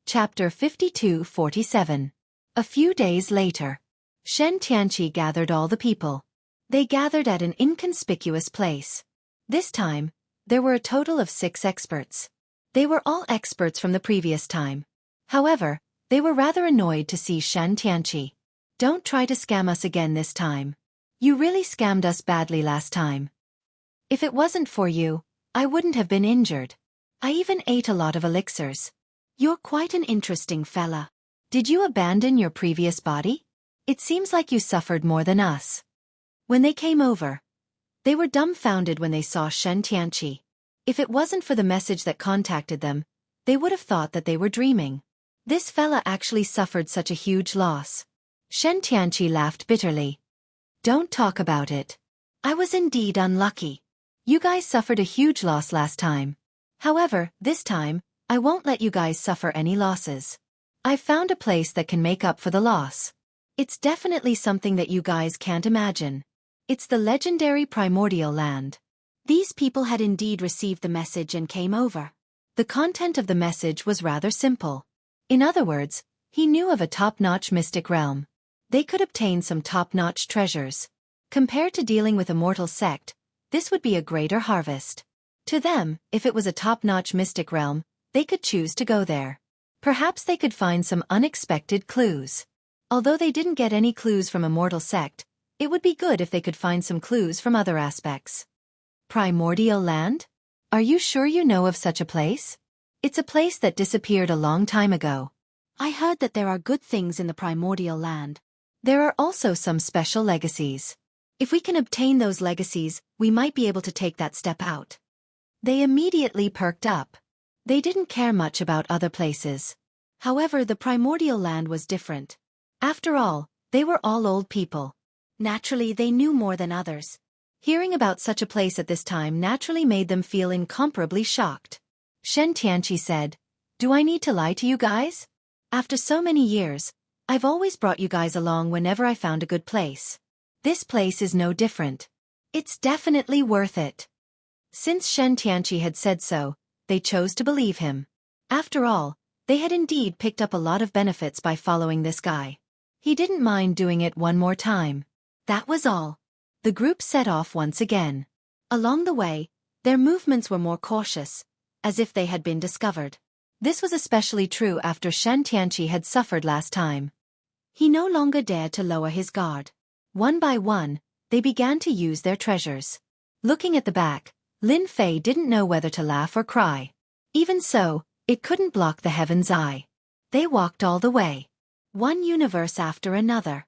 Chapter 52-47. A few days later. Shen Tianqi gathered all the people. They gathered at an inconspicuous place. This time, there were a total of 6 experts. They were all experts from the previous time. However, they were rather annoyed to see Shen Tianqi. Don't try to scam us again this time. You really scammed us badly last time. If it wasn't for you, I wouldn't have been injured. I even ate a lot of elixirs. You're quite an interesting fella. Did you abandon your previous body? It seems like you suffered more than us. When they came over, they were dumbfounded when they saw Shen Tianqi. If it wasn't for the message that contacted them, they would have thought that they were dreaming. This fella actually suffered such a huge loss. Shen Tianqi laughed bitterly. Don't talk about it. I was indeed unlucky. You guys suffered a huge loss last time. However, this time, I won't let you guys suffer any losses. I've found a place that can make up for the loss. It's definitely something that you guys can't imagine. It's the legendary Primordial Land. These people had indeed received the message and came over. The content of the message was rather simple. In other words, he knew of a top-notch mystic realm. They could obtain some top-notch treasures. Compared to dealing with a mortal sect, this would be a greater harvest. To them, if it was a top-notch mystic realm, they could choose to go there. Perhaps they could find some unexpected clues. Although they didn't get any clues from a mortal sect, it would be good if they could find some clues from other aspects. Primordial Land? Are you sure you know of such a place? It's a place that disappeared a long time ago. I heard that there are good things in the Primordial Land. There are also some special legacies. If we can obtain those legacies, we might be able to take that step out. They immediately perked up. They didn't care much about other places. However, the Primordial Land was different. After all, they were all old people. Naturally, they knew more than others. Hearing about such a place at this time naturally made them feel incomparably shocked. Shen Tianqi said, "Do I need to lie to you guys? After so many years, I've always brought you guys along whenever I found a good place. This place is no different. It's definitely worth it." Since Shen Tianqi had said so, they chose to believe him. After all, they had indeed picked up a lot of benefits by following this guy. He didn't mind doing it one more time. That was all. The group set off once again. Along the way, their movements were more cautious, as if they had been discovered. This was especially true after Shen Tianqi had suffered last time. He no longer dared to lower his guard. One by one, they began to use their treasures. Looking at the back, Lin Fei didn't know whether to laugh or cry. Even so, it couldn't block the heaven's eye. They walked all the way. One universe after another.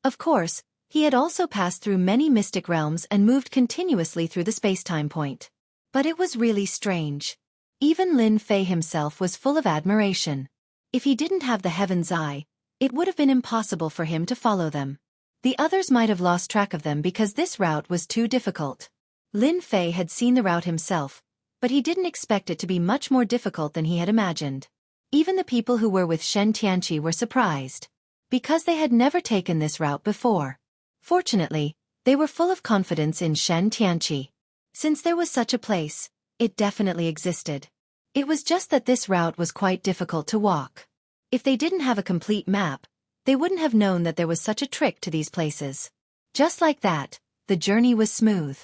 Of course, he had also passed through many mystic realms and moved continuously through the space-time point. But it was really strange. Even Lin Fei himself was full of admiration. If he didn't have the heaven's eye, it would have been impossible for him to follow them. The others might have lost track of them because this route was too difficult. Lin Fei had seen the route himself, but he didn't expect it to be much more difficult than he had imagined. Even the people who were with Shen Tianqi were surprised, because they had never taken this route before. Fortunately, they were full of confidence in Shen Tianqi. Since there was such a place, it definitely existed. It was just that this route was quite difficult to walk. If they didn't have a complete map, they wouldn't have known that there was such a trick to these places. Just like that, the journey was smooth.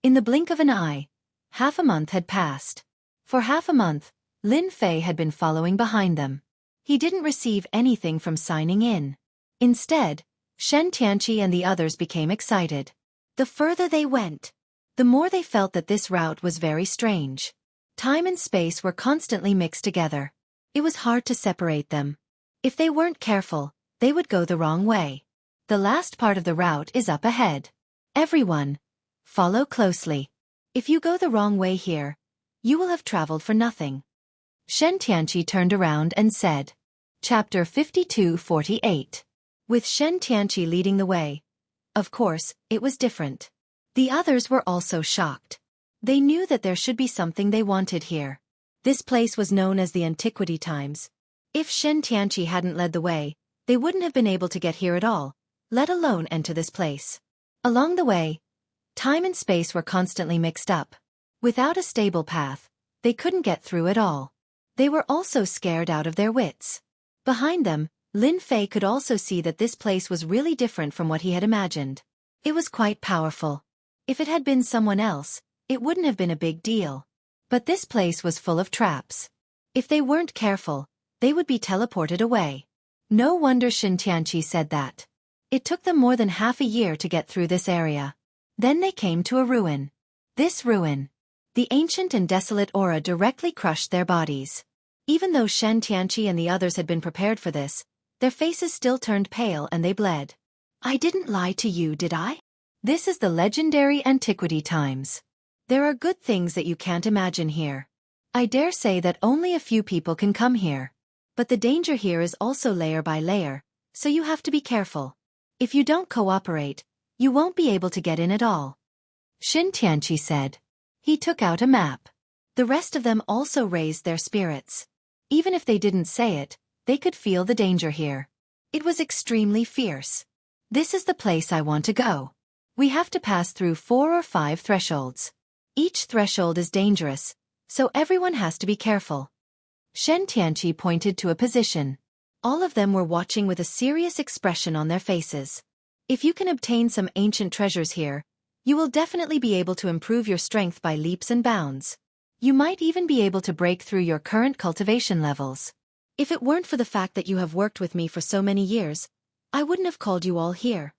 In the blink of an eye, half a month had passed. For half a month, Lin Fei had been following behind them. He didn't receive anything from signing in. Instead, Shen Tianqi and the others became excited. The further they went, the more they felt that this route was very strange. Time and space were constantly mixed together. It was hard to separate them. If they weren't careful, they would go the wrong way. The last part of the route is up ahead. Everyone, follow closely. If you go the wrong way here, you will have traveled for nothing. Shen Tianqi turned around and said. Chapter 52-48. With Shen Tianqi leading the way. Of course, it was different. The others were also shocked. They knew that there should be something they wanted here. This place was known as the Antiquity Times. If Shen Tianqi hadn't led the way, they wouldn't have been able to get here at all, let alone enter this place. Along the way, time and space were constantly mixed up. Without a stable path, they couldn't get through at all. They were also scared out of their wits. Behind them, Lin Fei could also see that this place was really different from what he had imagined. It was quite powerful. If it had been someone else, it wouldn't have been a big deal. But this place was full of traps. If they weren't careful, they would be teleported away. No wonder Tianqi said that. It took them more than half a year to get through this area. Then they came to a ruin. This ruin. The ancient and desolate aura directly crushed their bodies. Even though Tianqi and the others had been prepared for this, their faces still turned pale and they bled. I didn't lie to you, did I? This is the legendary antiquity times. There are good things that you can't imagine here. I dare say that only a few people can come here. But the danger here is also layer by layer, so you have to be careful. If you don't cooperate, you won't be able to get in at all. Tianqi said. He took out a map. The rest of them also raised their spirits. Even if they didn't say it, they could feel the danger here. It was extremely fierce. This is the place I want to go. We have to pass through 4 or 5 thresholds. Each threshold is dangerous, so everyone has to be careful. Tianqi pointed to a position. All of them were watching with a serious expression on their faces. If you can obtain some ancient treasures here, you will definitely be able to improve your strength by leaps and bounds. You might even be able to break through your current cultivation levels. If it weren't for the fact that you have worked with me for so many years, I wouldn't have called you all here.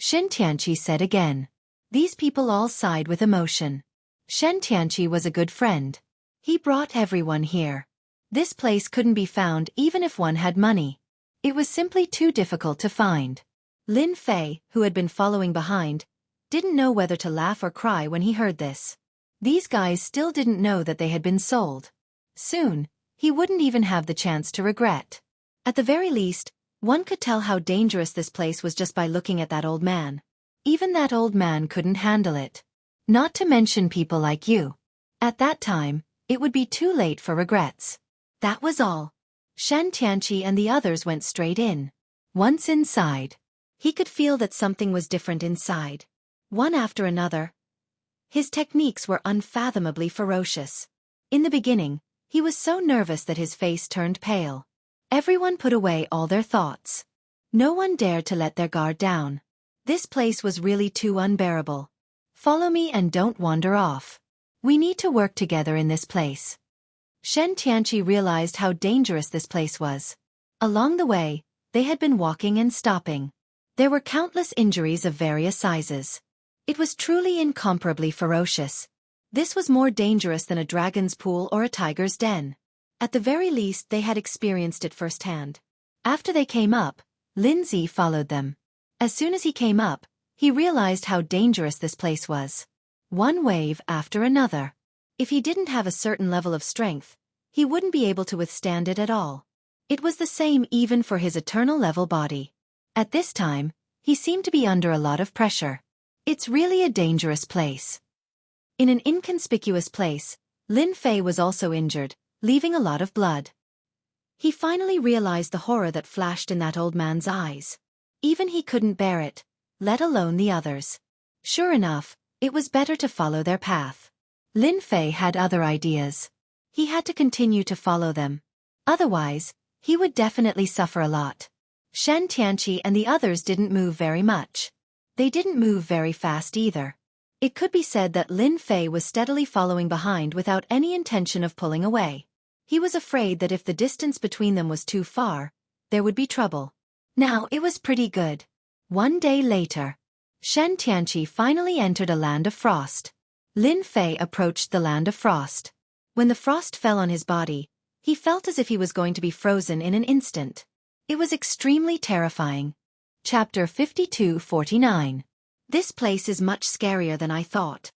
Tianqi said again. These people all sighed with emotion. Tianqi was a good friend. He brought everyone here. This place couldn't be found even if one had money. It was simply too difficult to find. Lin Fei, who had been following behind, didn't know whether to laugh or cry when he heard this. These guys still didn't know that they had been sold. Soon, he wouldn't even have the chance to regret. At the very least, one could tell how dangerous this place was just by looking at that old man. Even that old man couldn't handle it. Not to mention people like you. At that time, it would be too late for regrets. That was all. Tianqi and the others went straight in. Once inside, he could feel that something was different inside. One after another. His techniques were unfathomably ferocious. In the beginning, he was so nervous that his face turned pale. Everyone put away all their thoughts. No one dared to let their guard down. This place was really too unbearable. Follow me and don't wander off. We need to work together in this place. Tianqi realized how dangerous this place was. Along the way, they had been walking and stopping. There were countless injuries of various sizes. It was truly incomparably ferocious. This was more dangerous than a dragon's pool or a tiger's den. At the very least they had experienced it firsthand. After they came up, Lin Zi followed them. As soon as he came up, he realized how dangerous this place was. One wave after another. If he didn't have a certain level of strength, he wouldn't be able to withstand it at all. It was the same even for his eternal level body. At this time, he seemed to be under a lot of pressure. It's really a dangerous place. In an inconspicuous place, Lin Fei was also injured, leaving a lot of blood. He finally realized the horror that flashed in that old man's eyes. Even he couldn't bear it, let alone the others. Sure enough, it was better to follow their path. Lin Fei had other ideas. He had to continue to follow them. Otherwise, he would definitely suffer a lot. Tianqi and the others didn't move very much. They didn't move very fast either. It could be said that Lin Fei was steadily following behind without any intention of pulling away. He was afraid that if the distance between them was too far, there would be trouble. Now it was pretty good. One day later, Tianqi finally entered a land of frost. Lin Fei approached the land of frost. When the frost fell on his body, he felt as if he was going to be frozen in an instant. It was extremely terrifying. Chapter 52-49. This place is much scarier than I thought.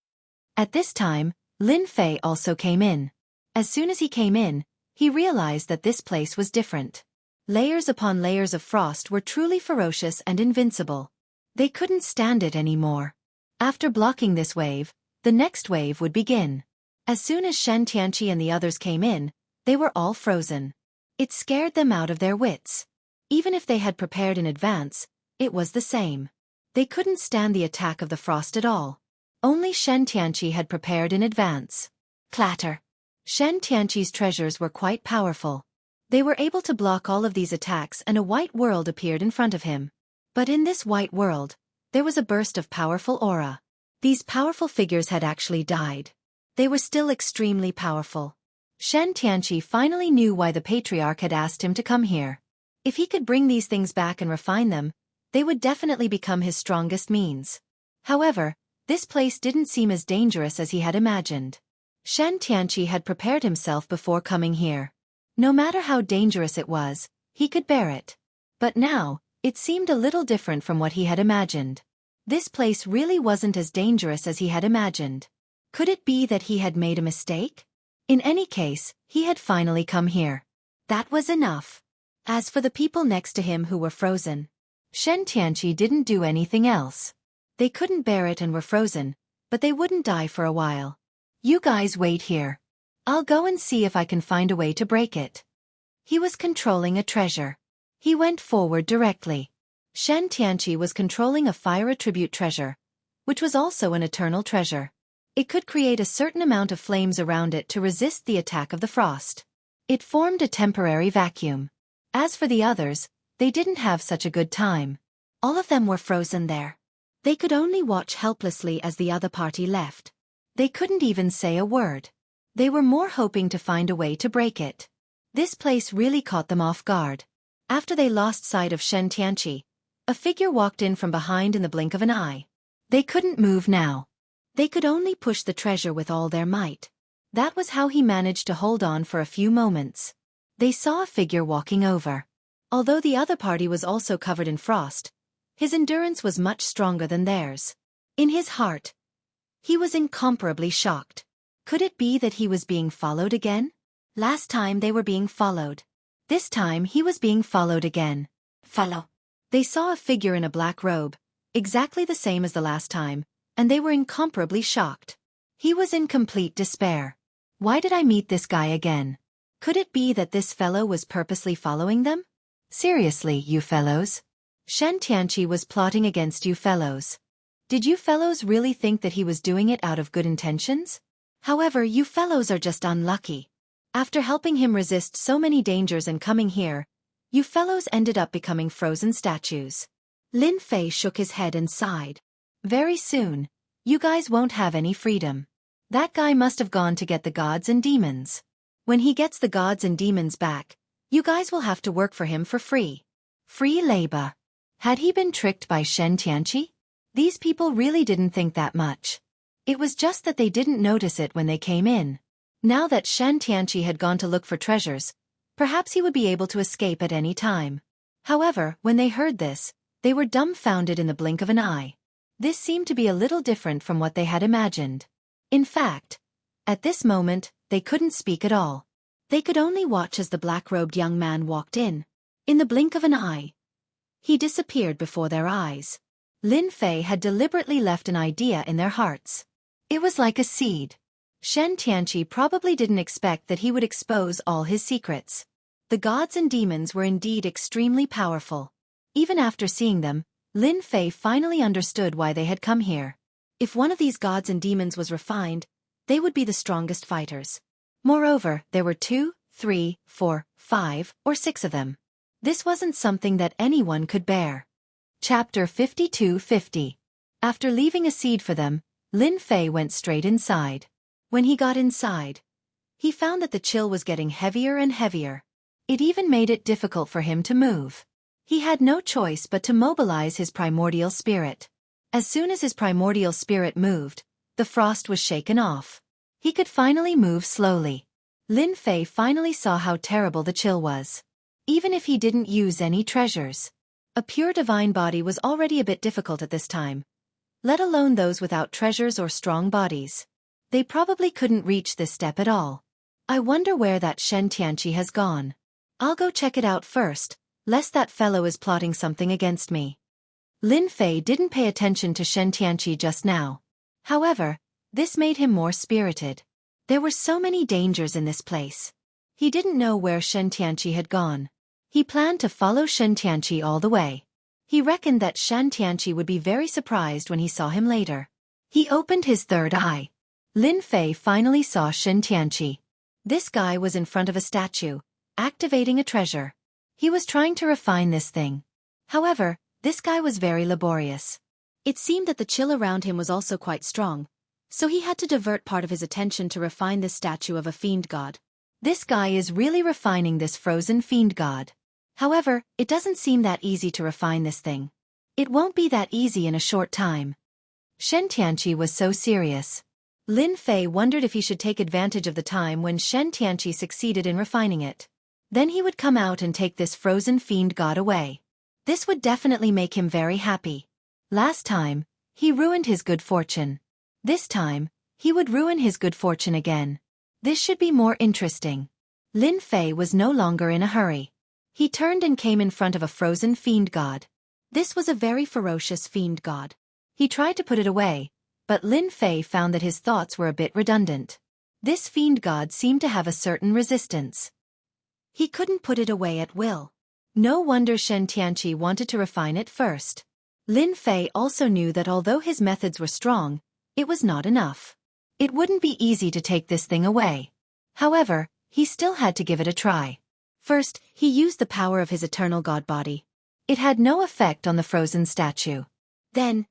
At this time, Lin Fei also came in. As soon as he came in, he realized that this place was different. Layers upon layers of frost were truly ferocious and invincible. They couldn't stand it anymore. After blocking this wave, the next wave would begin. As soon as Tianqi and the others came in, they were all frozen. It scared them out of their wits. Even if they had prepared in advance, it was the same. They couldn't stand the attack of the frost at all. Only Tianqi had prepared in advance. Clatter. Shen Tianqi's treasures were quite powerful. They were able to block all of these attacks and a white world appeared in front of him. But in this white world, there was a burst of powerful aura. These powerful figures had actually died. They were still extremely powerful. Shen Tianqi finally knew why the patriarch had asked him to come here. If he could bring these things back and refine them, they would definitely become his strongest means. However, this place didn't seem as dangerous as he had imagined. Shen Tianqi had prepared himself before coming here. No matter how dangerous it was, he could bear it. But now, it seemed a little different from what he had imagined. This place really wasn't as dangerous as he had imagined. Could it be that he had made a mistake? In any case, he had finally come here. That was enough. As for the people next to him who were frozen, Shen Tianqi didn't do anything else. They couldn't bear it and were frozen, but they wouldn't die for a while. You guys wait here. I'll go and see if I can find a way to break it. He was controlling a treasure. He went forward directly. Shen Tianqi was controlling a fire attribute treasure, which was also an eternal treasure. It could create a certain amount of flames around it to resist the attack of the frost. It formed a temporary vacuum. As for the others, they didn't have such a good time. All of them were frozen there. They could only watch helplessly as the other party left. They couldn't even say a word. They were more hoping to find a way to break it. This place really caught them off guard. After they lost sight of Shen Tianqi, a figure walked in from behind in the blink of an eye. They couldn't move now. They could only push the treasure with all their might. That was how he managed to hold on for a few moments. They saw a figure walking over. Although the other party was also covered in frost, his endurance was much stronger than theirs. In his heart, he was incomparably shocked. Could it be that he was being followed again? Last time they were being followed. This time he was being followed again. Follow. They saw a figure in a black robe, exactly the same as the last time, and they were incomparably shocked. He was in complete despair. Why did I meet this guy again? Could it be that this fellow was purposely following them? Seriously, you fellows? Shen Tianqi was plotting against you fellows. Did you fellows really think that he was doing it out of good intentions? However, you fellows are just unlucky. After helping him resist so many dangers and coming here, you fellows ended up becoming frozen statues. Lin Fei shook his head and sighed. Very soon, you guys won't have any freedom. That guy must have gone to get the gods and demons. When he gets the gods and demons back, you guys will have to work for him for free. Free labor. Had he been tricked by Shen Tianqi? These people really didn't think that much. It was just that they didn't notice it when they came in. Now that Shen Tianqi had gone to look for treasures, perhaps he would be able to escape at any time. However, when they heard this, they were dumbfounded in the blink of an eye. This seemed to be a little different from what they had imagined. In fact, at this moment, they couldn't speak at all. They could only watch as the black-robed young man walked in. In the blink of an eye, he disappeared before their eyes. Lin Fei had deliberately left an idea in their hearts. It was like a seed. Shen Tianqi probably didn't expect that he would expose all his secrets. The gods and demons were indeed extremely powerful. Even after seeing them, Lin Fei finally understood why they had come here. If one of these gods and demons was refined, they would be the strongest fighters. Moreover, there were 2, 3, 4, 5, or 6 of them. This wasn't something that anyone could bear. Chapter 52-50. After leaving a seed for them, Lin Fei went straight inside. When he got inside, he found that the chill was getting heavier and heavier. It even made it difficult for him to move. He had no choice but to mobilize his primordial spirit. As soon as his primordial spirit moved, the frost was shaken off. He could finally move slowly. Lin Fei finally saw how terrible the chill was. Even if he didn't use any treasures, a pure divine body was already a bit difficult at this time, let alone those without treasures or strong bodies. They probably couldn't reach this step at all. I wonder where that Shen Tianqi has gone. I'll go check it out first, lest that fellow is plotting something against me. Lin Fei didn't pay attention to Shen Tianqi just now. However, this made him more spirited. There were so many dangers in this place. He didn't know where Shen Tianqi had gone. He planned to follow Shen Tianqi all the way. He reckoned that Shen Tianqi would be very surprised when he saw him later. He opened his third eye. Lin Fei finally saw Shen Tianqi. This guy was in front of a statue, activating a treasure. He was trying to refine this thing. However, this guy was very laborious. It seemed that the chill around him was also quite strong, so he had to divert part of his attention to refine this statue of a fiend god. This guy is really refining this frozen fiend god. However, it doesn't seem that easy to refine this thing. It won't be that easy in a short time. Shen Tianqi was so serious. Lin Fei wondered if he should take advantage of the time when Shen Tianqi succeeded in refining it. Then he would come out and take this frozen fiend god away. This would definitely make him very happy. Last time, he ruined his good fortune. This time, he would ruin his good fortune again. This should be more interesting. Lin Fei was no longer in a hurry. He turned and came in front of a frozen fiend god. This was a very ferocious fiend god. He tried to put it away, but Lin Fei found that his thoughts were a bit redundant. This fiend god seemed to have a certain resistance. He couldn't put it away at will. No wonder Shen Tianqi wanted to refine it first. Lin Fei also knew that although his methods were strong, it was not enough. It wouldn't be easy to take this thing away. However, he still had to give it a try. First, he used the power of his eternal god body. It had no effect on the frozen statue. Then,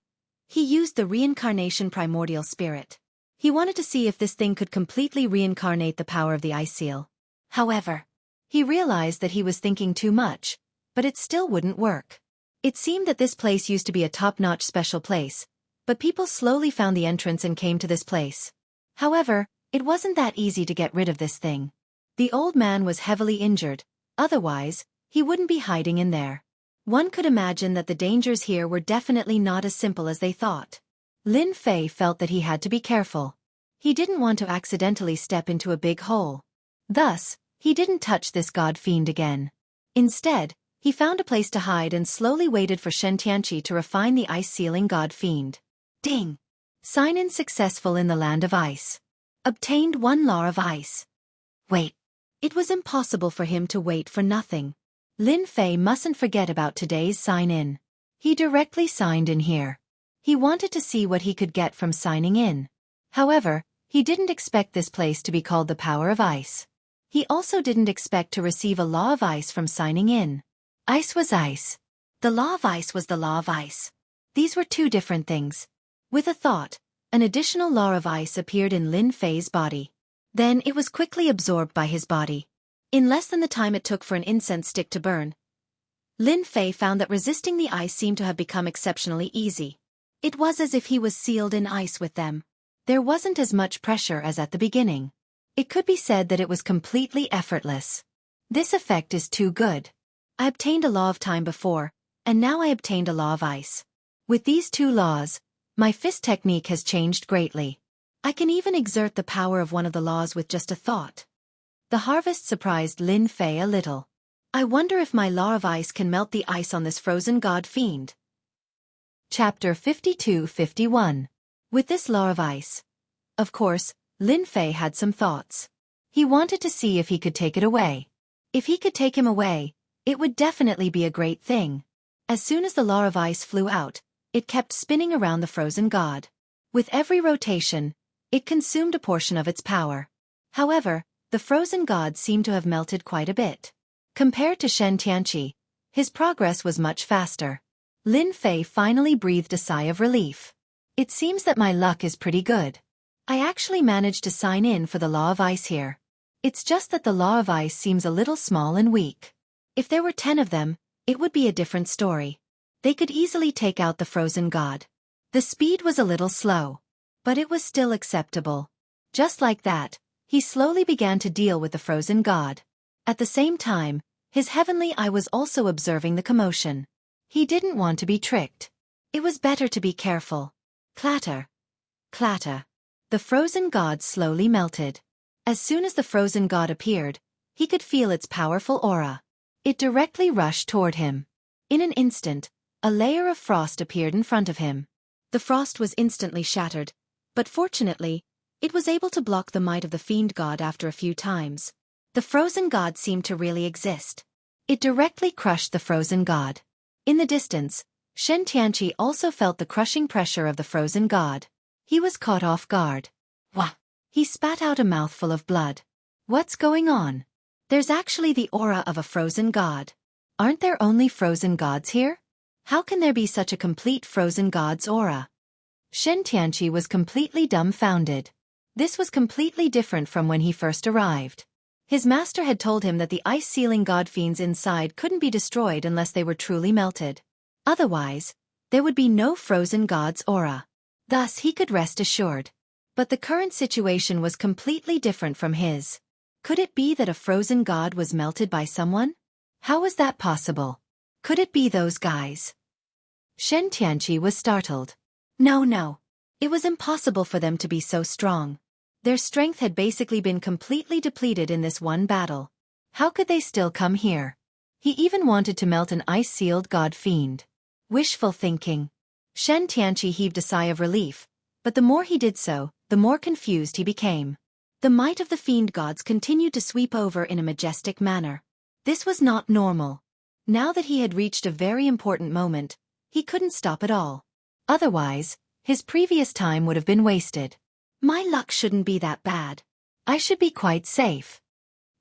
he used the reincarnation primordial spirit. He wanted to see if this thing could completely reincarnate the power of the ice seal. However, he realized that he was thinking too much, but it still wouldn't work. It seemed that this place used to be a top-notch special place, but people slowly found the entrance and came to this place. However, it wasn't that easy to get rid of this thing. The old man was heavily injured, otherwise, he wouldn't be hiding in there. One could imagine that the dangers here were definitely not as simple as they thought. Lin Fei felt that he had to be careful. He didn't want to accidentally step into a big hole. Thus, he didn't touch this god fiend again. Instead, he found a place to hide and slowly waited for Shen Tianqi to refine the ice-sealing god fiend. Ding! Sign-in successful in the land of ice. Obtained 1 law of ice. Wait. It was impossible for him to wait for nothing. Lin Fei mustn't forget about today's sign-in. He directly signed in here. He wanted to see what he could get from signing in. However, he didn't expect this place to be called the Power of Ice. He also didn't expect to receive a law of ice from signing in. Ice was ice. The law of ice was the law of ice. These were two different things. With a thought, an additional law of ice appeared in Lin Fei's body. Then it was quickly absorbed by his body. In less than the time it took for an incense stick to burn, Lin Fei found that resisting the ice seemed to have become exceptionally easy. It was as if he was sealed in ice with them. There wasn't as much pressure as at the beginning. It could be said that it was completely effortless. This effect is too good. I obtained a law of time before, and now I obtained a law of ice. With these 2 laws, my fist technique has changed greatly. I can even exert the power of one of the laws with just a thought. The harvest surprised Lin Fei a little. I wonder if my law of ice can melt the ice on this frozen god fiend. Chapter 52-51. With this law of ice. Of course, Lin Fei had some thoughts. He wanted to see if he could take it away. If he could take him away, it would definitely be a great thing. As soon as the law of ice flew out, it kept spinning around the frozen god. With every rotation, it consumed a portion of its power. However, the frozen god seemed to have melted quite a bit. Compared to Shen Tianqi, his progress was much faster. Lin Fei finally breathed a sigh of relief. It seems that my luck is pretty good. I actually managed to sign in for the law of ice here. It's just that the law of ice seems a little small and weak. If there were 10 of them, it would be a different story. They could easily take out the frozen god. The speed was a little slow, but it was still acceptable. Just like that, he slowly began to deal with the frozen god. At the same time, his heavenly eye was also observing the commotion. He didn't want to be tricked. It was better to be careful. Clatter. Clatter. The frozen god slowly melted. As soon as the frozen god appeared, he could feel its powerful aura. It directly rushed toward him. In an instant, a layer of frost appeared in front of him. The frost was instantly shattered, but fortunately, it was able to block the might of the fiend god after a few times. The frozen god seemed to really exist. It directly crushed the frozen god. In the distance, Shen Tianqi also felt the crushing pressure of the frozen god. He was caught off guard. Wah! He spat out a mouthful of blood. What's going on? There's actually the aura of a frozen god. Aren't there only frozen gods here? How can there be such a complete frozen god's aura? Shen Tianqi was completely dumbfounded. This was completely different from when he first arrived. His master had told him that the ice-sealing god fiends inside couldn't be destroyed unless they were truly melted. Otherwise, there would be no frozen god's aura. Thus he could rest assured. But the current situation was completely different from his. Could it be that a frozen god was melted by someone? How was that possible? Could it be those guys? Shen Tianqi was startled. No. It was impossible for them to be so strong. Their strength had basically been completely depleted in this one battle. How could they still come here? He even wanted to melt an ice-sealed god fiend. Wishful thinking. Shen Tianqi heaved a sigh of relief, but the more he did so, the more confused he became. The might of the fiend gods continued to sweep over in a majestic manner. This was not normal. Now that he had reached a very important moment, he couldn't stop at all. Otherwise, his previous time would have been wasted. My luck shouldn't be that bad. I should be quite safe.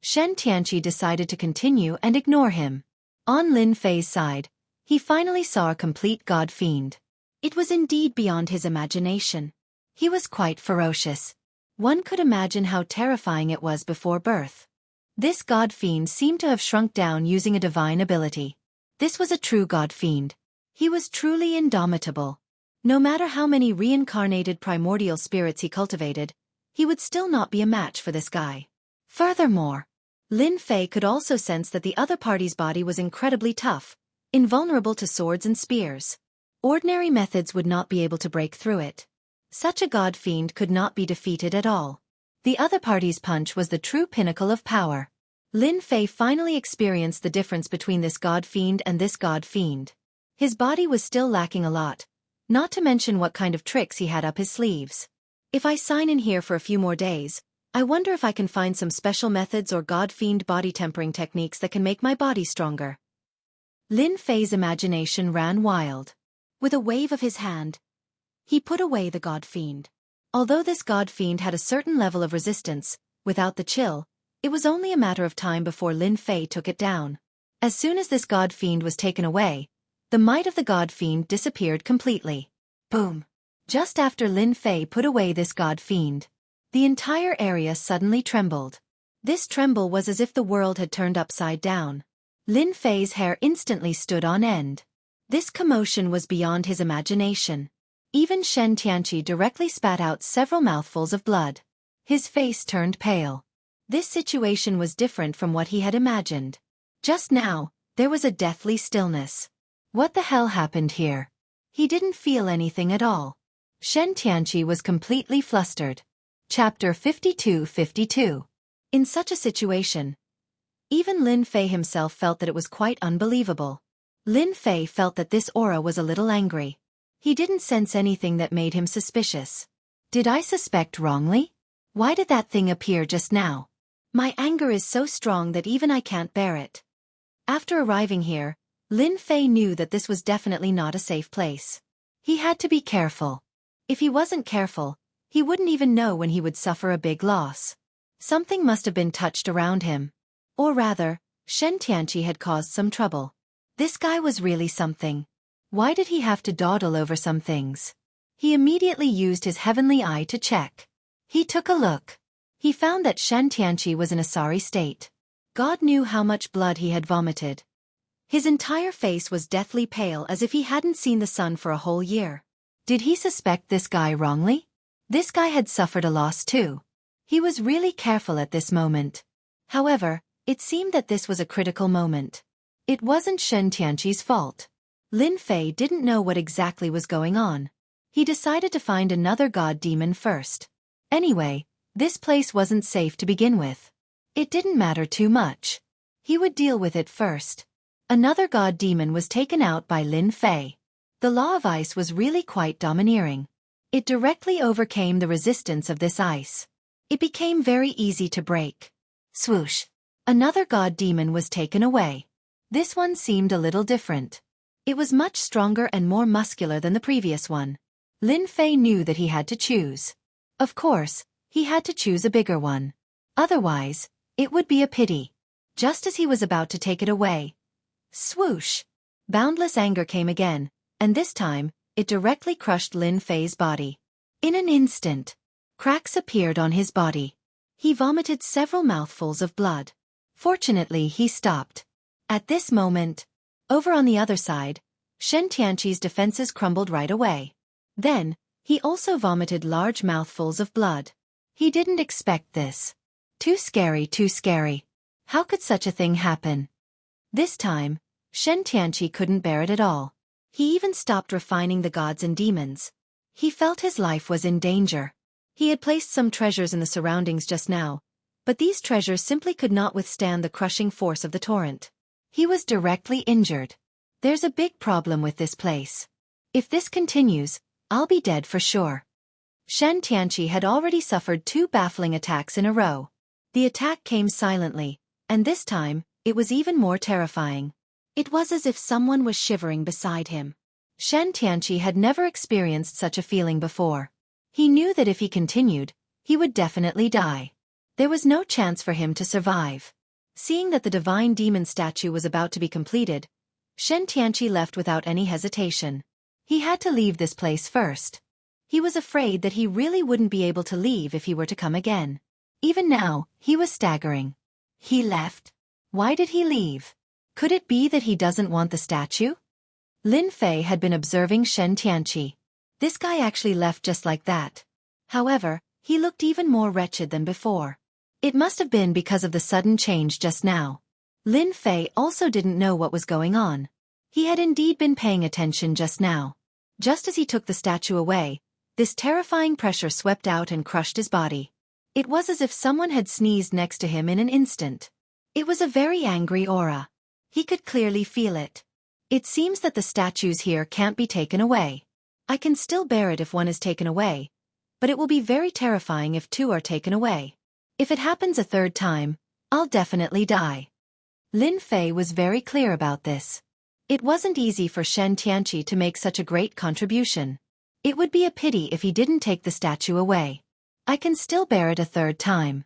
Shen Tianqi decided to continue and ignore him. On Lin Fei's side, he finally saw a complete god fiend. It was indeed beyond his imagination. He was quite ferocious. One could imagine how terrifying it was before birth. This god fiend seemed to have shrunk down using a divine ability. This was a true god fiend. He was truly indomitable. No matter how many reincarnated primordial spirits he cultivated, he would still not be a match for this guy. Furthermore, Lin Fei could also sense that the other party's body was incredibly tough, invulnerable to swords and spears. Ordinary methods would not be able to break through it. Such a god fiend could not be defeated at all. The other party's punch was the true pinnacle of power. Lin Fei finally experienced the difference between this god fiend and this god fiend. His body was still lacking a lot, not to mention what kind of tricks he had up his sleeves. If I sign in here for a few more days, I wonder if I can find some special methods or god fiend body tempering techniques that can make my body stronger. Lin Fei's imagination ran wild. With a wave of his hand, he put away the god fiend. Although this god fiend had a certain level of resistance, without the chill, it was only a matter of time before Lin Fei took it down. As soon as this god fiend was taken away, the might of the god fiend disappeared completely. Boom! Just after Lin Fei put away this god fiend, the entire area suddenly trembled. This tremble was as if the world had turned upside down. Lin Fei's hair instantly stood on end. This commotion was beyond his imagination. Even Shen Tianqi directly spat out several mouthfuls of blood. His face turned pale. This situation was different from what he had imagined. Just now, there was a deathly stillness. What the hell happened here? He didn't feel anything at all. Shen Tianqi was completely flustered. Chapter 52-52. In such a situation, even Lin Fei himself felt that it was quite unbelievable. Lin Fei felt that this aura was a little angry. He didn't sense anything that made him suspicious. Did I suspect wrongly? Why did that thing appear just now? My anger is so strong that even I can't bear it. After arriving here, Lin Fei knew that this was definitely not a safe place. He had to be careful. If he wasn't careful, he wouldn't even know when he would suffer a big loss. Something must have been touched around him. Or rather, Shen Tianqi had caused some trouble. This guy was really something. Why did he have to dawdle over some things? He immediately used his heavenly eye to check. He took a look. He found that Shen Tianqi was in a sorry state. God knew how much blood he had vomited. His entire face was deathly pale as if he hadn't seen the sun for a whole year. Did he suspect this guy wrongly? This guy had suffered a loss too. He was really careful at this moment. However, it seemed that this was a critical moment. It wasn't Shen Tianqi's fault. Lin Fei didn't know what exactly was going on. He decided to find another god demon first. Anyway, this place wasn't safe to begin with. It didn't matter too much. He would deal with it first. Another god demon was taken out by Lin Fei. The law of ice was really quite domineering. It directly overcame the resistance of this ice. It became very easy to break. Swoosh! Another god demon was taken away. This one seemed a little different. It was much stronger and more muscular than the previous one. Lin Fei knew that he had to choose. Of course, he had to choose a bigger one. Otherwise, It would be a pity. Just as he was about to take it away. Swoosh! Boundless anger came again, and this time, it directly crushed Lin Fei's body. In an instant, cracks appeared on his body. He vomited several mouthfuls of blood. Fortunately, he stopped. At this moment, over on the other side, Shen Tianqi's defenses crumbled right away. Then, he also vomited large mouthfuls of blood. He didn't expect this. Too scary, too scary. How could such a thing happen? This time, Shen Tianqi couldn't bear it at all. He even stopped refining the gods and demons. He felt his life was in danger. He had placed some treasures in the surroundings just now, but these treasures simply could not withstand the crushing force of the torrent. He was directly injured. There's a big problem with this place. If this continues, I'll be dead for sure. Shen Tianqi had already suffered 2 baffling attacks in a row. The attack came silently, and this time, it was even more terrifying. It was as if someone was shivering beside him. Shen Tianqi had never experienced such a feeling before. He knew that if he continued, he would definitely die. There was no chance for him to survive. Seeing that the divine demon statue was about to be completed, Shen Tianqi left without any hesitation. He had to leave this place first. He was afraid that he really wouldn't be able to leave if he were to come again. Even now, he was staggering. He left? Why did he leave? Could it be that he doesn't want the statue? Lin Fei had been observing Shen Tianqi. This guy actually left just like that. However, he looked even more wretched than before. It must have been because of the sudden change just now. Lin Fei also didn't know what was going on. He had indeed been paying attention just now. Just as he took the statue away, this terrifying pressure swept out and crushed his body. It was as if someone had sneezed next to him in an instant. It was a very angry aura. He could clearly feel it. It seems that the statues here can't be taken away. I can still bear it if one is taken away, but it will be very terrifying if 2 are taken away. If it happens a 3rd time, I'll definitely die. Lin Fei was very clear about this. It wasn't easy for Shen Tianqi to make such a great contribution. It would be a pity if he didn't take the statue away. I can still bear it a 3rd time.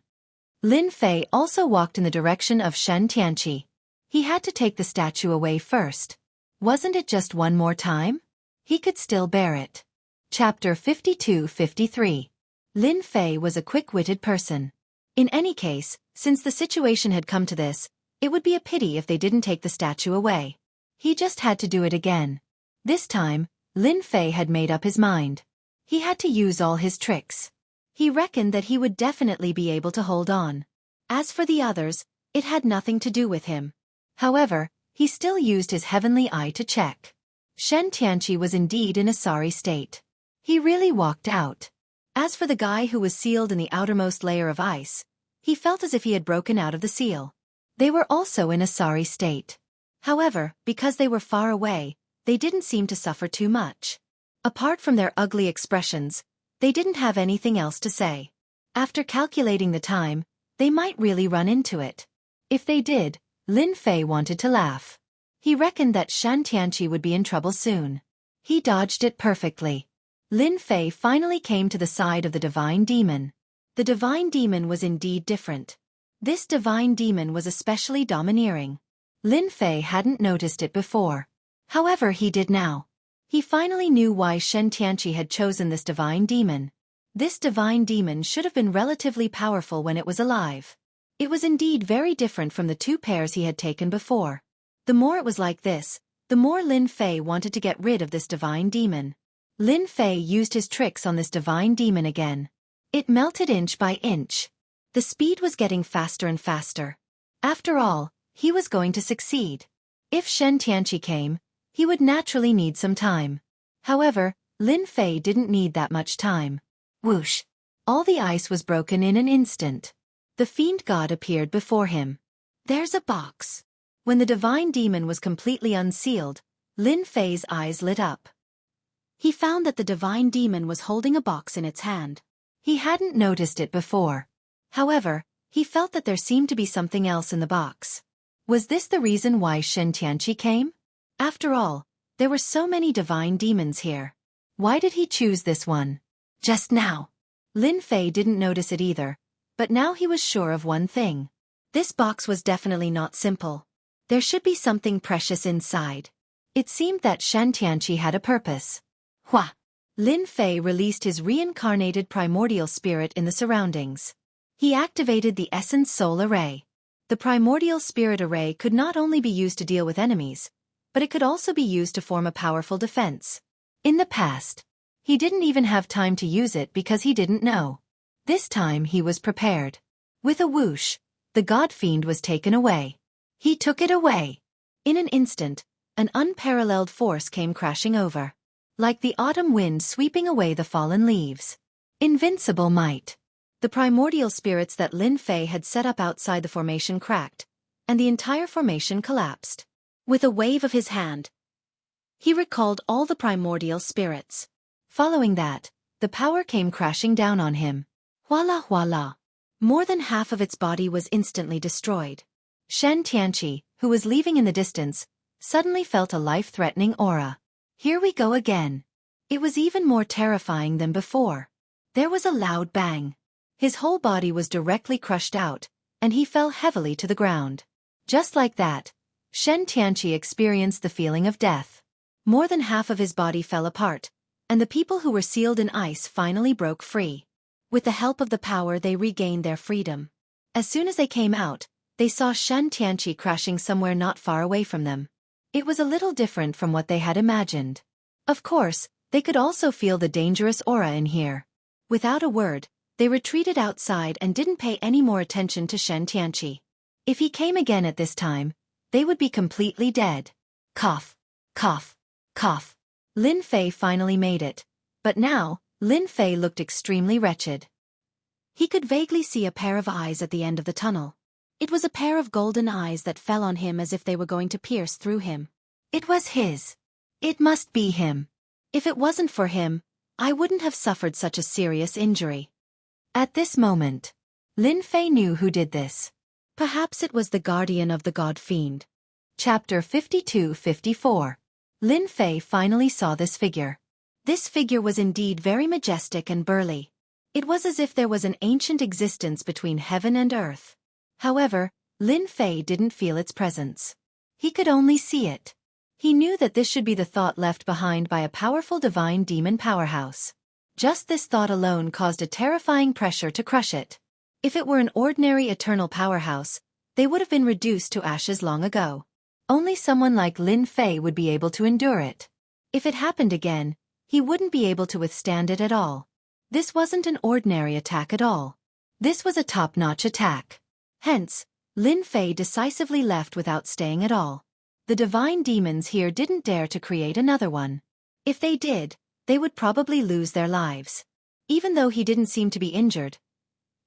Lin Fei also walked in the direction of Shen Tianqi. He had to take the statue away first. Wasn't it just one more time? He could still bear it. Chapter 52-53. Lin Fei was a quick-witted person. In any case, since the situation had come to this, it would be a pity if they didn't take the statue away. He just had to do it again. This time, Lin Fei had made up his mind. He had to use all his tricks. He reckoned that he would definitely be able to hold on. As for the others, it had nothing to do with him. However, he still used his heavenly eye to check. Shen Tianqi was indeed in a sorry state. He really walked out. As for the guy who was sealed in the outermost layer of ice, he felt as if he had broken out of the seal. They were also in a sorry state. However, because they were far away, they didn't seem to suffer too much. Apart from their ugly expressions, they didn't have anything else to say. After calculating the time, they might really run into it. If they did, Lin Fei wanted to laugh. He reckoned that Shen Tianqi would be in trouble soon. He dodged it perfectly. Lin Fei finally came to the side of the divine demon. The divine demon was indeed different. This divine demon was especially domineering. Lin Fei hadn't noticed it before. However, he did now. He finally knew why Shen Tianqi had chosen this divine demon. This divine demon should have been relatively powerful when it was alive. It was indeed very different from the 2 pairs he had taken before. The more it was like this, the more Lin Fei wanted to get rid of this divine demon. Lin Fei used his tricks on this divine demon again. It melted inch by inch. The speed was getting faster and faster. After all, he was going to succeed. If Shen Tianqi came, he would naturally need some time. However, Lin Fei didn't need that much time. Whoosh! All the ice was broken in an instant. The fiend god appeared before him. There's a box. When the divine demon was completely unsealed, Lin Fei's eyes lit up. He found that the divine demon was holding a box in its hand. He hadn't noticed it before. However, he felt that there seemed to be something else in the box. Was this the reason why Shen Tianqi came? After all, there were so many divine demons here. Why did he choose this one? Just now. Lin Fei didn't notice it either, but now he was sure of one thing. This box was definitely not simple. There should be something precious inside. It seemed that Shen Tianqi had a purpose. Hua! Lin Fei released his reincarnated primordial spirit in the surroundings. He activated the Essence Soul Array. The primordial spirit array could not only be used to deal with enemies, but it could also be used to form a powerful defense. In the past, he didn't even have time to use it because he didn't know. This time he was prepared. With a whoosh, the god fiend was taken away. He took it away. In an instant, an unparalleled force came crashing over. Like the autumn wind sweeping away the fallen leaves. Invincible might. The primordial spirits that Lin Fei had set up outside the formation cracked, and the entire formation collapsed. With a wave of his hand, he recalled all the primordial spirits. Following that, the power came crashing down on him. Voila voila. More than half of its body was instantly destroyed. Shen Tianqi, who was leaving in the distance, suddenly felt a life-threatening aura. Here we go again. It was even more terrifying than before. There was a loud bang. His whole body was directly crushed out, and he fell heavily to the ground. Just like that, Shen Tianqi experienced the feeling of death. More than half of his body fell apart, and the people who were sealed in ice finally broke free. With the help of the power, they regained their freedom. As soon as they came out, they saw Shen Tianqi crashing somewhere not far away from them. It was a little different from what they had imagined. Of course, they could also feel the dangerous aura in here. Without a word, they retreated outside and didn't pay any more attention to Shen Tianqi. If he came again at this time, they would be completely dead. Cough, cough, cough. Lin Fei finally made it, but now, Lin Fei looked extremely wretched. He could vaguely see a pair of eyes at the end of the tunnel. It was a pair of golden eyes that fell on him as if they were going to pierce through him. It was his. It must be him. If it wasn't for him, I wouldn't have suffered such a serious injury. At this moment, Lin Fei knew who did this. Perhaps it was the guardian of the god fiend. Chapter 52-54. Lin Fei finally saw this figure. This figure was indeed very majestic and burly. It was as if there was an ancient existence between heaven and earth. However, Lin Fei didn't feel its presence. He could only see it. He knew that this should be the thought left behind by a powerful divine demon powerhouse. Just this thought alone caused a terrifying pressure to crush it. If it were an ordinary eternal powerhouse, they would have been reduced to ashes long ago. Only someone like Lin Fei would be able to endure it. If it happened again, he wouldn't be able to withstand it at all. This wasn't an ordinary attack at all. This was a top-notch attack. Hence, Lin Fei decisively left without staying at all. The divine demons here didn't dare to create another one. If they did, they would probably lose their lives. Even though he didn't seem to be injured,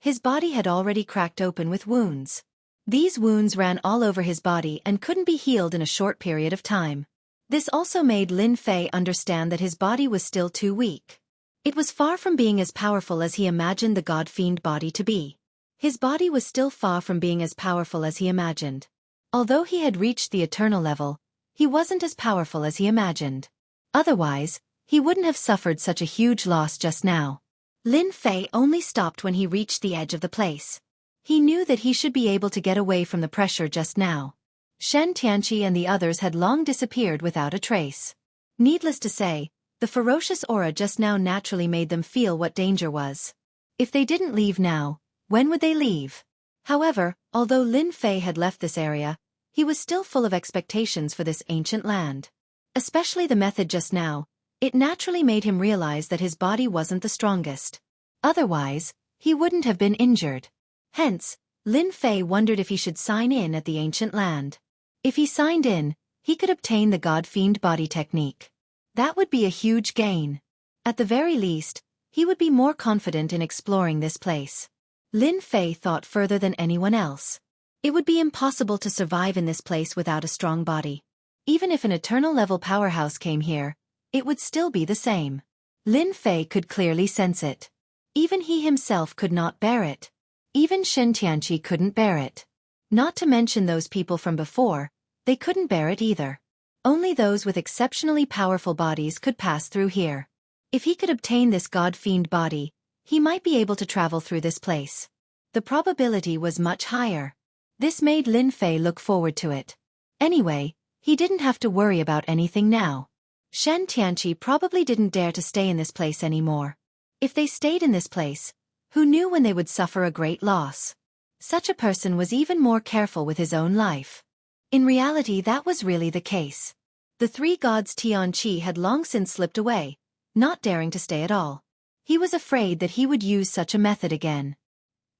his body had already cracked open with wounds. These wounds ran all over his body and couldn't be healed in a short period of time. This also made Lin Fei understand that his body was still too weak. It was far from being as powerful as he imagined the god-fiend body to be. His body was still far from being as powerful as he imagined. Although he had reached the eternal level, he wasn't as powerful as he imagined. Otherwise, he wouldn't have suffered such a huge loss just now. Lin Fei only stopped when he reached the edge of the place. He knew that he should be able to get away from the pressure just now. Shen Tianqi and the others had long disappeared without a trace. Needless to say, the ferocious aura just now naturally made them feel what danger was. If they didn't leave now, when would they leave? However, although Lin Fei had left this area, he was still full of expectations for this ancient land. Especially the method just now, it naturally made him realize that his body wasn't the strongest. Otherwise, he wouldn't have been injured. Hence, Lin Fei wondered if he should sign in at the ancient land. If he signed in, he could obtain the god-fiend body technique. That would be a huge gain. At the very least, he would be more confident in exploring this place. Lin Fei thought further than anyone else. It would be impossible to survive in this place without a strong body. Even if an eternal-level powerhouse came here, it would still be the same. Lin Fei could clearly sense it. Even he himself could not bear it. Even Shen Tianqi couldn't bear it. Not to mention those people from before, they couldn't bear it either. Only those with exceptionally powerful bodies could pass through here. If he could obtain this god-fiend body, he might be able to travel through this place. The probability was much higher. This made Lin Fei look forward to it. Anyway, he didn't have to worry about anything now. Shen Tianqi probably didn't dare to stay in this place anymore. If they stayed in this place, who knew when they would suffer a great loss? Such a person was even more careful with his own life. In reality, that was really the case. The three gods Tianqi had long since slipped away, not daring to stay at all. He was afraid that he would use such a method again.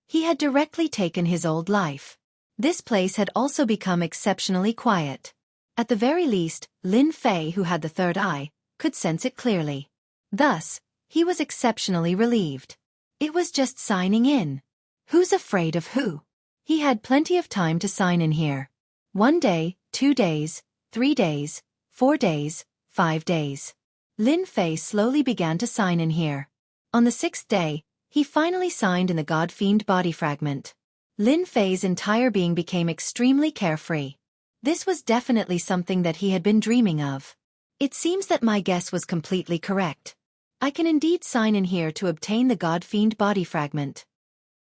He had directly taken his old life. This place had also become exceptionally quiet. At the very least, Lin Fei, who had the third eye, could sense it clearly. Thus, he was exceptionally relieved. It was just signing in. Who's afraid of who? He had plenty of time to sign in here. 1 day, 2 days, 3 days, 4 days, 5 days. Lin Fei slowly began to sign in here. On the 6th day, he finally signed in the God-Fiend body fragment. Lin Fei's entire being became extremely carefree. This was definitely something that he had been dreaming of. It seems that my guess was completely correct. I can indeed sign in here to obtain the God-Fiend body fragment.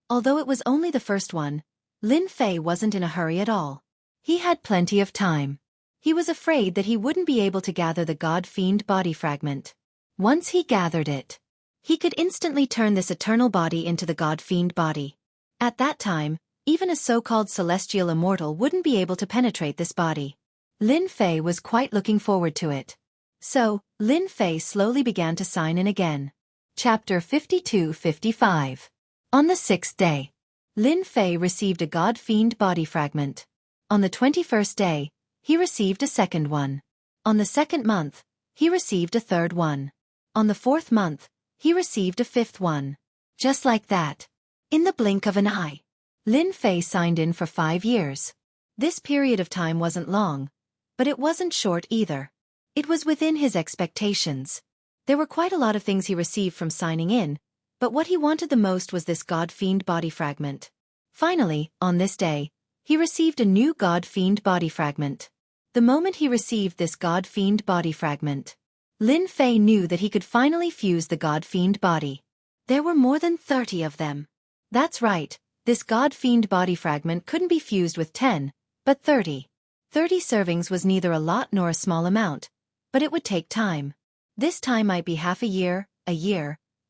Although it was only the first one, Lin Fei wasn't in a hurry at all. He had plenty of time. He was afraid that he wouldn't be able to gather the God-Fiend body fragment. Once he gathered it, he could instantly turn this eternal body into the God-Fiend body. At that time, even a so-called celestial immortal wouldn't be able to penetrate this body. Lin Fei was quite looking forward to it. So, Lin Fei slowly began to sign in again. Chapter 52-55. On the 6th day, Lin Fei received a God-Fiend body fragment. On the 21st day, he received a second one. On the 2nd month, he received a third one. On the 4th month, he received a 5th one. Just like that. In the blink of an eye, Lin Fei signed in for 5 years. This period of time wasn't long, but it wasn't short either. It was within his expectations. There were quite a lot of things he received from signing in, but what he wanted the most was this God-Fiend body fragment. Finally, on this day, he received a new God-Fiend body fragment. The moment he received this God-Fiend body fragment, Lin Fei knew that he could finally fuse the God-Fiend body. There were more than 30 of them. That's right. This God-Fiend body fragment couldn't be fused with 10, but 30. 30 servings was neither a lot nor a small amount, but it would take time. This time might be half a year,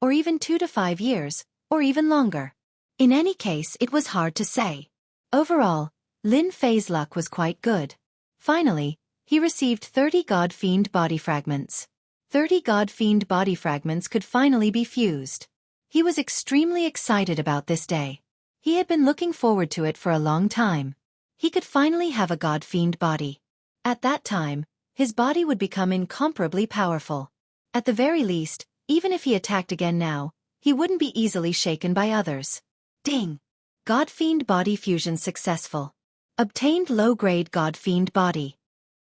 or even 2 to 5 years, or even longer. In any case, it was hard to say. Overall, Lin Fei's luck was quite good. Finally, he received 30 God-Fiend body fragments. 30 God-Fiend body fragments could finally be fused. He was extremely excited about this day. He had been looking forward to it for a long time. He could finally have a God-Fiend body. At that time, his body would become incomparably powerful. At the very least, even if he attacked again now, he wouldn't be easily shaken by others. Ding! God-Fiend body fusion successful. Obtained low-grade God-Fiend body.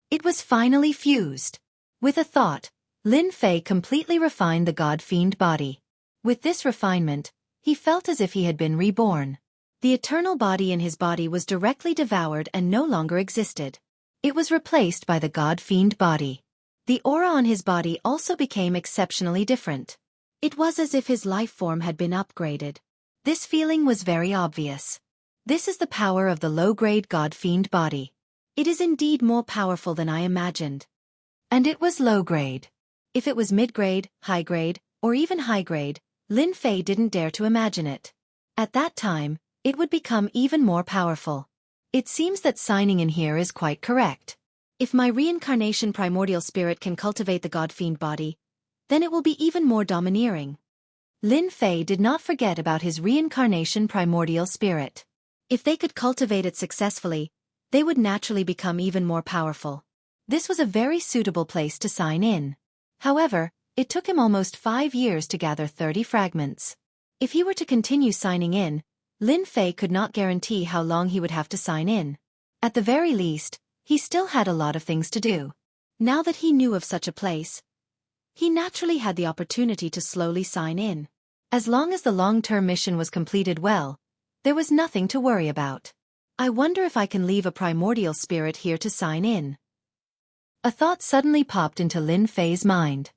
It was finally fused. With a thought, Lin Fei completely refined the God-Fiend body. With this refinement, he felt as if he had been reborn. The eternal body in his body was directly devoured and no longer existed. It was replaced by the God-Fiend body. The aura on his body also became exceptionally different. It was as if his life form had been upgraded. This feeling was very obvious. This is the power of the low-grade God-Fiend body. It is indeed more powerful than I imagined. And it was low-grade. If it was mid-grade, high-grade, or even high-grade, Lin Fei didn't dare to imagine it. At that time, it would become even more powerful. It seems that signing in here is quite correct. If my reincarnation primordial spirit can cultivate the God-Fiend body, then it will be even more domineering. Lin Fei did not forget about his reincarnation primordial spirit. If they could cultivate it successfully, they would naturally become even more powerful. This was a very suitable place to sign in. However, it took him almost 5 years to gather 30 fragments. If he were to continue signing in, Lin Fei could not guarantee how long he would have to sign in. At the very least, he still had a lot of things to do. Now that he knew of such a place, he naturally had the opportunity to slowly sign in. As long as the long-term mission was completed well, there was nothing to worry about. I wonder if I can leave a primordial spirit here to sign in. A thought suddenly popped into Lin Fei's mind.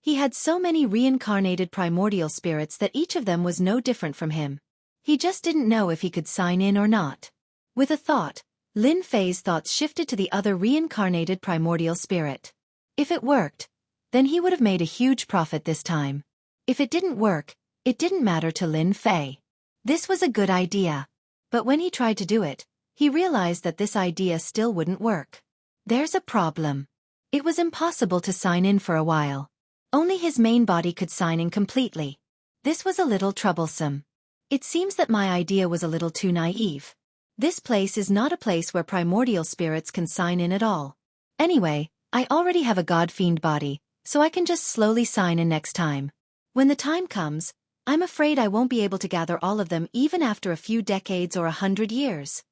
He had so many reincarnated primordial spirits that each of them was no different from him. He just didn't know if he could sign in or not. With a thought, Lin Fei's thoughts shifted to the other reincarnated primordial spirit. If it worked, then he would have made a huge profit this time. If it didn't work, it didn't matter to Lin Fei. This was a good idea. But when he tried to do it, he realized that this idea still wouldn't work. There's a problem. It was impossible to sign in for a while. Only his main body could sign in completely. This was a little troublesome. It seems that my idea was a little too naive. This place is not a place where primordial spirits can sign in at all. Anyway, I already have a god-fiend body, so I can just slowly sign in next time. When the time comes, I'm afraid I won't be able to gather all of them even after a few decades or 100 years.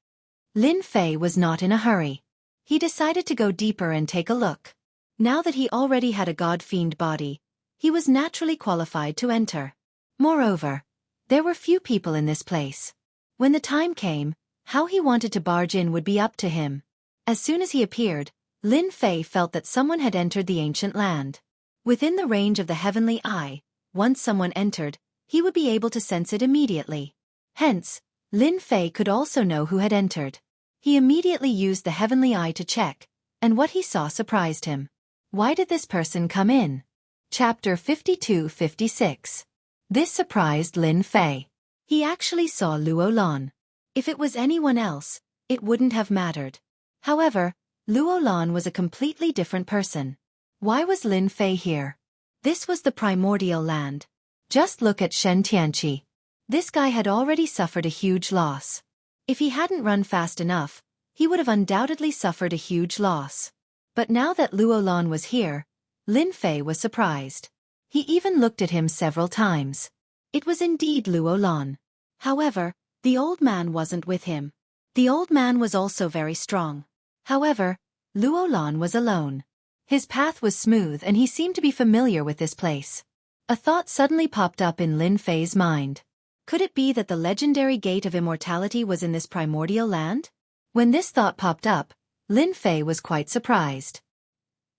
Lin Fei was not in a hurry. He decided to go deeper and take a look. Now that he already had a god-fiend body, he was naturally qualified to enter. Moreover, there were few people in this place. When the time came, how he wanted to barge in would be up to him. As soon as he appeared, Lin Fei felt that someone had entered the ancient land. Within the range of the heavenly eye, once someone entered, he would be able to sense it immediately. Hence, Lin Fei could also know who had entered. He immediately used the heavenly eye to check, and what he saw surprised him. Why did this person come in? Chapter 52-56. This surprised Lin Fei. He actually saw Luo Lan. If it was anyone else, it wouldn't have mattered. However, Luo Lan was a completely different person. Why was Lin Fei here? This was the primordial land. Just look at Shen Tianqi. This guy had already suffered a huge loss. If he hadn't run fast enough, he would have undoubtedly suffered a huge loss. But now that Luo Lan was here, Lin Fei was surprised. He even looked at him several times. It was indeed Luo Lan. However, the old man wasn't with him. The old man was also very strong. However, Luo Lan was alone. His path was smooth and he seemed to be familiar with this place. A thought suddenly popped up in Lin Fei's mind. Could it be that the legendary gate of immortality was in this primordial land? When this thought popped up, Lin Fei was quite surprised.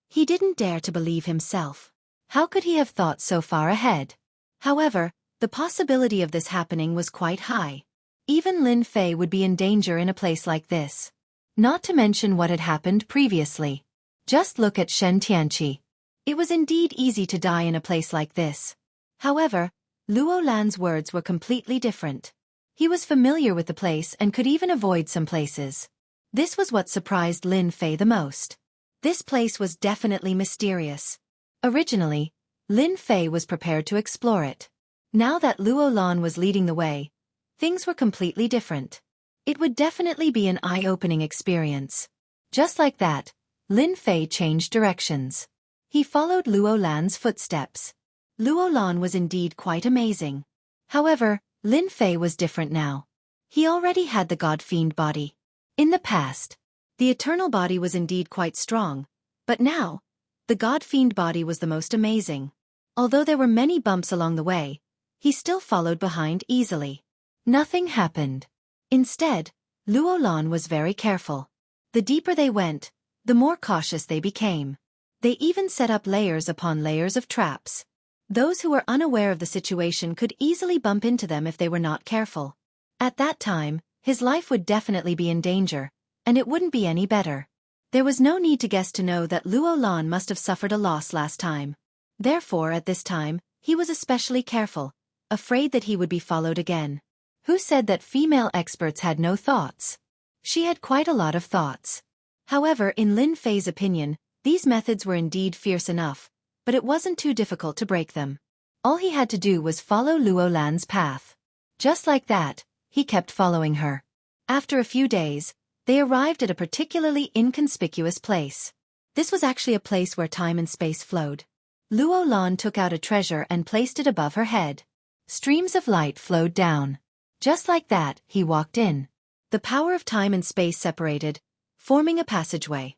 He didn't dare to believe himself. How could he have thought so far ahead? However, the possibility of this happening was quite high. Even Lin Fei would be in danger in a place like this. Not to mention what had happened previously. Just look at Shen Tianqi. It was indeed easy to die in a place like this. However, Luo Lan's words were completely different. He was familiar with the place and could even avoid some places. This was what surprised Lin Fei the most. This place was definitely mysterious. Originally, Lin Fei was prepared to explore it. Now that Luo Lan was leading the way, things were completely different. It would definitely be an eye-opening experience. Just like that, Lin Fei changed directions. He followed Luo Lan's footsteps. Luo Lan was indeed quite amazing. However, Lin Fei was different now. He already had the god-fiend body. In the past, the eternal body was indeed quite strong, but now, the god-fiend body was the most amazing. Although there were many bumps along the way, he still followed behind easily. Nothing happened. Instead, Luo Lan was very careful. The deeper they went, the more cautious they became. They even set up layers upon layers of traps. Those who were unaware of the situation could easily bump into them if they were not careful. At that time, his life would definitely be in danger, and it wouldn't be any better. There was no need to guess to know that Luo Lan must have suffered a loss last time. Therefore, at this time, he was especially careful, afraid that he would be followed again. Who said that female experts had no thoughts? She had quite a lot of thoughts. However, in Lin Fei's opinion, these methods were indeed fierce enough, but it wasn't too difficult to break them. All he had to do was follow Luo Lan's path. Just like that, he kept following her. After a few days, they arrived at a particularly inconspicuous place. This was actually a place where time and space flowed. Luo Lan took out a treasure and placed it above her head. Streams of light flowed down. Just like that, he walked in. The power of time and space separated, forming a passageway.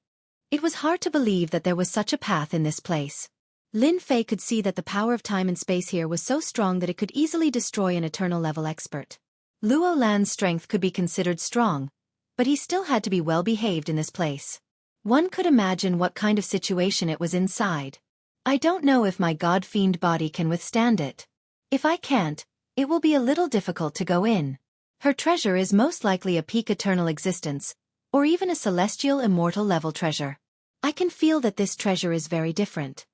It was hard to believe that there was such a path in this place. Lin Fei could see that the power of time and space here was so strong that it could easily destroy an eternal level expert. Luo Lan's strength could be considered strong, but he still had to be well behaved in this place. One could imagine what kind of situation it was inside. I don't know if my god-fiend body can withstand it. If I can't, it will be a little difficult to go in. Her treasure is most likely a peak eternal existence, or even a celestial immortal level treasure. I can feel that this treasure is very different.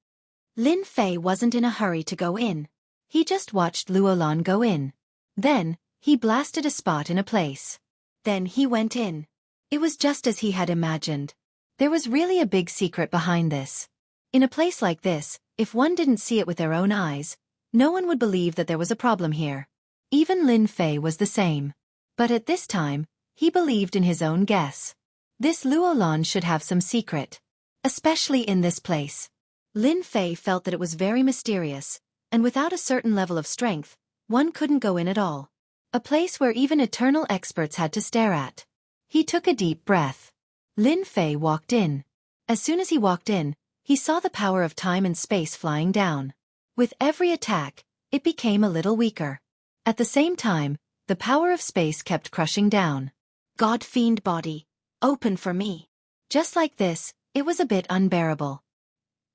Lin Fei wasn't in a hurry to go in. He just watched Luolan go in. Then, he blasted a spot in a place. Then he went in. It was just as he had imagined. There was really a big secret behind this. In a place like this, if one didn't see it with their own eyes, no one would believe that there was a problem here. Even Lin Fei was the same. But at this time, he believed in his own guess. This Luolan should have some secret. Especially in this place. Lin Fei felt that it was very mysterious, and without a certain level of strength, one couldn't go in at all. A place where even eternal experts had to stare at. He took a deep breath. Lin Fei walked in. As soon as he walked in, he saw the power of time and space flying down. With every attack, it became a little weaker. At the same time, the power of space kept crushing down. God-fiend body, open for me. Just like this, it was a bit unbearable.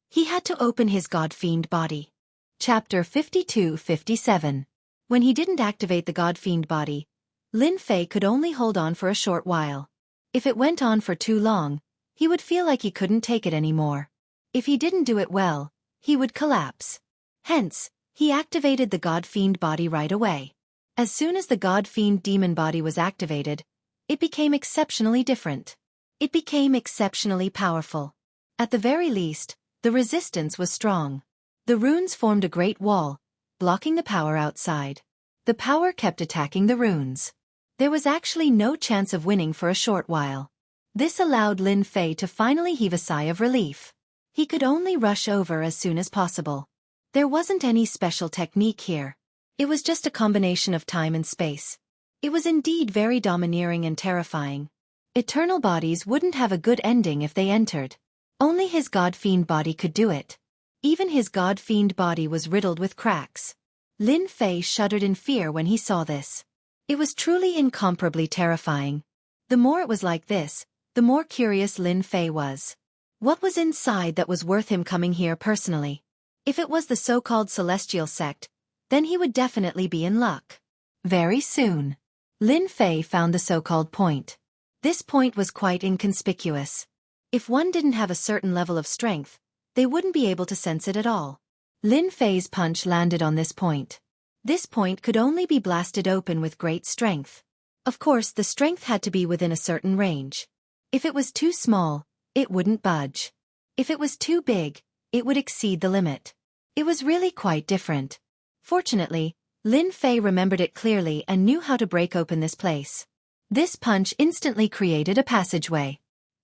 He had to open his God-fiend body. Chapter 52-57. When he didn't activate the God-fiend body, Lin Fei could only hold on for a short while. If it went on for too long, he would feel like he couldn't take it anymore. If he didn't do it well, he would collapse. Hence, he activated the God-fiend body right away. As soon as the God-fiend demon body was activated, it became exceptionally different. It became exceptionally powerful. At the very least, the resistance was strong. The runes formed a great wall, blocking the power outside. The power kept attacking the runes. There was actually no chance of winning for a short while. This allowed Lin Fei to finally heave a sigh of relief. He could only rush over as soon as possible. There wasn't any special technique here. It was just a combination of time and space. It was indeed very domineering and terrifying. Eternal bodies wouldn't have a good ending if they entered. Only his God-fiend body could do it. Even his God-fiend body was riddled with cracks. Lin Fei shuddered in fear when he saw this. It was truly incomparably terrifying. The more it was like this, the more curious Lin Fei was. What was inside that was worth him coming here personally? If it was the so-called celestial sect, then he would definitely be in luck. Very soon, Lin Fei found the so-called point. This point was quite inconspicuous. If one didn't have a certain level of strength, they wouldn't be able to sense it at all. Lin Fei's punch landed on this point. This point could only be blasted open with great strength. Of course, the strength had to be within a certain range. If it was too small, it wouldn't budge. If it was too big, it would exceed the limit. It was really quite different. Fortunately, Lin Fei remembered it clearly and knew how to break open this place. This punch instantly created a passageway.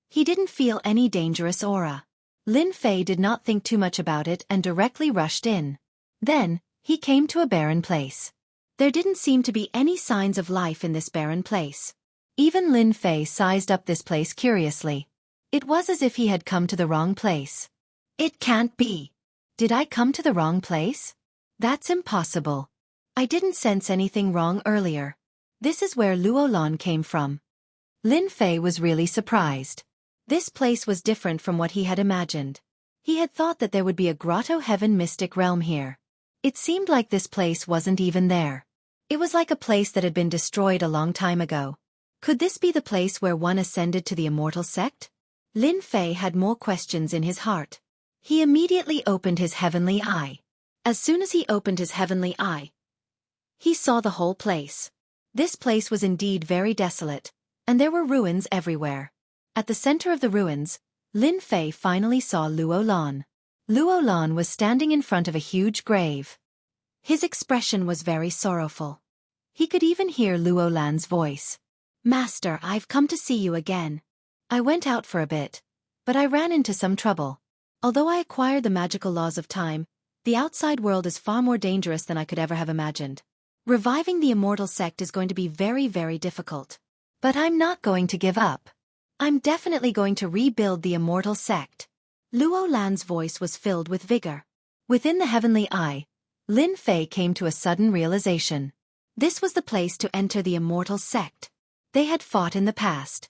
He didn't feel any dangerous aura. Lin Fei did not think too much about it and directly rushed in. Then, he came to a barren place. There didn't seem to be any signs of life in this barren place. Even Lin Fei sized up this place curiously. It was as if he had come to the wrong place. It can't be. Did I come to the wrong place? That's impossible. I didn't sense anything wrong earlier. This is where Luolan came from. Lin Fei was really surprised. This place was different from what he had imagined. He had thought that there would be a grotto heaven mystic realm here. It seemed like this place wasn't even there. It was like a place that had been destroyed a long time ago. Could this be the place where one ascended to the immortal sect? Lin Fei had more questions in his heart. He immediately opened his heavenly eye. As soon as he opened his heavenly eye, he saw the whole place. This place was indeed very desolate, and there were ruins everywhere. At the center of the ruins, Lin Fei finally saw Luolan. Luolan was standing in front of a huge grave. His expression was very sorrowful. He could even hear Luolan's voice. "Master, I've come to see you again. I went out for a bit, but I ran into some trouble. Although I acquired the magical laws of time, the outside world is far more dangerous than I could ever have imagined. Reviving the immortal sect is going to be very, very difficult. But I'm not going to give up. I'm definitely going to rebuild the immortal sect." Luolan's voice was filled with vigor. Within the heavenly eye, Lin Fei came to a sudden realization. This was the place to enter the immortal sect. They had fought in the past.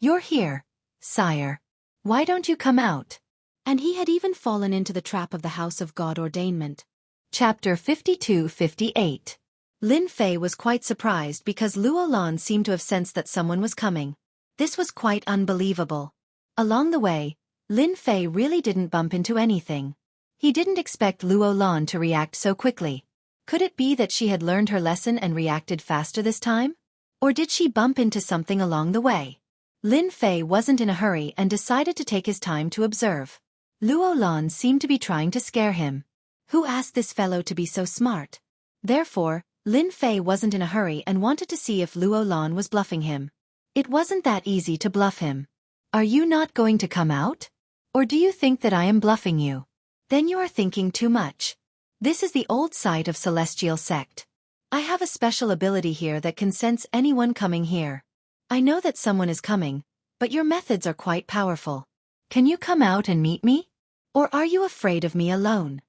"You're here, sire. Why don't you come out?" And he had even fallen into the trap of the House of God ordainment. Chapter 52-58. Lin Fei was quite surprised because Luo Lan seemed to have sensed that someone was coming. This was quite unbelievable. Along the way, Lin Fei really didn't bump into anything. He didn't expect Luo Lan to react so quickly. Could it be that she had learned her lesson and reacted faster this time? Or did she bump into something along the way? Lin Fei wasn't in a hurry and decided to take his time to observe. Luo Lan seemed to be trying to scare him. Who asked this fellow to be so smart? Therefore, Lin Fei wasn't in a hurry and wanted to see if Luo Lan was bluffing him. It wasn't that easy to bluff him. Are you not going to come out? Or do you think that I am bluffing you? Then you are thinking too much. This is the old site of Celestial Sect. I have a special ability here that can sense anyone coming here. I know that someone is coming, but your methods are quite powerful. Can you come out and meet me? Or are you afraid of me alone?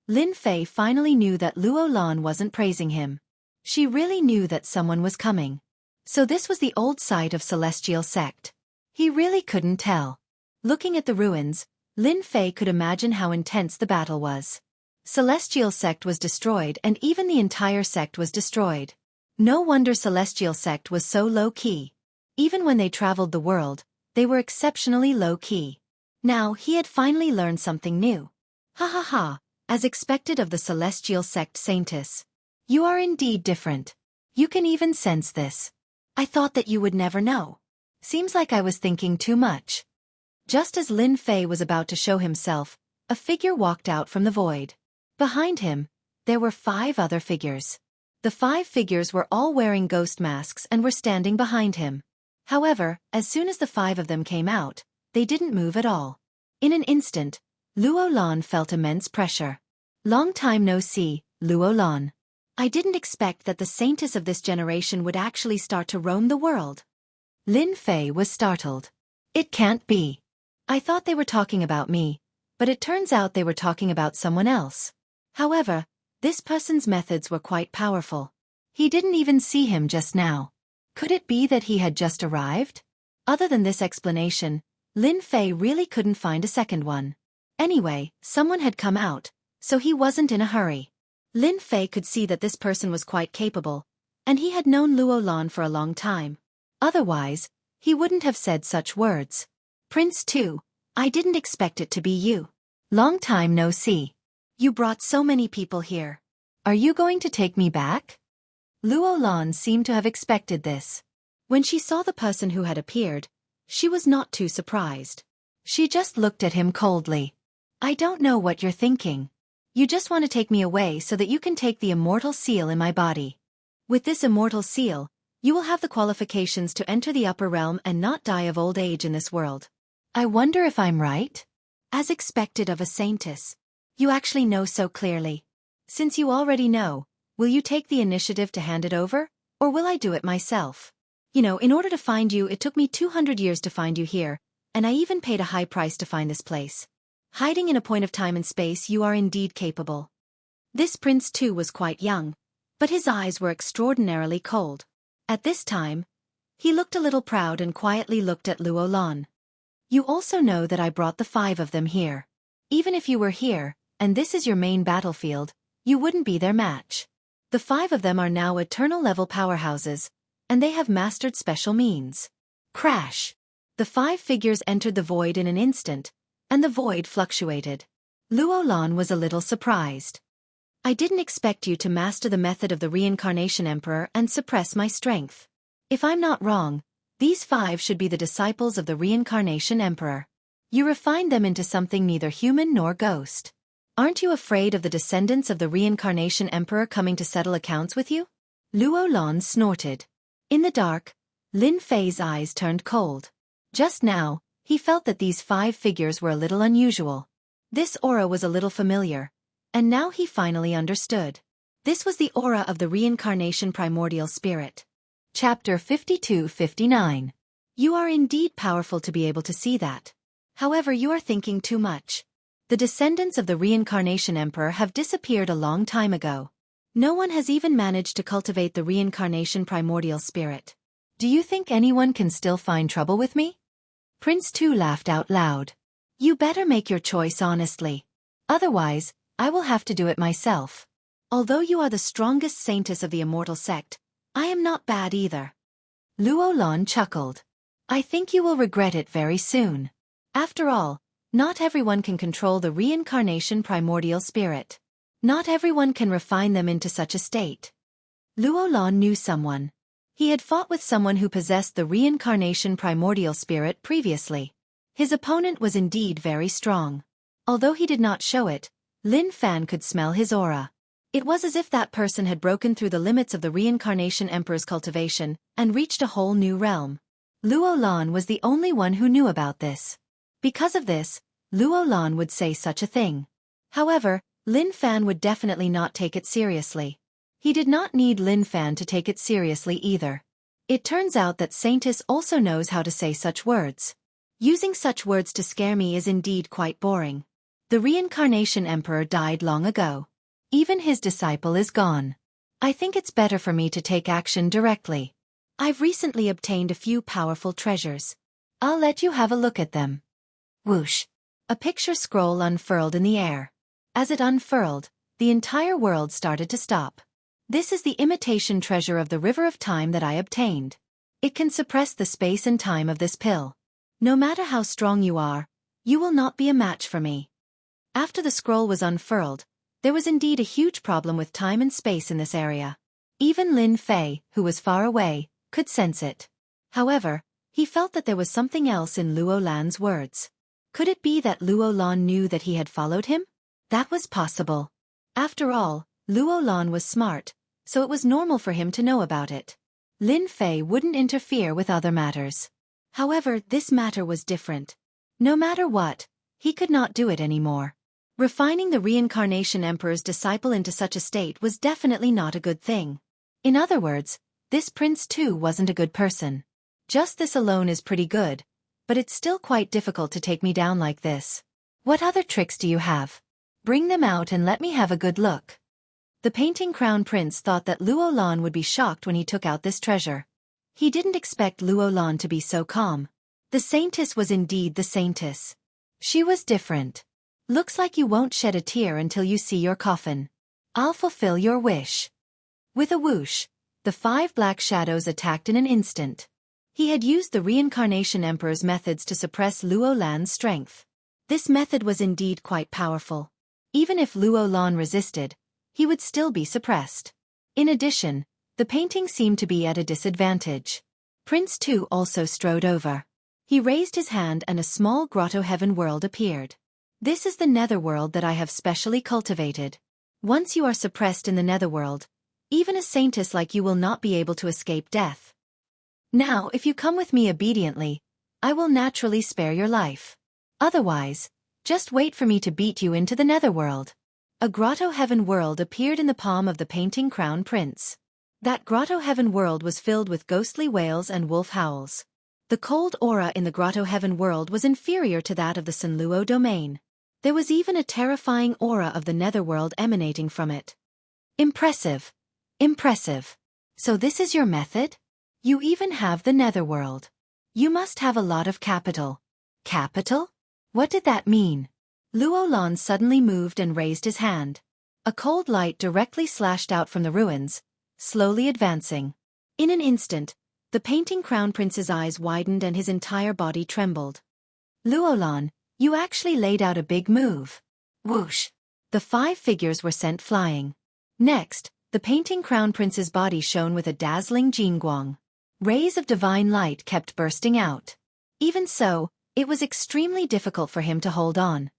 Lin Fei finally knew that Luo Lan wasn't praising him. She really knew that someone was coming. So this was the old site of Celestial Sect. He really couldn't tell. Looking at the ruins, Lin Fei could imagine how intense the battle was. Celestial Sect was destroyed and even the entire sect was destroyed. No wonder Celestial Sect was so low-key. Even when they traveled the world, they were exceptionally low-key. Now he had finally learned something new. Ha ha ha, as expected of the Celestial Sect Saintess. You are indeed different. You can even sense this. I thought that you would never know. Seems like I was thinking too much. Just as Lin Fei was about to show himself, a figure walked out from the void. Behind him, there were 5 other figures. The 5 figures were all wearing ghost masks and were standing behind him. However, as soon as the 5 of them came out, they didn't move at all. In an instant, Luo Lan felt immense pressure. Long time no see, Luo Lan. I didn't expect that the saintess of this generation would actually start to roam the world. Lin Fei was startled. It can't be. I thought they were talking about me, but it turns out they were talking about someone else. However, this person's methods were quite powerful. He didn't even see him just now. Could it be that he had just arrived? Other than this explanation, Lin Fei really couldn't find a second one. Anyway, someone had come out, so he wasn't in a hurry. Lin Fei could see that this person was quite capable, and he had known Luo Lan for a long time. Otherwise, he wouldn't have said such words. Prince 2, I didn't expect it to be you. Long time no see. You brought so many people here. Are you going to take me back? Luo Lan seemed to have expected this. When she saw the person who had appeared, she was not too surprised. She just looked at him coldly. I don't know what you're thinking. You just want to take me away so that you can take the immortal seal in my body. With this immortal seal, you will have the qualifications to enter the upper realm and not die of old age in this world. I wonder if I'm right? As expected of a saintess. You actually know so clearly. Since you already know, will you take the initiative to hand it over, or will I do it myself? You know, in order to find you, it took me 200 years to find you here, and I even paid a high price to find this place. Hiding in a point of time and space, you are indeed capable. This prince too was quite young, but his eyes were extraordinarily cold. At this time, he looked a little proud and quietly looked at Luo Lan. You also know that I brought the 5 of them here. Even if you were here, and this is your main battlefield, you wouldn't be their match. The 5 of them are now eternal level powerhouses, and they have mastered special means. Crash! The 5 figures entered the void in an instant, and the void fluctuated. Luo Lan was a little surprised. I didn't expect you to master the method of the Reincarnation Emperor and suppress my strength. If I'm not wrong, these 5 should be the disciples of the Reincarnation Emperor. You refined them into something neither human nor ghost. Aren't you afraid of the descendants of the Reincarnation Emperor coming to settle accounts with you? Luo Lan snorted. In the dark, Lin Fei's eyes turned cold. Just now, he felt that these 5 figures were a little unusual. This aura was a little familiar, and now he finally understood. This was the aura of the Reincarnation Primordial Spirit. Chapter 52-59. You are indeed powerful to be able to see that. However, you are thinking too much. The descendants of the Reincarnation Emperor have disappeared a long time ago. No one has even managed to cultivate the Reincarnation Primordial Spirit. Do you think anyone can still find trouble with me? Prince 2 laughed out loud. You better make your choice honestly. Otherwise, I will have to do it myself. Although you are the strongest saintess of the immortal sect, I am not bad either. Luo Lan chuckled. I think you will regret it very soon. After all, not everyone can control the reincarnation primordial spirit. Not everyone can refine them into such a state. Luo Lan knew someone. He had fought with someone who possessed the reincarnation primordial spirit previously. His opponent was indeed very strong. Although he did not show it, Lin Fan could smell his aura. It was as if that person had broken through the limits of the reincarnation emperor's cultivation and reached a whole new realm. Luo Lan was the only one who knew about this. Because of this, Luo Lan would say such a thing. However, Lin Fan would definitely not take it seriously. He did not need Lin Fan to take it seriously either. It turns out that Saintess also knows how to say such words. Using such words to scare me is indeed quite boring. The reincarnation emperor died long ago. Even his disciple is gone. I think it's better for me to take action directly. I've recently obtained a few powerful treasures. I'll let you have a look at them. Whoosh! A picture scroll unfurled in the air. As it unfurled, the entire world started to stop. This is the imitation treasure of the River of Time that I obtained. It can suppress the space and time of this pill. No matter how strong you are, you will not be a match for me. After the scroll was unfurled, there was indeed a huge problem with time and space in this area. Even Lin Fei, who was far away, could sense it. However, he felt that there was something else in Luo Lan's words. Could it be that Luo Lan knew that he had followed him? That was possible. After all, Luo Lan was smart, so it was normal for him to know about it. Lin Fei wouldn't interfere with other matters. However, this matter was different. No matter what, he could not do it anymore. Refining the reincarnation emperor's disciple into such a state was definitely not a good thing. In other words, this prince too wasn't a good person. Just this alone is pretty good, but it's still quite difficult to take me down like this. What other tricks do you have? Bring them out and let me have a good look. The painting crown prince thought that Luo Lan would be shocked when he took out this treasure. He didn't expect Luo Lan to be so calm. The saintess was indeed the saintess. She was different. Looks like you won't shed a tear until you see your coffin. I'll fulfill your wish. With a whoosh, the 5 black shadows attacked in an instant. He had used the reincarnation emperor's methods to suppress Luo Lan's strength. This method was indeed quite powerful. Even if Luo Lan resisted, he would still be suppressed. In addition, the painting seemed to be at a disadvantage. Prince Tu also strode over. He raised his hand and a small grotto heaven world appeared. This is the netherworld that I have specially cultivated. Once you are suppressed in the netherworld, even a saintess like you will not be able to escape death. Now, if you come with me obediently, I will naturally spare your life. Otherwise, just wait for me to beat you into the netherworld. A grotto heaven world appeared in the palm of the painting crown prince. That grotto heaven world was filled with ghostly wails and wolf howls. The cold aura in the grotto heaven world was inferior to that of the Sanluo domain. There was even a terrifying aura of the netherworld emanating from it. Impressive. Impressive. So this is your method? You even have the netherworld. You must have a lot of capital. Capital? What did that mean? Luo Lan suddenly moved and raised his hand. A cold light directly slashed out from the ruins, slowly advancing. In an instant, the painting crown prince's eyes widened and his entire body trembled. Luo Lan, you actually laid out a big move. Whoosh! The 5 figures were sent flying. Next, the painting crown prince's body shone with a dazzling jinguang. Rays of divine light kept bursting out. Even so, it was extremely difficult for him to hold on.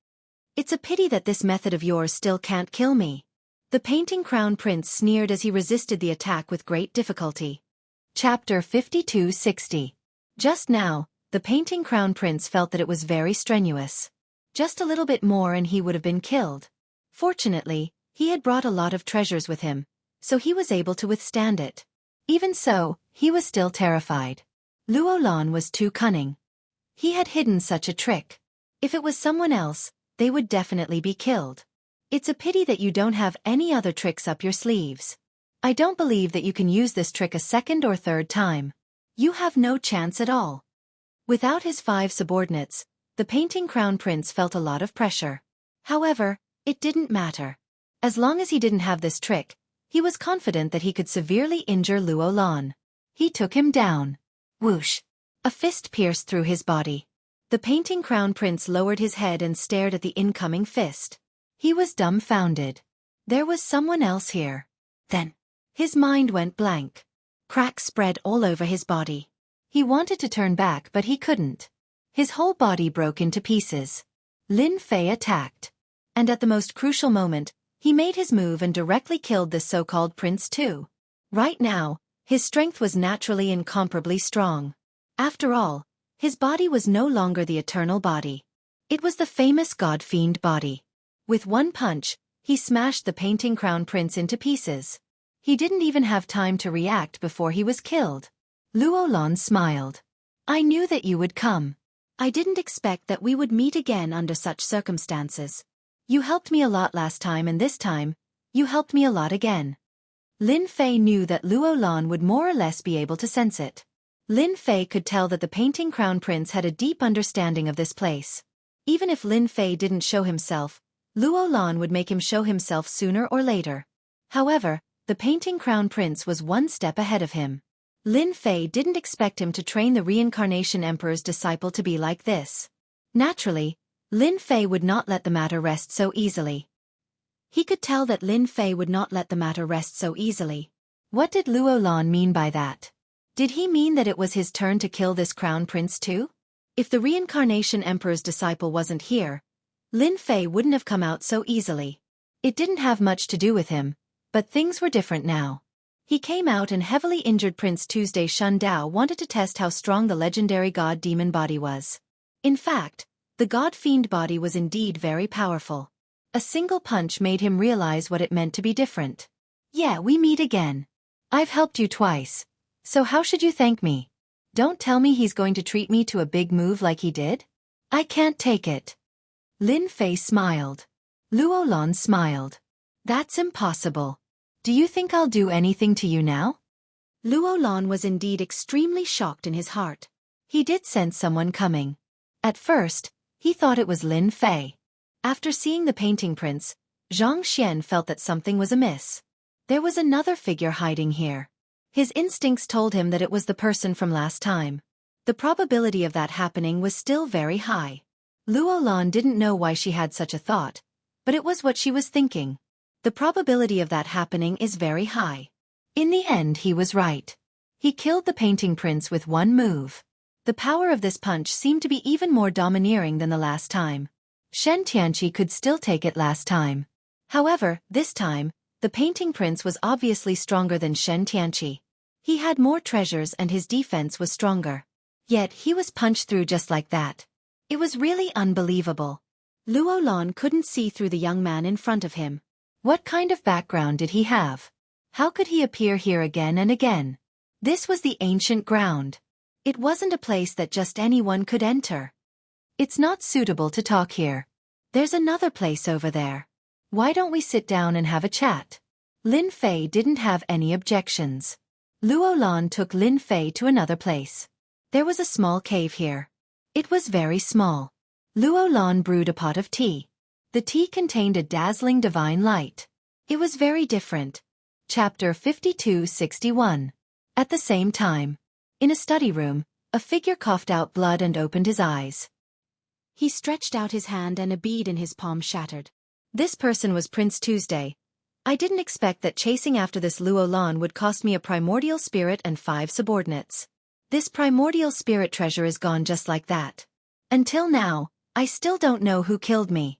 It's a pity that this method of yours still can't kill me. The painting crown prince sneered as he resisted the attack with great difficulty. Chapter 5260. Just now, the painting crown prince felt that it was very strenuous. Just a little bit more and he would have been killed. Fortunately, he had brought a lot of treasures with him, so he was able to withstand it. Even so, he was still terrified. Luo Lan was too cunning. He had hidden such a trick. If it was someone else, they would definitely be killed. It's a pity that you don't have any other tricks up your sleeves. I don't believe that you can use this trick a second or third time. You have no chance at all. Without his 5 subordinates, the painting crown prince felt a lot of pressure. However, it didn't matter. As long as he didn't have this trick, he was confident that he could severely injure Luo Lan. He took him down. Whoosh! A fist pierced through his body. The painting crown prince lowered his head and stared at the incoming fist. He was dumbfounded. There was someone else here. Then, his mind went blank. Cracks spread all over his body. He wanted to turn back but he couldn't. His whole body broke into pieces. Lin Fei attacked. And at the most crucial moment, he made his move and directly killed this so-called prince too. Right now, his strength was naturally incomparably strong. After all, his body was no longer the eternal body. It was the famous god-fiend body. With one punch, he smashed the painting crown prince into pieces. He didn't even have time to react before he was killed. Luo Lan smiled. I knew that you would come. I didn't expect that we would meet again under such circumstances. You helped me a lot last time and this time, you helped me a lot again. Lin Fei knew that Luo Lan would more or less be able to sense it. Lin Fei could tell that the painting crown prince had a deep understanding of this place. Even if Lin Fei didn't show himself, Luo Lan would make him show himself sooner or later. However, the painting crown prince was one step ahead of him. Lin Fei didn't expect him to train the reincarnation emperor's disciple to be like this. Naturally, Lin Fei would not let the matter rest so easily. He could tell that Lin Fei would not let the matter rest so easily. What did Luo Lan mean by that? Did he mean that it was his turn to kill this crown prince too? If the reincarnation emperor's disciple wasn't here, Lin Fei wouldn't have come out so easily. It didn't have much to do with him, but things were different now. He came out and heavily injured Prince Tuesday. Shun Dao wanted to test how strong the legendary god-demon body was. In fact, the god-fiend body was indeed very powerful. A single punch made him realize what it meant to be different. Yeah, we meet again. I've helped you twice. So how should you thank me? Don't tell me he's going to treat me to a big move like he did? I can't take it. Lin Fei smiled. Luo Lan smiled. That's impossible. Do you think I'll do anything to you now? Luo Lan was indeed extremely shocked in his heart. He did sense someone coming. At first, he thought it was Lin Fei. After seeing the painting prince, Zhang Xian felt that something was amiss. There was another figure hiding here. His instincts told him that it was the person from last time. The probability of that happening was still very high. Luo Lan didn't know why she had such a thought, but it was what she was thinking. The probability of that happening is very high. In the end, he was right. He killed the painting prince with one move. The power of this punch seemed to be even more domineering than the last time. Shen Tianqi could still take it last time. However, this time, the painting prince was obviously stronger than Shen Tianqi. He had more treasures and his defense was stronger. Yet he was punched through just like that. It was really unbelievable. Luo Lan couldn't see through the young man in front of him. What kind of background did he have? How could he appear here again and again? This was the ancient ground. It wasn't a place that just anyone could enter. It's not suitable to talk here. There's another place over there. Why don't we sit down and have a chat? Lin Fei didn't have any objections. Luo Lan took Lin Fei to another place. There was a small cave here. It was very small. Luo Lan brewed a pot of tea. The tea contained a dazzling divine light. It was very different. Chapter 52-61. At the same time, in a study room, a figure coughed out blood and opened his eyes. He stretched out his hand and a bead in his palm shattered. This person was Prince Tuesday. I didn't expect that chasing after this Luo Lan would cost me a primordial spirit and 5 subordinates. This primordial spirit treasure is gone just like that. Until now, I still don't know who killed me.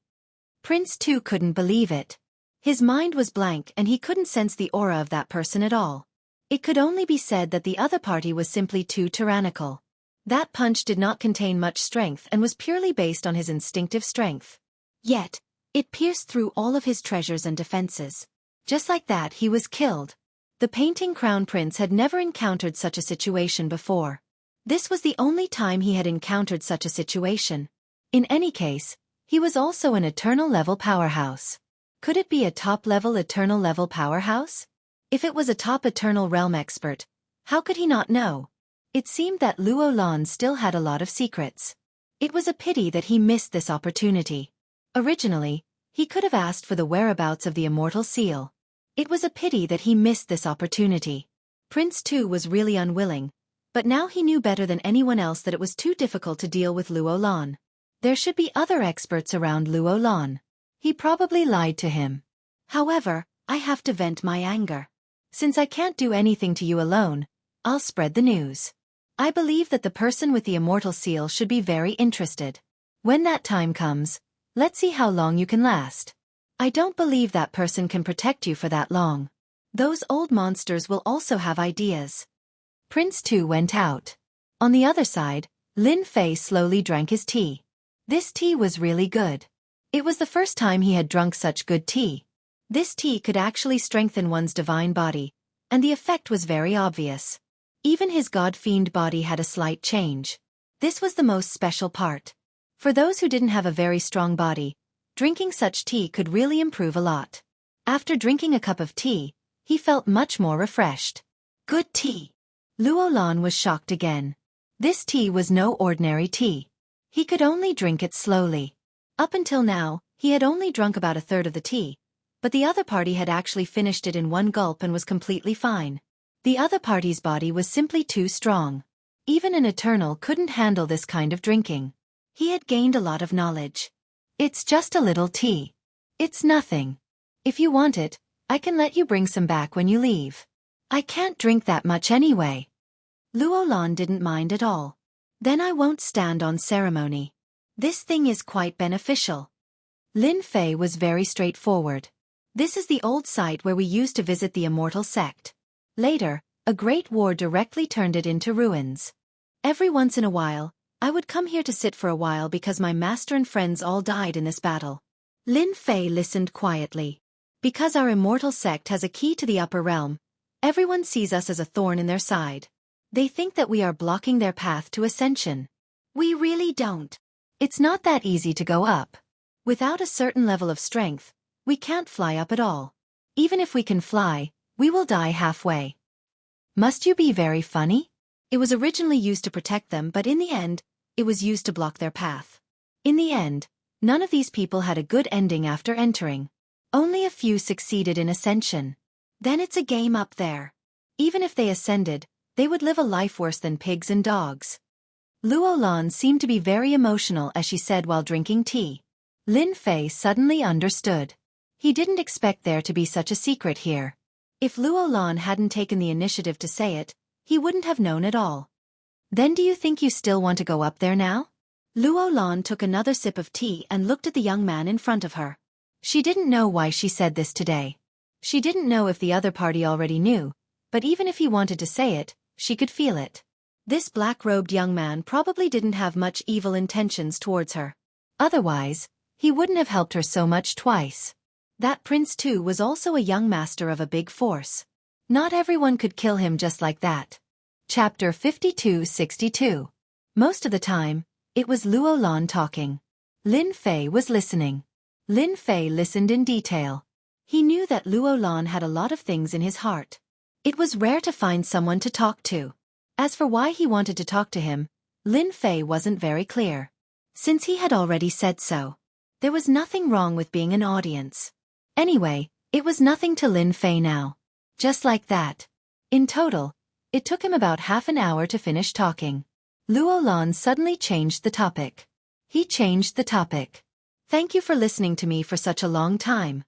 Prince Tu couldn't believe it. His mind was blank and he couldn't sense the aura of that person at all. It could only be said that the other party was simply too tyrannical. That punch did not contain much strength and was purely based on his instinctive strength. Yet, it pierced through all of his treasures and defenses. Just like that, he was killed. The painting crown prince had never encountered such a situation before. This was the only time he had encountered such a situation. In any case, he was also an eternal level powerhouse. Could it be a top-level eternal level powerhouse? If it was a top eternal realm expert, how could he not know? It seemed that Luo Lan still had a lot of secrets. It was a pity that he missed this opportunity. Originally, He could have asked for the whereabouts of the immortal seal. It was a pity that he missed this opportunity. Prince Tu was really unwilling, but now he knew better than anyone else that it was too difficult to deal with Luo Lan. There should be other experts around Luo Lan. He probably lied to him. However, I have to vent my anger. Since I can't do anything to you alone, I'll spread the news. I believe that the person with the immortal seal should be very interested. When that time comes, let's see how long you can last. I don't believe that person can protect you for that long. Those old monsters will also have ideas. Prince Tu went out. On the other side, Lin Fei slowly drank his tea. This tea was really good. It was the first time he had drunk such good tea. This tea could actually strengthen one's divine body, and the effect was very obvious. Even his god-fiend body had a slight change. This was the most special part. For those who didn't have a very strong body, drinking such tea could really improve a lot. After drinking a cup of tea, he felt much more refreshed. Good tea. Luo Lan was shocked again. This tea was no ordinary tea. He could only drink it slowly. Up until now, he had only drunk about a third of the tea, but the other party had actually finished it in one gulp and was completely fine. The other party's body was simply too strong. Even an Eternal couldn't handle this kind of drinking. He had gained a lot of knowledge. It's just a little tea. It's nothing. If you want it, I can let you bring some back when you leave. I can't drink that much anyway. Luo Lan didn't mind at all. Then I won't stand on ceremony. This thing is quite beneficial. Lin Fei was very straightforward. This is the old site where we used to visit the immortal sect. Later, a great war directly turned it into ruins. Every once in a while, I would come here to sit for a while because my master and friends all died in this battle. Lin Fei listened quietly. Because our immortal sect has a key to the upper realm, everyone sees us as a thorn in their side. They think that we are blocking their path to ascension. We really don't. It's not that easy to go up. Without a certain level of strength, we can't fly up at all. Even if we can fly, we will die halfway. Must you be very funny? It was originally used to protect them, but in the end, it was used to block their path. In the end, none of these people had a good ending after entering. Only a few succeeded in ascension. Then it's a game up there. Even if they ascended, they would live a life worse than pigs and dogs. Luo Lan seemed to be very emotional as she said while drinking tea. Lin Fei suddenly understood. He didn't expect there to be such a secret here. If Luo Lan hadn't taken the initiative to say it, he wouldn't have known at all. Then do you think you still want to go up there now? Luo Lan took another sip of tea and looked at the young man in front of her. She didn't know why she said this today. She didn't know if the other party already knew, but even if he wanted to say it, she could feel it. This black-robed young man probably didn't have much evil intentions towards her. Otherwise, he wouldn't have helped her so much twice. That Prince Tu was also a young master of a big force. Not everyone could kill him just like that. Chapter 52-62. Most of the time, it was Luo Lan talking. Lin Fei was listening. Lin Fei listened in detail. He knew that Luo Lan had a lot of things in his heart. It was rare to find someone to talk to. As for why he wanted to talk to him, Lin Fei wasn't very clear. Since he had already said so. There was nothing wrong with being an audience. Anyway, it was nothing to Lin Fei now. Just like that. In total, it took him about half an hour to finish talking. Luo Lan suddenly changed the topic. He changed the topic. Thank you for listening to me for such a long time.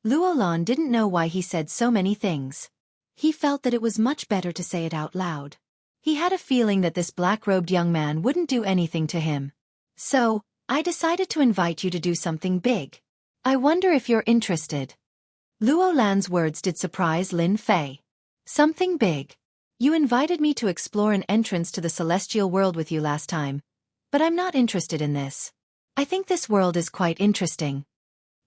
Luo Lan didn't know why he said so many things. He felt that it was much better to say it out loud. He had a feeling that this black-robed young man wouldn't do anything to him. So, I decided to invite you to do something big. I wonder if you're interested. Luo Lan's words did surprise Lin Fei. Something big. You invited me to explore an entrance to the celestial world with you last time, but I'm not interested in this. I think this world is quite interesting.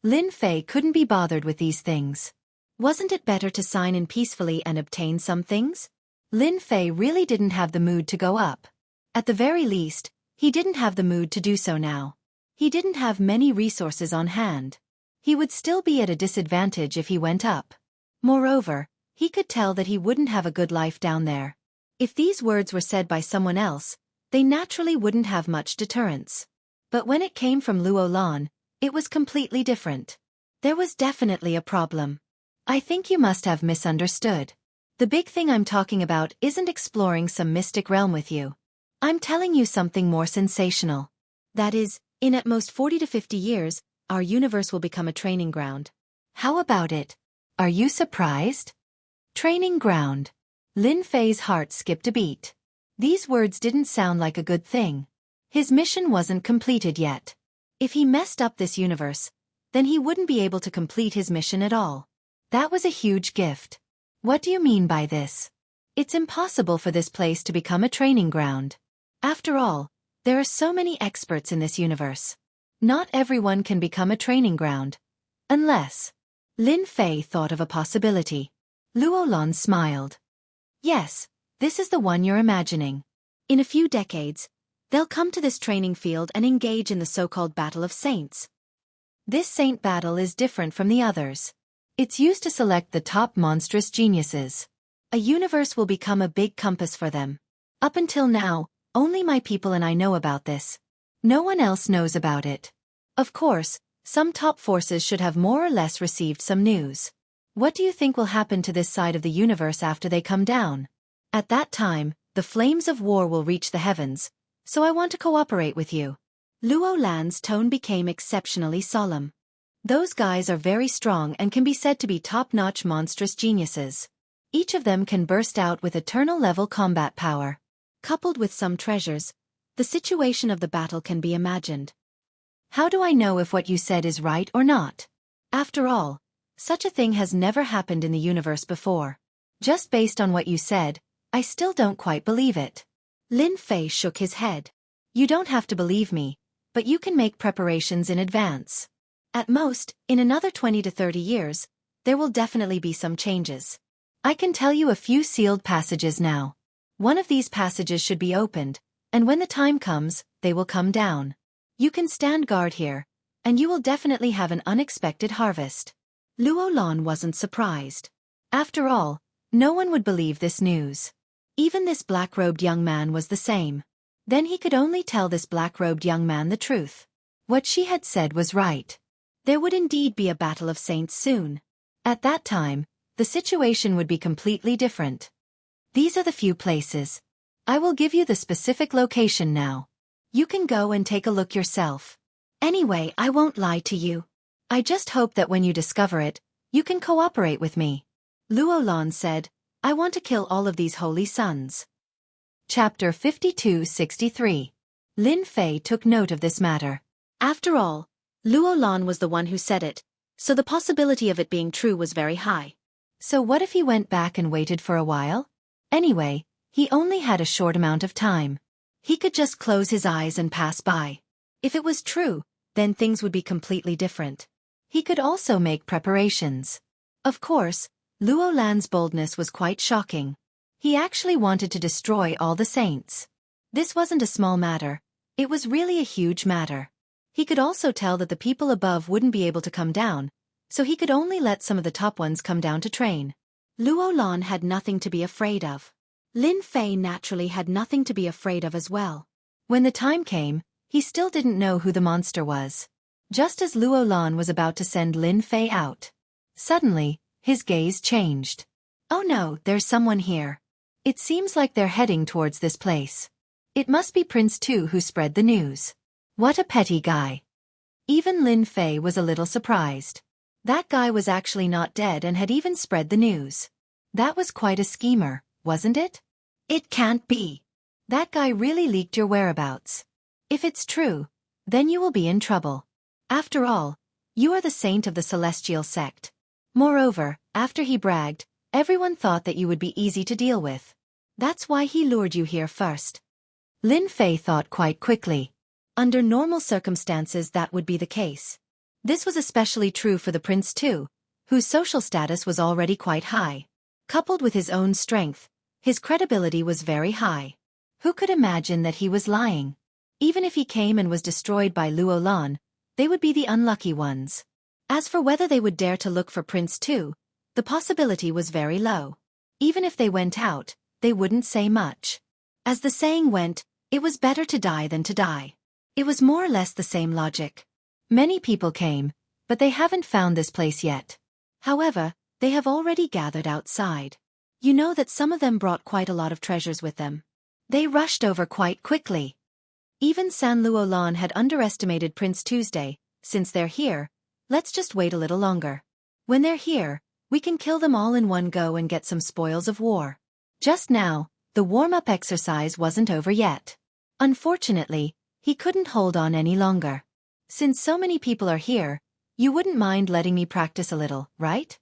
Lin Fei couldn't be bothered with these things. Wasn't it better to sign in peacefully and obtain some things? Lin Fei really didn't have the mood to go up. At the very least, he didn't have the mood to do so now. He didn't have many resources on hand. He would still be at a disadvantage if he went up. Moreover, he could tell that he wouldn't have a good life down there. If these words were said by someone else, they naturally wouldn't have much deterrence. But when it came from Luo Lan, It was completely different. There was definitely a problem. I think you must have misunderstood. The big thing I'm talking about isn't exploring some mystic realm with you. I'm telling you something more sensational. That is, in at most 40 to 50 years, our universe will become a training ground. How about it? Are you surprised? Training ground. Lin Fei's heart skipped a beat. These words didn't sound like a good thing. His mission wasn't completed yet. If he messed up this universe, then he wouldn't be able to complete his mission at all. That was a huge gift. What do you mean by this? It's impossible for this place to become a training ground. After all, there are so many experts in this universe. Not everyone can become a training ground. Unless... Lin Fei thought of a possibility. Luo Lan smiled. Yes, this is the one you're imagining. In a few decades, they'll come to this training field and engage in the so-called Battle of Saints. This saint battle is different from the others. It's used to select the top monstrous geniuses. A universe will become a big compass for them. Up until now, only my people and I know about this. No one else knows about it. Of course, some top forces should have more or less received some news. What do you think will happen to this side of the universe after they come down? At that time, the flames of war will reach the heavens, so I want to cooperate with you. Luo Lan's tone became exceptionally solemn. Those guys are very strong and can be said to be top-notch monstrous geniuses. Each of them can burst out with eternal-level combat power. Coupled with some treasures, the situation of the battle can be imagined. How do I know if what you said is right or not? After all, such a thing has never happened in the universe before. Just based on what you said, I still don't quite believe it. Lin Fei shook his head. You don't have to believe me, but you can make preparations in advance. At most, in another 20 to 30 years, there will definitely be some changes. I can tell you a few sealed passages now. One of these passages should be opened, and when the time comes, they will come down. You can stand guard here, and you will definitely have an unexpected harvest. Luo Lan wasn't surprised. After all, no one would believe this news. Even this black-robed young man was the same. Then he could only tell this black-robed young man the truth. What she had said was right. There would indeed be a battle of saints soon. At that time, the situation would be completely different. These are the few places. I will give you the specific location now. You can go and take a look yourself. Anyway, I won't lie to you. I just hope that when you discover it, you can cooperate with me. Luo Lan said, I want to kill all of these holy sons. Chapter 52-63. Lin Fei took note of this matter. After all, Luo Lan was the one who said it, so the possibility of it being true was very high. So what if he went back and waited for a while? Anyway, he only had a short amount of time. He could just close his eyes and pass by. If it was true, then things would be completely different. He could also make preparations. Of course, Luo Lan's boldness was quite shocking. He actually wanted to destroy all the saints. This wasn't a small matter. It was really a huge matter. He could also tell that the people above wouldn't be able to come down, so he could only let some of the top ones come down to train. Luo Lan had nothing to be afraid of. Lin Fei naturally had nothing to be afraid of as well. When the time came, he still didn't know who the monster was. Just as Luo Lan was about to send Lin Fei out, suddenly, his gaze changed. Oh no, there's someone here. It seems like they're heading towards this place. It must be Prince Tu who spread the news. What a petty guy. Even Lin Fei was a little surprised. That guy was actually not dead and had even spread the news. That was quite a schemer, wasn't it? It can't be. That guy really leaked your whereabouts. If it's true, then you will be in trouble. After all, you are the saint of the celestial sect. Moreover, after he bragged, everyone thought that you would be easy to deal with. That's why he lured you here first. Lin Fei thought quite quickly. Under normal circumstances that would be the case. This was especially true for the prince too, whose social status was already quite high. Coupled with his own strength, his credibility was very high. Who could imagine that he was lying? Even if he came and was destroyed by Luo Lan, they would be the unlucky ones. As for whether they would dare to look for Prince Tu, the possibility was very low. Even if they went out, they wouldn't say much. As the saying went, it was better to die than to die. It was more or less the same logic. Many people came, but they haven't found this place yet. However, they have already gathered outside. You know that some of them brought quite a lot of treasures with them. They rushed over quite quickly. Even San Luolan had underestimated Prince Tuesday. Since they're here, let's just wait a little longer. When they're here, we can kill them all in one go and get some spoils of war. Just now, the warm-up exercise wasn't over yet. Unfortunately, he couldn't hold on any longer. Since so many people are here, you wouldn't mind letting me practice a little, right?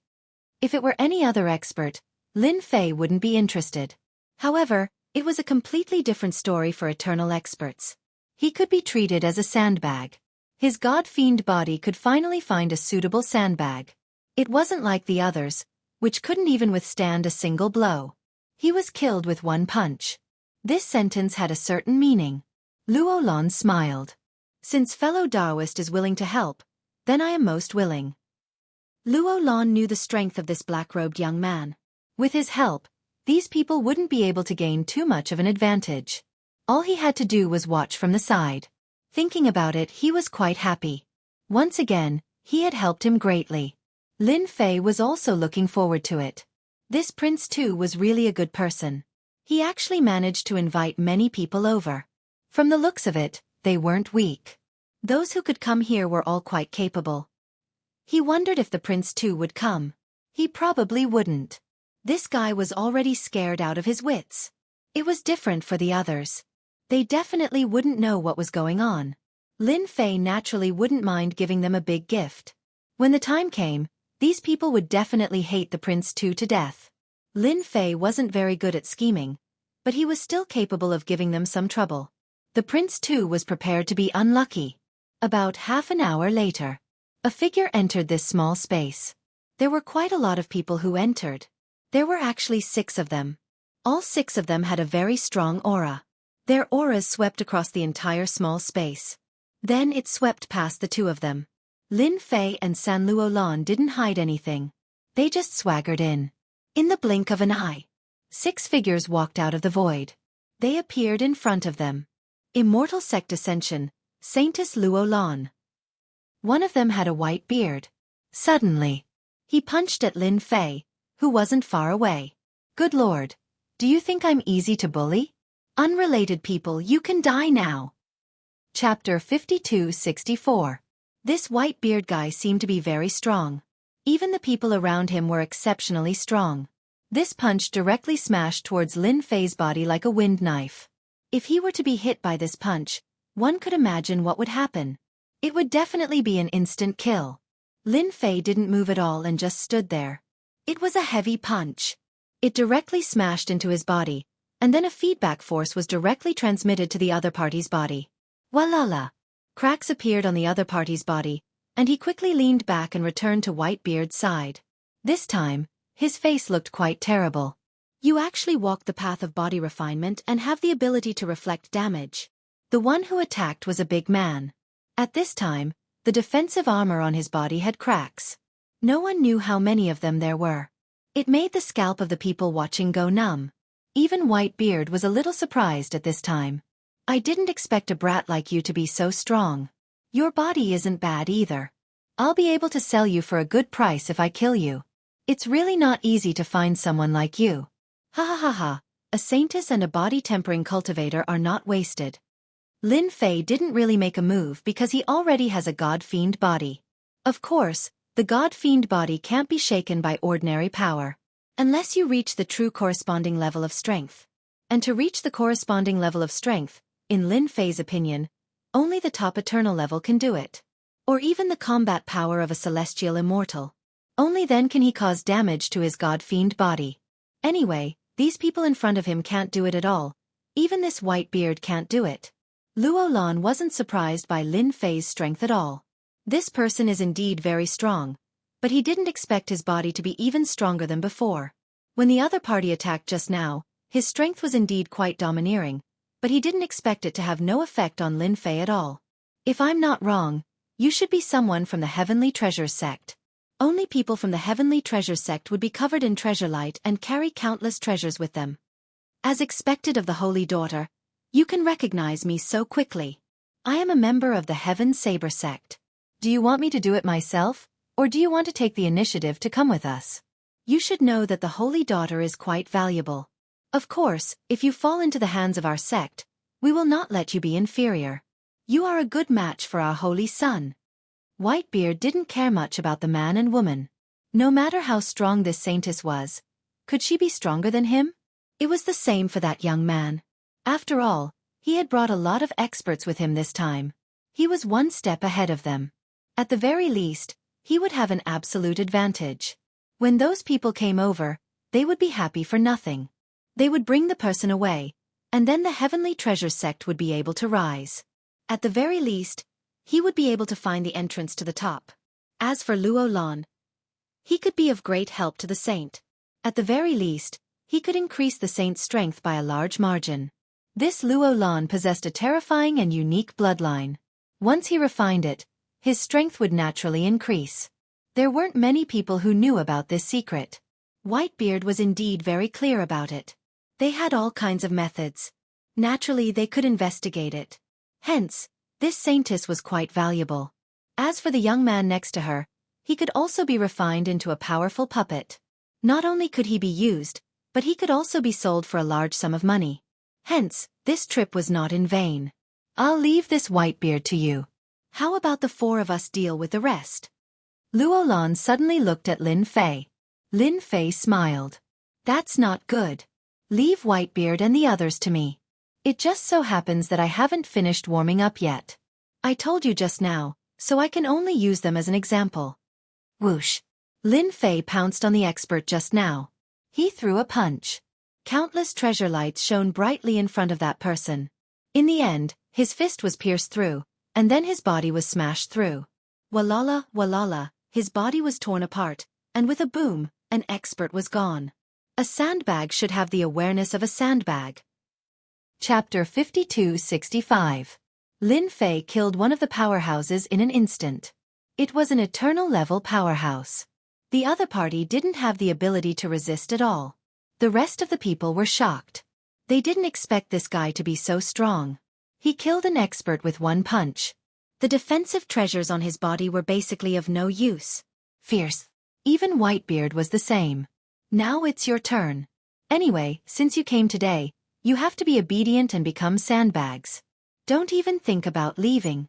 If it were any other expert, Lin Fei wouldn't be interested. However, it was a completely different story for eternal experts. He could be treated as a sandbag. His god-fiend body could finally find a suitable sandbag. It wasn't like the others, which couldn't even withstand a single blow. He was killed with one punch. This sentence had a certain meaning. Luolan smiled. Since fellow Taoist is willing to help, then I am most willing. Luolan knew the strength of this black-robed young man. With his help, these people wouldn't be able to gain too much of an advantage. All he had to do was watch from the side. Thinking about it, he was quite happy. Once again, he had helped him greatly. Lin Fei was also looking forward to it. This prince too was really a good person. He actually managed to invite many people over. From the looks of it, they weren't weak. Those who could come here were all quite capable. He wondered if the prince too would come. He probably wouldn't. This guy was already scared out of his wits. It was different for the others. They definitely wouldn't know what was going on. Lin Fei naturally wouldn't mind giving them a big gift. When the time came, these people would definitely hate the prince too to death. Lin Fei wasn't very good at scheming, but he was still capable of giving them some trouble. The prince too was prepared to be unlucky. About half an hour later, a figure entered this small space. There were quite a lot of people who entered. There were actually 6 of them. All 6 of them had a very strong aura. Their auras swept across the entire small space. Then it swept past the 2 of them. Lin Fei and San Luolan didn't hide anything. They just swaggered in. In the blink of an eye, 6 figures walked out of the void. They appeared in front of them. Immortal Sect Ascension, Saintess Luolan. One of them had a white beard. Suddenly, he punched at Lin Fei, who wasn't far away. Good lord, do you think I'm easy to bully? Unrelated people, you can die now. Chapter 52-64. This white beard guy seemed to be very strong. Even the people around him were exceptionally strong. This punch directly smashed towards Lin Fei's body like a wind knife. If he were to be hit by this punch, one could imagine what would happen. It would definitely be an instant kill. Lin Fei didn't move at all and just stood there. It was a heavy punch. It directly smashed into his body, and then a feedback force was directly transmitted to the other party's body. Walala! Cracks appeared on the other party's body, and he quickly leaned back and returned to Whitebeard's side. This time, his face looked quite terrible. You actually walk the path of body refinement and have the ability to reflect damage. The one who attacked was a big man. At this time, the defensive armor on his body had cracks. No one knew how many of them there were. It made the scalp of the people watching go numb. Even Whitebeard was a little surprised at this time. I didn't expect a brat like you to be so strong. Your body isn't bad either. I'll be able to sell you for a good price if I kill you. It's really not easy to find someone like you. Ha ha ha ha, a saintess and a body-tempering cultivator are not wasted. Lin Fei didn't really make a move because he already has a god-fiend body. Of course, the god-fiend body can't be shaken by ordinary power. Unless you reach the true corresponding level of strength. And to reach the corresponding level of strength, in Lin Fei's opinion, only the top eternal level can do it. Or even the combat power of a celestial immortal. Only then can he cause damage to his god-fiend body. Anyway, these people in front of him can't do it at all. Even this white beard can't do it. Luolan wasn't surprised by Lin Fei's strength at all. This person is indeed very strong, but he didn't expect his body to be even stronger than before. When the other party attacked just now, his strength was indeed quite domineering, but he didn't expect it to have no effect on Lin Fei at all. If I'm not wrong, you should be someone from the Heavenly Treasures sect. Only people from the Heavenly Treasures sect would be covered in treasure light and carry countless treasures with them. As expected of the Holy Daughter, you can recognize me so quickly. I am a member of the Heaven Saber sect. Do you want me to do it myself, or do you want to take the initiative to come with us? You should know that the Holy Daughter is quite valuable. Of course, if you fall into the hands of our sect, we will not let you be inferior. You are a good match for our Holy Son. Whitebeard didn't care much about the man and woman. No matter how strong this saintess was, could she be stronger than him? It was the same for that young man. After all, he had brought a lot of experts with him this time. He was one step ahead of them. At the very least, he would have an absolute advantage. When those people came over, they would be happy for nothing. They would bring the person away, and then the Heavenly Treasure sect would be able to rise. At the very least, he would be able to find the entrance to the top. As for Luo Lan, he could be of great help to the saint. At the very least, he could increase the saint's strength by a large margin. This Luo Lan possessed a terrifying and unique bloodline. Once he refined it, his strength would naturally increase. There weren't many people who knew about this secret. Whitebeard was indeed very clear about it. They had all kinds of methods. Naturally, they could investigate it. Hence, this saintess was quite valuable. As for the young man next to her, he could also be refined into a powerful puppet. Not only could he be used, but he could also be sold for a large sum of money. Hence, this trip was not in vain. I'll leave this Whitebeard to you. How about the four of us deal with the rest? Luo Lan suddenly looked at Lin Fei. Lin Fei smiled. That's not good. Leave Whitebeard and the others to me. It just so happens that I haven't finished warming up yet. I told you just now, so I can only use them as an example. Whoosh. Lin Fei pounced on the expert just now. He threw a punch. Countless treasure lights shone brightly in front of that person. In the end, his fist was pierced through, and then his body was smashed through. Walala, walala, his body was torn apart, and with a boom, an expert was gone. A sandbag should have the awareness of a sandbag. Chapter 5265. Lin Fei killed one of the powerhouses in an instant. It was an eternal level powerhouse. The other party didn't have the ability to resist at all. The rest of the people were shocked. They didn't expect this guy to be so strong. He killed an expert with one punch. The defensive treasures on his body were basically of no use. Fierce. Even Whitebeard was the same. Now it's your turn. Anyway, since you came today, you have to be obedient and become sandbags. Don't even think about leaving.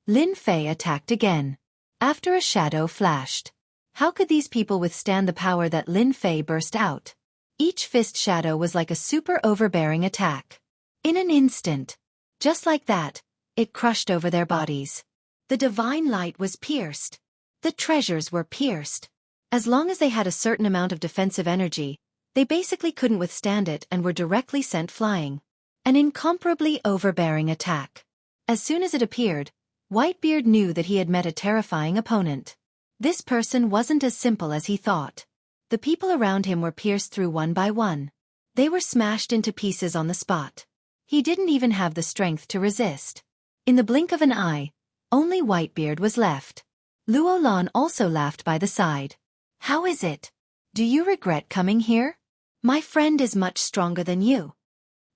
Lin Fei attacked again. After a shadow flashed. How could these people withstand the power that Lin Fei burst out? Each fist shadow was like a super overbearing attack. In an instant. Just like that, it crushed over their bodies. The divine light was pierced. The treasures were pierced. As long as they had a certain amount of defensive energy, they basically couldn't withstand it and were directly sent flying. An incomparably overbearing attack. As soon as it appeared, Whitebeard knew that he had met a terrifying opponent. This person wasn't as simple as he thought. The people around him were pierced through one by one. They were smashed into pieces on the spot. He didn't even have the strength to resist. In the blink of an eye, only Whitebeard was left. Luo Lan also laughed by the side. How is it? Do you regret coming here? My friend is much stronger than you.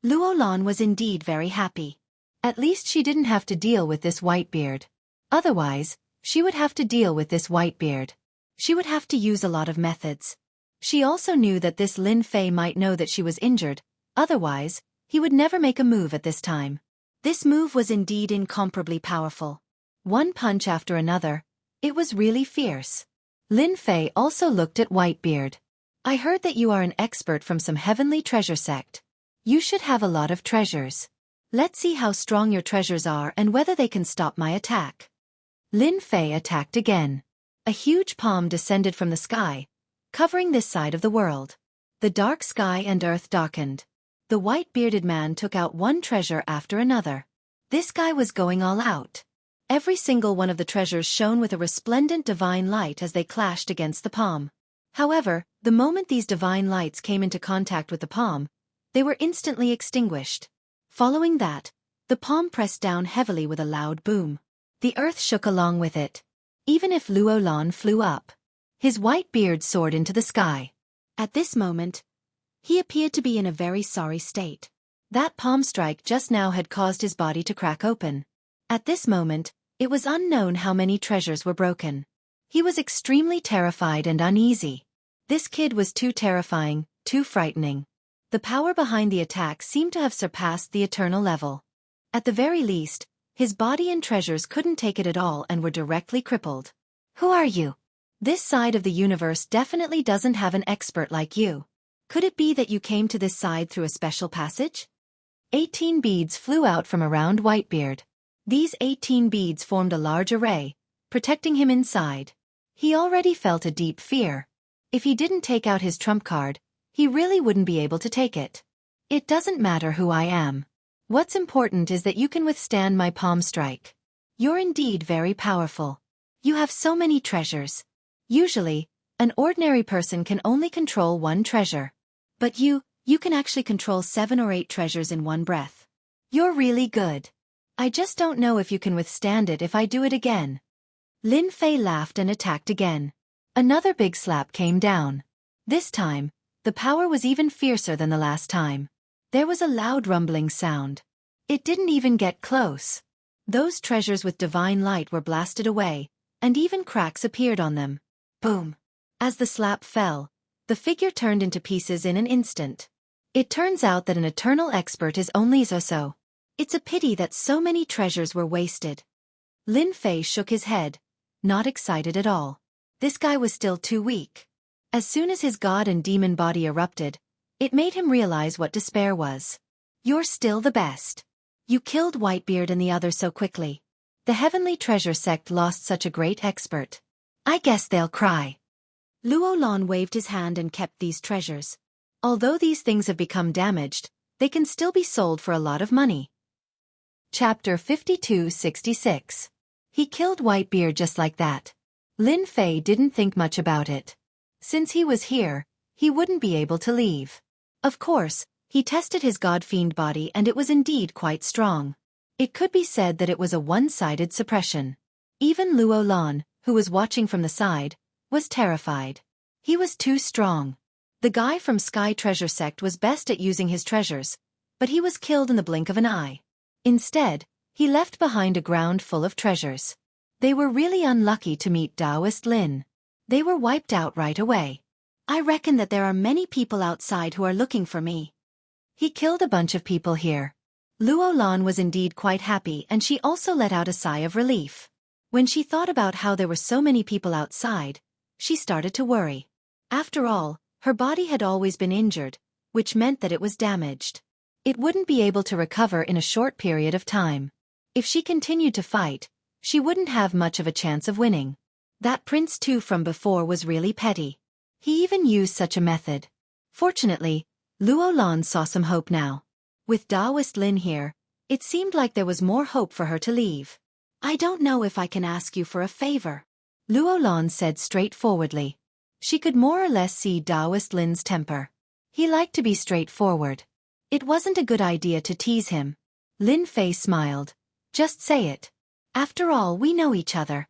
Luo Lan was indeed very happy. At least she didn't have to deal with this Whitebeard. Otherwise, she would have to deal with this Whitebeard. She would have to use a lot of methods. She also knew that this Lin Fei might know that she was injured, otherwise, he would never make a move at this time. This move was indeed incomparably powerful. One punch after another, it was really fierce. Lin Fei also looked at Whitebeard. I heard that you are an expert from some heavenly treasure sect. You should have a lot of treasures. Let's see how strong your treasures are and whether they can stop my attack. Lin Fei attacked again. A huge palm descended from the sky, covering this side of the world. The dark sky and earth darkened. The white-bearded man took out one treasure after another. This guy was going all out. Every single one of the treasures shone with a resplendent divine light as they clashed against the palm. However, the moment these divine lights came into contact with the palm, they were instantly extinguished. Following that, the palm pressed down heavily with a loud boom. The earth shook along with it. Even if Luo Lan flew up, his white beard soared into the sky. At this moment, he appeared to be in a very sorry state. That palm strike just now had caused his body to crack open. At this moment, It was unknown how many treasures were broken. He was extremely terrified and uneasy. This kid was too terrifying, too frightening. The power behind the attack seemed to have surpassed the eternal level. At the very least, his body and treasures couldn't take it at all and were directly crippled. Who are you? This side of the universe definitely doesn't have an expert like you. Could it be that you came to this side through a special passage? 18 beads flew out from around Whitebeard. These 18 beads formed a large array, protecting him inside. He already felt a deep fear. If he didn't take out his trump card, he really wouldn't be able to take it. It doesn't matter who I am. What's important is that you can withstand my palm strike. You're indeed very powerful. You have so many treasures. Usually, an ordinary person can only control one treasure. But you can actually control 7 or 8 treasures in one breath. You're really good. I just don't know if you can withstand it if I do it again. Lin Fei laughed and attacked again. Another big slap came down. This time, the power was even fiercer than the last time. There was a loud rumbling sound. It didn't even get close. Those treasures with divine light were blasted away, and even cracks appeared on them. Boom! As the slap fell, the figure turned into pieces in an instant. It turns out that an eternal expert is only so. It's a pity that so many treasures were wasted. Lin Fei shook his head, not excited at all. This guy was still too weak. As soon as his god and demon body erupted, it made him realize what despair was. You're still the best. You killed Whitebeard and the others so quickly. The Heavenly Treasure Sect lost such a great expert. I guess they'll cry. Luo Lan waved his hand and kept these treasures. Although these things have become damaged, they can still be sold for a lot of money. Chapter 5266. He killed Whitebeard just like that. Lin Fei didn't think much about it. Since he was here, he wouldn't be able to leave. Of course, he tested his god-fiend body and it was indeed quite strong. It could be said that it was a one-sided suppression. Even Luo Lan, who was watching from the side, was terrified. He was too strong. The guy from Sky Treasure Sect was best at using his treasures, but he was killed in the blink of an eye. Instead, he left behind a ground full of treasures. They were really unlucky to meet Taoist Lin. They were wiped out right away. I reckon that there are many people outside who are looking for me. He killed a bunch of people here. Luo Lan was indeed quite happy and she also let out a sigh of relief. When she thought about how there were so many people outside, she started to worry. After all, her body had always been injured, which meant that it was damaged. It wouldn't be able to recover in a short period of time. If she continued to fight, she wouldn't have much of a chance of winning. That Prince 2 from before was really petty. He even used such a method. Fortunately, Luo Lan saw some hope now. With Taoist Lin here, it seemed like there was more hope for her to leave. I don't know if I can ask you for a favor, Luo Lan said straightforwardly. She could more or less see Taoist Lin's temper. He liked to be straightforward. It wasn't a good idea to tease him. Lin Fei smiled. Just say it. After all, we know each other.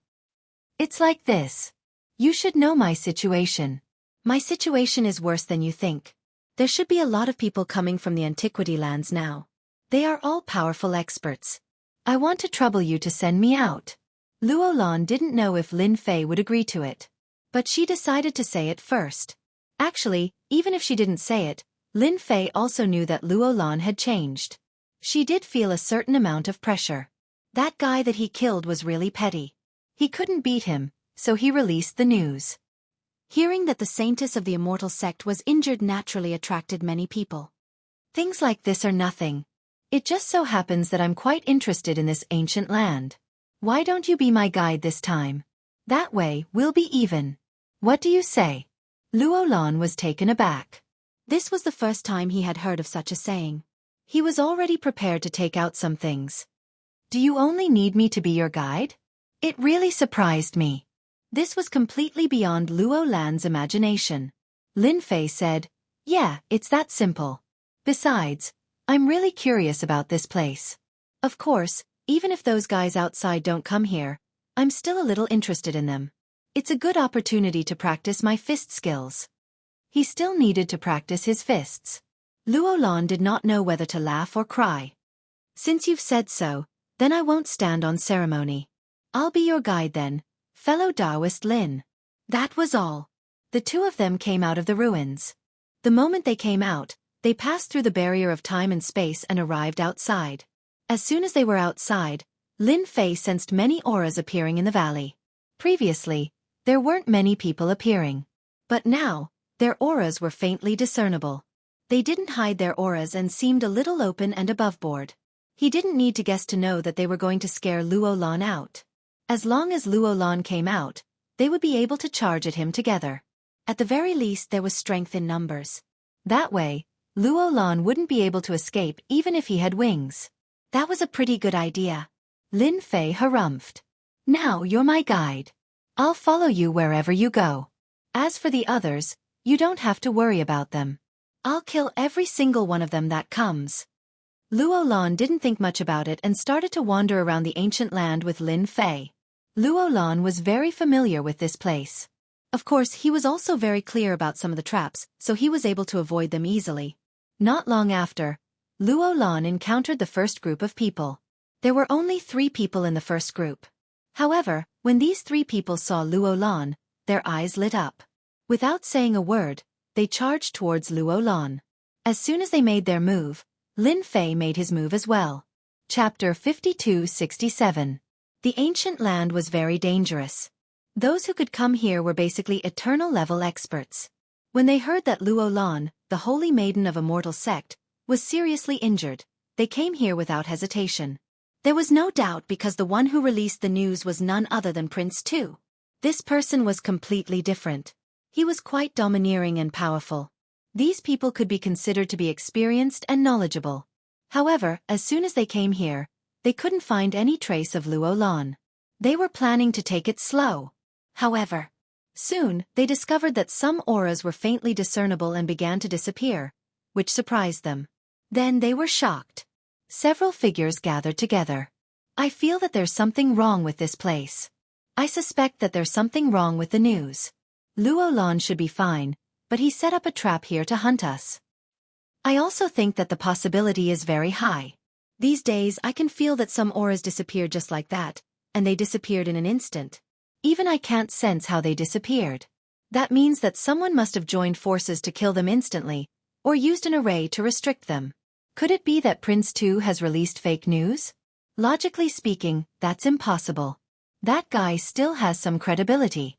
It's like this. You should know my situation. My situation is worse than you think. There should be a lot of people coming from the antiquity lands now. They are all powerful experts. I want to trouble you to send me out. Luo Lan didn't know if Lin Fei would agree to it. But she decided to say it first. Actually, even if she didn't say it, Lin Fei also knew that Luo Lan had changed. She did feel a certain amount of pressure. That guy that he killed was really petty. He couldn't beat him, so he released the news. Hearing that the Saintess of the Immortal Sect was injured naturally attracted many people. Things like this are nothing. It just so happens that I'm quite interested in this ancient land. Why don't you be my guide this time? That way, we'll be even. What do you say? Luo Lan was taken aback. This was the first time he had heard of such a saying. He was already prepared to take out some things. Do you only need me to be your guide? It really surprised me. This was completely beyond Luo Lan's imagination. Lin Fei said, yeah, it's that simple. Besides, I'm really curious about this place. Of course, even if those guys outside don't come here, I'm still a little interested in them. It's a good opportunity to practice my fist skills. He still needed to practice his fists. Luo Lan did not know whether to laugh or cry. Since you've said so, then I won't stand on ceremony. I'll be your guide then, fellow Taoist Lin. That was all. The two of them came out of the ruins. The moment they came out, they passed through the barrier of time and space and arrived outside. As soon as they were outside, Lin Fei sensed many auras appearing in the valley. Previously, there weren't many people appearing. But now, their auras were faintly discernible. They didn't hide their auras and seemed a little open and aboveboard. He didn't need to guess to know that they were going to scare Luo Lan out. As long as Luo Lan came out, they would be able to charge at him together. At the very least there was strength in numbers. That way, Luo Lan wouldn't be able to escape even if he had wings. That was a pretty good idea. Lin Fei harumphed. Now you're my guide. I'll follow you wherever you go. As for the others, you don't have to worry about them. I'll kill every single one of them that comes. Luo Lan didn't think much about it and started to wander around the ancient land with Lin Fei. Luo Lan was very familiar with this place. Of course, he was also very clear about some of the traps, so he was able to avoid them easily. Not long after, Luo Lan encountered the first group of people. There were only 3 people in the first group. However, when these 3 people saw Luo Lan, their eyes lit up. Without saying a word, they charged towards Luo Lan. As soon as they made their move, Lin Fei made his move as well. Chapter 5267. The ancient land was very dangerous. Those who could come here were basically eternal-level experts. When they heard that Luo Lan, the holy maiden of a mortal sect, was seriously injured, they came here without hesitation. There was no doubt because the one who released the news was none other than Prince Tu. This person was completely different. He was quite domineering and powerful. These people could be considered to be experienced and knowledgeable. However, as soon as they came here, they couldn't find any trace of Luo Lan. They were planning to take it slow. However, soon, they discovered that some auras were faintly discernible and began to disappear, which surprised them. Then they were shocked. Several figures gathered together. I feel that there's something wrong with this place. I suspect that there's something wrong with the news. Luo Lan should be fine, but he set up a trap here to hunt us. I also think that the possibility is very high. These days I can feel that some auras disappeared just like that, and they disappeared in an instant. Even I can't sense how they disappeared. That means that someone must have joined forces to kill them instantly, or used an array to restrict them. Could it be that Prince Tu has released fake news? Logically speaking, that's impossible. That guy still has some credibility.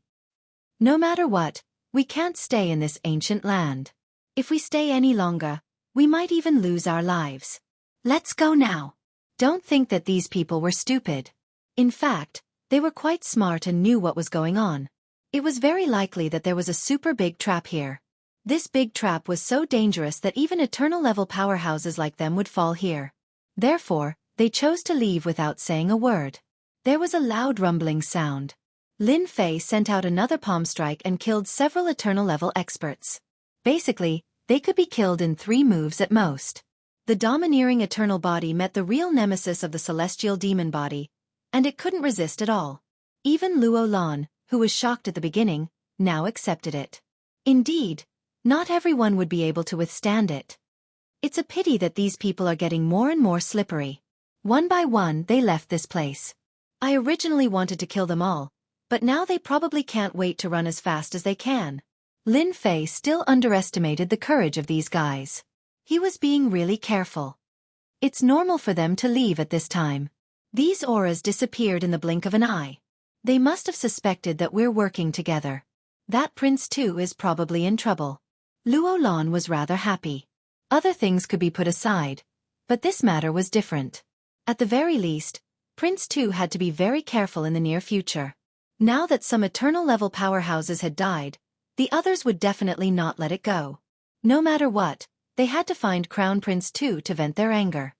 No matter what, we can't stay in this ancient land. If we stay any longer, we might even lose our lives. Let's go now. Don't think that these people were stupid. In fact, they were quite smart and knew what was going on. It was very likely that there was a super big trap here. This big trap was so dangerous that even eternal-level powerhouses like them would fall here. Therefore, they chose to leave without saying a word. There was a loud rumbling sound. Lin Fei sent out another palm strike and killed several eternal-level experts. Basically, they could be killed in 3 moves at most. The domineering eternal body met the real nemesis of the celestial demon body, and it couldn't resist at all. Even Luo Lan, who was shocked at the beginning, now accepted it. Indeed, not everyone would be able to withstand it. It's a pity that these people are getting more and more slippery. One by one they left this place. I originally wanted to kill them all, but now they probably can't wait to run as fast as they can. Lin Fei still underestimated the courage of these guys. He was being really careful. It's normal for them to leave at this time. These auras disappeared in the blink of an eye. They must have suspected that we're working together. That Prince Tu is probably in trouble. Luo Lan was rather happy. Other things could be put aside, but this matter was different. At the very least, Prince Tu had to be very careful in the near future. Now that some eternal-level powerhouses had died, the others would definitely not let it go. No matter what, they had to find Crown Prince Tu to vent their anger.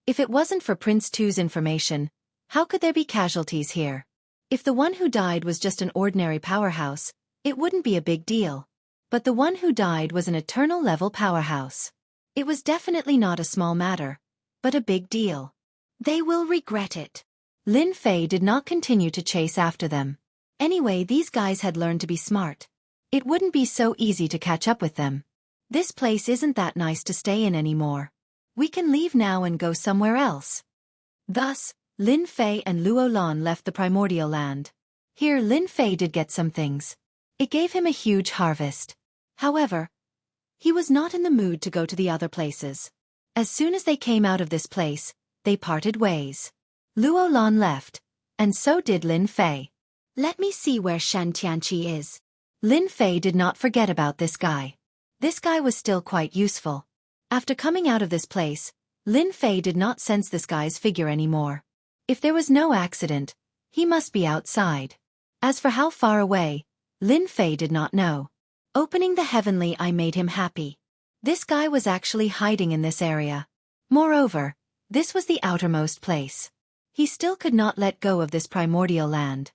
If it wasn't for Prince Tu's information, how could there be casualties here? If the one who died was just an ordinary powerhouse, it wouldn't be a big deal. But the one who died was an eternal-level powerhouse. It was definitely not a small matter, but a big deal. They will regret it. Lin Fei did not continue to chase after them. Anyway, these guys had learned to be smart. It wouldn't be so easy to catch up with them. This place isn't that nice to stay in anymore. We can leave now and go somewhere else. Thus, Lin Fei and Luo Lan left the primordial land. Here Lin Fei did get some things. It gave him a huge harvest. However, he was not in the mood to go to the other places. As soon as they came out of this place, they parted ways. Luo Lan left, and so did Lin Fei. Let me see where Shen Tianqi is. Lin Fei did not forget about this guy. This guy was still quite useful. After coming out of this place, Lin Fei did not sense this guy's figure anymore. If there was no accident, he must be outside. As for how far away, Lin Fei did not know. Opening the heavenly eye made him happy. This guy was actually hiding in this area. Moreover, this was the outermost place. He still could not let go of this primordial land.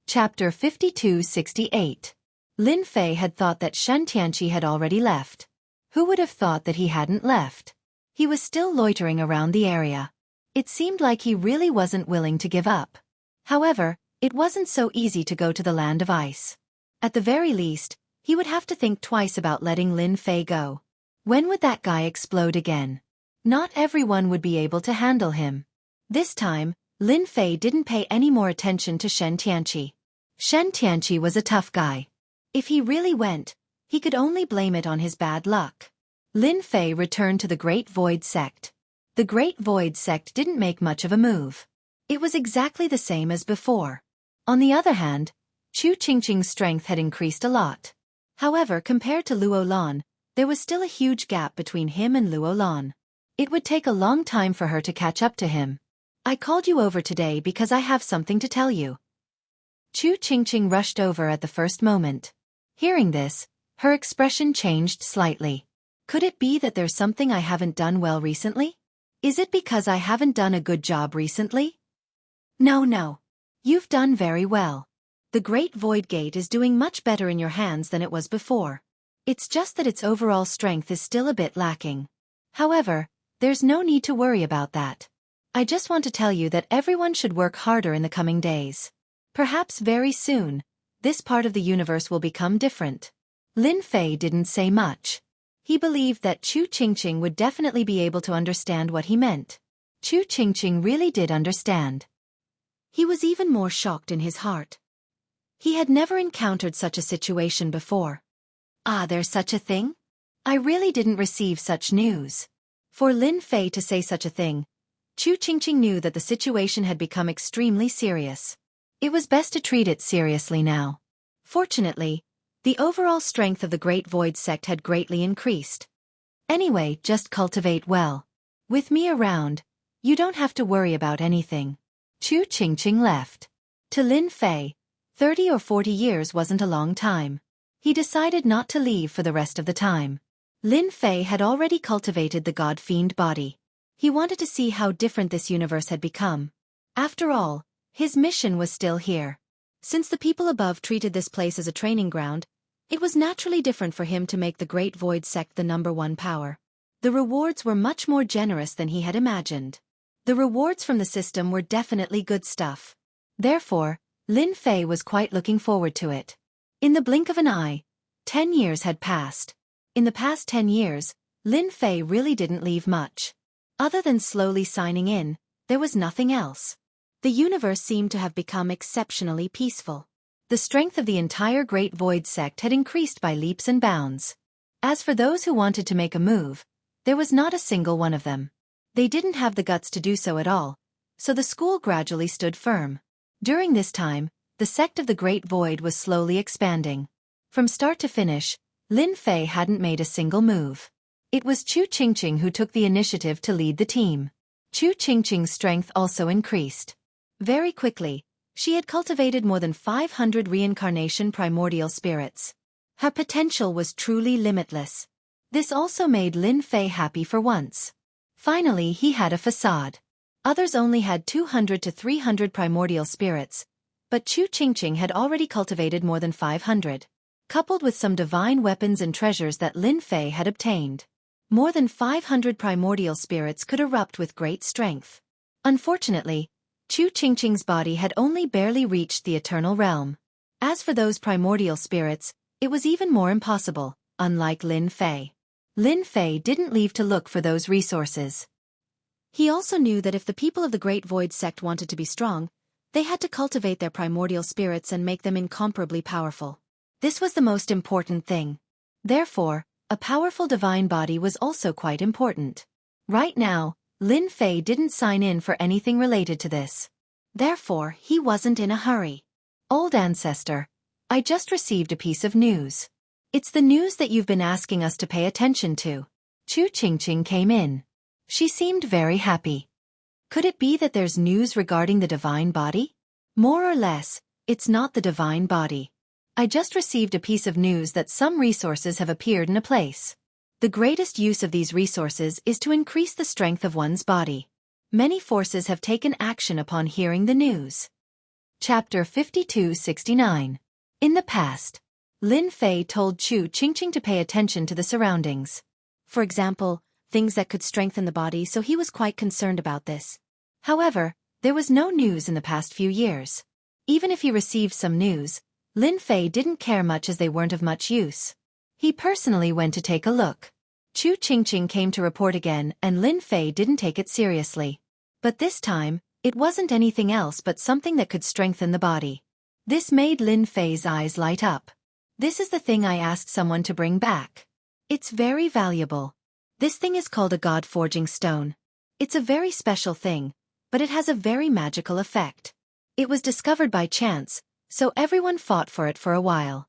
Chapter 52-68. Lin Fei had thought that Shen Tianqi had already left. Who would have thought that he hadn't left? He was still loitering around the area. It seemed like he really wasn't willing to give up. However, it wasn't so easy to go to the land of ice. At the very least, he would have to think twice about letting Lin Fei go. When would that guy explode again? Not everyone would be able to handle him. This time, Lin Fei didn't pay any more attention to Shen Tianqi. Shen Tianqi was a tough guy. If he really went, he could only blame it on his bad luck. Lin Fei returned to the Great Void Sect. The Great Void Sect didn't make much of a move. It was exactly the same as before. On the other hand, Chu Qingqing's strength had increased a lot. However, compared to Luo Lan, there was still a huge gap between him and Luo Lan. It would take a long time for her to catch up to him. I called you over today because I have something to tell you. Chu Qingqing rushed over at the first moment. Hearing this, her expression changed slightly. Could it be that there's something I haven't done well recently? Is it because I haven't done a good job recently? No. You've done very well. The Great Void Gate is doing much better in your hands than it was before. It's just that its overall strength is still a bit lacking. However, there's no need to worry about that. I just want to tell you that everyone should work harder in the coming days. Perhaps very soon, this part of the universe will become different. Lin Fei didn't say much. He believed that Chu Qingqing would definitely be able to understand what he meant. Chu Qingqing really did understand. He was even more shocked in his heart. He had never encountered such a situation before. There's such a thing? I really didn't receive such news. For Lin Fei to say such a thing, Chu Qingqing knew that the situation had become extremely serious. It was best to treat it seriously now. Fortunately, the overall strength of the Great Void Sect had greatly increased. Anyway, just cultivate well. With me around, you don't have to worry about anything. Chu Qingqing left. To Lin Fei, 30 or 40 years wasn't a long time. He decided not to leave for the rest of the time. Lin Fei had already cultivated the God-fiend body. He wanted to see how different this universe had become. After all, his mission was still here. Since the people above treated this place as a training ground, it was naturally different for him to make the Great Void Sect the #1 power. The rewards were much more generous than he had imagined. The rewards from the system were definitely good stuff. Therefore, Lin Fei was quite looking forward to it. In the blink of an eye, 10 years had passed. In the past 10 years, Lin Fei really didn't leave much. Other than slowly signing in, there was nothing else. The universe seemed to have become exceptionally peaceful. The strength of the entire Great Void Sect had increased by leaps and bounds. As for those who wanted to make a move, there was not a single one of them. They didn't have the guts to do so at all, so the school gradually stood firm. During this time, the sect of the Great Void was slowly expanding. From start to finish, Lin Fei hadn't made a single move. It was Chu Qingqing who took the initiative to lead the team. Chu Qingqing's strength also increased. Very quickly, she had cultivated more than 500 reincarnation primordial spirits. Her potential was truly limitless. This also made Lin Fei happy for once. Finally, he had a facade. Others only had 200 to 300 primordial spirits, but Chu Qingqing had already cultivated more than 500. Coupled with some divine weapons and treasures that Lin Fei had obtained, more than 500 primordial spirits could erupt with great strength. Unfortunately, Chu Qingqing's body had only barely reached the eternal realm. As for those primordial spirits, it was even more impossible, unlike Lin Fei. Lin Fei didn't leave to look for those resources. He also knew that if the people of the Great Void sect wanted to be strong, they had to cultivate their primordial spirits and make them incomparably powerful. This was the most important thing. Therefore, a powerful divine body was also quite important. Right now, Lin Fei didn't sign in for anything related to this. Therefore, he wasn't in a hurry. Old ancestor, I just received a piece of news. It's the news that you've been asking us to pay attention to. Chu Qingqing came in. She seemed very happy. Could it be that there's news regarding the divine body? More or less, it's not the divine body. I just received a piece of news that some resources have appeared in a place. The greatest use of these resources is to increase the strength of one's body. Many forces have taken action upon hearing the news. Chapter 5269. In the past, Lin Fei told Chu Qingqing to pay attention to the surroundings. For example, things that could strengthen the body, so he was quite concerned about this. However, there was no news in the past few years. Even if he received some news, Lin Fei didn't care much as they weren't of much use. He personally went to take a look. Chu Qingqing came to report again and Lin Fei didn't take it seriously. But this time, it wasn't anything else but something that could strengthen the body. This made Lin Fei's eyes light up. This is the thing I asked someone to bring back. It's very valuable. This thing is called a God-forging stone. It's a very special thing, but it has a very magical effect. It was discovered by chance, so everyone fought for it for a while.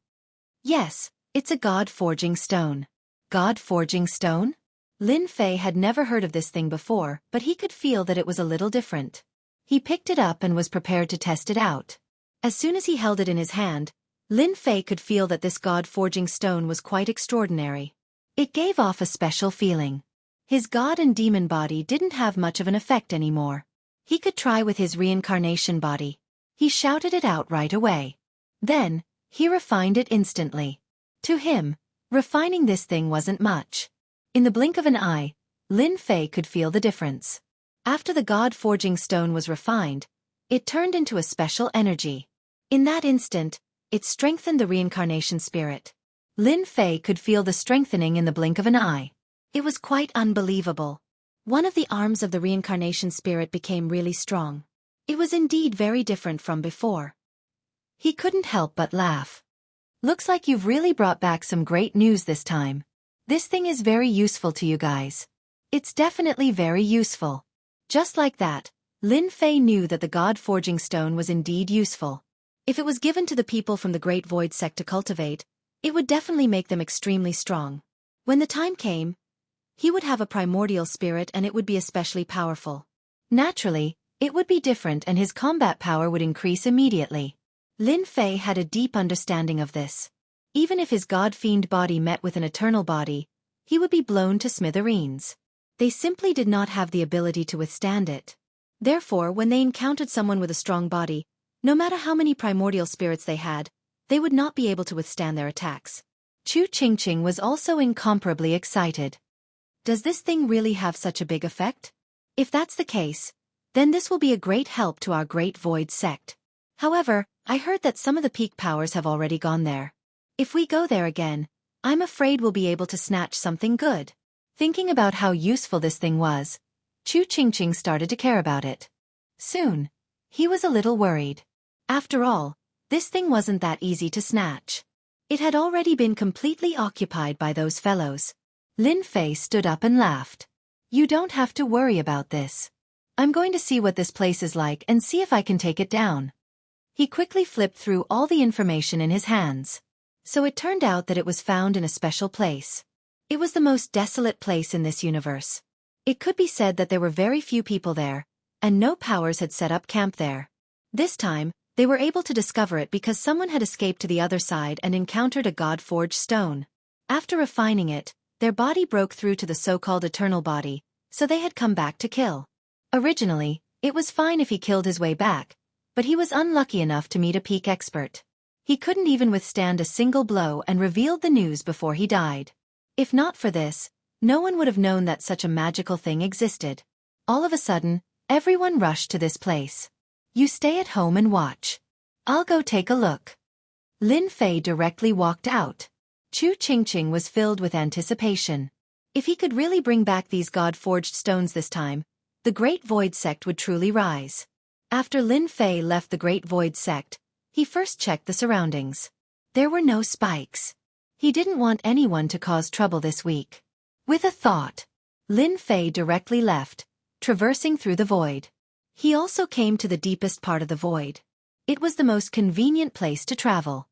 Yes, it's a God-forging stone. God-forging stone? Lin Fei had never heard of this thing before, but he could feel that it was a little different. He picked it up and was prepared to test it out. As soon as he held it in his hand, Lin Fei could feel that this God-forging stone was quite extraordinary. It gave off a special feeling. His god and demon body didn't have much of an effect anymore. He could try with his reincarnation body. He shouted it out right away. Then, he refined it instantly. To him, refining this thing wasn't much. In the blink of an eye, Lin Fei could feel the difference. After the God-forging stone was refined, it turned into a special energy. In that instant, it strengthened the reincarnation spirit. Lin Fei could feel the strengthening in the blink of an eye. It was quite unbelievable. One of the arms of the reincarnation spirit became really strong. It was indeed very different from before. He couldn't help but laugh. Looks like you've really brought back some great news this time. This thing is very useful to you guys. It's definitely very useful. Just like that, Lin Fei knew that the God-forging stone was indeed useful. If it was given to the people from the Great Void sect to cultivate, it would definitely make them extremely strong. When the time came, he would have a primordial spirit and it would be especially powerful. Naturally, it would be different and his combat power would increase immediately. Lin Fei had a deep understanding of this. Even if his god-fiend body met with an eternal body, he would be blown to smithereens. They simply did not have the ability to withstand it. Therefore, when they encountered someone with a strong body, no matter how many primordial spirits they had, they would not be able to withstand their attacks. Chu Qingqing was also incomparably excited. Does this thing really have such a big effect? If that's the case, then this will be a great help to our Great Void sect. However, I heard that some of the peak powers have already gone there. If we go there again, I'm afraid we'll be able to snatch something good. Thinking about how useful this thing was, Chu Qingqing started to care about it. Soon, he was a little worried. After all, this thing wasn't that easy to snatch. It had already been completely occupied by those fellows. Lin Fei stood up and laughed. You don't have to worry about this. I'm going to see what this place is like and see if I can take it down. He quickly flipped through all the information in his hands. So it turned out that it was found in a special place. It was the most desolate place in this universe. It could be said that there were very few people there, and no powers had set up camp there. This time, they were able to discover it because someone had escaped to the other side and encountered a God-forged stone. After refining it, their body broke through to the so-called eternal body, so they had come back to kill. Originally, it was fine if he killed his way back, but he was unlucky enough to meet a peak expert. He couldn't even withstand a single blow and revealed the news before he died. If not for this, no one would have known that such a magical thing existed. All of a sudden, everyone rushed to this place. You stay at home and watch. I'll go take a look. Lin Fei directly walked out. Chu Qingqing was filled with anticipation. If he could really bring back these God-forged stones this time, the Great Void Sect would truly rise. After Lin Fei left the Great Void Sect, he first checked the surroundings. There were no spikes. He didn't want anyone to cause trouble this week. With a thought, Lin Fei directly left, traversing through the void. He also came to the deepest part of the void. It was the most convenient place to travel.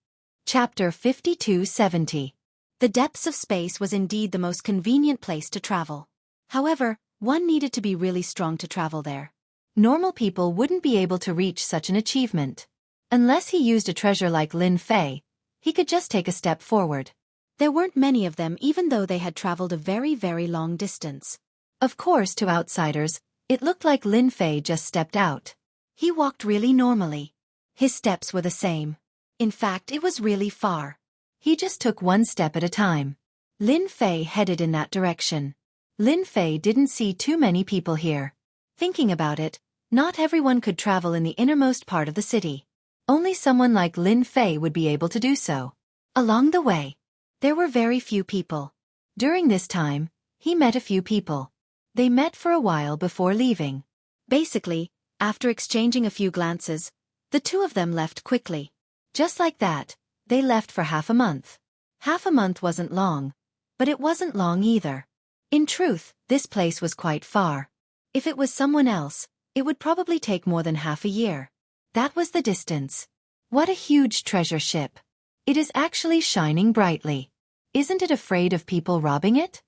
Chapter 5270. The depths of space was indeed the most convenient place to travel. However, one needed to be really strong to travel there. Normal people wouldn't be able to reach such an achievement. Unless he used a treasure like Lin Fei, he could just take a step forward. There weren't many of them even though they had traveled a very, very long distance. Of course, to outsiders, it looked like Lin Fei just stepped out. He walked really normally. His steps were the same. In fact, it was really far. He just took one step at a time. Lin Fei headed in that direction. Lin Fei didn't see too many people here. Thinking about it, not everyone could travel in the innermost part of the city. Only someone like Lin Fei would be able to do so. Along the way, there were very few people. During this time, he met a few people. They met for a while before leaving. Basically, after exchanging a few glances, the two of them left quickly. Just like that, they left for half a month. Half a month wasn't long, but it wasn't long either. In truth, this place was quite far. If it was someone else, it would probably take more than half a year. That was the distance. What a huge treasure ship. It is actually shining brightly. Isn't it afraid of people robbing it?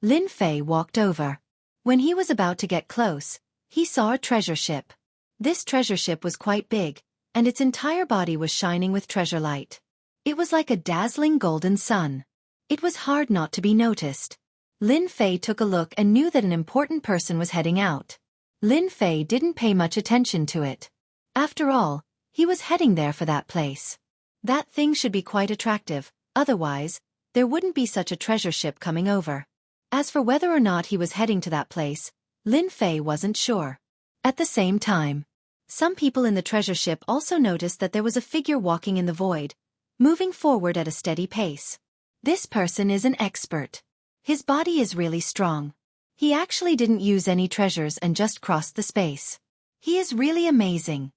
Lin Fei walked over. When he was about to get close, he saw a treasure ship. This treasure ship was quite big, and its entire body was shining with treasure light. It was like a dazzling golden sun. It was hard not to be noticed. Lin Fei took a look and knew that an important person was heading out. Lin Fei didn't pay much attention to it. After all, he was heading there for that place. That thing should be quite attractive, otherwise, there wouldn't be such a treasure ship coming over. As for whether or not he was heading to that place, Lin Fei wasn't sure. At the same time, some people in the treasure ship also noticed that there was a figure walking in the void, moving forward at a steady pace. This person is an expert. His body is really strong. He actually didn't use any treasures and just crossed the space. He is really amazing.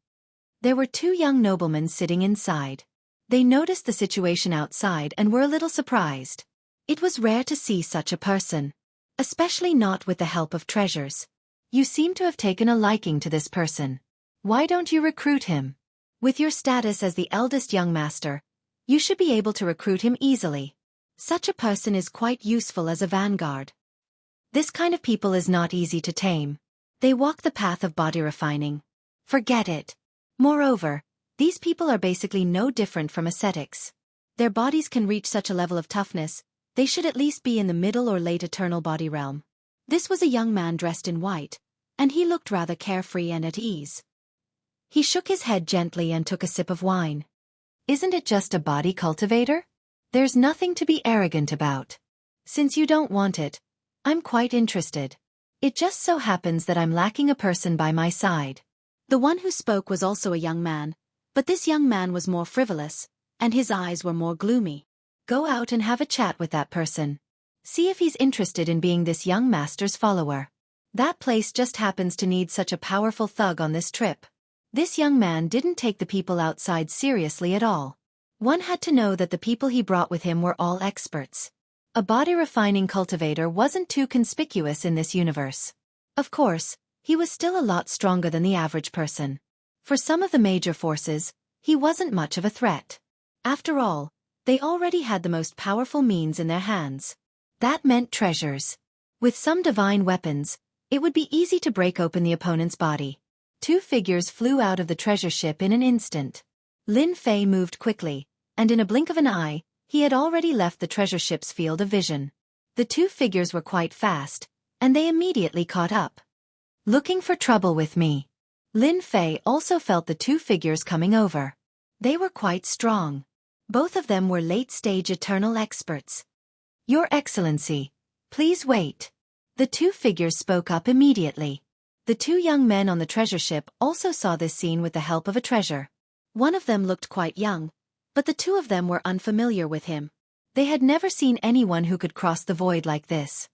There were two young noblemen sitting inside. They noticed the situation outside and were a little surprised. It was rare to see such a person. Especially not with the help of treasures. You seem to have taken a liking to this person. Why don't you recruit him? With your status as the eldest young master, you should be able to recruit him easily. Such a person is quite useful as a vanguard. This kind of people is not easy to tame. They walk the path of body refining. Forget it. Moreover, these people are basically no different from ascetics. Their bodies can reach such a level of toughness, they should at least be in the middle or late eternal body realm. This was a young man dressed in white, and he looked rather carefree and at ease. He shook his head gently and took a sip of wine. Isn't it just a body cultivator? There's nothing to be arrogant about. Since you don't want it, I'm quite interested. It just so happens that I'm lacking a person by my side. The one who spoke was also a young man, but this young man was more frivolous, and his eyes were more gloomy. Go out and have a chat with that person. See if he's interested in being this young master's follower. That place just happens to need such a powerful thug on this trip. This young man didn't take the people outside seriously at all. One had to know that the people he brought with him were all experts. A body-refining cultivator wasn't too conspicuous in this universe. Of course, he was still a lot stronger than the average person. For some of the major forces, he wasn't much of a threat. After all, they already had the most powerful means in their hands. That meant treasures. With some divine weapons, it would be easy to break open the opponent's body. Two figures flew out of the treasure ship in an instant. Lin Fei moved quickly, and in a blink of an eye, he had already left the treasure ship's field of vision. The two figures were quite fast, and they immediately caught up. Looking for trouble with me. Lin Fei also felt the two figures coming over. They were quite strong. Both of them were late-stage eternal experts. Your Excellency, please wait. The two figures spoke up immediately. The two young men on the treasure ship also saw this scene with the help of a treasure. One of them looked quite young, but the two of them were unfamiliar with him. They had never seen anyone who could cross the void like this.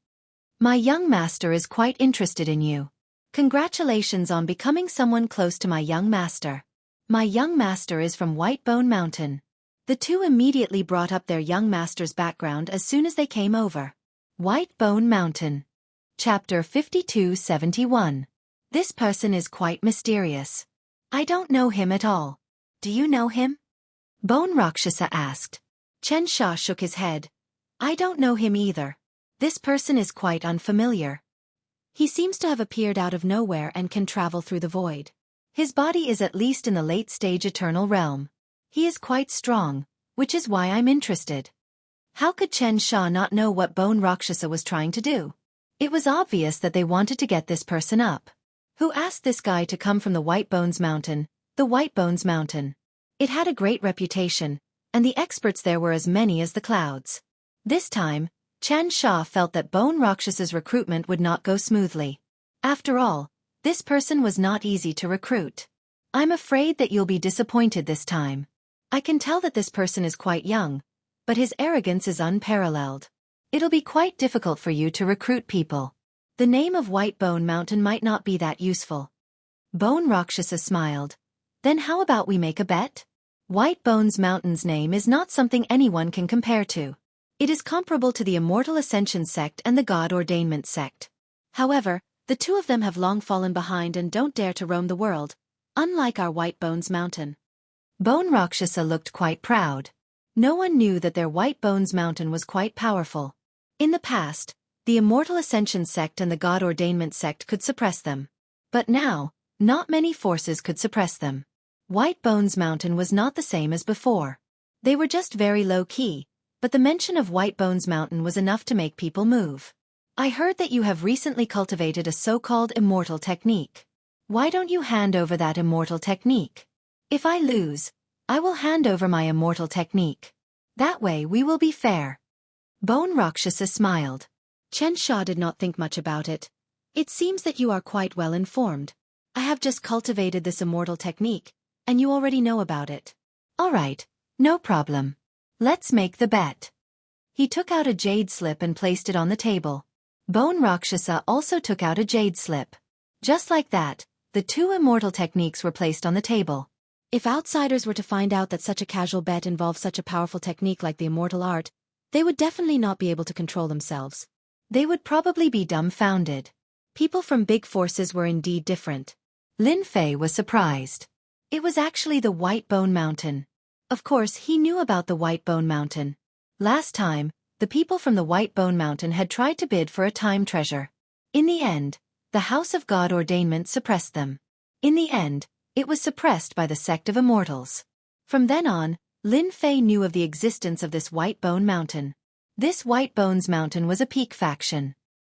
My young master is quite interested in you. Congratulations on becoming someone close to my young master. My young master is from Whitebone Mountain. The two immediately brought up their young master's background as soon as they came over. Whitebone Mountain. Chapter 5271. This person is quite mysterious. I don't know him at all. Do you know him? Bone Rakshasa asked. Chen Sha shook his head. I don't know him either. This person is quite unfamiliar. He seems to have appeared out of nowhere and can travel through the void. His body is at least in the late-stage eternal realm. He is quite strong, which is why I'm interested. How could Chen Sha not know what Bone Rakshasa was trying to do? It was obvious that they wanted to get this person up. Who asked this guy to come from the Whitebones Mountain? The Whitebones Mountain. It had a great reputation, and the experts there were as many as the clouds. This time, Chen Sha felt that Bone Rakshasa's recruitment would not go smoothly. After all, this person was not easy to recruit. I'm afraid that you'll be disappointed this time. I can tell that this person is quite young, but his arrogance is unparalleled. It'll be quite difficult for you to recruit people. The name of Whitebone Mountain might not be that useful. Bone Rakshasa smiled. Then how about we make a bet? Whitebones Mountain's name is not something anyone can compare to. It is comparable to the Immortal Ascension sect and the God Ordainment sect. However, the two of them have long fallen behind and don't dare to roam the world, unlike our Whitebones Mountain. Bone Rakshasa looked quite proud. No one knew that their Whitebones Mountain was quite powerful. In the past, the Immortal Ascension sect and the God Ordainment sect could suppress them. But now, not many forces could suppress them. Whitebones Mountain was not the same as before. They were just very low-key, but the mention of Whitebones Mountain was enough to make people move. I heard that you have recently cultivated a so-called immortal technique. Why don't you hand over that immortal technique? If I lose, I will hand over my immortal technique. That way we will be fair. Bone Rakshasa smiled. Chen Sha did not think much about it. It seems that you are quite well informed. I have just cultivated this immortal technique, and you already know about it. All right, no problem. Let's make the bet. He took out a jade slip and placed it on the table. Bone Rakshasa also took out a jade slip. Just like that, the two immortal techniques were placed on the table. If outsiders were to find out that such a casual bet involved such a powerful technique like the immortal art, they would definitely not be able to control themselves. They would probably be dumbfounded. People from big forces were indeed different. Lin Fei was surprised. It was actually the Whitebone Mountain. Of course, he knew about the Whitebone Mountain. Last time, the people from the Whitebone Mountain had tried to bid for a time treasure. In the end, the House of God Ordainment suppressed them. In the end, it was suppressed by the sect of Immortals. From then on, Lin Fei knew of the existence of this Whitebone Mountain. This Whitebones Mountain was a peak faction.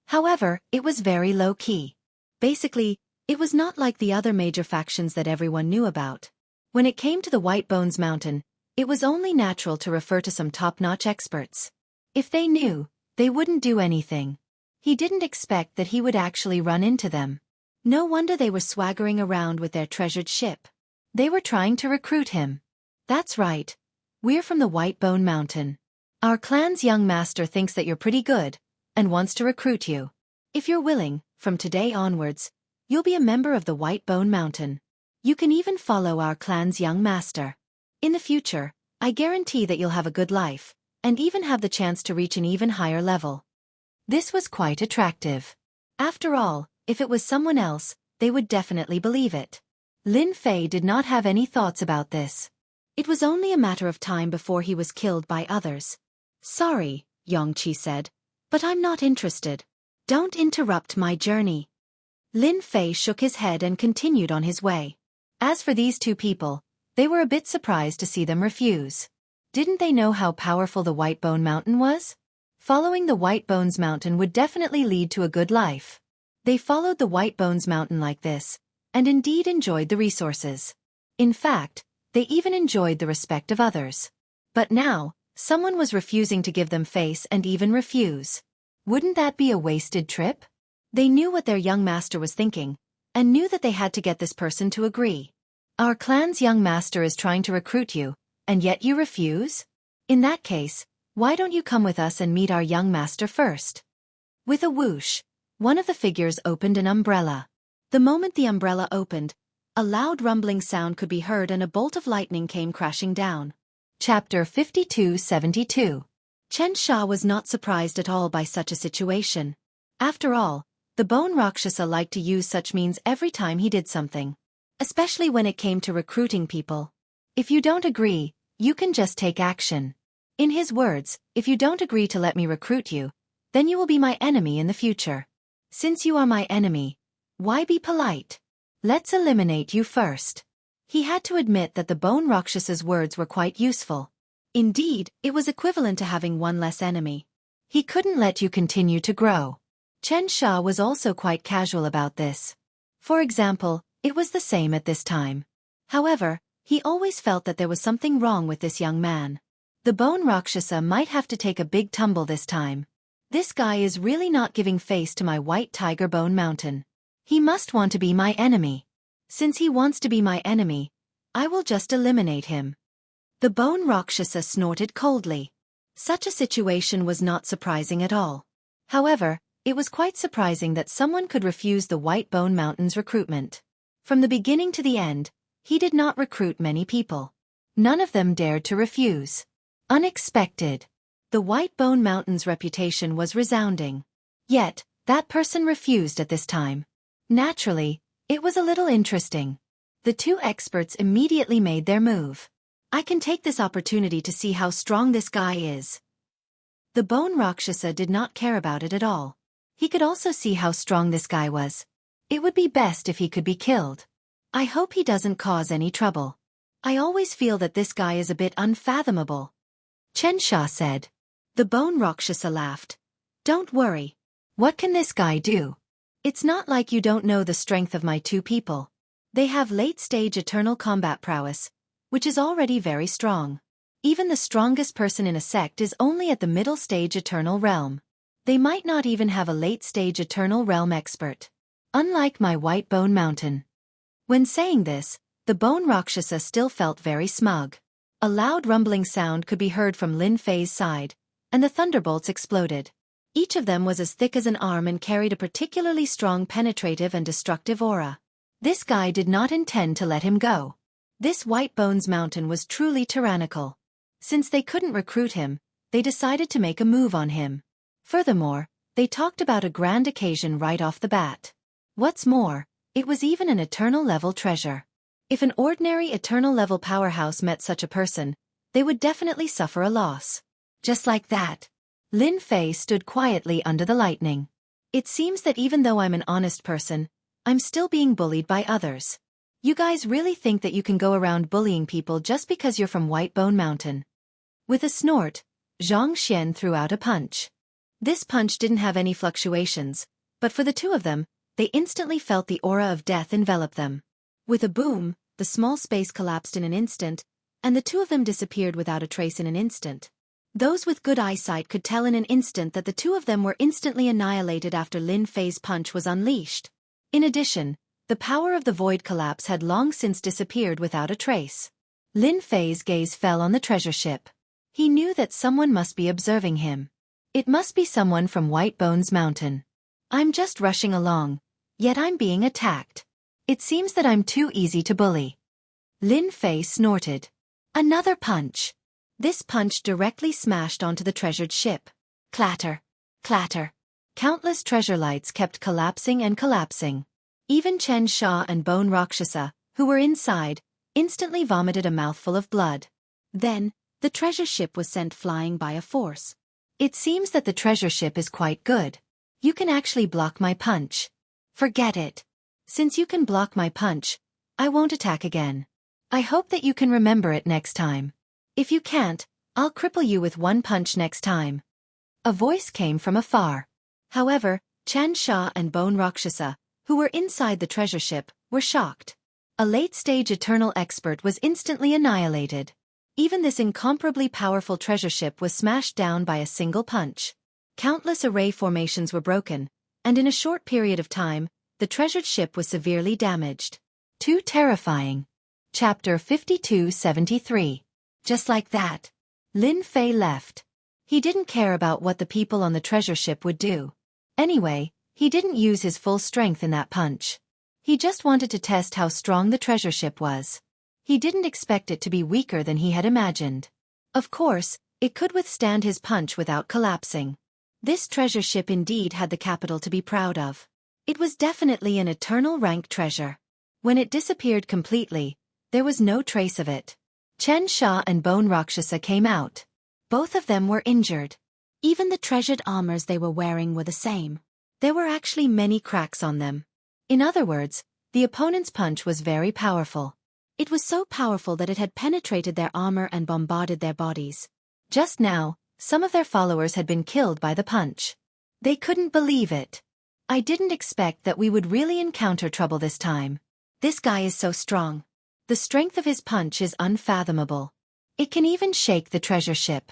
However, it was very low-key. Basically, it was not like the other major factions that everyone knew about. When it came to the Whitebones Mountain, it was only natural to refer to some top-notch experts. If they knew, they wouldn't do anything. He didn't expect that he would actually run into them. No wonder they were swaggering around with their treasured ship. They were trying to recruit him. That's right. We're from the Whitebone Mountain. Our clan's young master thinks that you're pretty good, and wants to recruit you. If you're willing, from today onwards, you'll be a member of the Whitebone Mountain. You can even follow our clan's young master. In the future, I guarantee that you'll have a good life, and even have the chance to reach an even higher level. This was quite attractive. After all, if it was someone else, they would definitely believe it. Lin Fei did not have any thoughts about this. It was only a matter of time before he was killed by others. Sorry, Yongqi said, but I'm not interested. Don't interrupt my journey. Lin Fei shook his head and continued on his way. As for these two people, they were a bit surprised to see them refuse. Didn't they know how powerful the Whitebone Mountain was? Following the Whitebones Mountain would definitely lead to a good life. They followed the Whitebones Mountain like this, and indeed enjoyed the resources. In fact, they even enjoyed the respect of others. But now, someone was refusing to give them face and even refuse. Wouldn't that be a wasted trip? They knew what their young master was thinking, and knew that they had to get this person to agree. Our clan's young master is trying to recruit you, and yet you refuse? In that case, why don't you come with us and meet our young master first? With a whoosh, one of the figures opened an umbrella. The moment the umbrella opened, a loud rumbling sound could be heard and a bolt of lightning came crashing down. Chapter 52-72. Chen Sha was not surprised at all by such a situation. After all, the Bone Rakshasa liked to use such means every time he did something. Especially when it came to recruiting people. If you don't agree, you can just take action. In his words, if you don't agree to let me recruit you, then you will be my enemy in the future. Since you are my enemy, why be polite? Let's eliminate you first. He had to admit that the Bone Rakshasa's words were quite useful. Indeed, it was equivalent to having one less enemy. He couldn't let you continue to grow. Chen Sha was also quite casual about this. For example, it was the same at this time. However, he always felt that there was something wrong with this young man. The Bone Rakshasa might have to take a big tumble this time. This guy is really not giving face to my white tiger Bone Mountain. He must want to be my enemy. Since he wants to be my enemy, I will just eliminate him. The Bone Rakshasa snorted coldly. Such a situation was not surprising at all. However, it was quite surprising that someone could refuse the White Bone Mountain's recruitment. From the beginning to the end, he did not recruit many people. None of them dared to refuse. Unexpected. The White Bone Mountain's reputation was resounding. Yet, that person refused at this time. Naturally, it was a little interesting. The two experts immediately made their move. I can take this opportunity to see how strong this guy is. The Bone Rakshasa did not care about it at all. He could also see how strong this guy was. It would be best if he could be killed. I hope he doesn't cause any trouble. I always feel that this guy is a bit unfathomable. Chen Sha said. The Bone Rakshasa laughed. Don't worry. What can this guy do? It's not like you don't know the strength of my two people. They have late-stage eternal combat prowess, which is already very strong. Even the strongest person in a sect is only at the middle stage eternal realm. They might not even have a late-stage eternal realm expert. Unlike my White Bone Mountain. When saying this, the Bone Rakshasa still felt very smug. A loud rumbling sound could be heard from Lin Fei's side, and the thunderbolts exploded. Each of them was as thick as an arm and carried a particularly strong penetrative and destructive aura. This guy did not intend to let him go. This White Bones Mountain was truly tyrannical. Since they couldn't recruit him, they decided to make a move on him. Furthermore, they talked about a grand occasion right off the bat. What's more, it was even an eternal-level treasure. If an ordinary eternal-level powerhouse met such a person, they would definitely suffer a loss. Just like that. Lin Fei stood quietly under the lightning. It seems that even though I'm an honest person, I'm still being bullied by others. You guys really think that you can go around bullying people just because you're from White Bone Mountain? With a snort, Zhang Xian threw out a punch. This punch didn't have any fluctuations, but for the two of them, they instantly felt the aura of death envelop them. With a boom, the small space collapsed in an instant, and the two of them disappeared without a trace in an instant. Those with good eyesight could tell in an instant that the two of them were instantly annihilated after Lin Fei's punch was unleashed. In addition, the power of the void collapse had long since disappeared without a trace. Lin Fei's gaze fell on the treasure ship. He knew that someone must be observing him. It must be someone from White Bones Mountain. I'm just rushing along, yet I'm being attacked. It seems that I'm too easy to bully. Lin Fei snorted. Another punch. This punch directly smashed onto the treasured ship. Clatter. Clatter. Countless treasure lights kept collapsing and collapsing. Even Chen Sha and Bone Rakshasa, who were inside, instantly vomited a mouthful of blood. Then, the treasure ship was sent flying by a force. It seems that the treasure ship is quite good. You can actually block my punch. Forget it. Since you can block my punch, I won't attack again. I hope that you can remember it next time. If you can't, I'll cripple you with one punch next time. A voice came from afar. However, Chen Sha and Bone Rakshasa, who were inside the treasure ship, were shocked. A late-stage eternal expert was instantly annihilated. Even this incomparably powerful treasure ship was smashed down by a single punch. Countless array formations were broken, and in a short period of time, the treasured ship was severely damaged. Too terrifying. Chapter 52-73. Just like that, Lin Fei left. He didn't care about what the people on the treasure ship would do. Anyway, he didn't use his full strength in that punch. He just wanted to test how strong the treasure ship was. He didn't expect it to be weaker than he had imagined. Of course, it could withstand his punch without collapsing. This treasure ship indeed had the capital to be proud of. It was definitely an eternal rank treasure. When it disappeared completely, there was no trace of it. Chen Sha and Bone Rakshasa came out. Both of them were injured. Even the treasured armors they were wearing were the same. There were actually many cracks on them. In other words, the opponent's punch was very powerful. It was so powerful that it had penetrated their armor and bombarded their bodies. Just now, some of their followers had been killed by the punch. They couldn't believe it. I didn't expect that we would really encounter trouble this time. This guy is so strong. The strength of his punch is unfathomable. It can even shake the treasure ship.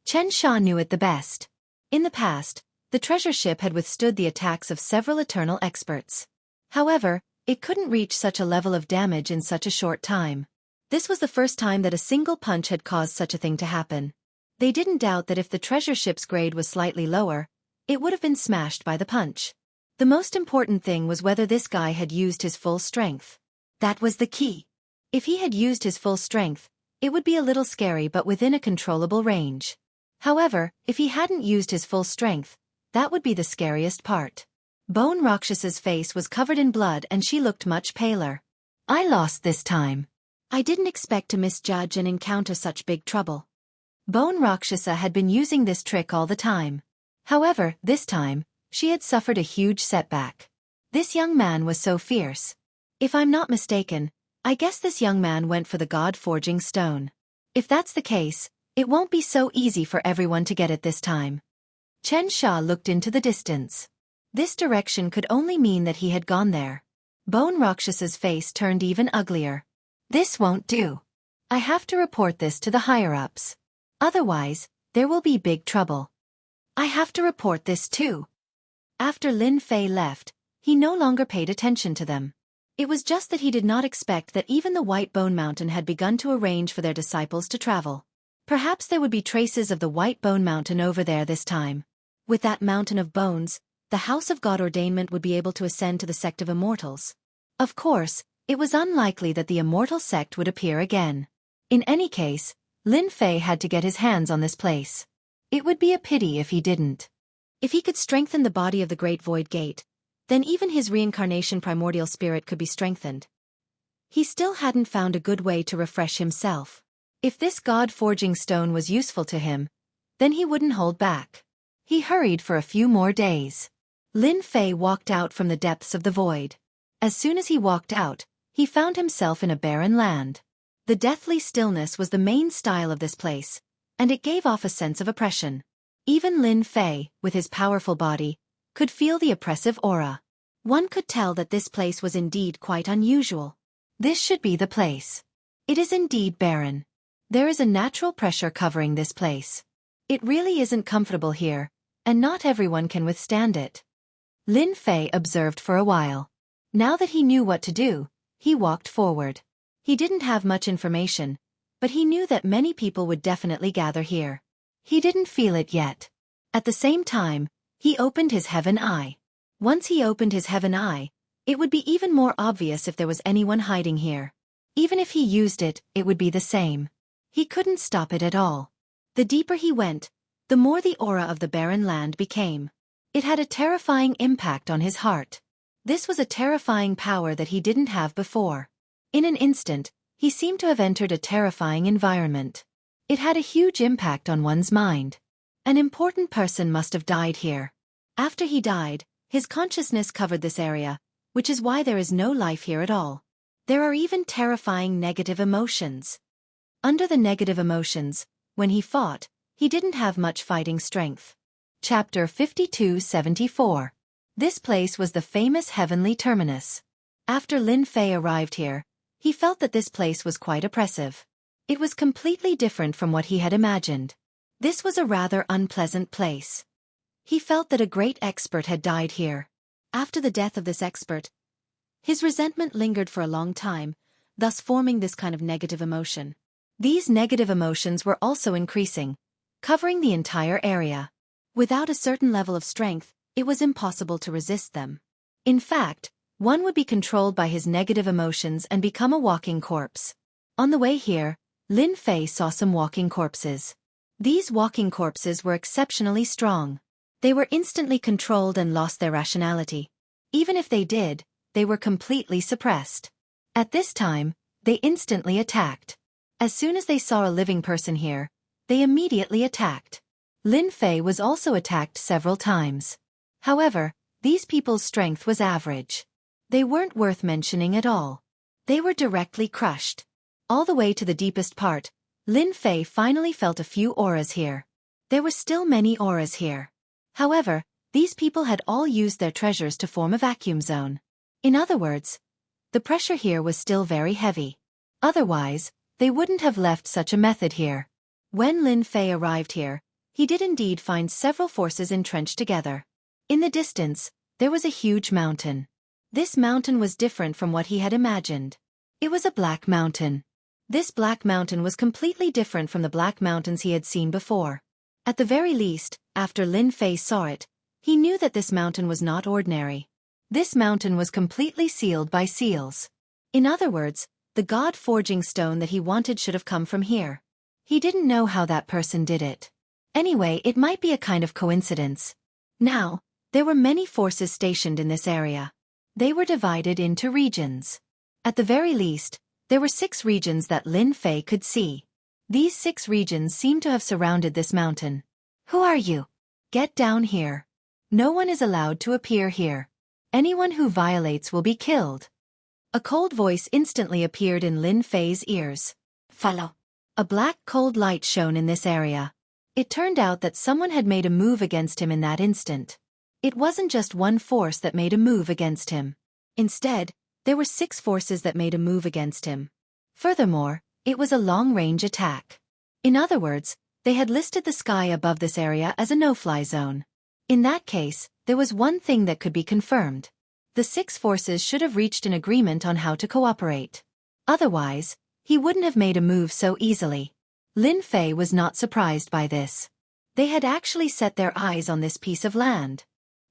Chen Sha knew it the best. In the past, the treasure ship had withstood the attacks of several eternal experts. However, it couldn't reach such a level of damage in such a short time. This was the first time that a single punch had caused such a thing to happen. They didn't doubt that if the treasure ship's grade was slightly lower, it would have been smashed by the punch. The most important thing was whether this guy had used his full strength. That was the key. If he had used his full strength, it would be a little scary but within a controllable range. However, if he hadn't used his full strength, that would be the scariest part. Bone Rakshasa's face was covered in blood and she looked much paler. I lost this time. I didn't expect to misjudge and encounter such big trouble. Bone Rakshasa had been using this trick all the time. However, this time, she had suffered a huge setback. This young man was so fierce. If I'm not mistaken, I guess this young man went for the God-forging stone. If that's the case, it won't be so easy for everyone to get it this time. Chen Sha looked into the distance. This direction could only mean that he had gone there. Bone Rakshasa's face turned even uglier. This won't do. I have to report this to the higher-ups. Otherwise, there will be big trouble. I have to report this too. After Lin Fei left, he no longer paid attention to them. It was just that he did not expect that even the White Bone Mountain had begun to arrange for their disciples to travel. Perhaps there would be traces of the White Bone Mountain over there this time. With that mountain of bones, the House of God Ordainment would be able to ascend to the sect of immortals. Of course, it was unlikely that the immortal sect would appear again. In any case, Lin Fei had to get his hands on this place. It would be a pity if he didn't. If he could strengthen the body of the Great Void Gate, then even his reincarnation primordial spirit could be strengthened. He still hadn't found a good way to refresh himself. If this God-forging stone was useful to him, then he wouldn't hold back. He hurried for a few more days. Lin Fei walked out from the depths of the void. As soon as he walked out, he found himself in a barren land. The deathly stillness was the main style of this place, and it gave off a sense of oppression. Even Lin Fei, with his powerful body, could feel the oppressive aura. One could tell that this place was indeed quite unusual. This should be the place. It is indeed barren. There is a natural pressure covering this place. It really isn't comfortable here, and not everyone can withstand it. Lin Fei observed for a while. Now that he knew what to do, he walked forward. He didn't have much information, but he knew that many people would definitely gather here. He didn't feel it yet. At the same time, he opened his heaven eye. Once he opened his heaven eye, it would be even more obvious if there was anyone hiding here. Even if he used it, it would be the same. He couldn't stop it at all. The deeper he went, the more the aura of the barren land became. It had a terrifying impact on his heart. This was a terrifying power that he didn't have before. In an instant, he seemed to have entered a terrifying environment. It had a huge impact on one's mind. An important person must have died here. After he died, his consciousness covered this area, which is why there is no life here at all. There are even terrifying negative emotions. Under the negative emotions, when he fought, he didn't have much fighting strength. Chapter 5274. This place was the famous heavenly terminus. After Lin Fei arrived here, he felt that this place was quite oppressive. It was completely different from what he had imagined. This was a rather unpleasant place. He felt that a great expert had died here. After the death of this expert, his resentment lingered for a long time, thus forming this kind of negative emotion. These negative emotions were also increasing, covering the entire area. Without a certain level of strength, it was impossible to resist them. In fact, One would be controlled by his negative emotions and become a walking corpse. On the way here, Lin Fei saw some walking corpses. These walking corpses were exceptionally strong. They were instantly controlled and lost their rationality. Even if they did, they were completely suppressed. At this time, they instantly attacked. As soon as they saw a living person here, they immediately attacked. Lin Fei was also attacked several times. However, these people's strength was average. They weren't worth mentioning at all. They were directly crushed. All the way to the deepest part, Lin Fei finally felt a few auras here. There were still many auras here. However, these people had all used their treasures to form a vacuum zone. In other words, the pressure here was still very heavy. Otherwise, they wouldn't have left such a method here. When Lin Fei arrived here, he did indeed find several forces entrenched together. In the distance, there was a huge mountain. This mountain was different from what he had imagined. It was a black mountain. This black mountain was completely different from the black mountains he had seen before. At the very least, after Lin Fei saw it, he knew that this mountain was not ordinary. This mountain was completely sealed by seals. In other words, the God-forging stone that he wanted should have come from here. He didn't know how that person did it. Anyway, it might be a kind of coincidence. Now, there were many forces stationed in this area. They were divided into regions. At the very least, there were 6 regions that Lin Fei could see. These 6 regions seemed to have surrounded this mountain. Who are you? Get down here. No one is allowed to appear here. Anyone who violates will be killed. A cold voice instantly appeared in Lin Fei's ears. Follow. A black cold light shone in this area. It turned out that someone had made a move against him in that instant. It wasn't just one force that made a move against him. Instead, there were 6 forces that made a move against him. Furthermore, it was a long-range attack. In other words, they had listed the sky above this area as a no-fly zone. In that case, there was one thing that could be confirmed. The 6 forces should have reached an agreement on how to cooperate. Otherwise, he wouldn't have made a move so easily. Lin Fei was not surprised by this. They had actually set their eyes on this piece of land.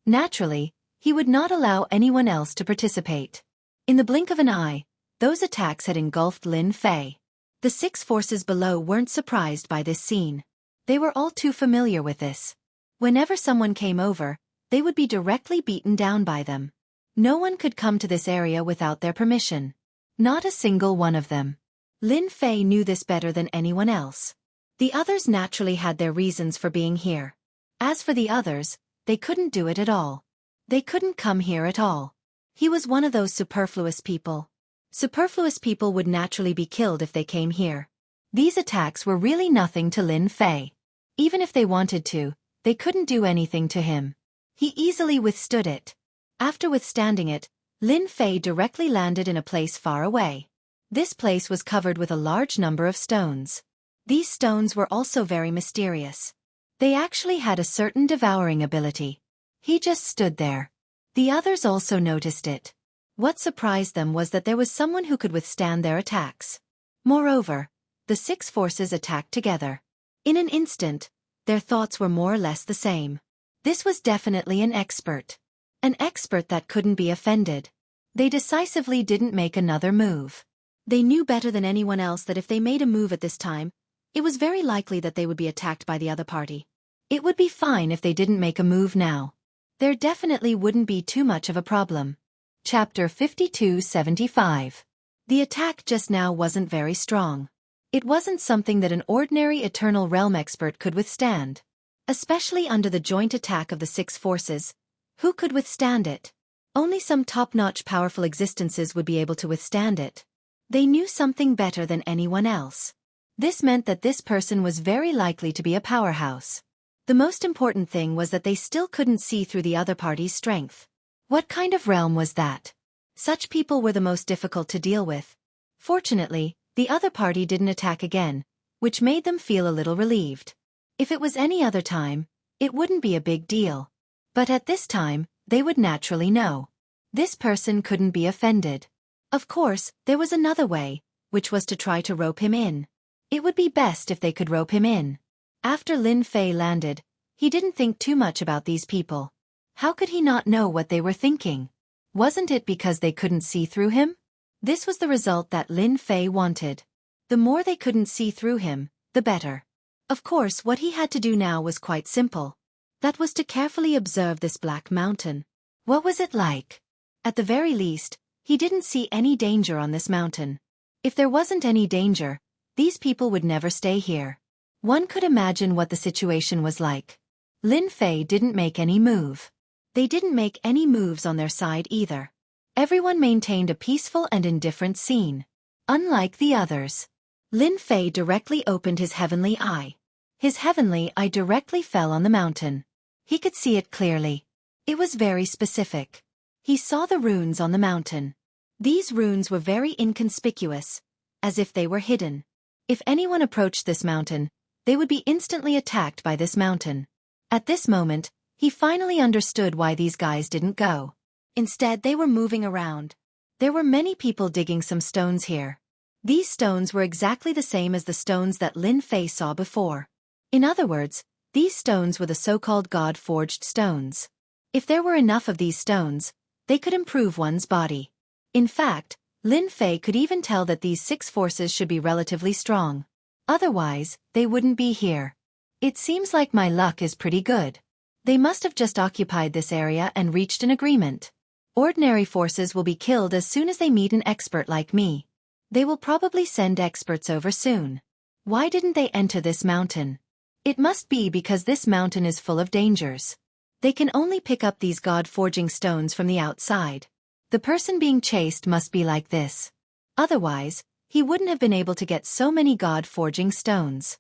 Naturally, he would not allow anyone else to participate. In the blink of an eye, those attacks had engulfed Lin Fei. The 6 forces below weren't surprised by this scene. They were all too familiar with this. Whenever someone came over, they would be directly beaten down by them. No one could come to this area without their permission. Not a single one of them. Lin Fei knew this better than anyone else. The others naturally had their reasons for being here. As for the others, they couldn't do it at all. They couldn't come here at all. He was one of those superfluous people. Superfluous people would naturally be killed if they came here. These attacks were really nothing to Lin Fei. Even if they wanted to, they couldn't do anything to him. He easily withstood it. After withstanding it, Lin Fei directly landed in a place far away. This place was covered with a large number of stones. These stones were also very mysterious. They actually had a certain devouring ability. He just stood there. The others also noticed it. What surprised them was that there was someone who could withstand their attacks. Moreover, the 6 forces attacked together. In an instant, their thoughts were more or less the same. This was definitely an expert. An expert that couldn't be offended. They decisively didn't make another move. They knew better than anyone else that if they made a move at this time, it was very likely that they would be attacked by the other party. It would be fine if they didn't make a move now. There definitely wouldn't be too much of a problem. Chapter 5275. The attack just now wasn't very strong. It wasn't something that an ordinary Eternal Realm expert could withstand. Especially under the joint attack of the 6 forces. Who could withstand it? Only some top-notch powerful existences would be able to withstand it. They knew something better than anyone else. This meant that this person was very likely to be a powerhouse. The most important thing was that they still couldn't see through the other party's strength. What kind of realm was that? Such people were the most difficult to deal with. Fortunately, the other party didn't attack again, which made them feel a little relieved. If it was any other time, it wouldn't be a big deal. But at this time, they would naturally know. This person couldn't be offended. Of course, there was another way, which was to try to rope him in. It would be best if they could rope him in. After Lin Fei landed, he didn't think too much about these people. How could he not know what they were thinking? Wasn't it because they couldn't see through him? This was the result that Lin Fei wanted. The more they couldn't see through him, the better. Of course, what he had to do now was quite simple. That was to carefully observe this black mountain. What was it like? At the very least, he didn't see any danger on this mountain. If there wasn't any danger, these people would never stay here. One could imagine what the situation was like. Lin Fei didn't make any move. They didn't make any moves on their side either. Everyone maintained a peaceful and indifferent scene. Unlike the others. Lin Fei directly opened his heavenly eye. His heavenly eye directly fell on the mountain. He could see it clearly. It was very specific. He saw the runes on the mountain. These runes were very inconspicuous, as if they were hidden. If anyone approached this mountain, they would be instantly attacked by this mountain. At this moment, he finally understood why these guys didn't go. Instead, they were moving around. There were many people digging some stones here. These stones were exactly the same as the stones that Lin Fei saw before. In other words, these stones were the so-called God-forged stones. If there were enough of these stones, they could improve one's body. In fact, Lin Fei could even tell that these 6 forces should be relatively strong. Otherwise, they wouldn't be here. It seems like my luck is pretty good. They must have just occupied this area and reached an agreement. Ordinary forces will be killed as soon as they meet an expert like me. They will probably send experts over soon. Why didn't they enter this mountain? It must be because this mountain is full of dangers. They can only pick up these God-forging stones from the outside. The person being chased must be like this. Otherwise, he wouldn't have been able to get so many God-forging stones.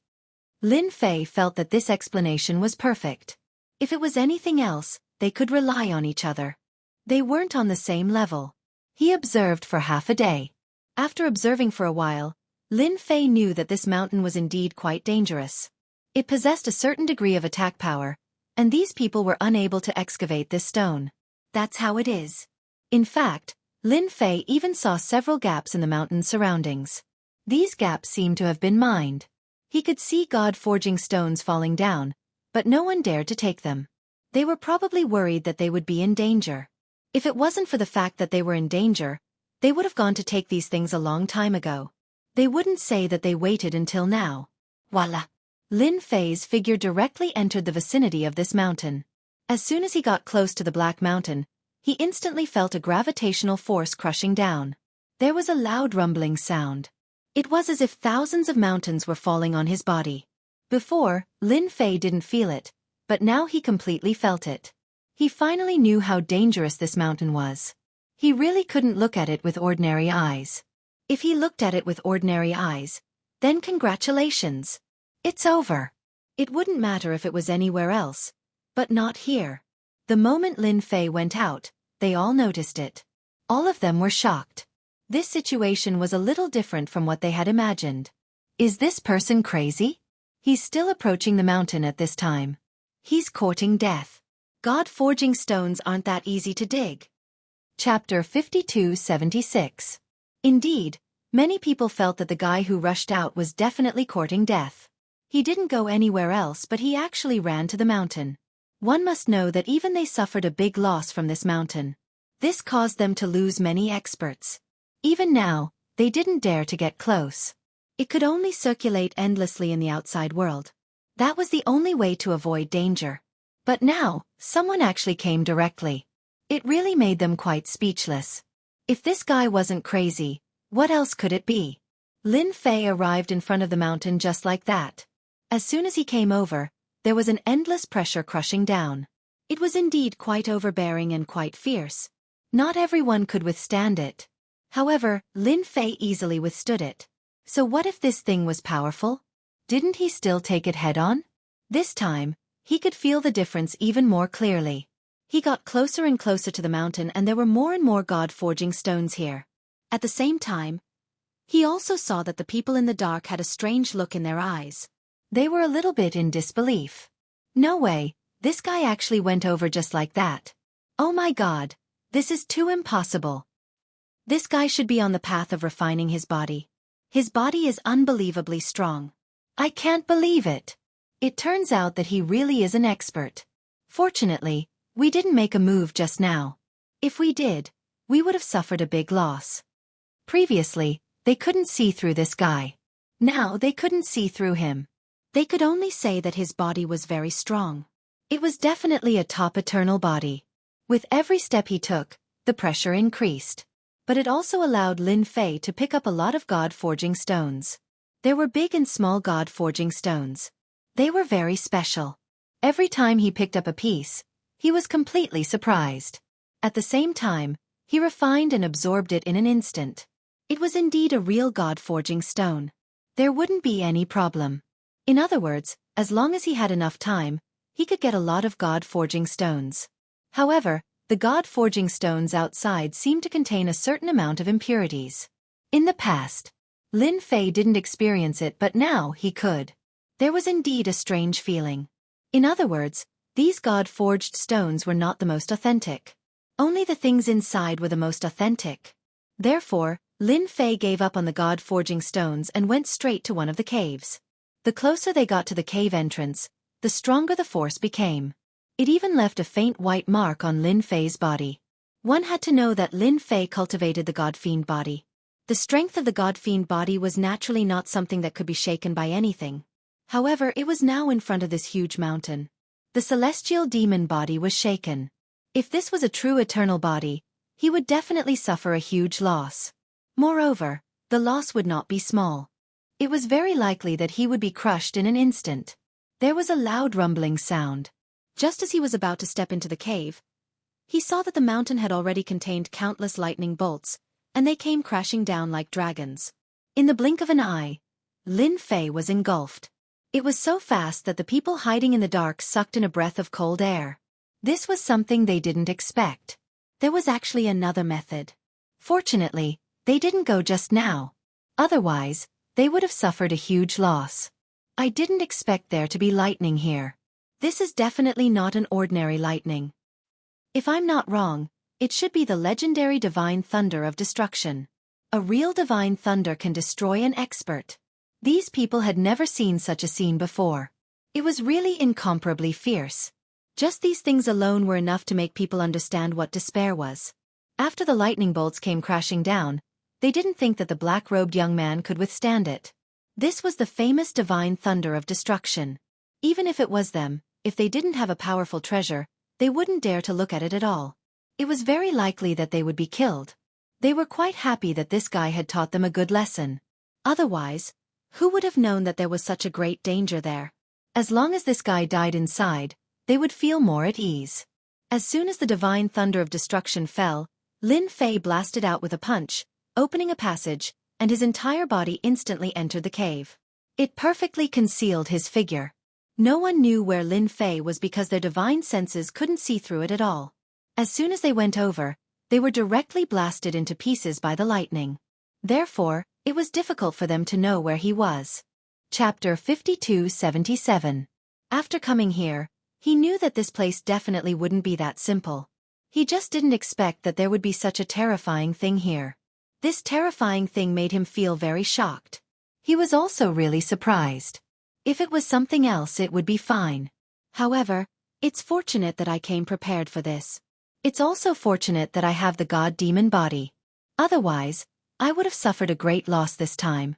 Lin Fei felt that this explanation was perfect. If it was anything else, they could rely on each other. They weren't on the same level. He observed for half a day. After observing for a while, Lin Fei knew that this mountain was indeed quite dangerous. It possessed a certain degree of attack power, and these people were unable to excavate this stone. That's how it is. In fact, Lin Fei even saw several gaps in the mountain's surroundings. These gaps seemed to have been mined. He could see God-forging stones falling down, but no one dared to take them. They were probably worried that they would be in danger. If it wasn't for the fact that they were in danger, they would have gone to take these things a long time ago. They wouldn't say that they waited until now. Voila! Lin Fei's figure directly entered the vicinity of this mountain. As soon as he got close to the Black Mountain, he instantly felt a gravitational force crushing down. There was a loud rumbling sound. It was as if thousands of mountains were falling on his body. Before, Lin Fei didn't feel it, but now he completely felt it. He finally knew how dangerous this mountain was. He really couldn't look at it with ordinary eyes. If he looked at it with ordinary eyes, then congratulations. It's over. It wouldn't matter if it was anywhere else, but not here. The moment Lin Fei went out, they all noticed it. All of them were shocked. This situation was a little different from what they had imagined. Is this person crazy? He's still approaching the mountain at this time. He's courting death. God-forging stones aren't that easy to dig. Chapter 5276. Indeed, many people felt that the guy who rushed out was definitely courting death. He didn't go anywhere else, but he actually ran to the mountain. One must know that even they suffered a big loss from this mountain. This caused them to lose many experts. Even now, they didn't dare to get close. It could only circulate endlessly in the outside world. That was the only way to avoid danger. But now, someone actually came directly. It really made them quite speechless. If this guy wasn't crazy, what else could it be? Lin Fei arrived in front of the mountain just like that. As soon as he came over, there was an endless pressure crushing down. It was indeed quite overbearing and quite fierce. Not everyone could withstand it. However, Lin Fei easily withstood it. So what if this thing was powerful? Didn't he still take it head-on? This time, he could feel the difference even more clearly. He got closer and closer to the mountain, and there were more and more God-forging stones here. At the same time, he also saw that the people in the dark had a strange look in their eyes. They were a little bit in disbelief. No way, this guy actually went over just like that. Oh my God, this is too impossible. This guy should be on the path of refining his body. His body is unbelievably strong. I can't believe it. It turns out that he really is an expert. Fortunately, we didn't make a move just now. If we did, we would have suffered a big loss. Previously, they couldn't see through this guy. Now they couldn't see through him. They could only say that his body was very strong. It was definitely a top eternal body. With every step he took, the pressure increased. But it also allowed Lin Fei to pick up a lot of God-forging stones. There were big and small God-forging stones. They were very special. Every time he picked up a piece, he was completely surprised. At the same time, he refined and absorbed it in an instant. It was indeed a real God-forging stone. There wouldn't be any problem. In other words, as long as he had enough time, he could get a lot of God-forging stones. However, the God-forging stones outside seemed to contain a certain amount of impurities. In the past, Lin Fei didn't experience it, but now he could. There was indeed a strange feeling. In other words, these God-forged stones were not the most authentic. Only the things inside were the most authentic. Therefore, Lin Fei gave up on the God-forging stones and went straight to one of the caves. The closer they got to the cave entrance, the stronger the force became. It even left a faint white mark on Lin Fei's body. One had to know that Lin Fei cultivated the God-fiend body. The strength of the God-fiend body was naturally not something that could be shaken by anything. However, it was now in front of this huge mountain. The celestial demon body was shaken. If this was a true eternal body, he would definitely suffer a huge loss. Moreover, the loss would not be small. It was very likely that he would be crushed in an instant. There was a loud rumbling sound. Just as he was about to step into the cave, he saw that the mountain had already contained countless lightning bolts, and they came crashing down like dragons. In the blink of an eye, Lin Fei was engulfed. It was so fast that the people hiding in the dark sucked in a breath of cold air. This was something they didn't expect. There was actually another method. Fortunately, they didn't go just now. Otherwise, they would have suffered a huge loss. I didn't expect there to be lightning here. This is definitely not an ordinary lightning. If I'm not wrong, it should be the legendary divine thunder of destruction. A real divine thunder can destroy an expert. These people had never seen such a scene before. It was really incomparably fierce. Just these things alone were enough to make people understand what despair was. After the lightning bolts came crashing down, they didn't think that the black-robed young man could withstand it. This was the famous divine thunder of destruction. Even if it was them, if they didn't have a powerful treasure, they wouldn't dare to look at it at all. It was very likely that they would be killed. They were quite happy that this guy had taught them a good lesson. Otherwise, who would have known that there was such a great danger there? As long as this guy died inside, they would feel more at ease. As soon as the divine thunder of destruction fell, Lin Fei blasted out with a punch, opening a passage, and his entire body instantly entered the cave. It perfectly concealed his figure. No one knew where Lin Fei was because their divine senses couldn't see through it at all. As soon as they went over, they were directly blasted into pieces by the lightning. Therefore, it was difficult for them to know where he was. Chapter 52-77. After coming here, he knew that this place definitely wouldn't be that simple. He just didn't expect that there would be such a terrifying thing here. This terrifying thing made him feel very shocked. He was also really surprised. If it was something else, it would be fine. However, it's fortunate that I came prepared for this. It's also fortunate that I have the god-demon body. Otherwise, I would have suffered a great loss this time.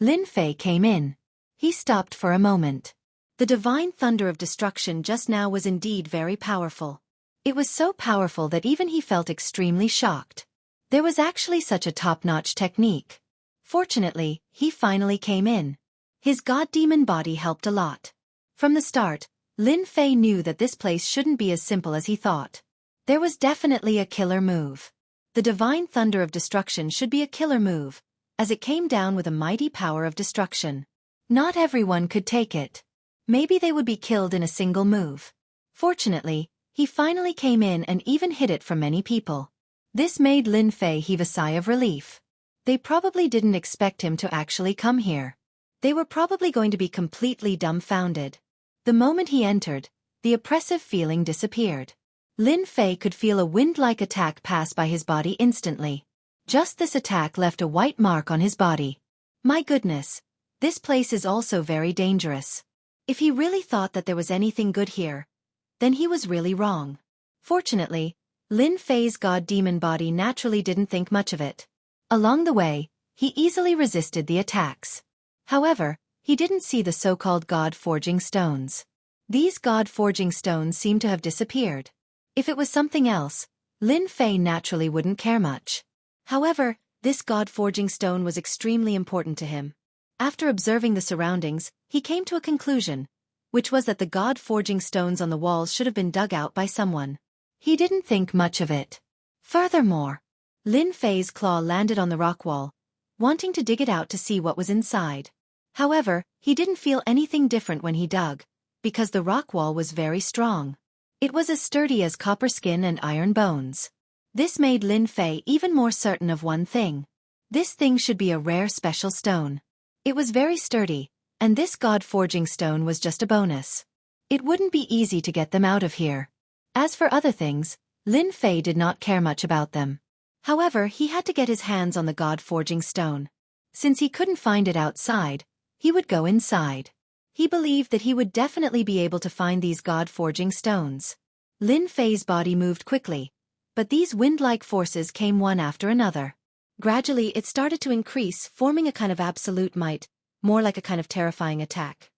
Lin Fei came in. He stopped for a moment. The divine thunder of destruction just now was indeed very powerful. It was so powerful that even he felt extremely shocked. There was actually such a top-notch technique. Fortunately, he finally came in. His god-demon body helped a lot. From the start, Lin Fei knew that this place shouldn't be as simple as he thought. There was definitely a killer move. The divine thunder of destruction should be a killer move, as it came down with a mighty power of destruction. Not everyone could take it. Maybe they would be killed in a single move. Fortunately, he finally came in and even hid it from many people. This made Lin Fei heave a sigh of relief. They probably didn't expect him to actually come here. They were probably going to be completely dumbfounded. The moment he entered, the oppressive feeling disappeared. Lin Fei could feel a wind-like attack pass by his body instantly. Just this attack left a white mark on his body. My goodness, this place is also very dangerous. If he really thought that there was anything good here, then he was really wrong. Fortunately, Lin Fei's god-demon body naturally didn't think much of it. Along the way, he easily resisted the attacks. However, he didn't see the so-called god-forging stones. These god-forging stones seemed to have disappeared. If it was something else, Lin Fei naturally wouldn't care much. However, this god-forging stone was extremely important to him. After observing the surroundings, he came to a conclusion, which was that the god-forging stones on the walls should have been dug out by someone. He didn't think much of it. Furthermore, Lin Fei's claw landed on the rock wall, wanting to dig it out to see what was inside. However, he didn't feel anything different when he dug, because the rock wall was very strong. It was as sturdy as copper skin and iron bones. This made Lin Fei even more certain of one thing. This thing should be a rare special stone. It was very sturdy, and this god-forging stone was just a bonus. It wouldn't be easy to get them out of here. As for other things, Lin Fei did not care much about them. However, he had to get his hands on the god-forging stone. Since he couldn't find it outside, he would go inside. He believed that he would definitely be able to find these god-forging stones. Lin Fei's body moved quickly, but these wind-like forces came one after another. Gradually it started to increase, forming a kind of absolute might, more like a kind of terrifying attack.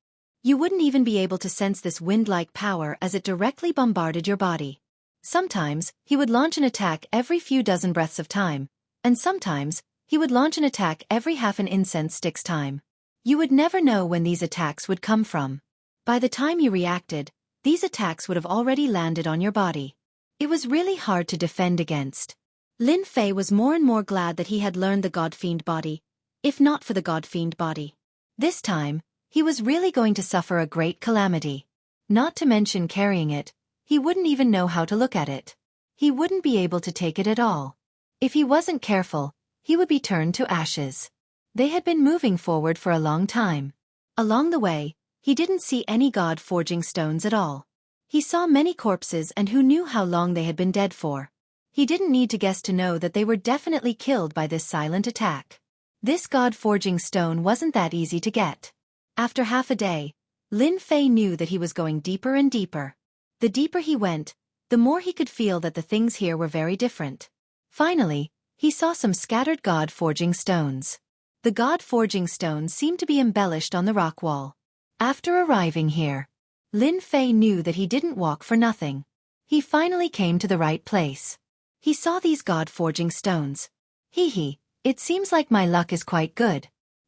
You wouldn't even be able to sense this wind-like power as it directly bombarded your body. Sometimes, he would launch an attack every few dozen breaths of time, and sometimes, he would launch an attack every half an incense stick's time. You would never know when these attacks would come from. By the time you reacted, these attacks would have already landed on your body. It was really hard to defend against. Lin Fei was more and more glad that he had learned the God-Fiend body, if not for the God-Fiend body. This time, he was really going to suffer a great calamity. Not to mention carrying it, he wouldn't even know how to look at it. He wouldn't be able to take it at all. If he wasn't careful, he would be turned to ashes. They had been moving forward for a long time. Along the way, he didn't see any god-forging stones at all. He saw many corpses, and who knew how long they had been dead for. He didn't need to guess to know that they were definitely killed by this silent attack. This god-forging stone wasn't that easy to get. After half a day, Lin Fei knew that he was going deeper and deeper. The deeper he went, the more he could feel that the things here were very different. Finally, he saw some scattered god-forging stones. The god-forging stones seemed to be embellished on the rock wall. After arriving here, Lin Fei knew that he didn't walk for nothing. He finally came to the right place. He saw these god-forging stones. Hee, it seems like my luck is quite good.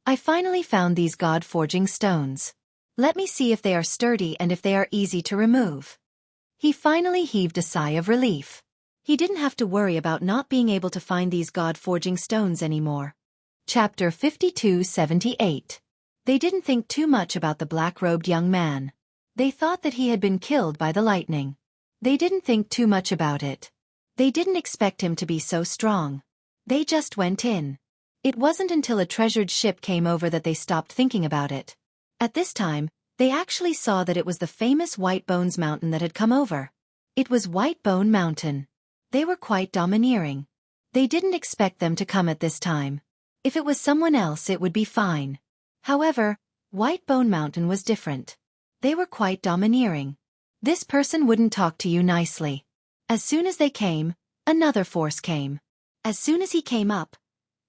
I finally found these god-forging stones. Let me see if they are sturdy and if they are easy to remove. He finally heaved a sigh of relief. He didn't have to worry about not being able to find these god-forging stones anymore. Chapter 5278. They didn't think too much about the black-robed young man. They thought that he had been killed by the lightning. They didn't think too much about it. They didn't expect him to be so strong. They just went in. It wasn't until a treasured ship came over that they stopped thinking about it. At this time, they actually saw that it was the famous White Bones Mountain that had come over. It was White Bone Mountain. They were quite domineering. They didn't expect them to come at this time. If it was someone else it would be fine. However, White Bone Mountain was different. They were quite domineering. This person wouldn't talk to you nicely. As soon as they came, another force came. As soon as he came up,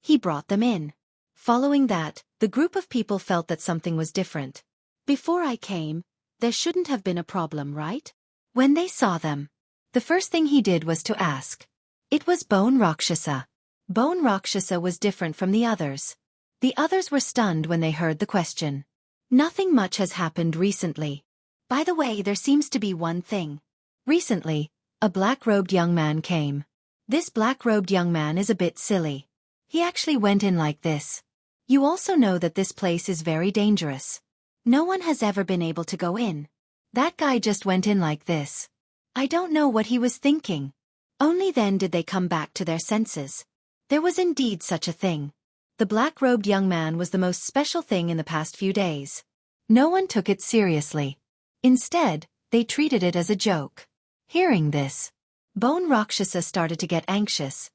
he brought them in. Following that, the group of people felt that something was different. Before I came, there shouldn't have been a problem, right? When they saw them, the first thing he did was to ask. It was Bone Rakshasa. Bone Rakshasa was different from the others. The others were stunned when they heard the question. Nothing much has happened recently. By the way, there seems to be one thing. Recently, a black-robed young man came. This black-robed young man is a bit silly. He actually went in like this. You also know that this place is very dangerous. No one has ever been able to go in. That guy just went in like this. I don't know what he was thinking. Only then did they come back to their senses. There was indeed such a thing. The black-robed young man was the most special thing in the past few days. No one took it seriously. Instead, they treated it as a joke. Hearing this, Bone Rakshasa started to get anxious.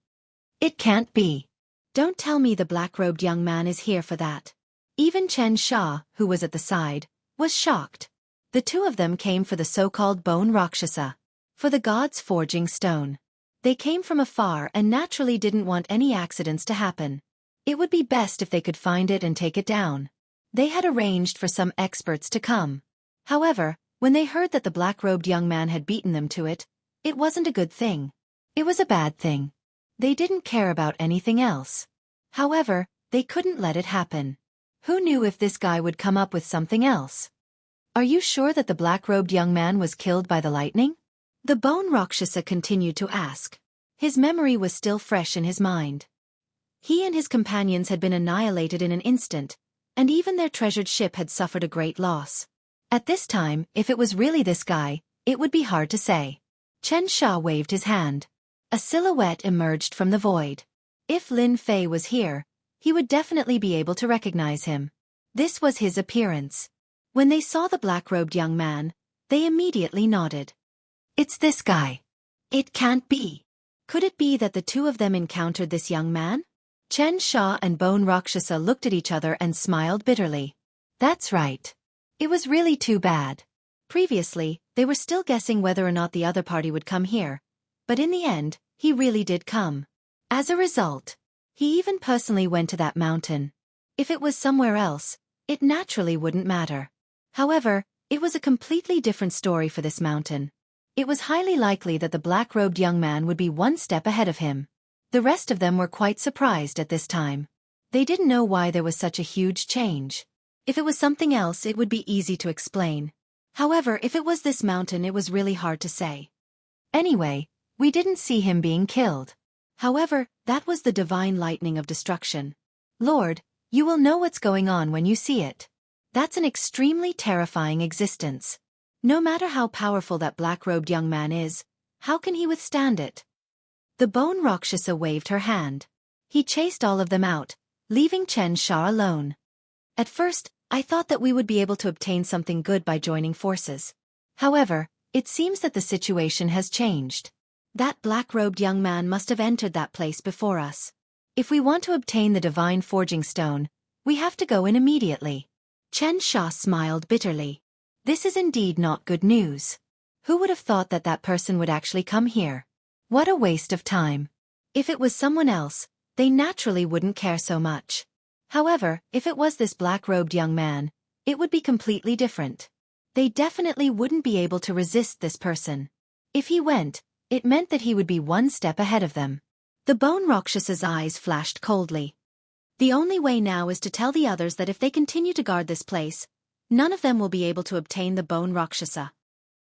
It can't be. Don't tell me the black-robed young man is here for that. Even Chen Sha, who was at the side, was shocked. The two of them came for the so-called Bone Rakshasa. For the god's forging stone. They came from afar and naturally didn't want any accidents to happen. It would be best if they could find it and take it down. They had arranged for some experts to come. However, when they heard that the black-robed young man had beaten them to it, it wasn't a good thing. It was a bad thing. They didn't care about anything else. However, they couldn't let it happen. Who knew if this guy would come up with something else? Are you sure that the black-robed young man was killed by the lightning? The bone Rakshasa continued to ask. His memory was still fresh in his mind. He and his companions had been annihilated in an instant, and even their treasured ship had suffered a great loss. At this time, if it was really this guy, it would be hard to say. Chen Sha waved his hand. A silhouette emerged from the void. If Lin Fei was here, he would definitely be able to recognize him. This was his appearance. When they saw the black-robed young man, they immediately nodded. It's this guy. It can't be. Could it be that the two of them encountered this young man? Chen Sha and Bone Rakshasa looked at each other and smiled bitterly. That's right. It was really too bad. Previously, they were still guessing whether or not the other party would come here, but in the end, he really did come. As a result, he even personally went to that mountain. If it was somewhere else, it naturally wouldn't matter. However, it was a completely different story for this mountain. It was highly likely that the black-robed young man would be one step ahead of him. The rest of them were quite surprised at this time. They didn't know why there was such a huge change. If it was something else, it would be easy to explain. However, if it was this mountain, it was really hard to say. Anyway, we didn't see him being killed. However, that was the divine lightning of destruction. Lord, you will know what's going on when you see it. That's an extremely terrifying existence. No matter how powerful that black-robed young man is, how can he withstand it? The bone Rakshasa waved her hand. He chased all of them out, leaving Chen Sha alone. At first, I thought that we would be able to obtain something good by joining forces. However, it seems that the situation has changed. That black-robed young man must have entered that place before us. If we want to obtain the divine forging stone, we have to go in immediately. Chen Sha smiled bitterly. This is indeed not good news. Who would have thought that that person would actually come here? What a waste of time. If it was someone else, they naturally wouldn't care so much. However, if it was this black-robed young man, it would be completely different. They definitely wouldn't be able to resist this person. If he went, it meant that he would be one step ahead of them. The bone Rakshasa's eyes flashed coldly. The only way now is to tell the others that if they continue to guard this place, none of them will be able to obtain the bone Rakshasa.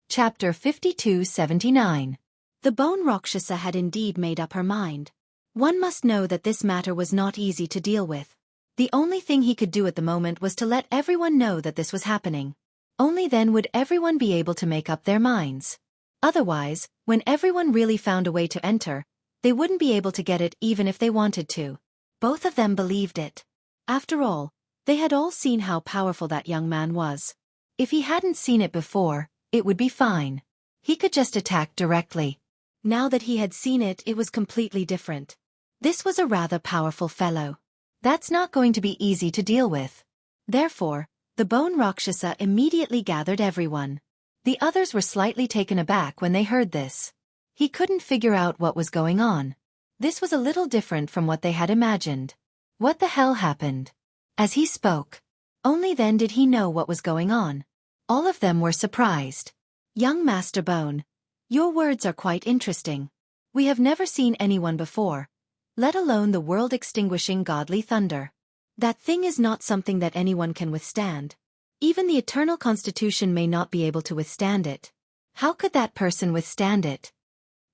Chapter 52-79. The bone Rakshasa had indeed made up her mind. One must know that this matter was not easy to deal with. The only thing he could do at the moment was to let everyone know that this was happening. Only then would everyone be able to make up their minds. Otherwise, when everyone really found a way to enter, they wouldn't be able to get it even if they wanted to. Both of them believed it. After all, they had all seen how powerful that young man was. If he hadn't seen it before, it would be fine. He could just attack directly. Now that he had seen it, it was completely different. This was a rather powerful fellow. That's not going to be easy to deal with. Therefore, the bone Rakshasa immediately gathered everyone. The others were slightly taken aback when they heard this. He couldn't figure out what was going on. This was a little different from what they had imagined. What the hell happened? As he spoke, only then did he know what was going on. All of them were surprised. Young Master Bone, your words are quite interesting. We have never seen anyone before, let alone the world-extinguishing godly thunder. That thing is not something that anyone can withstand. Even the eternal constitution may not be able to withstand it. How could that person withstand it?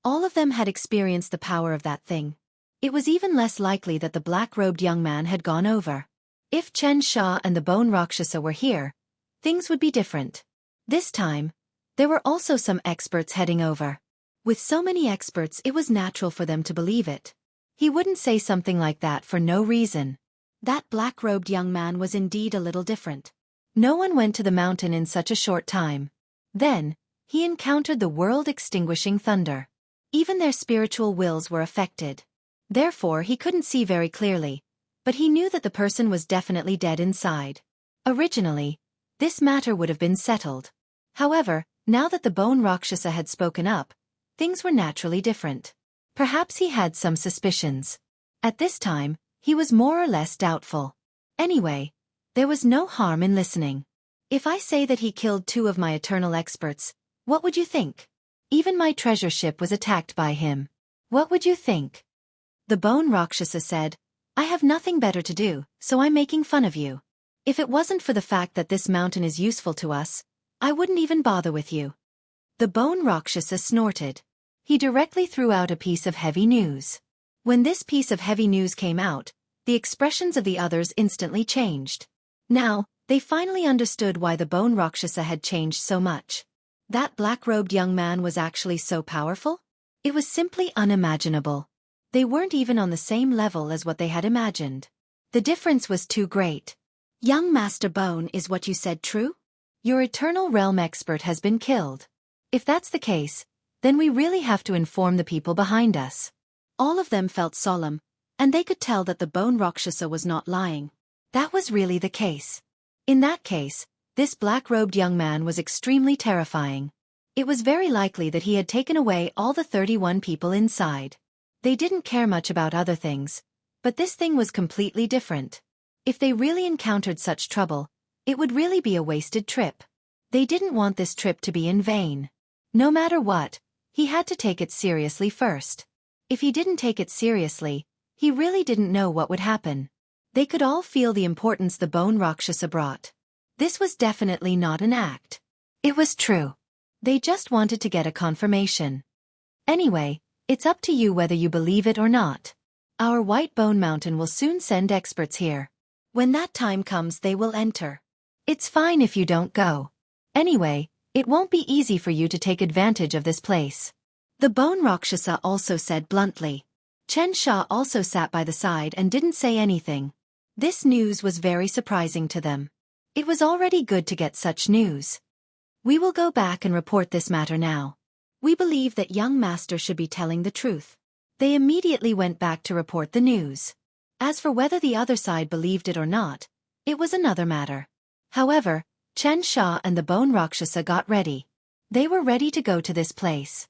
All of them had experienced the power of that thing. It was even less likely that the black-robed young man had gone over. If Chen Sha and the bone Rakshasa were here, things would be different. This time, there were also some experts heading over. With so many experts, it was natural for them to believe it. He wouldn't say something like that for no reason. That black-robed young man was indeed a little different. No one went to the mountain in such a short time. Then, he encountered the world-extinguishing thunder. Even their spiritual wills were affected. Therefore, he couldn't see very clearly, but he knew that the person was definitely dead inside. Originally, this matter would have been settled. However, now that the bone Rakshasa had spoken up, things were naturally different. Perhaps he had some suspicions. At this time, he was more or less doubtful. Anyway, there was no harm in listening. If I say that he killed 2 of my eternal experts, what would you think? Even my treasure ship was attacked by him. What would you think? The Bone Rakshasa said, I have nothing better to do, so I'm making fun of you. If it wasn't for the fact that this mountain is useful to us, I wouldn't even bother with you. The Bone Rakshasa snorted. He directly threw out a piece of heavy news. When this piece of heavy news came out, the expressions of the others instantly changed. Now, they finally understood why the Bone Rakshasa had changed so much. That black-robed young man was actually so powerful? It was simply unimaginable. They weren't even on the same level as what they had imagined. The difference was too great. Young Master Bone, is what you said true? Your Eternal Realm expert has been killed. If that's the case, then we really have to inform the people behind us. All of them felt solemn, and they could tell that the Bone Rakshasa was not lying. That was really the case. In that case, this black-robed young man was extremely terrifying. It was very likely that he had taken away all the 31 people inside. They didn't care much about other things, but this thing was completely different. If they really encountered such trouble, it would really be a wasted trip. They didn't want this trip to be in vain. No matter what, he had to take it seriously first. If he didn't take it seriously, he really didn't know what would happen. They could all feel the importance the Bone Rakshasa brought. This was definitely not an act. It was true. They just wanted to get a confirmation. Anyway, it's up to you whether you believe it or not. Our White Bone Mountain will soon send experts here. When that time comes, they will enter. It's fine if you don't go. Anyway, it won't be easy for you to take advantage of this place. The Bone Rakshasa also said bluntly. Chen Sha also sat by the side and didn't say anything. This news was very surprising to them. It was already good to get such news. We will go back and report this matter now. We believe that young master should be telling the truth. They immediately went back to report the news. As for whether the other side believed it or not, it was another matter. However, Chen Sha and the Bone Rakshasa got ready. They were ready to go to this place.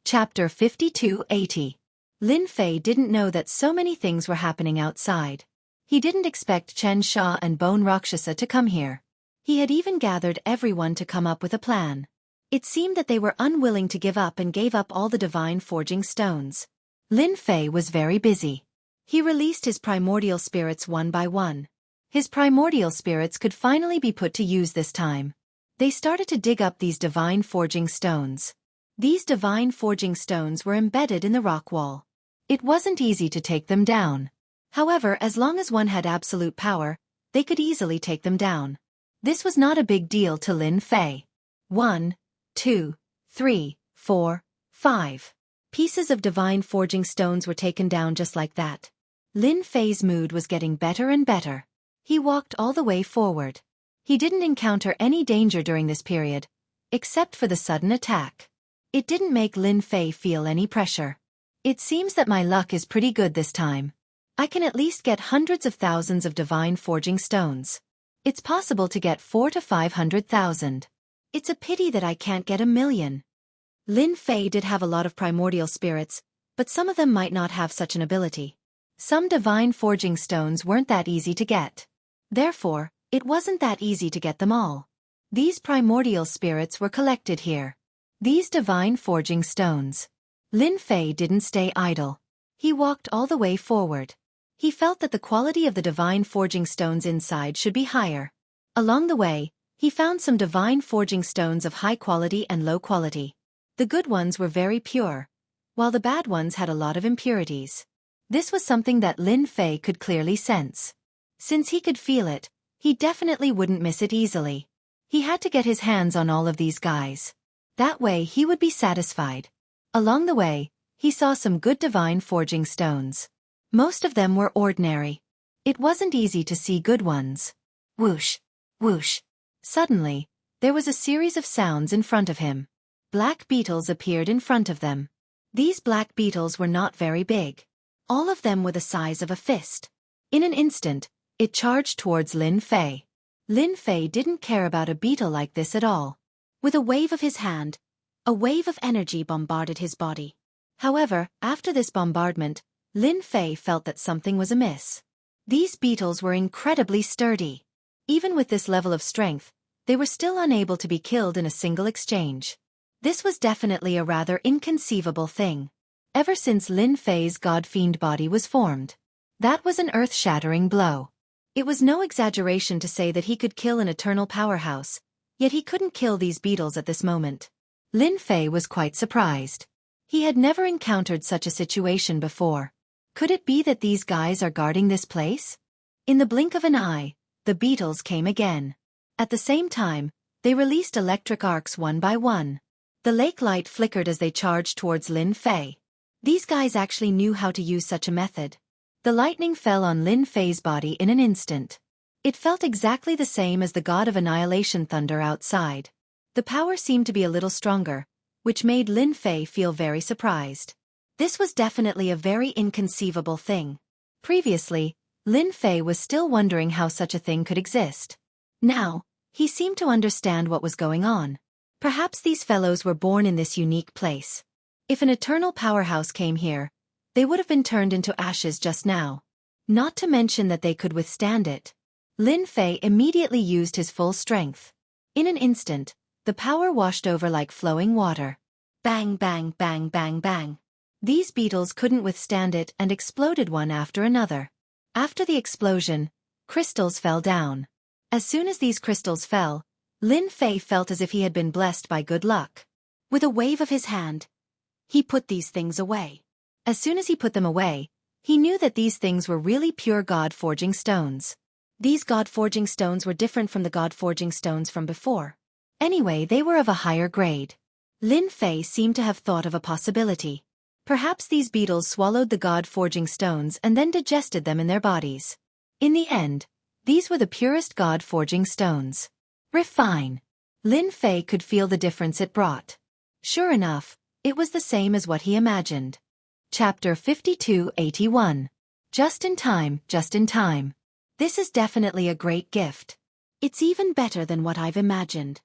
Chapter 5280. Lin Fei didn't know that so many things were happening outside. He didn't expect Chen Sha and Bone Rakshasa to come here. He had even gathered everyone to come up with a plan. It seemed that they were unwilling to give up and gave up all the divine forging stones. Lin Fei was very busy. He released his primordial spirits one by one. His primordial spirits could finally be put to use this time. They started to dig up these divine forging stones. These divine forging stones were embedded in the rock wall. It wasn't easy to take them down. However, as long as one had absolute power, they could easily take them down. This was not a big deal to Lin Fei. 1, 2, 3, 4, 5. Pieces of divine forging stones were taken down just like that. Lin Fei's mood was getting better and better. He walked all the way forward. He didn't encounter any danger during this period, except for the sudden attack. It didn't make Lin Fei feel any pressure. It seems that my luck is pretty good this time. I can at least get hundreds of thousands of divine forging stones. It's possible to get 400,000 to 500,000. It's a pity that I can't get 1,000,000. Lin Fei did have a lot of primordial spirits, but some of them might not have such an ability. Some divine forging stones weren't that easy to get. Therefore, it wasn't that easy to get them all. These primordial spirits were collected here. These divine forging stones. Lin Fei didn't stay idle. He walked all the way forward. He felt that the quality of the divine forging stones inside should be higher. Along the way, he found some divine forging stones of high quality and low quality. The good ones were very pure, while the bad ones had a lot of impurities. This was something that Lin Fei could clearly sense. Since he could feel it, he definitely wouldn't miss it easily. He had to get his hands on all of these guys. That way he would be satisfied. Along the way, he saw some good divine forging stones. Most of them were ordinary. It wasn't easy to see good ones. Whoosh, whoosh. Suddenly, there was a series of sounds in front of him. Black beetles appeared in front of them. These black beetles were not very big. All of them were the size of a fist. In an instant, it charged towards Lin Fei. Lin Fei didn't care about a beetle like this at all. With a wave of his hand, a wave of energy bombarded his body. However, after this bombardment, Lin Fei felt that something was amiss. These beetles were incredibly sturdy. Even with this level of strength, they were still unable to be killed in a single exchange. This was definitely a rather inconceivable thing. Ever since Lin Fei's god-fiend body was formed. That was an earth-shattering blow. It was no exaggeration to say that he could kill an eternal powerhouse, yet he couldn't kill these beetles at this moment. Lin Fei was quite surprised. He had never encountered such a situation before. Could it be that these guys are guarding this place? In the blink of an eye, the beetles came again. At the same time, they released electric arcs one by one. The lake light flickered as they charged towards Lin Fei. These guys actually knew how to use such a method. The lightning fell on Lin Fei's body in an instant. It felt exactly the same as the god of annihilation thunder outside. The power seemed to be a little stronger, which made Lin Fei feel very surprised. This was definitely a very inconceivable thing. Previously, Lin Fei was still wondering how such a thing could exist. Now, he seemed to understand what was going on. Perhaps these fellows were born in this unique place. If an eternal powerhouse came here, they would have been turned into ashes just now. Not to mention that they could withstand it. Lin Fei immediately used his full strength. In an instant, the power washed over like flowing water. Bang, bang, bang, bang, bang. These beetles couldn't withstand it and exploded one after another. After the explosion, crystals fell down. As soon as these crystals fell, Lin Fei felt as if he had been blessed by good luck. With a wave of his hand, he put these things away. As soon as he put them away, he knew that these things were really pure god-forging stones. These god-forging stones were different from the god-forging stones from before. Anyway, they were of a higher grade. Lin Fei seemed to have thought of a possibility. Perhaps these beetles swallowed the god-forging stones and then digested them in their bodies. In the end, these were the purest god-forging stones. Refine. Lin Fei could feel the difference it brought. Sure enough, it was the same as what he imagined. Chapter 5281. Just in time, just in time. This is definitely a great gift. It's even better than what I've imagined.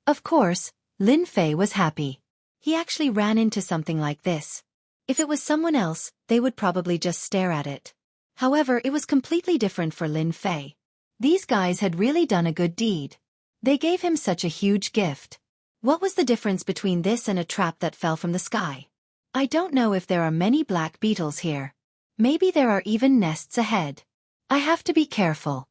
Of course, Lin Fei was happy. He actually ran into something like this. If it was someone else, they would probably just stare at it. However, it was completely different for Lin Fei. These guys had really done a good deed. They gave him such a huge gift. What was the difference between this and a trap that fell from the sky? I don't know if there are many black beetles here. Maybe there are even nests ahead. I have to be careful.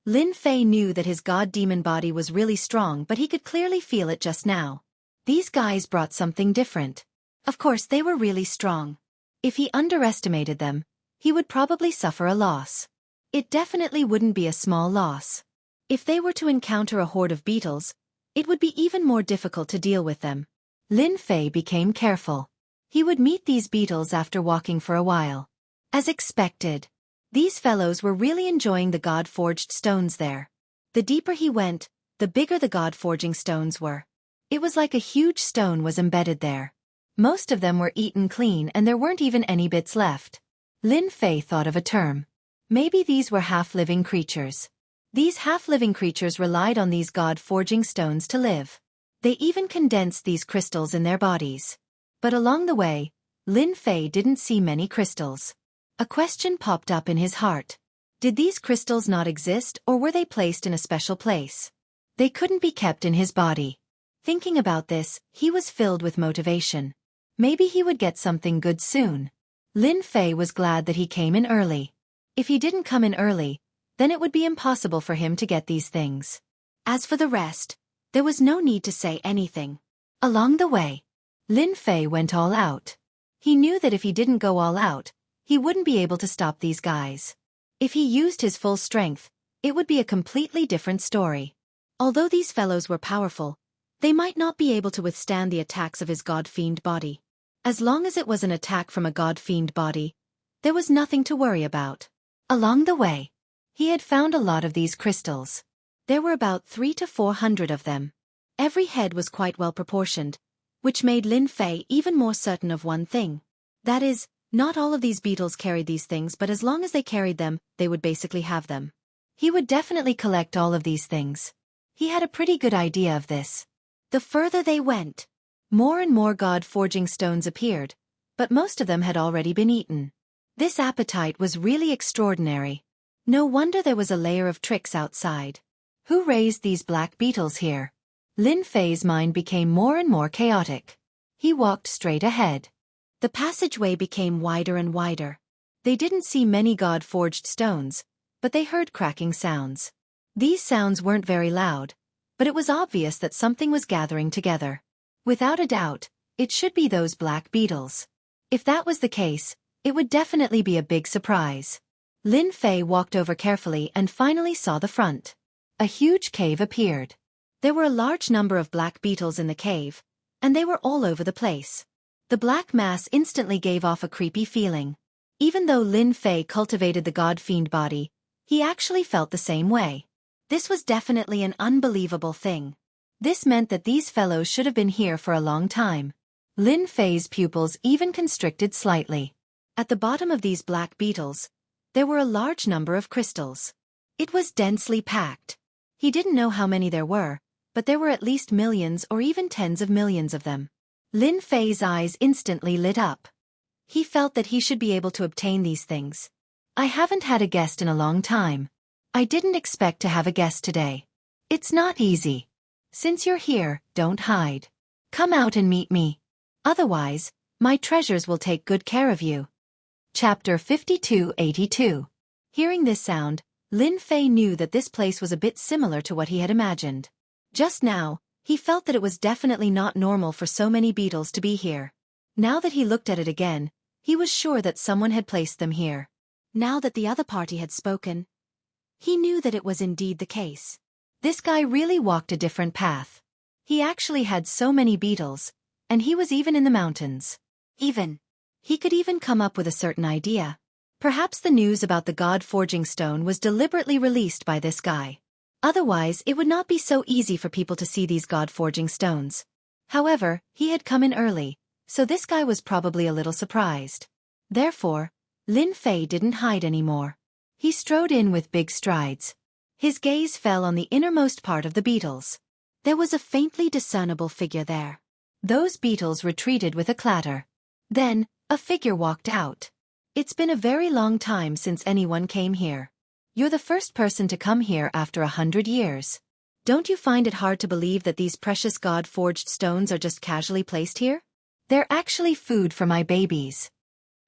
Lin Fei knew that his god-demon body was really strong, but he could clearly feel it just now. These guys brought something different. Of course, they were really strong. If he underestimated them, he would probably suffer a loss. It definitely wouldn't be a small loss. If they were to encounter a horde of beetles, it would be even more difficult to deal with them. Lin Fei became careful. He would meet these beetles after walking for a while. As expected, these fellows were really enjoying the god-forged stones there. The deeper he went, the bigger the god-forging stones were. It was like a huge stone was embedded there. Most of them were eaten clean and there weren't even any bits left. Lin Fei thought of a term. Maybe these were half-living creatures. These half-living creatures relied on these god-forging stones to live. They even condensed these crystals in their bodies. But along the way, Lin Fei didn't see many crystals. A question popped up in his heart. Did these crystals not exist, or were they placed in a special place? They couldn't be kept in his body. Thinking about this, he was filled with motivation. Maybe he would get something good soon. Lin Fei was glad that he came in early. If he didn't come in early, then it would be impossible for him to get these things. As for the rest, there was no need to say anything. Along the way, Lin Fei went all out. He knew that if he didn't go all out, he wouldn't be able to stop these guys. If he used his full strength, it would be a completely different story. Although these fellows were powerful, they might not be able to withstand the attacks of his god-fiend body. As long as it was an attack from a god-fiend body, there was nothing to worry about. Along the way, he had found a lot of these crystals. There were about 300 to 400 of them. Every head was quite well proportioned, which made Lin Fei even more certain of one thing. That is, not all of these beetles carried these things, but as long as they carried them, they would basically have them. He would definitely collect all of these things. He had a pretty good idea of this. The further they went, more and more god-forging stones appeared, but most of them had already been eaten. This appetite was really extraordinary. No wonder there was a layer of tricks outside. Who raised these black beetles here? Lin Fei's mind became more and more chaotic. He walked straight ahead. The passageway became wider and wider. They didn't see many God-forged stones, but they heard cracking sounds. These sounds weren't very loud, but it was obvious that something was gathering together. Without a doubt, it should be those black beetles. If that was the case, it would definitely be a big surprise. Lin Fei walked over carefully and finally saw the front. A huge cave appeared. There were a large number of black beetles in the cave, and they were all over the place. The black mass instantly gave off a creepy feeling. Even though Lin Fei cultivated the god-fiend body, he actually felt the same way. This was definitely an unbelievable thing. This meant that these fellows should have been here for a long time. Lin Fei's pupils even constricted slightly. At the bottom of these black beetles, there were a large number of crystals. It was densely packed. He didn't know how many there were, but there were at least millions or even tens of millions of them. Lin Fei's eyes instantly lit up. He felt that he should be able to obtain these things. I haven't had a guest in a long time. I didn't expect to have a guest today. It's not easy. Since you're here, don't hide. Come out and meet me. Otherwise, my treasures will take good care of you. Chapter 5282. Hearing this sound, Lin Fei knew that this place was a bit similar to what he had imagined. Just now, he felt that it was definitely not normal for so many beetles to be here. Now that he looked at it again, he was sure that someone had placed them here. Now that the other party had spoken, he knew that it was indeed the case. This guy really walked a different path. He actually had so many beetles, and he was even in the mountains. He could even come up with a certain idea. Perhaps the news about the God-forging stone was deliberately released by this guy. Otherwise, it would not be so easy for people to see these God-forging stones. However, he had come in early, so this guy was probably a little surprised. Therefore, Lin Fei didn't hide anymore. He strode in with big strides. His gaze fell on the innermost part of the beetles. There was a faintly discernible figure there. Those beetles retreated with a clatter. Then, a figure walked out. It's been a very long time since anyone came here. You're the first person to come here after 100 years. Don't you find it hard to believe that these precious God-forged stones are just casually placed here? They're actually food for my babies.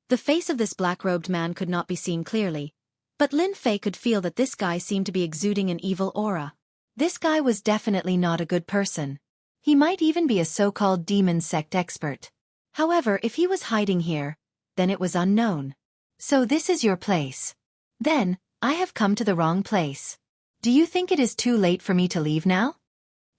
The face of this black-robed man could not be seen clearly, but Lin Fei could feel that this guy seemed to be exuding an evil aura. This guy was definitely not a good person. He might even be a so-called demon sect expert. However, if he was hiding here, then it was unknown. So this is your place. Then, I have come to the wrong place. Do you think it is too late for me to leave now?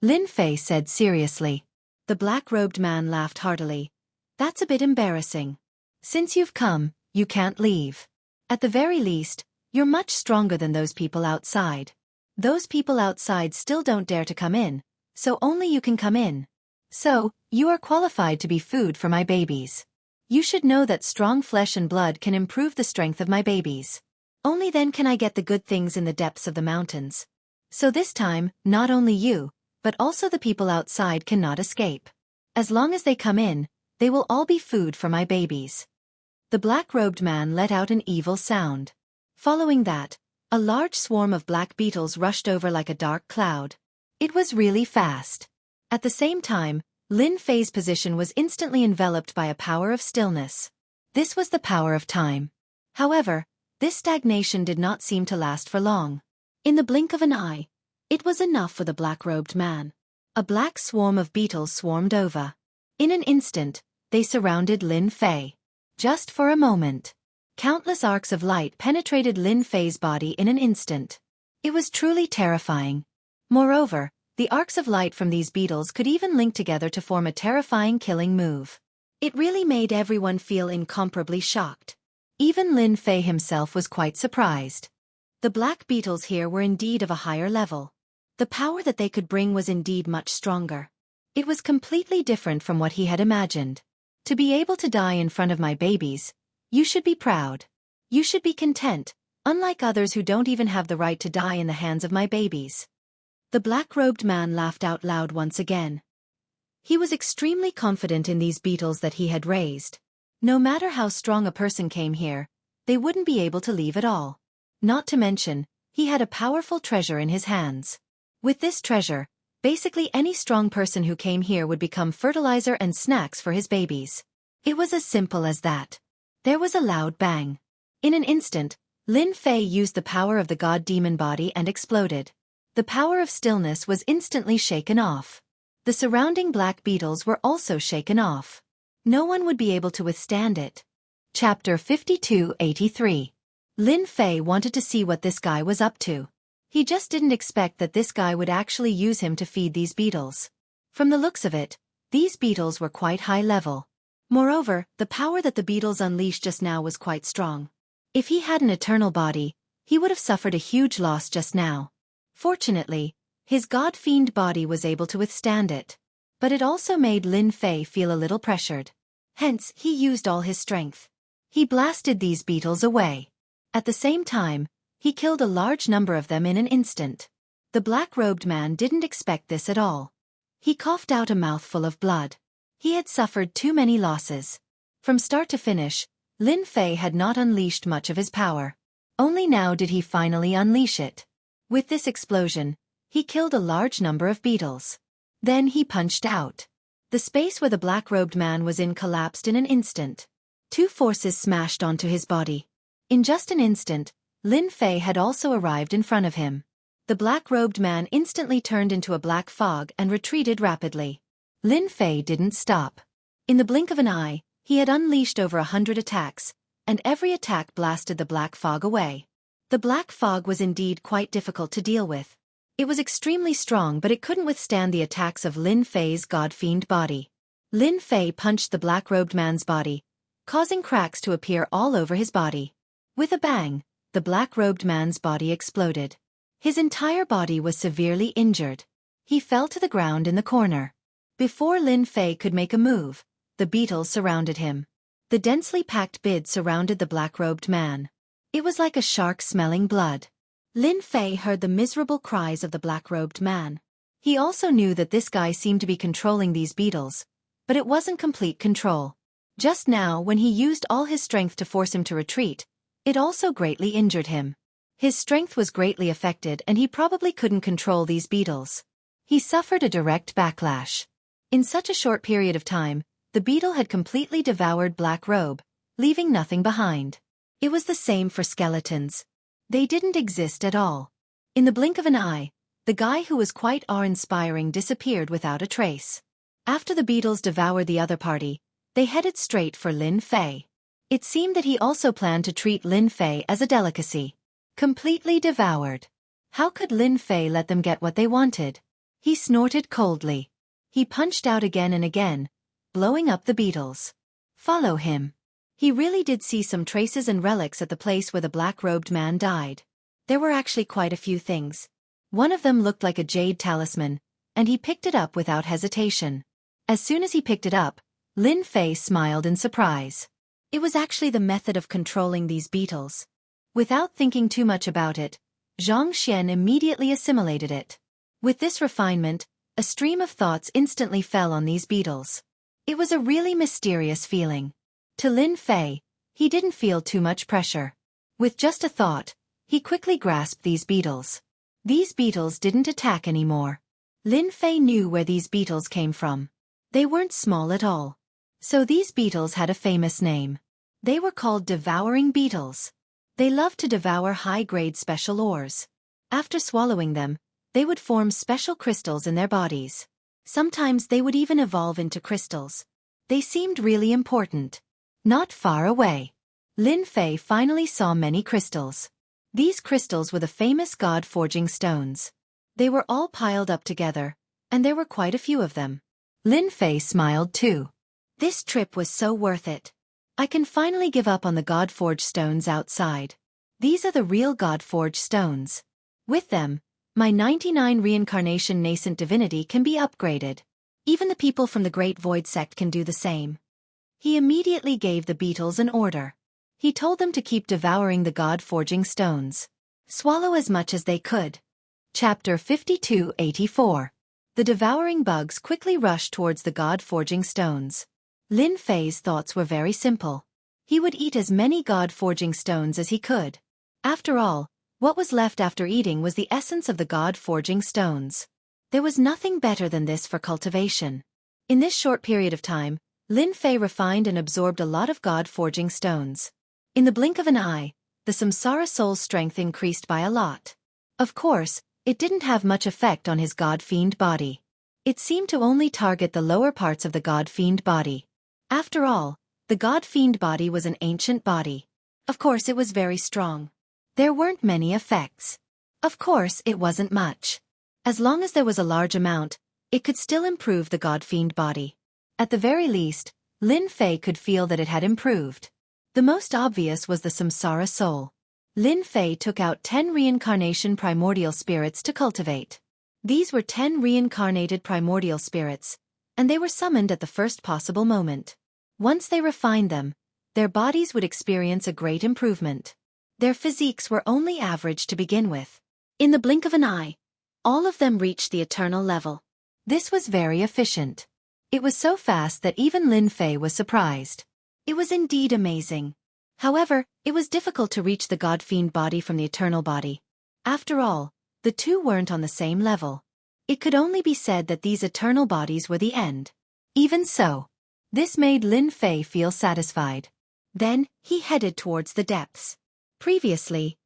Lin Fei said seriously. The black-robed man laughed heartily. That's a bit embarrassing. Since you've come, you can't leave. At the very least, you're much stronger than those people outside. Those people outside still don't dare to come in, so only you can come in. So, you are qualified to be food for my babies. You should know that strong flesh and blood can improve the strength of my babies. Only then can I get the good things in the depths of the mountains. So this time, not only you, but also the people outside cannot escape. As long as they come in, they will all be food for my babies. The black-robed man let out an evil sound. Following that, a large swarm of black beetles rushed over like a dark cloud. It was really fast. At the same time, Lin Fei's position was instantly enveloped by a power of stillness. This was the power of time. However, this stagnation did not seem to last for long. In the blink of an eye, it was enough for the black-robed man. A black swarm of beetles swarmed over. In an instant, they surrounded Lin Fei. Just for a moment. Countless arcs of light penetrated Lin Fei's body in an instant. It was truly terrifying. Moreover, the arcs of light from these beetles could even link together to form a terrifying killing move. It really made everyone feel incomparably shocked. Even Lin Fei himself was quite surprised. The black beetles here were indeed of a higher level. The power that they could bring was indeed much stronger. It was completely different from what he had imagined. To be able to die in front of my babies, you should be proud. You should be content, unlike others who don't even have the right to die in the hands of my babies. The black-robed man laughed out loud once again. He was extremely confident in these beetles that he had raised. No matter how strong a person came here, they wouldn't be able to leave at all. Not to mention, he had a powerful treasure in his hands. With this treasure, basically any strong person who came here would become fertilizer and snacks for his babies. It was as simple as that. There was a loud bang. In an instant, Lin Fei used the power of the god-demon body and exploded. The power of stillness was instantly shaken off. The surrounding black beetles were also shaken off. No one would be able to withstand it. Chapter 5283. Lin Fei wanted to see what this guy was up to. He just didn't expect that this guy would actually use him to feed these beetles. From the looks of it, these beetles were quite high level. Moreover, the power that the beetles unleashed just now was quite strong. If he had an eternal body, he would have suffered a huge loss just now. Fortunately, his god-fiend body was able to withstand it. But it also made Lin Fei feel a little pressured. Hence, he used all his strength. He blasted these beetles away. At the same time, he killed a large number of them in an instant. The black-robed man didn't expect this at all. He coughed out a mouthful of blood. He had suffered too many losses. From start to finish, Lin Fei had not unleashed much of his power. Only now did he finally unleash it. With this explosion, he killed a large number of beetles. Then he punched out. The space where the black-robed man was in collapsed in an instant. Two forces smashed onto his body. In just an instant, Lin Fei had also arrived in front of him. The black-robed man instantly turned into a black fog and retreated rapidly. Lin Fei didn't stop. In the blink of an eye, he had unleashed over 100 attacks, and every attack blasted the black fog away. The black fog was indeed quite difficult to deal with. It was extremely strong, but it couldn't withstand the attacks of Lin Fei's god-fiend body. Lin Fei punched the black-robed man's body, causing cracks to appear all over his body. With a bang, the black-robed man's body exploded. His entire body was severely injured. He fell to the ground in the corner. Before Lin Fei could make a move, the beetles surrounded him. The densely packed bid surrounded the black-robed man. It was like a shark smelling blood. Lin Fei heard the miserable cries of the black-robed man. He also knew that this guy seemed to be controlling these beetles, but it wasn't complete control. Just now, when he used all his strength to force him to retreat, it also greatly injured him. His strength was greatly affected and he probably couldn't control these beetles. He suffered a direct backlash. In such a short period of time, the beetle had completely devoured Black Robe, leaving nothing behind. It was the same for skeletons. They didn't exist at all. In the blink of an eye, the guy who was quite awe-inspiring disappeared without a trace. After the beetles devoured the other party, they headed straight for Lin Fei. It seemed that he also planned to treat Lin Fei as a delicacy. Completely devoured. How could Lin Fei let them get what they wanted? He snorted coldly. He punched out again and again, blowing up the beetles. Follow him. He really did see some traces and relics at the place where the black-robed man died. There were actually quite a few things. One of them looked like a jade talisman, and he picked it up without hesitation. As soon as he picked it up, Lin Fei smiled in surprise. It was actually the method of controlling these beetles. Without thinking too much about it, Zhang Xian immediately assimilated it. With this refinement, a stream of thoughts instantly fell on these beetles. It was a really mysterious feeling. To Lin Fei, he didn't feel too much pressure. With just a thought, he quickly grasped these beetles. These beetles didn't attack anymore. Lin Fei knew where these beetles came from. They weren't small at all. So these beetles had a famous name. They were called devouring beetles. They loved to devour high-grade special ores. After swallowing them, they would form special crystals in their bodies. Sometimes they would even evolve into crystals. They seemed really important. Not far away, Lin Fei finally saw many crystals. These crystals were the famous god-forging stones. They were all piled up together, and there were quite a few of them. Lin Fei smiled too. This trip was so worth it. I can finally give up on the god-forged stones outside. These are the real god-forged stones. With them, my 99 reincarnation nascent divinity can be upgraded. Even the people from the Great Void sect can do the same. He immediately gave the beetles an order. He told them to keep devouring the god-forging stones. Swallow as much as they could. Chapter 5284. The devouring bugs quickly rushed towards the god-forging stones. Lin Fei's thoughts were very simple. He would eat as many God-forging stones as he could. After all, what was left after eating was the essence of the God-forging stones. There was nothing better than this for cultivation. In this short period of time, Lin Fei refined and absorbed a lot of God-forging stones. In the blink of an eye, the samsara soul's strength increased by a lot. Of course, it didn't have much effect on his God-fiend body. It seemed to only target the lower parts of the God-fiend body. After all, the God-fiend body was an ancient body. Of course it was very strong. There weren't many effects. Of course it wasn't much. As long as there was a large amount, it could still improve the God-fiend body. At the very least, Lin Fei could feel that it had improved. The most obvious was the samsara soul. Lin Fei took out 10 reincarnation primordial spirits to cultivate. These were 10 reincarnated primordial spirits, and they were summoned at the first possible moment. Once they refined them, their bodies would experience a great improvement. Their physiques were only average to begin with. In the blink of an eye, all of them reached the eternal level. This was very efficient. It was so fast that even Lin Fei was surprised. It was indeed amazing. However, it was difficult to reach the God-fiend body from the eternal body. After all, the two weren't on the same level. It could only be said that these eternal bodies were the end. Even so, this made Lin Fei feel satisfied. Then, he headed towards the depths. Previously,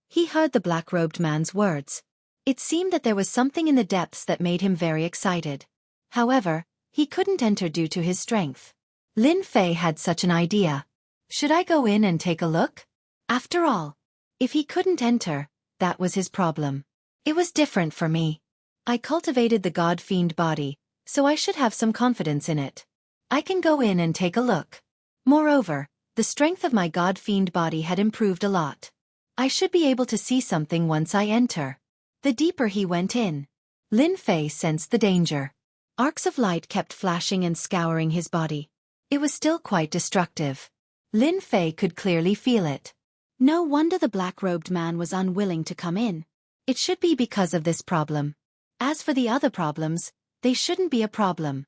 he heard the black-robed man's words. It seemed that there was something in the depths that made him very excited. However, he couldn't enter due to his strength. Lin Fei had such an idea. Should I go in and take a look? After all, if he couldn't enter, that was his problem. It was different for me. I cultivated the God-fiend body, so I should have some confidence in it. I can go in and take a look. Moreover, the strength of my God-fiend body had improved a lot. I should be able to see something once I enter. The deeper he went in, Lin Fei sensed the danger. Arcs of light kept flashing and scouring his body. It was still quite destructive. Lin Fei could clearly feel it. No wonder the black-robed man was unwilling to come in. It should be because of this problem. As for the other problems, they shouldn't be a problem.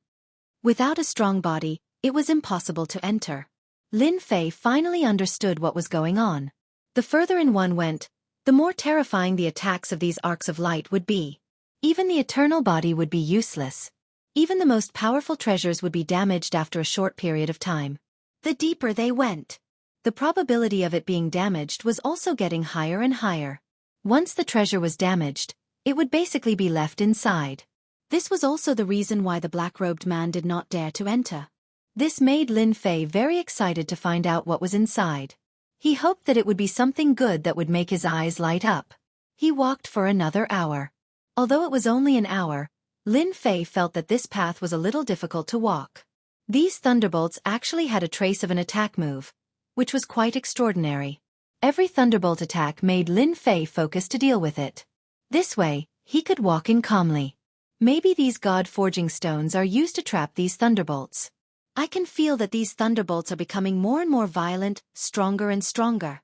Without a strong body, it was impossible to enter. Lin Fei finally understood what was going on. The further in one went, the more terrifying the attacks of these arcs of light would be. Even the eternal body would be useless. Even the most powerful treasures would be damaged after a short period of time. The deeper they went, the probability of it being damaged was also getting higher and higher. Once the treasure was damaged, it would basically be left inside. This was also the reason why the black-robed man did not dare to enter. This made Lin Fei very excited to find out what was inside. He hoped that it would be something good that would make his eyes light up. He walked for another hour. Although it was only an hour, Lin Fei felt that this path was a little difficult to walk. These thunderbolts actually had a trace of an attack move, which was quite extraordinary. Every thunderbolt attack made Lin Fei focus to deal with it. This way, he could walk in calmly. Maybe these God-forging stones are used to trap these thunderbolts. I can feel that these thunderbolts are becoming more and more violent, stronger and stronger.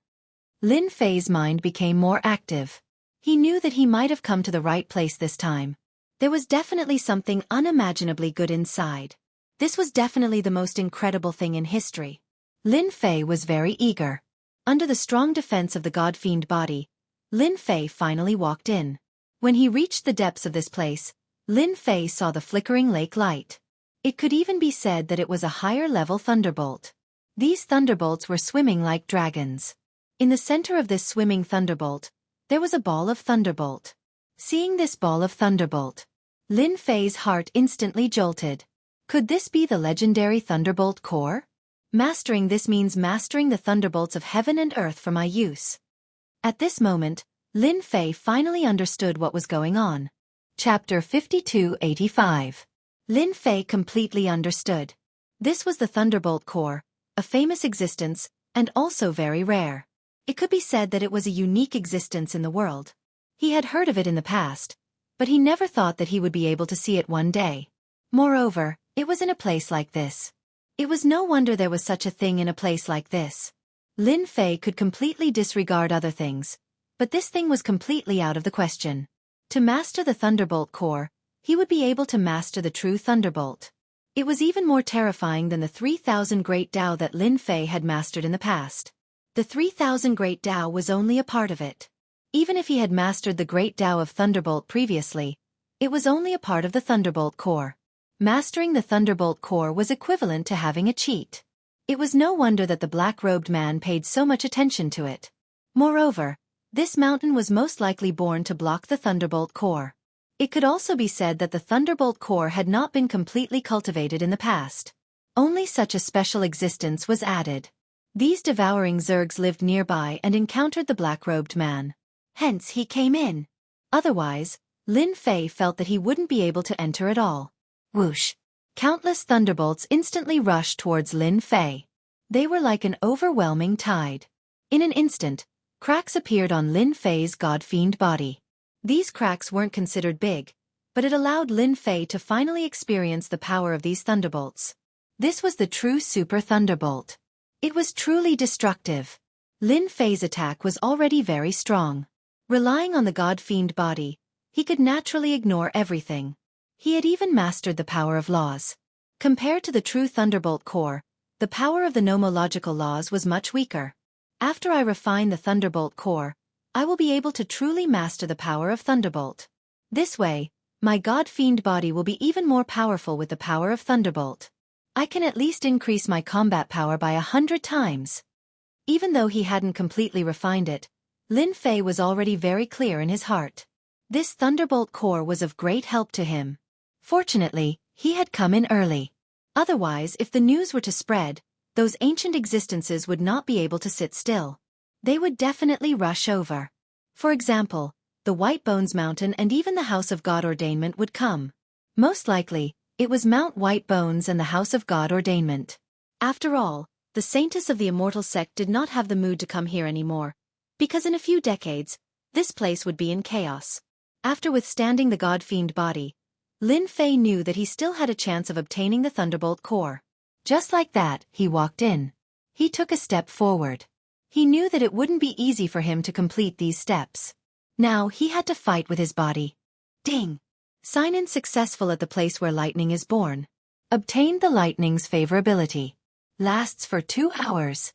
Lin Fei's mind became more active. He knew that he might have come to the right place this time. There was definitely something unimaginably good inside. This was definitely the most incredible thing in history. Lin Fei was very eager. Under the strong defense of the God-fiend body, Lin Fei finally walked in. When he reached the depths of this place, Lin Fei saw the flickering lake light. It could even be said that it was a higher-level thunderbolt. These thunderbolts were swimming like dragons. In the center of this swimming thunderbolt, there was a ball of thunderbolt. Seeing this ball of thunderbolt, Lin Fei's heart instantly jolted. Could this be the legendary Thunderbolt core? Mastering this means mastering the thunderbolts of heaven and earth for my use. At this moment, Lin Fei finally understood what was going on. Chapter 5285. Lin Fei completely understood. This was the Thunderbolt core, a famous existence, and also very rare. It could be said that it was a unique existence in the world. He had heard of it in the past, but he never thought that he would be able to see it one day. Moreover, it was in a place like this. It was no wonder there was such a thing in a place like this. Lin Fei could completely disregard other things, but this thing was completely out of the question. To master the Thunderbolt core, he would be able to master the true Thunderbolt. It was even more terrifying than the 3,000 Great Dao that Lin Fei had mastered in the past. The 3,000 Great Dao was only a part of it. Even if he had mastered the Great Dao of Thunderbolt previously, it was only a part of the Thunderbolt core. Mastering the Thunderbolt core was equivalent to having a cheat. It was no wonder that the black-robed man paid so much attention to it. Moreover, this mountain was most likely born to block the Thunderbolt core. It could also be said that the Thunderbolt core had not been completely cultivated in the past. Only such a special existence was added. These devouring zergs lived nearby and encountered the black-robed man. Hence he came in. Otherwise, Lin Fei felt that he wouldn't be able to enter at all. Whoosh! Countless thunderbolts instantly rushed towards Lin Fei. They were like an overwhelming tide. In an instant, cracks appeared on Lin Fei's god-fiend body. These cracks weren't considered big, but it allowed Lin Fei to finally experience the power of these thunderbolts. This was the true Super Thunderbolt. It was truly destructive. Lin Fei's attack was already very strong. Relying on the god-fiend body, he could naturally ignore everything. He had even mastered the power of laws. Compared to the true Thunderbolt core, the power of the nomological laws was much weaker. After I refine the Thunderbolt core, I will be able to truly master the power of Thunderbolt. This way, my god-fiend body will be even more powerful with the power of Thunderbolt. I can at least increase my combat power by 100 times. Even though he hadn't completely refined it, Lin Fei was already very clear in his heart. This Thunderbolt core was of great help to him. Fortunately, he had come in early. Otherwise, if the news were to spread, those ancient existences would not be able to sit still. They would definitely rush over. For example, the White Bones Mountain and even the House of God Ordainment would come. Most likely, it was Mount White Bones and the House of God Ordainment. After all, the Saintess of the Immortal Sect did not have the mood to come here anymore, because in a few decades, this place would be in chaos. After withstanding the god-fiend body, Lin Fei knew that he still had a chance of obtaining the Thunderbolt core. Just like that, he walked in. He took a step forward. He knew that it wouldn't be easy for him to complete these steps. Now he had to fight with his body. Ding! Sign-in successful at the place where lightning is born. Obtained the lightning's favorability. Lasts for 2 hours.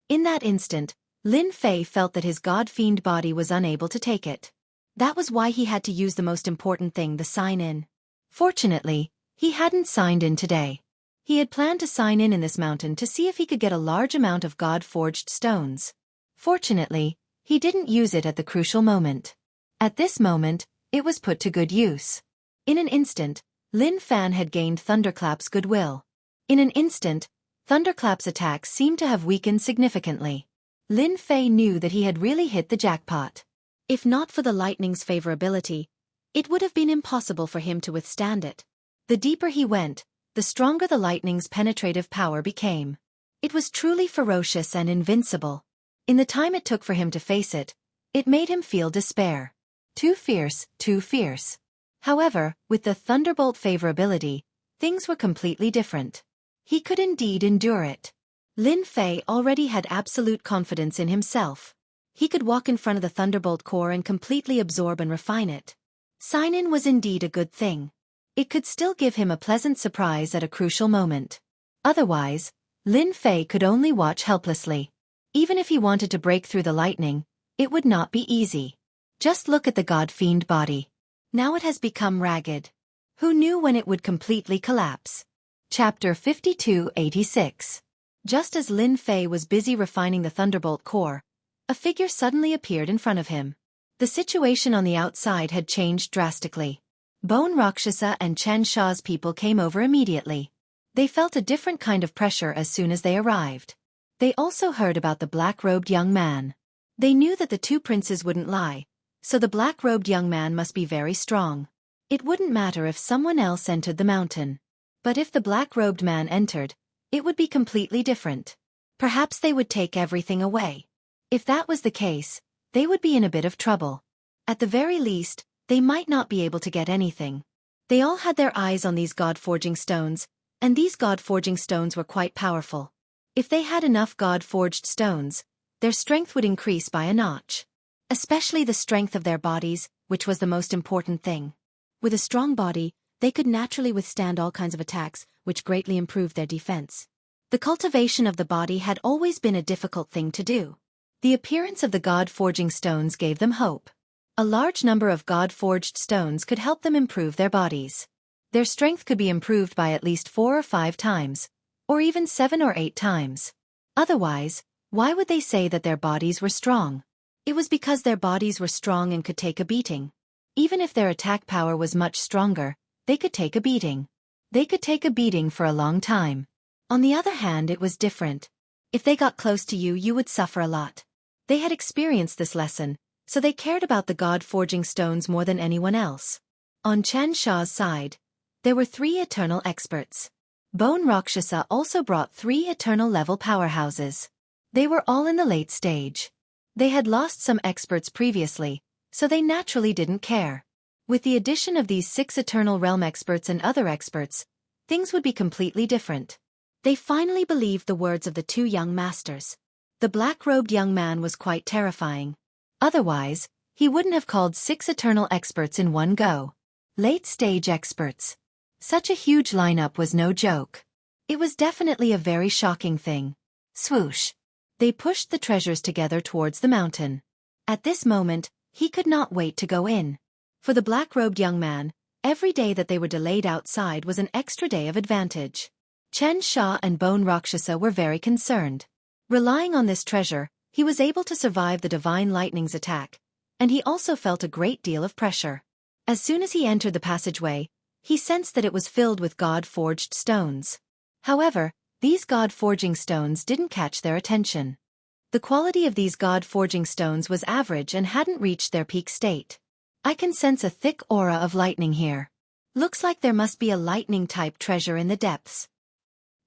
In that instant, Lin Fei felt that his god-fiend body was unable to take it. That was why he had to use the most important thing, the sign-in. Fortunately, he hadn't signed in today. He had planned to sign in this mountain to see if he could get a large amount of God-forged stones. Fortunately, he didn't use it at the crucial moment. At this moment, it was put to good use. In an instant, Lin Fan had gained Thunderclap's goodwill. In an instant, Thunderclap's attacks seemed to have weakened significantly. Lin Fei knew that he had really hit the jackpot. If not for the lightning's favorability, it would have been impossible for him to withstand it. The deeper he went, the stronger the lightning's penetrative power became. It was truly ferocious and invincible. In the time it took for him to face it, it made him feel despair. Too fierce, too fierce. However, with the Thunderbolt favorability, things were completely different. He could indeed endure it. Lin Fei already had absolute confidence in himself. He could walk in front of the Thunderbolt core and completely absorb and refine it. Sign-in was indeed a good thing. It could still give him a pleasant surprise at a crucial moment. Otherwise, Lin Fei could only watch helplessly. Even if he wanted to break through the lightning, it would not be easy. Just look at the god-fiend body. Now it has become ragged. Who knew when it would completely collapse? Chapter 5286. Just as Lin Fei was busy refining the Thunderbolt core, a figure suddenly appeared in front of him. The situation on the outside had changed drastically. Bone Rakshasa and Chen Sha's people came over immediately. They felt a different kind of pressure as soon as they arrived. They also heard about the black-robed young man. They knew that the two princes wouldn't lie, so the black-robed young man must be very strong. It wouldn't matter if someone else entered the mountain. But if the black-robed man entered, it would be completely different. Perhaps they would take everything away. If that was the case, they would be in a bit of trouble. At the very least, they might not be able to get anything. They all had their eyes on these god-forging stones, and these god-forging stones were quite powerful. If they had enough god-forged stones, their strength would increase by a notch. Especially the strength of their bodies, which was the most important thing. With a strong body, they could naturally withstand all kinds of attacks, which greatly improved their defense. The cultivation of the body had always been a difficult thing to do. The appearance of the God-forging stones gave them hope. A large number of God-forged stones could help them improve their bodies. Their strength could be improved by at least 4 or 5 times, or even 7 or 8 times. Otherwise, why would they say that their bodies were strong? It was because their bodies were strong and could take a beating. Even if their attack power was much stronger, they could take a beating. They could take a beating for a long time. On the other hand, it was different. If they got close to you, you would suffer a lot. They had experienced this lesson, so they cared about the God-forging stones more than anyone else. On Chen Sha's side, there were 3 eternal experts. Bone Rakshasa also brought 3 eternal level powerhouses. They were all in the late stage. They had lost some experts previously, so they naturally didn't care. With the addition of these 6 eternal realm experts and other experts, things would be completely different. They finally believed the words of the 2 young masters. The black-robed young man was quite terrifying. Otherwise, he wouldn't have called 6 eternal experts in one go. Late-stage experts. Such a huge lineup was no joke. It was definitely a very shocking thing. Swoosh. They pushed the treasures together towards the mountain. At this moment, he could not wait to go in. For the black-robed young man, every day that they were delayed outside was an extra day of advantage. Chen Sha and Bone Rakshasa were very concerned. Relying on this treasure, he was able to survive the Divine Lightning's attack, and he also felt a great deal of pressure. As soon as he entered the passageway, he sensed that it was filled with God-forged stones. However, these God-forging stones didn't catch their attention. The quality of these God-forging stones was average and hadn't reached their peak state. I can sense a thick aura of lightning here. Looks like there must be a lightning-type treasure in the depths.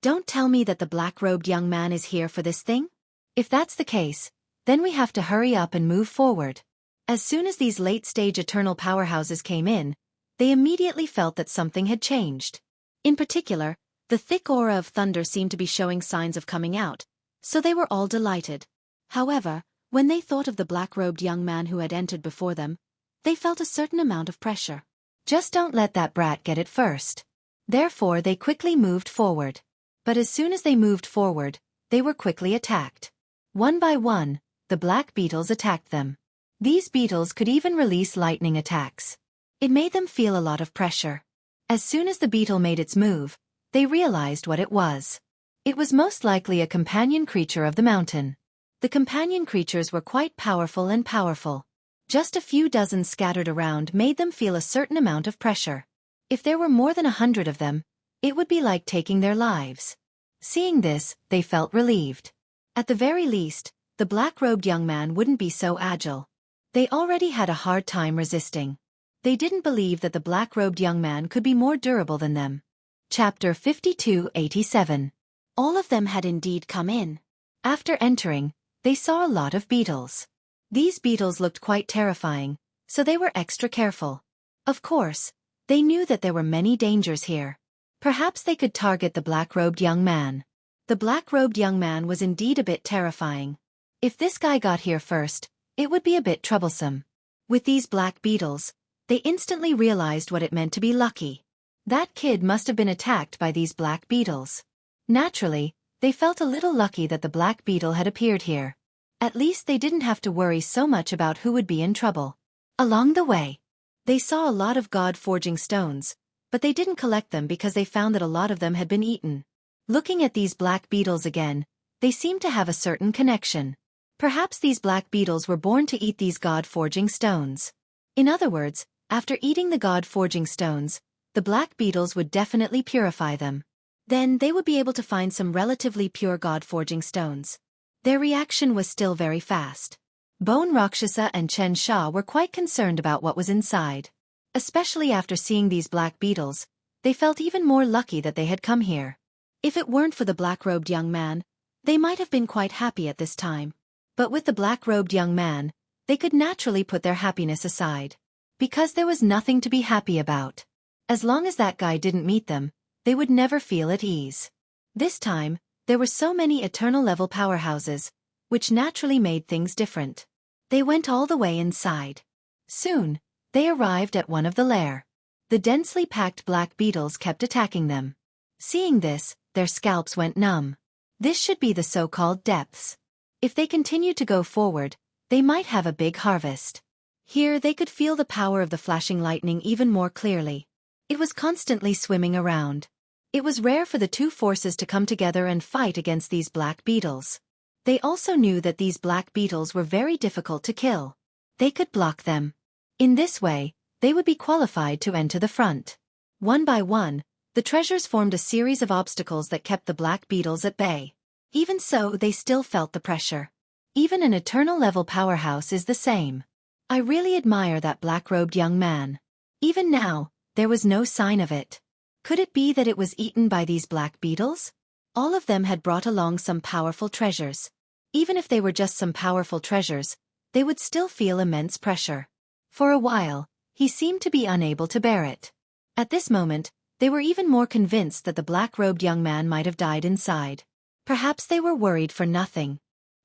Don't tell me that the black-robed young man is here for this thing? If that's the case, then we have to hurry up and move forward. As soon as these late-stage eternal powerhouses came in, they immediately felt that something had changed. In particular, the thick aura of thunder seemed to be showing signs of coming out, so they were all delighted. However, when they thought of the black-robed young man who had entered before them, they felt a certain amount of pressure. Just don't let that brat get it first. Therefore, they quickly moved forward. But as soon as they moved forward, they were quickly attacked. One by one, the black beetles attacked them. These beetles could even release lightning attacks. It made them feel a lot of pressure. As soon as the beetle made its move, they realized what it was. It was most likely a companion creature of the mountain. The companion creatures were quite powerful. Just a few dozen scattered around made them feel a certain amount of pressure. If there were more than 100 of them, it would be like taking their lives. Seeing this, they felt relieved. At the very least, the black-robed young man wouldn't be so agile. They already had a hard time resisting. They didn't believe that the black-robed young man could be more durable than them. Chapter 5287. All of them had indeed come in. After entering, they saw a lot of beetles. These beetles looked quite terrifying, so they were extra careful. Of course, they knew that there were many dangers here. Perhaps they could target the black-robed young man. The black-robed young man was indeed a bit terrifying. If this guy got here first, it would be a bit troublesome. With these black beetles, they instantly realized what it meant to be lucky. That kid must have been attacked by these black beetles. Naturally, they felt a little lucky that the black beetle had appeared here. At least they didn't have to worry so much about who would be in trouble. Along the way, they saw a lot of God-forging stones, but they didn't collect them because they found that a lot of them had been eaten. Looking at these black beetles again, they seemed to have a certain connection. Perhaps these black beetles were born to eat these God-forging stones. In other words, after eating the God-forging stones, the black beetles would definitely purify them. Then they would be able to find some relatively pure God-forging stones. Their reaction was still very fast. Bone Rakshasa and Chen Sha were quite concerned about what was inside. Especially after seeing these black beetles, they felt even more lucky that they had come here. If it weren't for the black-robed young man, they might have been quite happy at this time. But with the black-robed young man, they could naturally put their happiness aside. Because there was nothing to be happy about. As long as that guy didn't meet them, they would never feel at ease. This time, there were so many eternal level powerhouses, which naturally made things different. They went all the way inside. Soon, they arrived at one of the lair. The densely packed black beetles kept attacking them. Seeing this, their scalps went numb. This should be the so-called depths. If they continued to go forward, they might have a big harvest. Here they could feel the power of the flashing lightning even more clearly. It was constantly swimming around. It was rare for the two forces to come together and fight against these black beetles. They also knew that these black beetles were very difficult to kill. They could block them. In this way, they would be qualified to enter the front. One by one, the treasures formed a series of obstacles that kept the black beetles at bay. Even so, they still felt the pressure. Even an eternal level powerhouse is the same. I really admire that black-robed young man. Even now, there was no sign of it. Could it be that it was eaten by these black beetles? All of them had brought along some powerful treasures. Even if they were just some powerful treasures, they would still feel immense pressure. For a while, he seemed to be unable to bear it. At this moment, they were even more convinced that the black-robed young man might have died inside. Perhaps they were worried for nothing.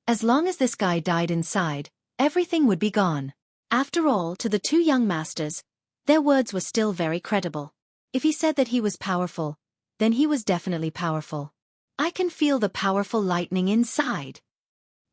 As long as this guy died inside, everything would be gone. After all, to the two young masters, their words were still very credible. If he said that he was powerful, then he was definitely powerful. I can feel the powerful lightning inside.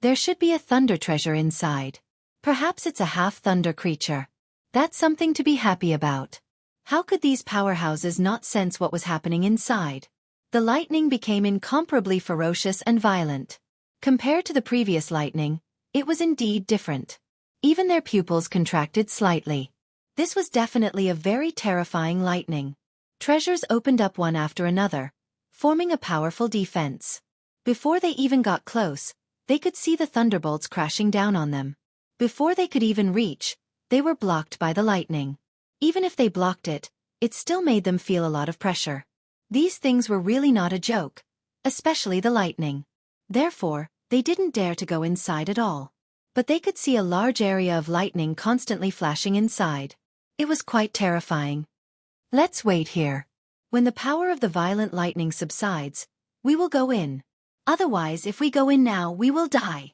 There should be a thunder treasure inside. Perhaps it's a half-thunder creature. That's something to be happy about. How could these powerhouses not sense what was happening inside? The lightning became incomparably ferocious and violent. Compared to the previous lightning, it was indeed different. Even their pupils contracted slightly. This was definitely a very terrifying lightning. Treasures opened up one after another, forming a powerful defense. Before they even got close, they could see the thunderbolts crashing down on them. Before they could even reach, they were blocked by the lightning. Even if they blocked it, it still made them feel a lot of pressure. These things were really not a joke, especially the lightning. Therefore, they didn't dare to go inside at all. But they could see a large area of lightning constantly flashing inside. It was quite terrifying. Let's wait here. When the power of the violent lightning subsides, we will go in. Otherwise, if we go in now, we will die.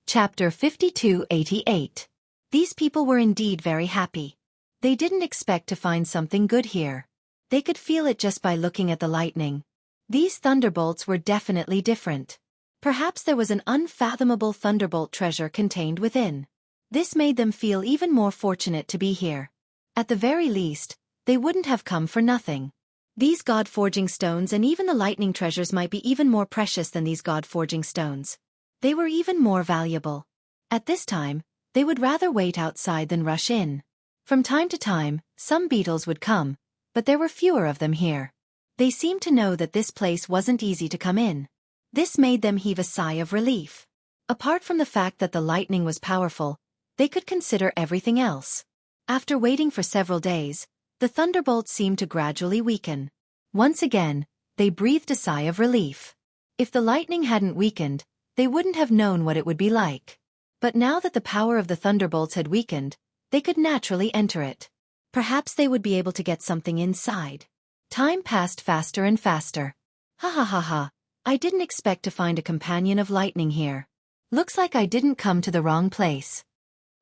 Chapter 5288. These people were indeed very happy. They didn't expect to find something good here. They could feel it just by looking at the lightning. These thunderbolts were definitely different. Perhaps there was an unfathomable thunderbolt treasure contained within. This made them feel even more fortunate to be here. At the very least, they wouldn't have come for nothing. These god-forging stones and even the lightning treasures might be even more precious than these god-forging stones. They were even more valuable. At this time, they would rather wait outside than rush in. From time to time, some beetles would come, but there were fewer of them here. They seemed to know that this place wasn't easy to come in. This made them heave a sigh of relief. Apart from the fact that the lightning was powerful, they could consider everything else. After waiting for several days, the thunderbolts seemed to gradually weaken. Once again, they breathed a sigh of relief. If the lightning hadn't weakened, they wouldn't have known what it would be like. But now that the power of the thunderbolts had weakened, they could naturally enter it. Perhaps they would be able to get something inside. Time passed faster and faster. Ha ha ha ha, I didn't expect to find a companion of lightning here. Looks like I didn't come to the wrong place.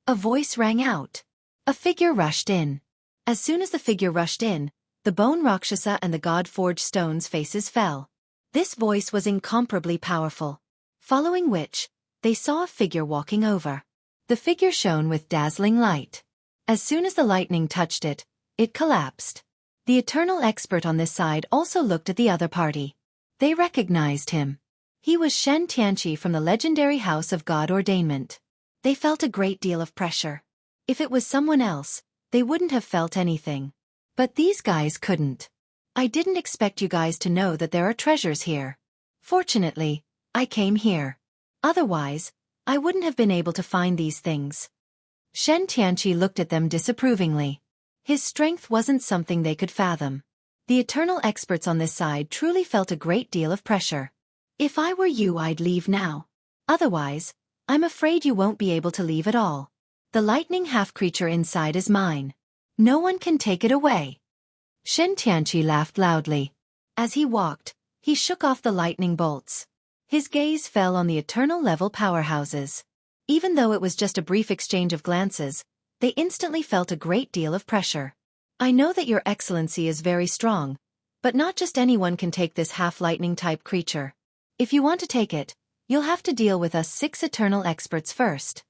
A voice rang out. A figure rushed in. As soon as the figure rushed in, the bone Rakshasa and the god-forged stones' faces fell. This voice was incomparably powerful. Following which, they saw a figure walking over. The figure shone with dazzling light. As soon as the lightning touched it, it collapsed. The eternal expert on this side also looked at the other party. They recognized him. He was Shen Tianqi from the legendary house of God Ordainment. They felt a great deal of pressure. If it was someone else, they wouldn't have felt anything. But these guys couldn't. I didn't expect you guys to know that there are treasures here. Fortunately, I came here. Otherwise, I wouldn't have been able to find these things. Shen Tianqi looked at them disapprovingly. His strength wasn't something they could fathom. The eternal experts on this side truly felt a great deal of pressure. If I were you, I'd leave now. Otherwise, I'm afraid you won't be able to leave at all. The lightning half-creature inside is mine. No one can take it away. Shen Tianqi laughed loudly. As he walked, he shook off the lightning bolts. His gaze fell on the eternal level powerhouses. Even though it was just a brief exchange of glances, they instantly felt a great deal of pressure. I know that your excellency is very strong, But not just anyone can take this half-lightning type creature. If you want to take it, you'll have to deal with us 6 eternal experts first.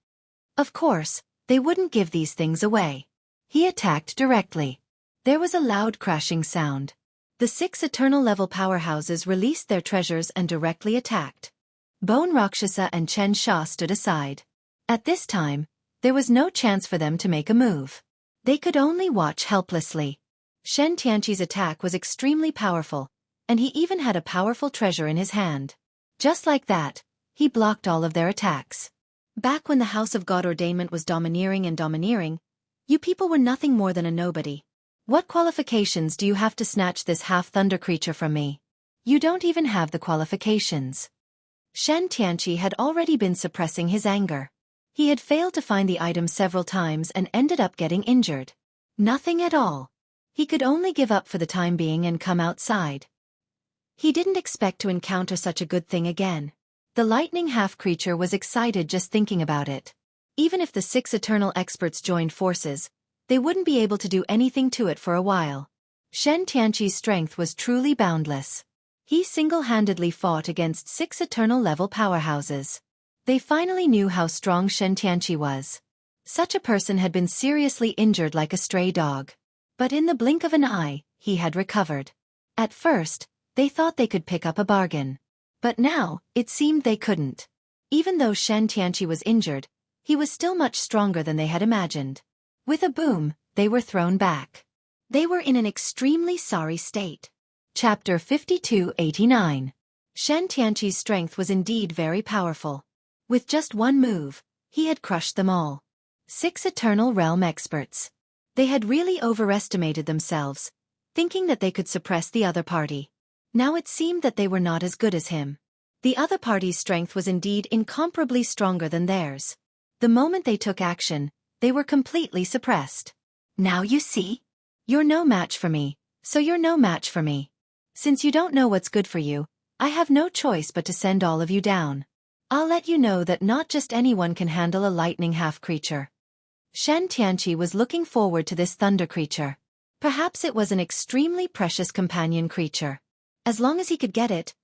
Of course, they wouldn't give these things away. He attacked directly. There was a loud crashing sound. The 6 eternal level powerhouses released their treasures and directly attacked. Bone Rakshasa and Chen Sha stood aside. At this time, there was no chance for them to make a move. They could only watch helplessly. Shen Tianqi's attack was extremely powerful, and he even had a powerful treasure in his hand. Just like that, he blocked all of their attacks. Back when the House of God Ordainment was domineering, you people were nothing more than a nobody. What qualifications do you have to snatch this half-thunder creature from me? You don't even have the qualifications. Shen Tianqi had already been suppressing his anger. He had failed to find the item several times and ended up getting injured. Nothing at all. He could only give up for the time being and come outside. He didn't expect to encounter such a good thing again. The lightning half-creature was excited just thinking about it. Even if the 6 eternal experts joined forces, they wouldn't be able to do anything to it for a while. Shen Tianqi's strength was truly boundless. He single-handedly fought against 6 eternal level powerhouses. They finally knew how strong Shen Tianqi was. Such a person had been seriously injured like a stray dog. But in the blink of an eye, he had recovered. At first, they thought they could pick up a bargain. But now, it seemed they couldn't. Even though Shen Tianqi was injured, he was still much stronger than they had imagined. With a boom, they were thrown back. They were in an extremely sorry state. Chapter 5289. Shen Tianqi's strength was indeed very powerful. With just one move, he had crushed them all. 6 Eternal Realm experts. They had really overestimated themselves, thinking that they could suppress the other party. Now it seemed that they were not as good as him. The other party's strength was indeed incomparably stronger than theirs. The moment they took action, they were completely suppressed. Now you see? You're no match for me, so you're no match for me. Since you don't know what's good for you, I have no choice but to send all of you down. I'll let you know that not just anyone can handle a lightning half-creature. Shen Tianqi was looking forward to this thunder creature. Perhaps it was an extremely precious companion creature. As long as he could get it,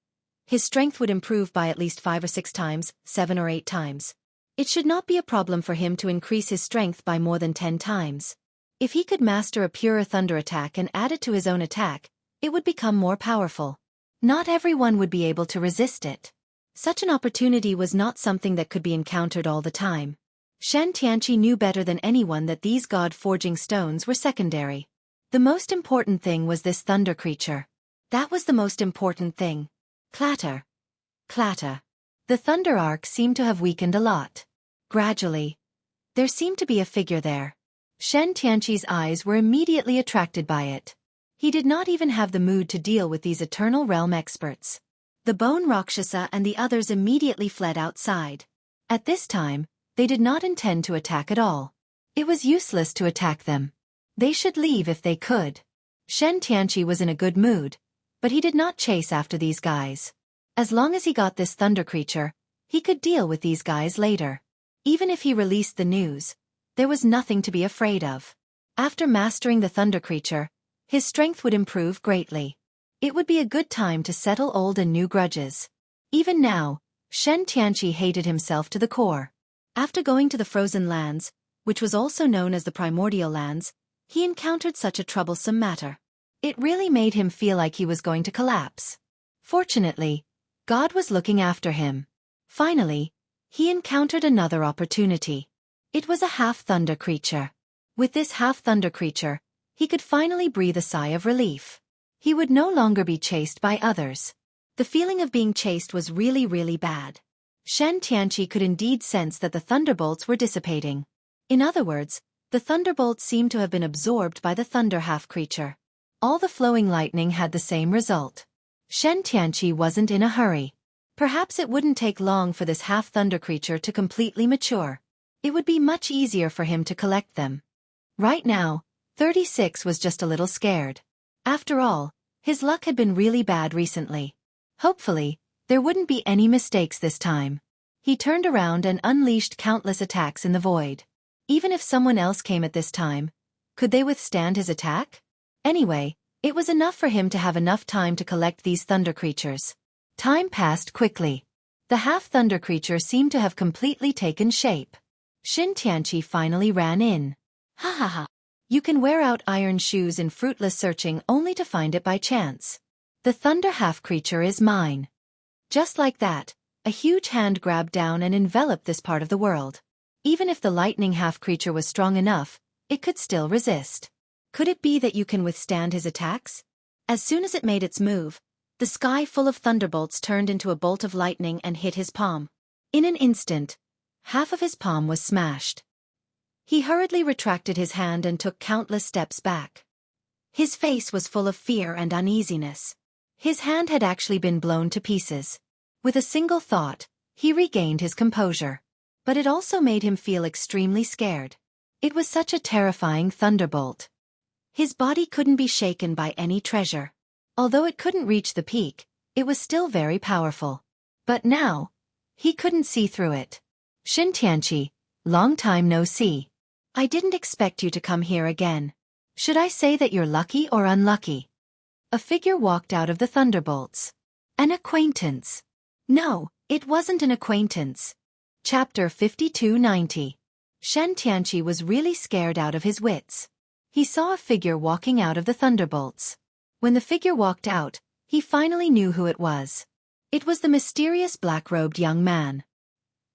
his strength would improve by at least 5 or 6 times, 7 or 8 times. It should not be a problem for him to increase his strength by more than 10 times. If he could master a purer thunder attack and add it to his own attack, it would become more powerful. Not everyone would be able to resist it. Such an opportunity was not something that could be encountered all the time. Shen Tianqi knew better than anyone that these god-forging stones were secondary. The most important thing was this thunder creature. That was the most important thing. Clatter. Clatter. The thunder arc seemed to have weakened a lot. Gradually, there seemed to be a figure there. Shen Tianqi's eyes were immediately attracted by it. He did not even have the mood to deal with these Eternal Realm experts. The Bone Rakshasa and the others immediately fled outside. At this time, they did not intend to attack at all. It was useless to attack them. They should leave if they could. Shen Tianqi was in a good mood, but he did not chase after these guys. As long as he got this thunder creature, he could deal with these guys later. Even if he released the news, there was nothing to be afraid of. After mastering the thunder creature, his strength would improve greatly. It would be a good time to settle old and new grudges. Even now, Shen Tianqi hated himself to the core. After going to the Frozen Lands, which was also known as the Primordial Lands, he encountered such a troublesome matter. It really made him feel like he was going to collapse. Fortunately, God was looking after him. Finally, he encountered another opportunity. It was a half-thunder creature. With this half-thunder creature, he could finally breathe a sigh of relief. He would no longer be chased by others. The feeling of being chased was really bad. Shen Tianqi could indeed sense that the thunderbolts were dissipating. In other words, the thunderbolts seemed to have been absorbed by the thunder half-creature. All the flowing lightning had the same result. Shen Tianqi wasn't in a hurry. Perhaps it wouldn't take long for this half-thunder creature to completely mature. It would be much easier for him to collect them. Right now, 36 was just a little scared. After all, his luck had been really bad recently. Hopefully, there wouldn't be any mistakes this time. He turned around and unleashed countless attacks in the void. Even if someone else came at this time, could they withstand his attack? Anyway, It was enough for him to have enough time to collect these thunder creatures. Time passed quickly. The half-thunder creature seemed to have completely taken shape. Tianqi finally ran in. Ha ha ha. You can wear out iron shoes in fruitless searching only to find it by chance. The thunder half-creature is mine. Just like that, a huge hand grabbed down and enveloped this part of the world. Even if the lightning half-creature was strong enough, it could still resist. Could it be that you can withstand his attacks? As soon as it made its move, the sky full of thunderbolts turned into a bolt of lightning and hit his palm. In an instant, half of his palm was smashed. He hurriedly retracted his hand and took countless steps back. His face was full of fear and uneasiness. His hand had actually been blown to pieces. With a single thought, he regained his composure. But it also made him feel extremely scared. It was such a terrifying thunderbolt. His body couldn't be shaken by any treasure. Although it couldn't reach the peak, it was still very powerful. But now, he couldn't see through it. Tianqi, long time no see. I didn't expect you to come here again. Should I say that you're lucky or unlucky? A figure walked out of the thunderbolts. An acquaintance. No, it wasn't an acquaintance. Chapter 5290. Tianqi was really scared out of his wits. He saw a figure walking out of the thunderbolts. When the figure walked out, he finally knew who it was. It was the mysterious black-robed young man.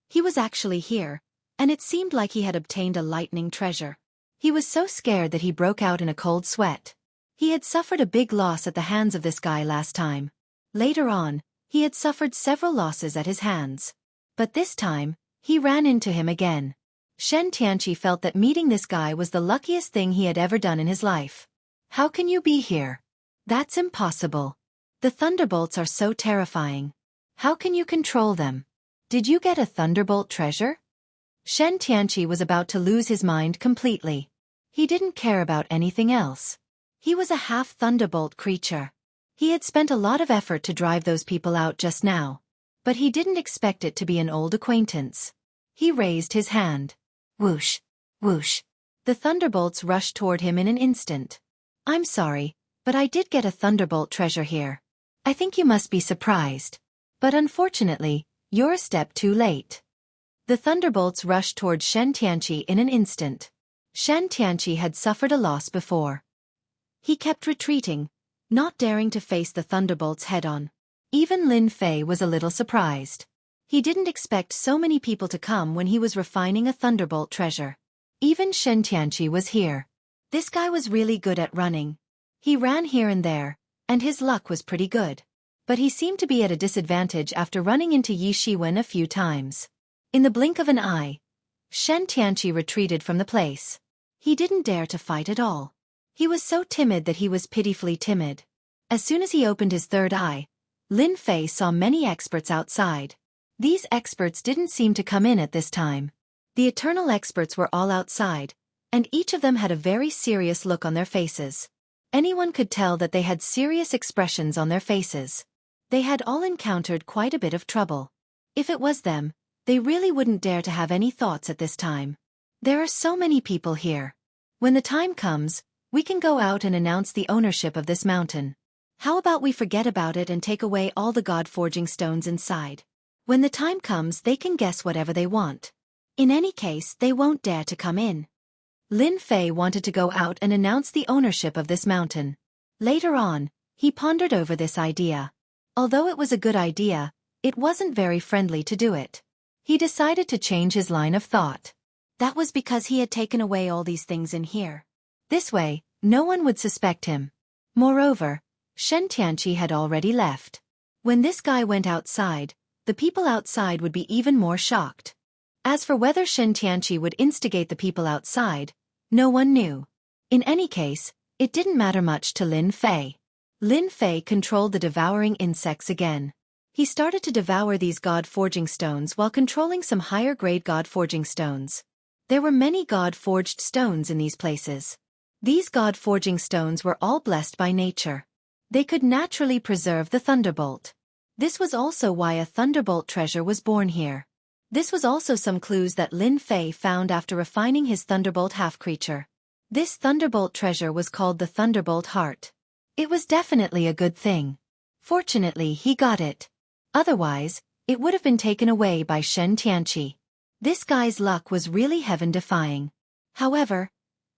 He was actually here, and it seemed like he had obtained a lightning treasure. He was so scared that he broke out in a cold sweat. He had suffered a big loss at the hands of this guy last time. Later on, he had suffered several losses at his hands. But this time, he ran into him again. Tianqi felt that meeting this guy was the luckiest thing he had ever done in his life. How can you be here? That's impossible. The thunderbolts are so terrifying. How can you control them? Did you get a thunderbolt treasure? Tianqi was about to lose his mind completely. He didn't care about anything else. He was a half-thunderbolt creature. He had spent a lot of effort to drive those people out just now. But he didn't expect it to be an old acquaintance. He raised his hand. Whoosh, whoosh. The thunderbolts rushed toward him in an instant. I'm sorry, but I did get a thunderbolt treasure here. I think you must be surprised. But unfortunately, you're a step too late. The thunderbolts rushed toward Tianqi in an instant. Tianqi had suffered a loss before. He kept retreating, not daring to face the thunderbolts head-on. Even Lin Fei was a little surprised. He didn't expect so many people to come when he was refining a thunderbolt treasure. Even Tianqi was here. This guy was really good at running. He ran here and there, and his luck was pretty good. But he seemed to be at a disadvantage after running into Yi Shiwen a few times. In the blink of an eye, Tianqi retreated from the place. He didn't dare to fight at all. He was so timid that he was pitifully timid. As soon as he opened his third eye, Lin Fei saw many experts outside. These experts didn't seem to come in at this time. The eternal experts were all outside, and each of them had a very serious look on their faces. Anyone could tell that they had serious expressions on their faces. They had all encountered quite a bit of trouble. If it was them, they really wouldn't dare to have any thoughts at this time. There are so many people here. When the time comes, we can go out and announce the ownership of this mountain. How about we forget about it and take away all the god-forging stones inside? When the time comes, they can guess whatever they want. In any case, they won't dare to come in. Lin Fei wanted to go out and announce the ownership of this mountain. Later on, he pondered over this idea. Although it was a good idea, it wasn't very friendly to do it. He decided to change his line of thought. That was because he had taken away all these things in here. This way, no one would suspect him. Moreover, Tianqi had already left. When this guy went outside, the people outside would be even more shocked. As for whether Tianqi would instigate the people outside, no one knew. In any case, it didn't matter much to Lin Fei. Lin Fei controlled the devouring insects again. He started to devour these god-forging stones while controlling some higher-grade god-forging stones. There were many god-forged stones in these places. These god-forging stones were all blessed by nature. They could naturally preserve the thunderbolt. This was also why a thunderbolt treasure was born here. This was also some clues that Lin Fei found after refining his thunderbolt half-creature. This thunderbolt treasure was called the Thunderbolt Heart. It was definitely a good thing. Fortunately, he got it. Otherwise, it would have been taken away by Shen Tianqi. This guy's luck was really heaven-defying. However,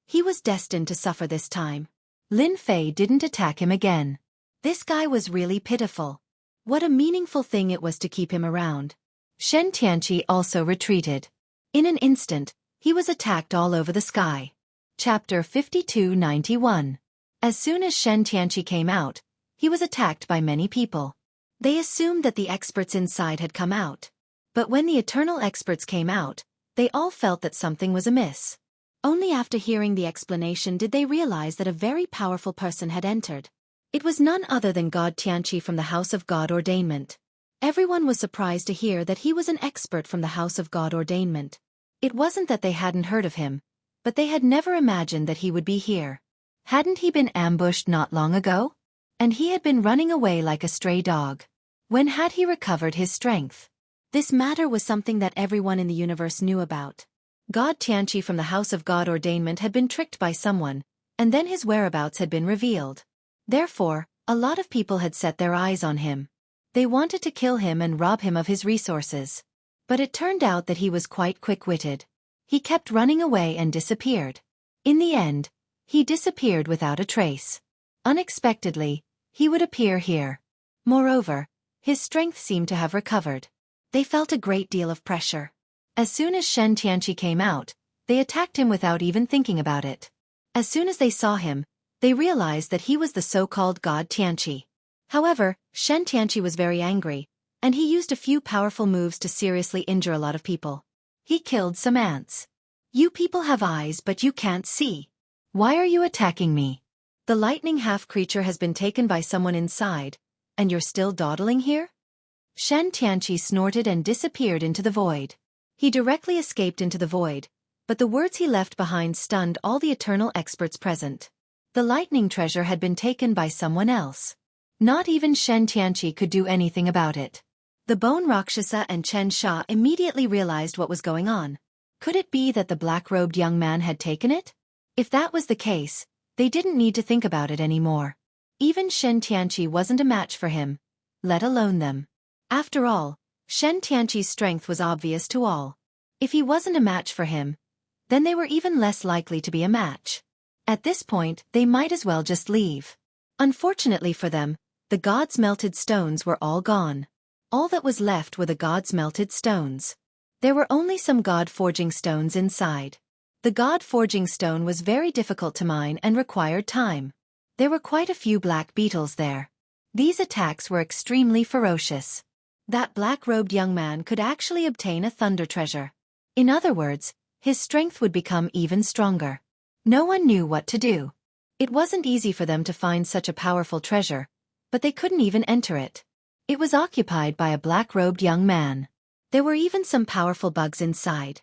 he was destined to suffer this time. Lin Fei didn't attack him again. This guy was really pitiful. What a meaningful thing it was to keep him around. Shen Tianqi also retreated. In an instant, he was attacked all over the sky. Chapter 5291. As soon as Shen Tianqi came out, he was attacked by many people. They assumed that the experts inside had come out. But when the eternal experts came out, they all felt that something was amiss. Only after hearing the explanation did they realize that a very powerful person had entered. It was none other than God Tianqi from the House of God Ordainment. Everyone was surprised to hear that he was an expert from the House of God Ordainment. It wasn't that they hadn't heard of him, but they had never imagined that he would be here. Hadn't he been ambushed not long ago? And he had been running away like a stray dog. When had he recovered his strength? This matter was something that everyone in the universe knew about. God Tianqi from the House of God Ordainment had been tricked by someone, and then his whereabouts had been revealed. Therefore, a lot of people had set their eyes on him. They wanted to kill him and rob him of his resources. But it turned out that he was quite quick-witted. He kept running away and disappeared. In the end, he disappeared without a trace. Unexpectedly, he would appear here. Moreover, his strength seemed to have recovered. They felt a great deal of pressure. As soon as Shen Tianqi came out, they attacked him without even thinking about it. As soon as they saw him, they realized that he was the so-called God Tianqi. However, Shen Tianqi was very angry, and he used a few powerful moves to seriously injure a lot of people. He killed some ants. You people have eyes but you can't see. Why are you attacking me? The lightning half-creature has been taken by someone inside, and you're still dawdling here? Shen Tianqi snorted and disappeared into the void. He directly escaped into the void, but the words he left behind stunned all the eternal experts present. The lightning treasure had been taken by someone else. Not even Shen Tianqi could do anything about it. The Bone Rakshasa and Chen Sha immediately realized what was going on. Could it be that the black-robed young man had taken it? If that was the case, they didn't need to think about it anymore. Even Shen Tianqi wasn't a match for him, let alone them. After all, Shen Tianqi's strength was obvious to all. If he wasn't a match for him, then they were even less likely to be a match. At this point, they might as well just leave. Unfortunately for them, the gods' melted stones were all gone. All that was left were the gods' melted stones. There were only some god-forging stones inside. The god-forging stone was very difficult to mine and required time. There were quite a few black beetles there. These attacks were extremely ferocious. That black-robed young man could actually obtain a thunder treasure. In other words, his strength would become even stronger. No one knew what to do. It wasn't easy for them to find such a powerful treasure, but they couldn't even enter it. It was occupied by a black-robed young man. There were even some powerful bugs inside.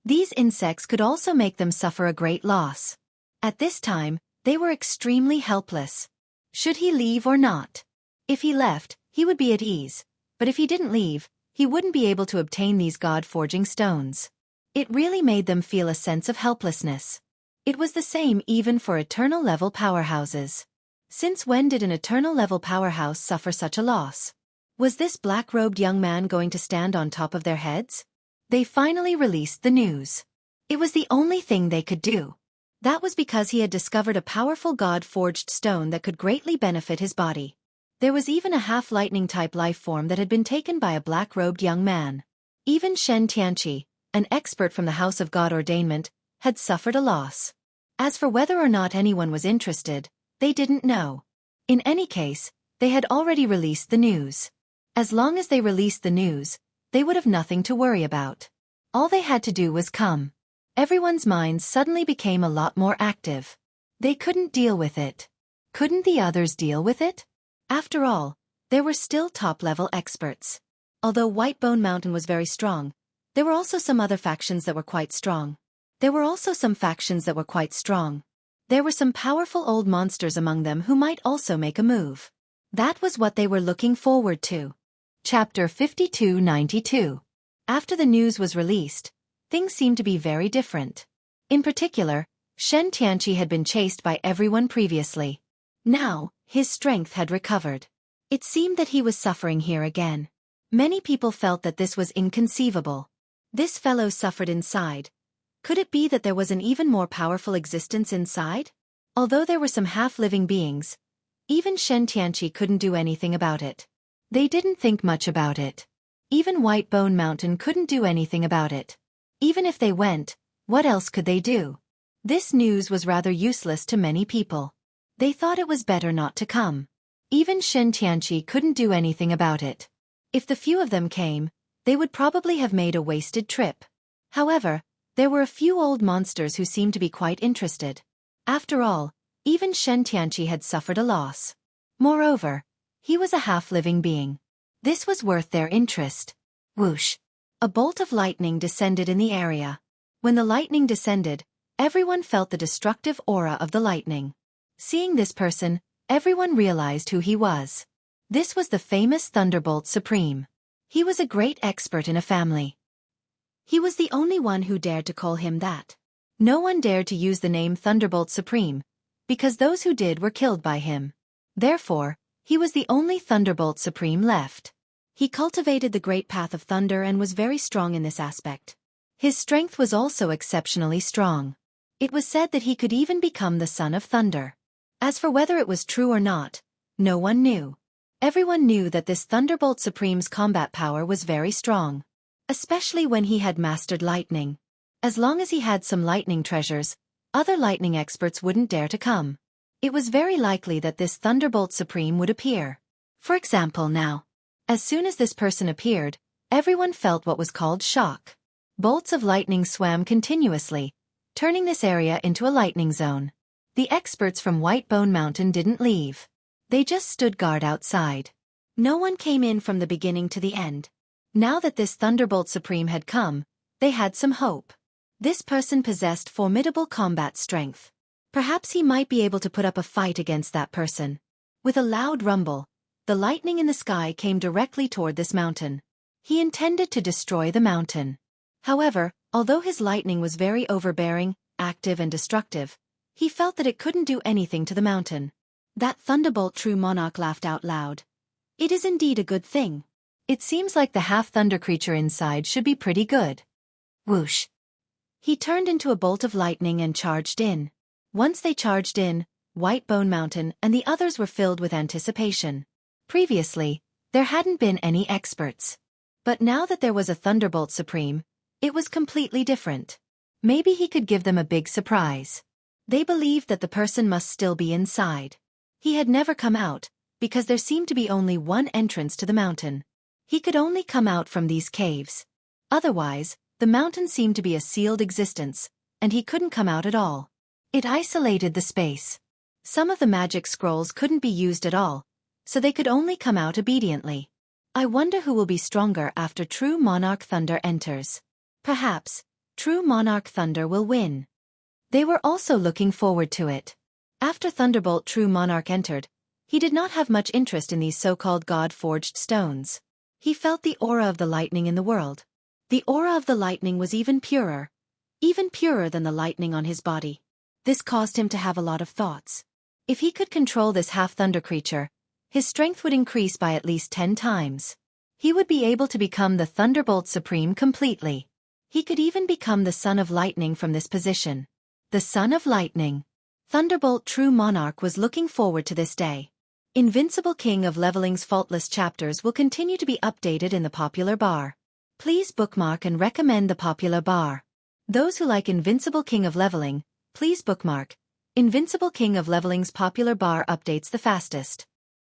These insects could also make them suffer a great loss. At this time, they were extremely helpless. Should he leave or not? If he left, he would be at ease. But if he didn't leave, he wouldn't be able to obtain these god-forging stones. It really made them feel a sense of helplessness. It was the same even for eternal-level powerhouses. Since when did an eternal-level powerhouse suffer such a loss? Was this black-robed young man going to stand on top of their heads? They finally released the news. It was the only thing they could do. That was because he had discovered a powerful god-forged stone that could greatly benefit his body. There was even a half-lightning-type life form that had been taken by a black-robed young man. Even Shen Tianqi, an expert from the House of God Ordainment, had suffered a loss. As for whether or not anyone was interested, they didn't know. In any case, they had already released the news. As long as they released the news, they would have nothing to worry about. All they had to do was come. Everyone's minds suddenly became a lot more active. They couldn't deal with it. Couldn't the others deal with it? After all, there were still top-level experts. Although Whitebone Mountain was very strong, there were also some other factions that were quite strong. There were some powerful old monsters among them who might also make a move. That was what they were looking forward to. Chapter 5292. After the news was released, things seemed to be very different. In particular, Shen Tianqi had been chased by everyone previously. Now, His strength had recovered. It seemed that he was suffering here again. Many people felt that this was inconceivable. This fellow suffered inside. Could it be that there was an even more powerful existence inside? Although there were some half-living beings, even Shen Tianqi couldn't do anything about it. They didn't think much about it. Even White Bone Mountain couldn't do anything about it. Even if they went, what else could they do? This news was rather useless to many people. They thought it was better not to come. Even Shen Tianqi couldn't do anything about it. If the few of them came, they would probably have made a wasted trip. However, there were a few old monsters who seemed to be quite interested. After all, even Shen Tianqi had suffered a loss. Moreover, he was a half-living being. This was worth their interest. Whoosh! A bolt of lightning descended in the area. When the lightning descended, everyone felt the destructive aura of the lightning. Seeing this person, everyone realized who he was. This was the famous Thunderbolt Supreme. He was a great expert in a family. He was the only one who dared to call him that. No one dared to use the name Thunderbolt Supreme, because those who did were killed by him. Therefore, he was the only Thunderbolt Supreme left. He cultivated the great path of thunder and was very strong in this aspect. His strength was also exceptionally strong. It was said that he could even become the son of thunder. As for whether it was true or not, no one knew. Everyone knew that this Thunderbolt Supreme's combat power was very strong. Especially when he had mastered lightning. As long as he had some lightning treasures, other lightning experts wouldn't dare to come. It was very likely that this Thunderbolt Supreme would appear. For example now. As soon as this person appeared, everyone felt what was called shock. Bolts of lightning swam continuously, turning this area into a lightning zone. The experts from White Bone Mountain didn't leave. They just stood guard outside. No one came in from the beginning to the end. Now that this Thunderbolt Supreme had come, they had some hope. This person possessed formidable combat strength. Perhaps he might be able to put up a fight against that person. With a loud rumble, the lightning in the sky came directly toward this mountain. He intended to destroy the mountain. However, although his lightning was very overbearing, active and destructive, he felt that it couldn't do anything to the mountain. That Thunderbolt True Monarch laughed out loud. It is indeed a good thing. It seems like the half-thunder creature inside should be pretty good. Whoosh! He turned into a bolt of lightning and charged in. Once they charged in, White Bone Mountain and the others were filled with anticipation. Previously, there hadn't been any experts. But now that there was a Thunderbolt Supreme, it was completely different. Maybe he could give them a big surprise. They believed that the person must still be inside. He had never come out, because there seemed to be only one entrance to the mountain. He could only come out from these caves. Otherwise, the mountain seemed to be a sealed existence, and he couldn't come out at all. It isolated the space. Some of the magic scrolls couldn't be used at all, so they could only come out obediently. I wonder who will be stronger after True Monarch Thunder enters. Perhaps, True Monarch Thunder will win. They were also looking forward to it. After Thunderbolt True Monarch entered, he did not have much interest in these so-called God-forged stones. He felt the aura of the lightning in the world. The aura of the lightning was even purer than the lightning on his body. This caused him to have a lot of thoughts. If he could control this half-thunder creature, his strength would increase by at least 10 times. He would be able to become the Thunderbolt Supreme completely. He could even become the Son of Lightning from this position. The Son of Lightning. Thunderbolt True Monarch was looking forward to this day. Invincible King of Leveling's faultless chapters will continue to be updated in the popular bar. Please bookmark and recommend the popular bar. Those who like Invincible King of Leveling, please bookmark. Invincible King of Leveling's popular bar updates the fastest.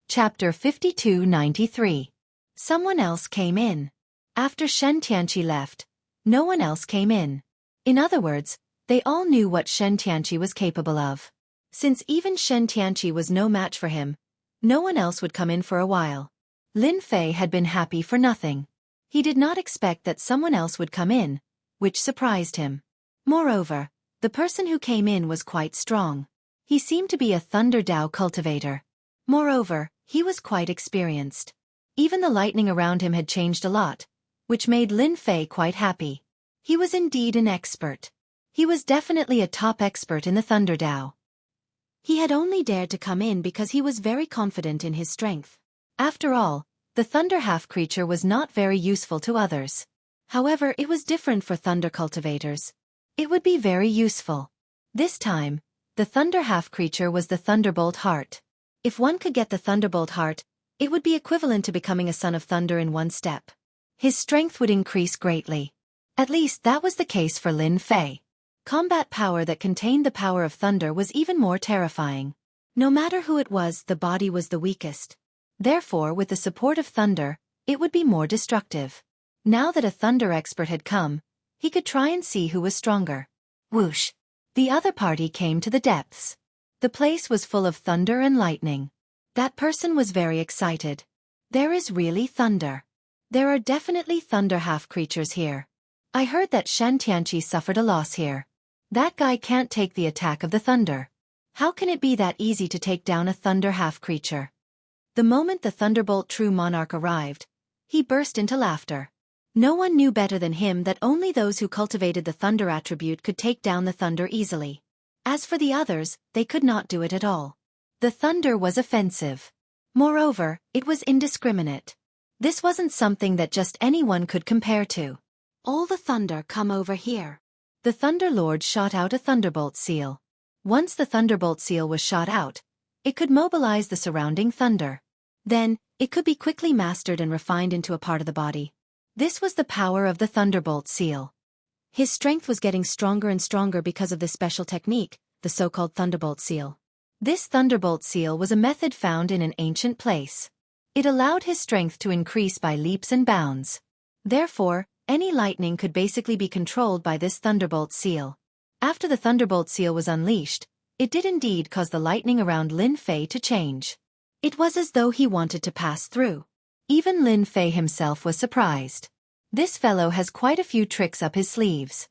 Chapter 5293. Someone else came in. After Shen Tianqi left, no one else came in. In other words, they all knew what Shen Tianqi was capable of. Since even Shen Tianqi was no match for him, no one else would come in for a while. Lin Fei had been happy for nothing. He did not expect that someone else would come in, which surprised him. Moreover, the person who came in was quite strong. He seemed to be a Thunder Dao cultivator. Moreover, he was quite experienced. Even the lightning around him had changed a lot, which made Lin Fei quite happy. He was indeed an expert. He was definitely a top expert in the Thunder Dao. He had only dared to come in because he was very confident in his strength. After all, the thunder half-creature was not very useful to others. However, it was different for thunder cultivators. It would be very useful. This time, the thunder half-creature was the Thunderbolt Heart. If one could get the Thunderbolt Heart, it would be equivalent to becoming a son of thunder in one step. His strength would increase greatly. At least that was the case for Lin Fei. Combat power that contained the power of thunder was even more terrifying. No matter who it was, the body was the weakest. Therefore, with the support of thunder, it would be more destructive. Now that a thunder expert had come, he could try and see who was stronger. Whoosh! The other party came to the depths. The place was full of thunder and lightning. That person was very excited. There is really thunder. There are definitely thunder half-creatures here. I heard that Shen Tianqi suffered a loss here. That guy can't take the attack of the thunder. How can it be that easy to take down a thunder half-creature? The moment the Thunderbolt True Monarch arrived, he burst into laughter. No one knew better than him that only those who cultivated the thunder attribute could take down the thunder easily. As for the others, they could not do it at all. The thunder was offensive. Moreover, it was indiscriminate. This wasn't something that just anyone could compare to. All the thunder come over here. The Thunder Lord shot out a Thunderbolt Seal. Once the Thunderbolt Seal was shot out, it could mobilize the surrounding thunder. Then, it could be quickly mastered and refined into a part of the body. This was the power of the Thunderbolt Seal. His strength was getting stronger and stronger because of this special technique, the so-called Thunderbolt Seal. This Thunderbolt Seal was a method found in an ancient place. It allowed his strength to increase by leaps and bounds. Therefore, any lightning could basically be controlled by this Thunderbolt Seal. After the Thunderbolt Seal was unleashed, it did indeed cause the lightning around Lin Fei to change. It was as though he wanted to pass through. Even Lin Fei himself was surprised. This fellow has quite a few tricks up his sleeves.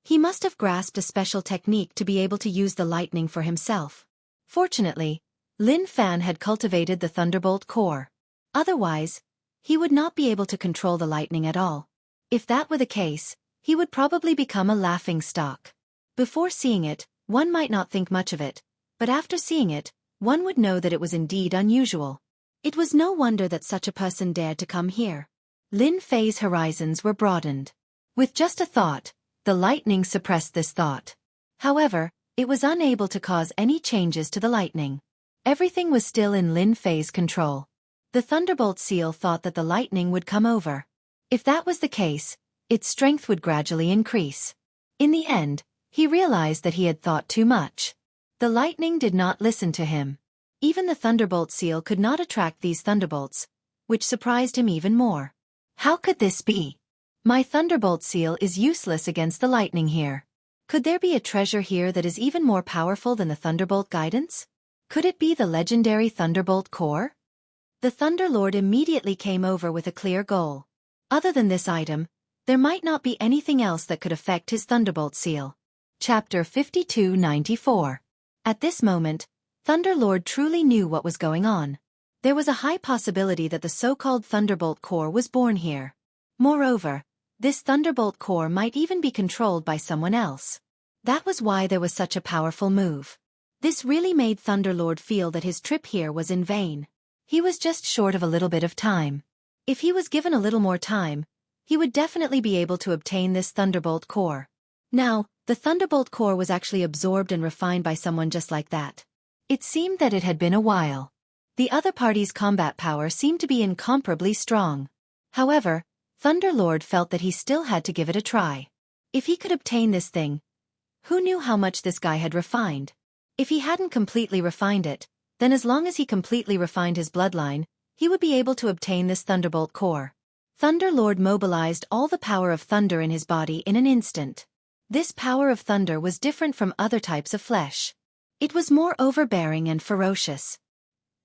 He must have grasped a special technique to be able to use the lightning for himself. Fortunately, Lin Fan had cultivated the Thunderbolt Core. Otherwise, he would not be able to control the lightning at all. If that were the case, he would probably become a laughingstock. Before seeing it, one might not think much of it, but after seeing it, one would know that it was indeed unusual. It was no wonder that such a person dared to come here. Lin Fei's horizons were broadened. With just a thought, the lightning suppressed this thought. However, it was unable to cause any changes to the lightning. Everything was still in Lin Fei's control. The Thunderbolt Seal thought that the lightning would come over. If that was the case, its strength would gradually increase. In the end, he realized that he had thought too much. The lightning did not listen to him. Even the Thunderbolt Seal could not attract these thunderbolts, which surprised him even more. How could this be? My Thunderbolt Seal is useless against the lightning here. Could there be a treasure here that is even more powerful than the Thunderbolt Guidance? Could it be the legendary Thunderbolt Core? The Thunder Lord immediately came over with a clear goal. Other than this item, there might not be anything else that could affect his Thunderbolt Seal. Chapter 5294. At this moment, Thunder Lord truly knew what was going on. There was a high possibility that the so-called Thunderbolt Core was born here. Moreover, this Thunderbolt Core might even be controlled by someone else. That was why there was such a powerful move. This really made Thunder Lord feel that his trip here was in vain. He was just short of a little bit of time. If he was given a little more time, he would definitely be able to obtain this Thunderbolt Core. Now, the Thunderbolt Core was actually absorbed and refined by someone just like that. It seemed that it had been a while. The other party's combat power seemed to be incomparably strong. However, Thunder Lord felt that he still had to give it a try. If he could obtain this thing, who knew how much this guy had refined? If he hadn't completely refined it, then as long as he completely refined his bloodline, he would be able to obtain this Thunderbolt Core. Thunder Lord mobilized all the power of thunder in his body in an instant. This power of thunder was different from other types of flesh. It was more overbearing and ferocious.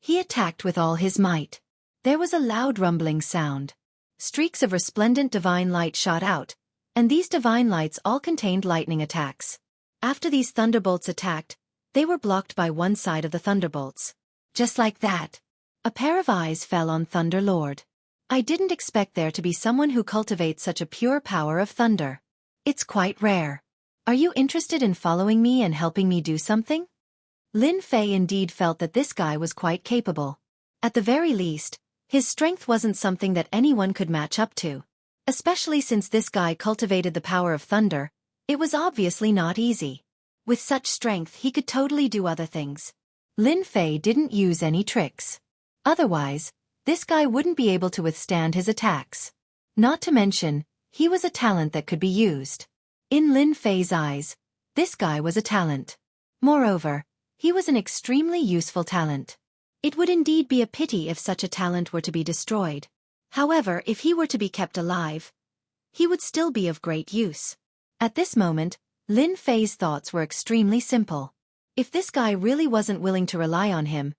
He attacked with all his might. There was a loud rumbling sound. Streaks of resplendent divine light shot out, and these divine lights all contained lightning attacks. After these thunderbolts attacked, they were blocked by one side of the thunderbolts. Just like that, a pair of eyes fell on Thunder Lord. I didn't expect there to be someone who cultivates such a pure power of thunder. It's quite rare. Are you interested in following me and helping me do something? Lin Fei indeed felt that this guy was quite capable. At the very least, his strength wasn't something that anyone could match up to. Especially since this guy cultivated the power of thunder, it was obviously not easy. With such strength he could totally do other things. Lin Fei didn't use any tricks. Otherwise, this guy wouldn't be able to withstand his attacks. Not to mention, he was a talent that could be used. In Lin Fei's eyes, this guy was a talent. Moreover, he was an extremely useful talent. It would indeed be a pity if such a talent were to be destroyed. However, if he were to be kept alive, he would still be of great use. At this moment, Lin Fei's thoughts were extremely simple. If this guy really wasn't willing to rely on him,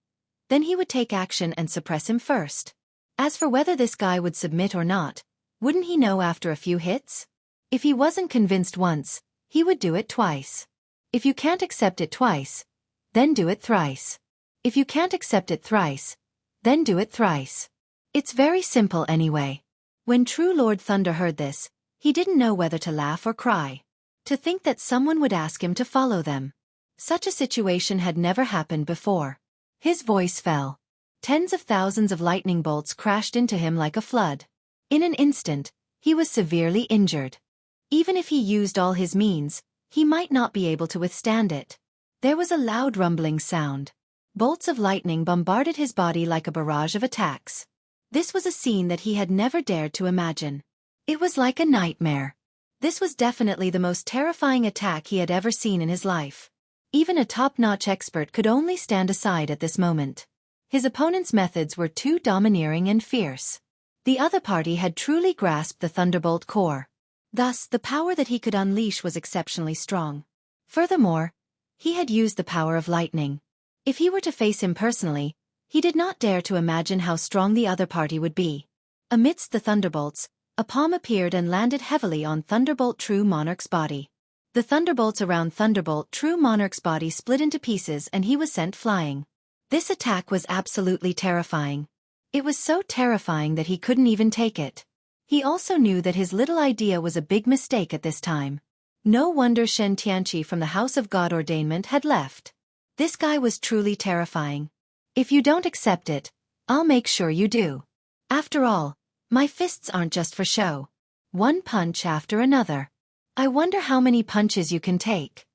then he would take action and suppress him first. As for whether this guy would submit or not, wouldn't he know after a few hits? If he wasn't convinced once, he would do it twice. If you can't accept it twice, then do it thrice. If you can't accept it thrice, then do it thrice. It's very simple anyway. When True Lord Thunder heard this, he didn't know whether to laugh or cry. To think that someone would ask him to follow them. Such a situation had never happened before. His voice fell. Tens of thousands of lightning bolts crashed into him like a flood. In an instant, he was severely injured. Even if he used all his means, he might not be able to withstand it. There was a loud rumbling sound. Bolts of lightning bombarded his body like a barrage of attacks. This was a scene that he had never dared to imagine. It was like a nightmare. This was definitely the most terrifying attack he had ever seen in his life. Even a top-notch expert could only stand aside at this moment. His opponent's methods were too domineering and fierce. The other party had truly grasped the Thunderbolt core. Thus, the power that he could unleash was exceptionally strong. Furthermore, he had used the power of lightning. If he were to face him personally, he did not dare to imagine how strong the other party would be. Amidst the thunderbolts, a palm appeared and landed heavily on Thunderbolt True Monarch's body. The thunderbolts around Thunderbolt True Monarch's body split into pieces and he was sent flying. This attack was absolutely terrifying. It was so terrifying that he couldn't even take it. He also knew that his little idea was a big mistake at this time. No wonder Shen Tianqi from the House of God Ordainment had left. This guy was truly terrifying. If you don't accept it, I'll make sure you do. After all, my fists aren't just for show. One punch after another. I wonder how many punches you can take.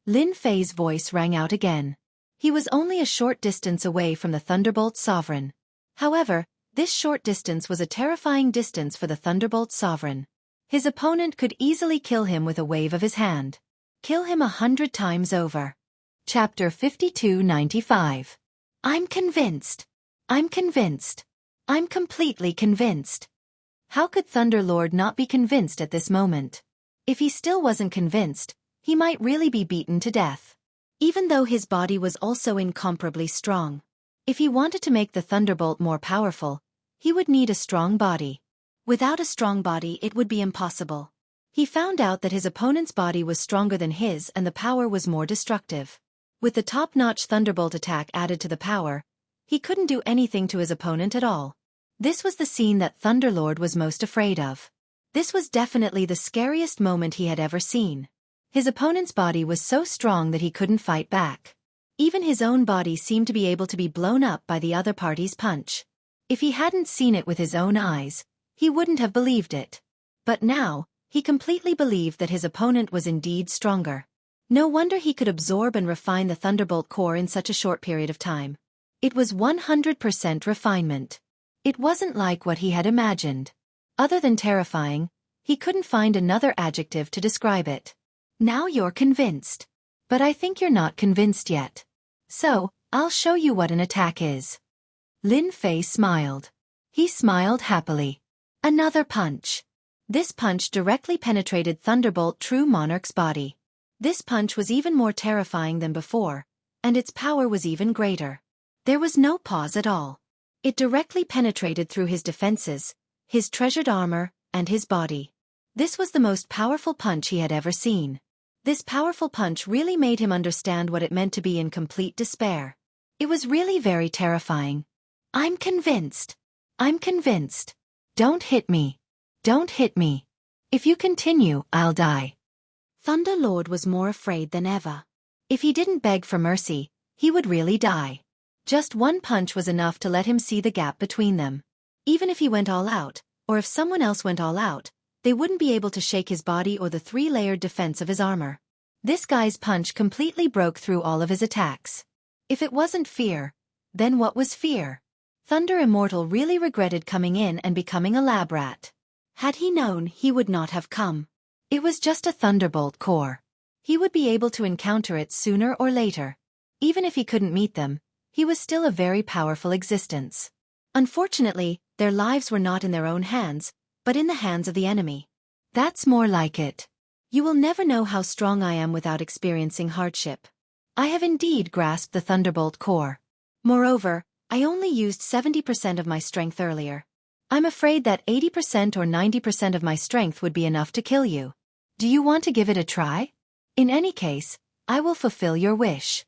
Lin Fei's voice rang out again. He was only a short distance away from the Thunderbolt Sovereign. However, this short distance was a terrifying distance for the Thunderbolt Sovereign. His opponent could easily kill him with a wave of his hand. Kill him 100 times over. Chapter 5295. I'm convinced. I'm convinced. I'm completely convinced. How could Thunderlord not be convinced at this moment? If he still wasn't convinced, he might really be beaten to death. Even though his body was also incomparably strong. If he wanted to make the Thunderbolt more powerful, he would need a strong body. Without a strong body it would be impossible. He found out that his opponent's body was stronger than his and the power was more destructive. With the top-notch Thunderbolt attack added to the power, he couldn't do anything to his opponent at all. This was the scene that Thunderlord was most afraid of. This was definitely the scariest moment he had ever seen. His opponent's body was so strong that he couldn't fight back. Even his own body seemed to be able to be blown up by the other party's punch. If he hadn't seen it with his own eyes, he wouldn't have believed it. But now, he completely believed that his opponent was indeed stronger. No wonder he could absorb and refine the Thunderbolt core in such a short period of time. It was 100% refinement. It wasn't like what he had imagined. Other than terrifying, he couldn't find another adjective to describe it. Now you're convinced. But I think you're not convinced yet. So, I'll show you what an attack is. Lin Fei smiled. He smiled happily. Another punch. This punch directly penetrated Thunderbolt True Monarch's body. This punch was even more terrifying than before, and its power was even greater. There was no pause at all. It directly penetrated through his defenses, his treasured armor, and his body. This was the most powerful punch he had ever seen. This powerful punch really made him understand what it meant to be in complete despair. It was really very terrifying. I'm convinced. I'm convinced. Don't hit me. Don't hit me. If you continue, I'll die. Thunderlord was more afraid than ever. If he didn't beg for mercy, He would really die. Just one punch was enough to let him see the gap between them. Even if he went all out, or if someone else went all out, they wouldn't be able to shake his body or the three-layered defense of his armor. This guy's punch completely broke through all of his attacks. If it wasn't fear, then what was fear? Thunder Immortal really regretted coming in and becoming a lab rat. Had he known, he would not have come. It was just a thunderbolt core. He would be able to encounter it sooner or later. Even if he couldn't meet them, he was still a very powerful existence. Unfortunately, their lives were not in their own hands, but in the hands of the enemy. That's more like it. You will never know how strong I am without experiencing hardship. I have indeed grasped the Thunderbolt core. Moreover, I only used 70% of my strength earlier. I'm afraid that 80% or 90% of my strength would be enough to kill you. Do you want to give it a try? In any case, I will fulfill your wish.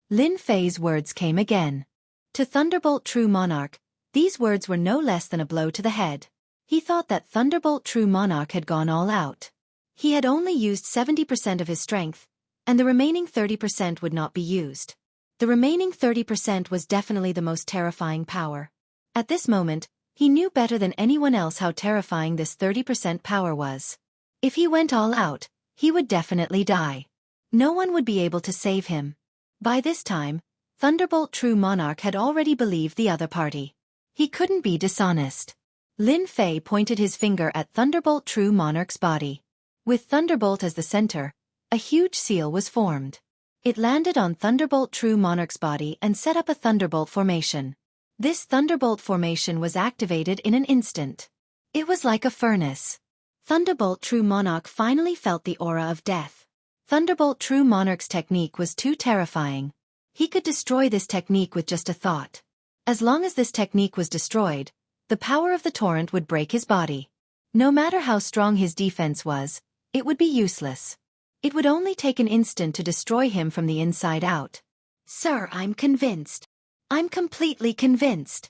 Lin Fei's words came again. To Thunderbolt True Monarch, these words were no less than a blow to the head. He thought that Thunderbolt True Monarch had gone all out. He had only used 70% of his strength, and the remaining 30% would not be used. The remaining 30% was definitely the most terrifying power. At this moment, he knew better than anyone else how terrifying this 30% power was. If he went all out, he would definitely die. No one would be able to save him. By this time, Thunderbolt True Monarch had already believed the other party. He couldn't be dishonest. Lin Fei pointed his finger at Thunderbolt True Monarch's body. With Thunderbolt as the center, a huge seal was formed. It landed on Thunderbolt True Monarch's body and set up a Thunderbolt formation. This Thunderbolt formation was activated in an instant. It was like a furnace. Thunderbolt True Monarch finally felt the aura of death. Thunderbolt True Monarch's technique was too terrifying. He could destroy this technique with just a thought. As long as this technique was destroyed, the power of the torrent would break his body. No matter how strong his defense was, it would be useless. It would only take an instant to destroy him from the inside out. Sir, I'm convinced. I'm completely convinced.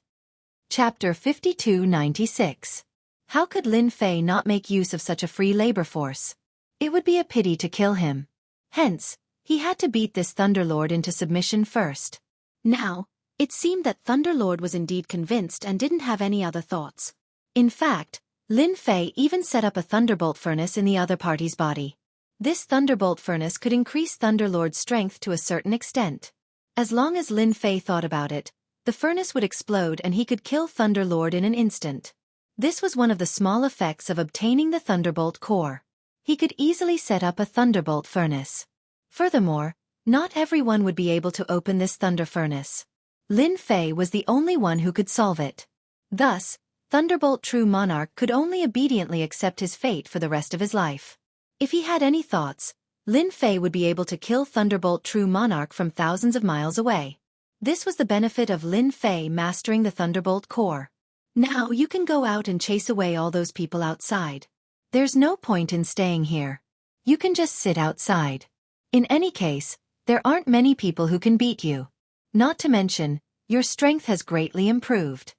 Chapter 5296. How could Lin Fei not make use of such a free labor force? It would be a pity to kill him. Hence, he had to beat this Thunderlord into submission first. Now, it seemed that Thunderlord was indeed convinced and didn't have any other thoughts. In fact, Lin Fei even set up a Thunderbolt furnace in the other party's body. This Thunderbolt furnace could increase Thunderlord's strength to a certain extent. As long as Lin Fei thought about it, the furnace would explode and he could kill Thunderlord in an instant. This was one of the small effects of obtaining the Thunderbolt core. He could easily set up a Thunderbolt furnace. Furthermore, not everyone would be able to open this Thunder furnace. Lin Fei was the only one who could solve it. Thus, Thunderbolt True Monarch could only obediently accept his fate for the rest of his life. If he had any thoughts, Lin Fei would be able to kill Thunderbolt True Monarch from thousands of miles away. This was the benefit of Lin Fei mastering the Thunderbolt core. Now you can go out and chase away all those people outside. There's no point in staying here. You can just sit outside. In any case, there aren't many people who can beat you. Not to mention, your strength has greatly improved.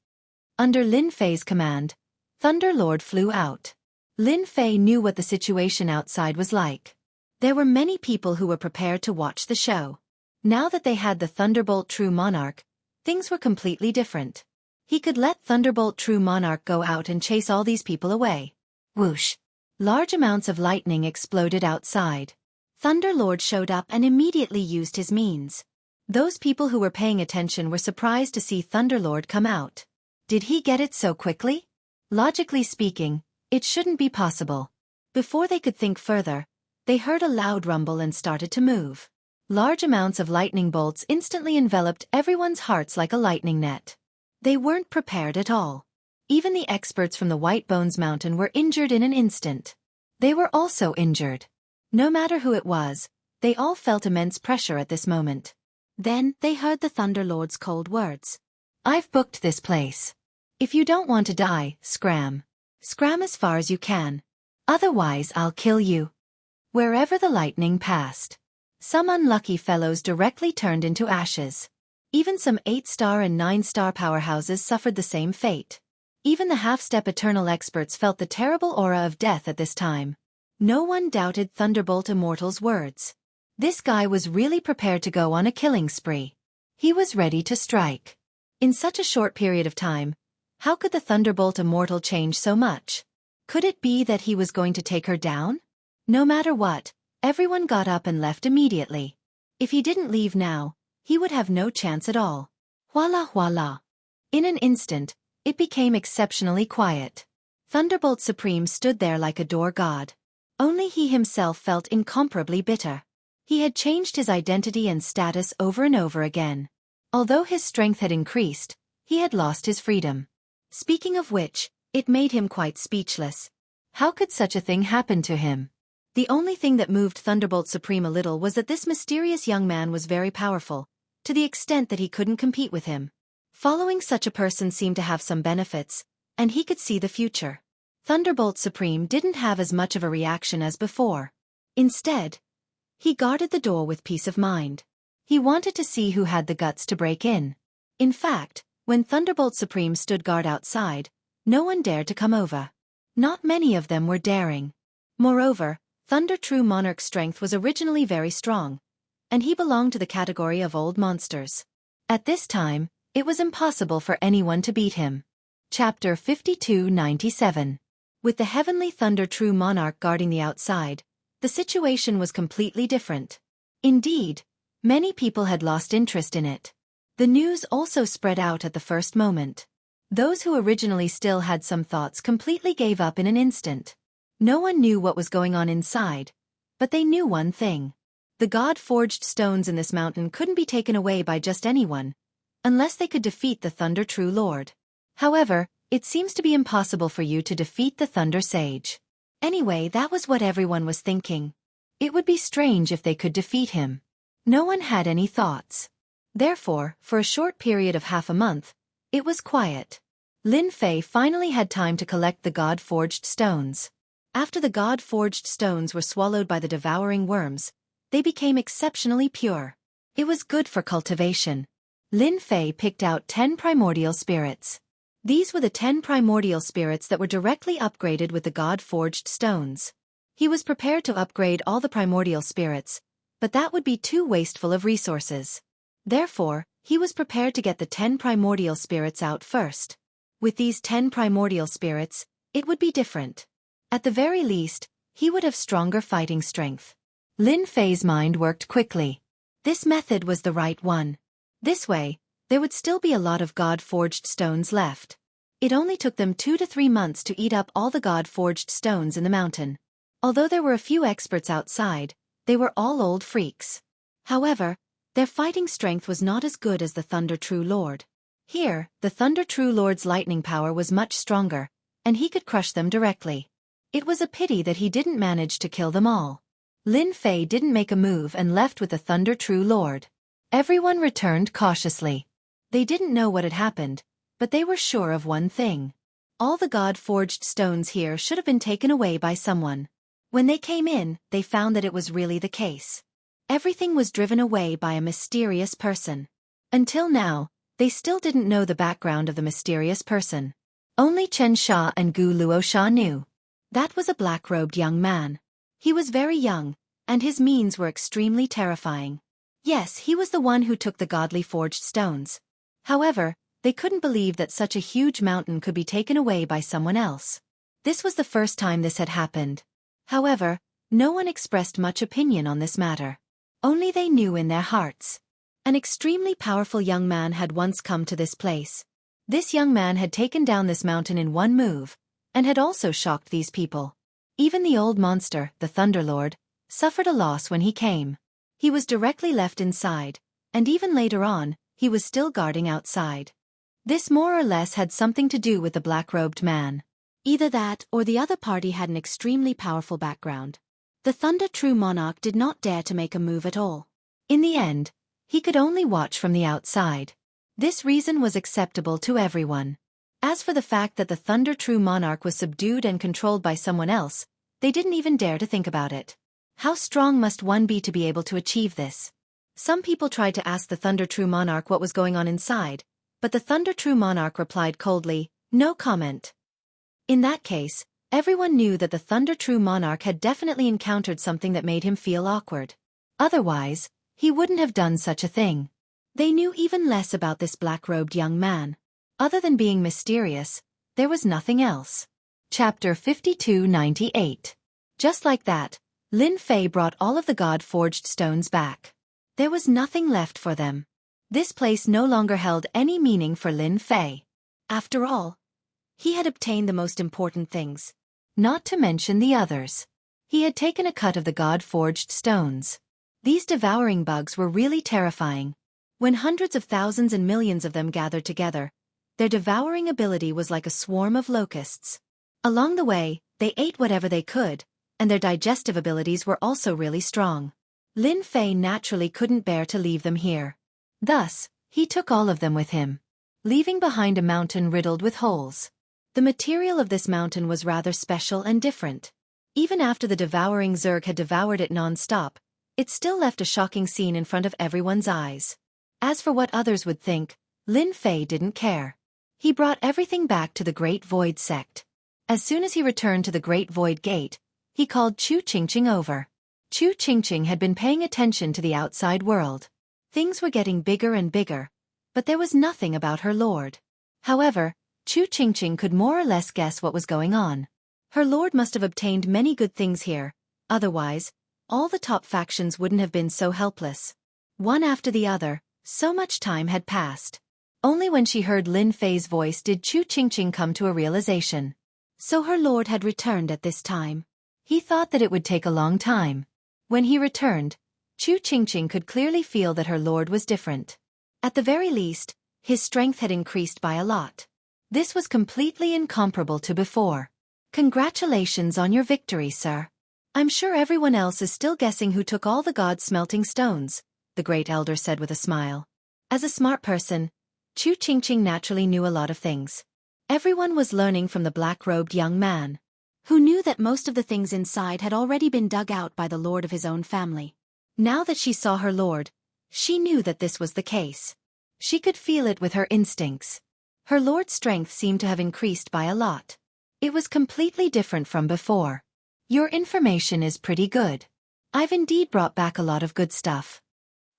Under Lin Fei's command, Thunderlord flew out. Lin Fei knew what the situation outside was like. There were many people who were prepared to watch the show. Now that they had the Thunderbolt True Monarch, things were completely different. He could let Thunderbolt True Monarch go out and chase all these people away. Whoosh! Large amounts of lightning exploded outside. Thunderlord showed up and immediately used his means. Those people who were paying attention were surprised to see Thunderlord come out. Did he get it so quickly? Logically speaking, it shouldn't be possible. Before they could think further, they heard a loud rumble and started to move. Large amounts of lightning bolts instantly enveloped everyone's hearts like a lightning net. They weren't prepared at all. Even the experts from the White Bones Mountain were injured in an instant. They were also injured. No matter who it was, they all felt immense pressure at this moment. Then, they heard the Thunderlord's cold words. I've booked this place. If you don't want to die, scram. Scram as far as you can. Otherwise I'll kill you. Wherever the lightning passed, some unlucky fellows directly turned into ashes. Even some 8-star and 9-star powerhouses suffered the same fate. Even the half-step Eternal experts felt the terrible aura of death at this time. No one doubted Thunderbolt Immortal's words. This guy was really prepared to go on a killing spree. He was ready to strike. In such a short period of time, how could the Thunderbolt Immortal change so much? Could it be that he was going to take her down? No matter what, everyone got up and left immediately. If he didn't leave now, he would have no chance at all. Voila voila. In an instant, it became exceptionally quiet. Thunderbolt Supreme stood there like a door god. Only he himself felt incomparably bitter. He had changed his identity and status over and over again. Although his strength had increased, he had lost his freedom. Speaking of which, it made him quite speechless. How could such a thing happen to him? The only thing that moved Thunderbolt Supreme a little was that this mysterious young man was very powerful, to the extent that he couldn't compete with him. Following such a person seemed to have some benefits, and he could see the future. Thunderbolt Supreme didn't have as much of a reaction as before. Instead, he guarded the door with peace of mind. He wanted to see who had the guts to break in. In fact, when Thunderbolt Supreme stood guard outside, no one dared to come over. Not many of them were daring. Moreover, Thunder True Monarch's strength was originally very strong, and he belonged to the category of old monsters. At this time, it was impossible for anyone to beat him. Chapter 5297. With the Heavenly Thunder True Monarch guarding the outside, the situation was completely different. Indeed, many people had lost interest in it. The news also spread out at the first moment. Those who originally still had some thoughts completely gave up in an instant. No one knew what was going on inside, but they knew one thing. The God-forged stones in this mountain couldn't be taken away by just anyone, unless they could defeat the Thunder True Lord. However, it seems to be impossible for you to defeat the Thunder Sage. Anyway, that was what everyone was thinking. It would be strange if they could defeat him. No one had any thoughts. Therefore, for a short period of half a month, it was quiet. Lin Fei finally had time to collect the God-forged stones. After the God-forged stones were swallowed by the devouring worms, they became exceptionally pure. It was good for cultivation. Lin Fei picked out 10 primordial spirits. These were the 10 primordial spirits that were directly upgraded with the God-forged stones. He was prepared to upgrade all the primordial spirits, but that would be too wasteful of resources. Therefore, he was prepared to get the 10 primordial spirits out first. With these 10 primordial spirits, it would be different. At the very least, he would have stronger fighting strength. Lin Fei's mind worked quickly. This method was the right one. This way, there would still be a lot of God-forged stones left. It only took them 2 to 3 months to eat up all the God-forged stones in the mountain. Although there were a few experts outside, they were all old freaks. However, their fighting strength was not as good as the Thunder True Lord. Here, the Thunder True Lord's lightning power was much stronger, and he could crush them directly. It was a pity that he didn't manage to kill them all. Lin Fei didn't make a move and left with the Thunder True Lord. Everyone returned cautiously. They didn't know what had happened, but they were sure of one thing. All the God-forged stones here should have been taken away by someone. When they came in, they found that it was really the case. Everything was driven away by a mysterious person. Until now, they still didn't know the background of the mysterious person. Only Chen Sha and Gu Luo Sha knew. That was a black-robed young man. He was very young, and his means were extremely terrifying. Yes, he was the one who took the godly forged stones. However, they couldn't believe that such a huge mountain could be taken away by someone else. This was the first time this had happened. However, no one expressed much opinion on this matter. Only they knew in their hearts. An extremely powerful young man had once come to this place. This young man had taken down this mountain in one move, and had also shocked these people. Even the old monster, the Thunderlord, suffered a loss when he came. He was directly left inside, and even later on, he was still guarding outside. This more or less had something to do with the black-robed man. Either that or the other party had an extremely powerful background. The Thunder True Monarch did not dare to make a move at all. In the end, he could only watch from the outside. This reason was acceptable to everyone. As for the fact that the Thunder True Monarch was subdued and controlled by someone else, they didn't even dare to think about it. How strong must one be to be able to achieve this? Some people tried to ask the Thunder True Monarch what was going on inside, but the Thunder True Monarch replied coldly, "No comment." In that case, everyone knew that the Thunder True Monarch had definitely encountered something that made him feel awkward. Otherwise, he wouldn't have done such a thing. They knew even less about this black-robed young man. Other than being mysterious, there was nothing else. Chapter 5298. Just like that, Lin Fei brought all of the God-forged stones back. There was nothing left for them. This place no longer held any meaning for Lin Fei. After all, he had obtained the most important things, not to mention the others. He had taken a cut of the God-forged stones. These devouring bugs were really terrifying. When hundreds of thousands and millions of them gathered together, their devouring ability was like a swarm of locusts. Along the way, they ate whatever they could, and their digestive abilities were also really strong. Lin Fei naturally couldn't bear to leave them here. Thus, he took all of them with him, leaving behind a mountain riddled with holes. The material of this mountain was rather special and different. Even after the devouring Zerg had devoured it non-stop, it still left a shocking scene in front of everyone's eyes. As for what others would think, Lin Fei didn't care. He brought everything back to the Great Void Sect. As soon as he returned to the Great Void Gate, he called Chu Qingqing over. Chu Qingqing had been paying attention to the outside world. Things were getting bigger and bigger, but there was nothing about her lord. However, Chu Qingqing could more or less guess what was going on. Her lord must have obtained many good things here, otherwise, all the top factions wouldn't have been so helpless. One after the other, so much time had passed. Only when she heard Lin Fei's voice did Chu Qingqing come to a realization. So her lord had returned at this time. He thought that it would take a long time. When he returned, Chu Qingqing could clearly feel that her lord was different. At the very least, his strength had increased by a lot. This was completely incomparable to before. Congratulations on your victory, sir. I'm sure everyone else is still guessing who took all the God-smelting stones, the Great Elder said with a smile. As a smart person, Chu Qingqing naturally knew a lot of things. Everyone was learning from the black-robed young man, who knew that most of the things inside had already been dug out by the lord of his own family. Now that she saw her lord, she knew that this was the case. She could feel it with her instincts. Her lord's strength seemed to have increased by a lot. It was completely different from before. Your information is pretty good. I've indeed brought back a lot of good stuff.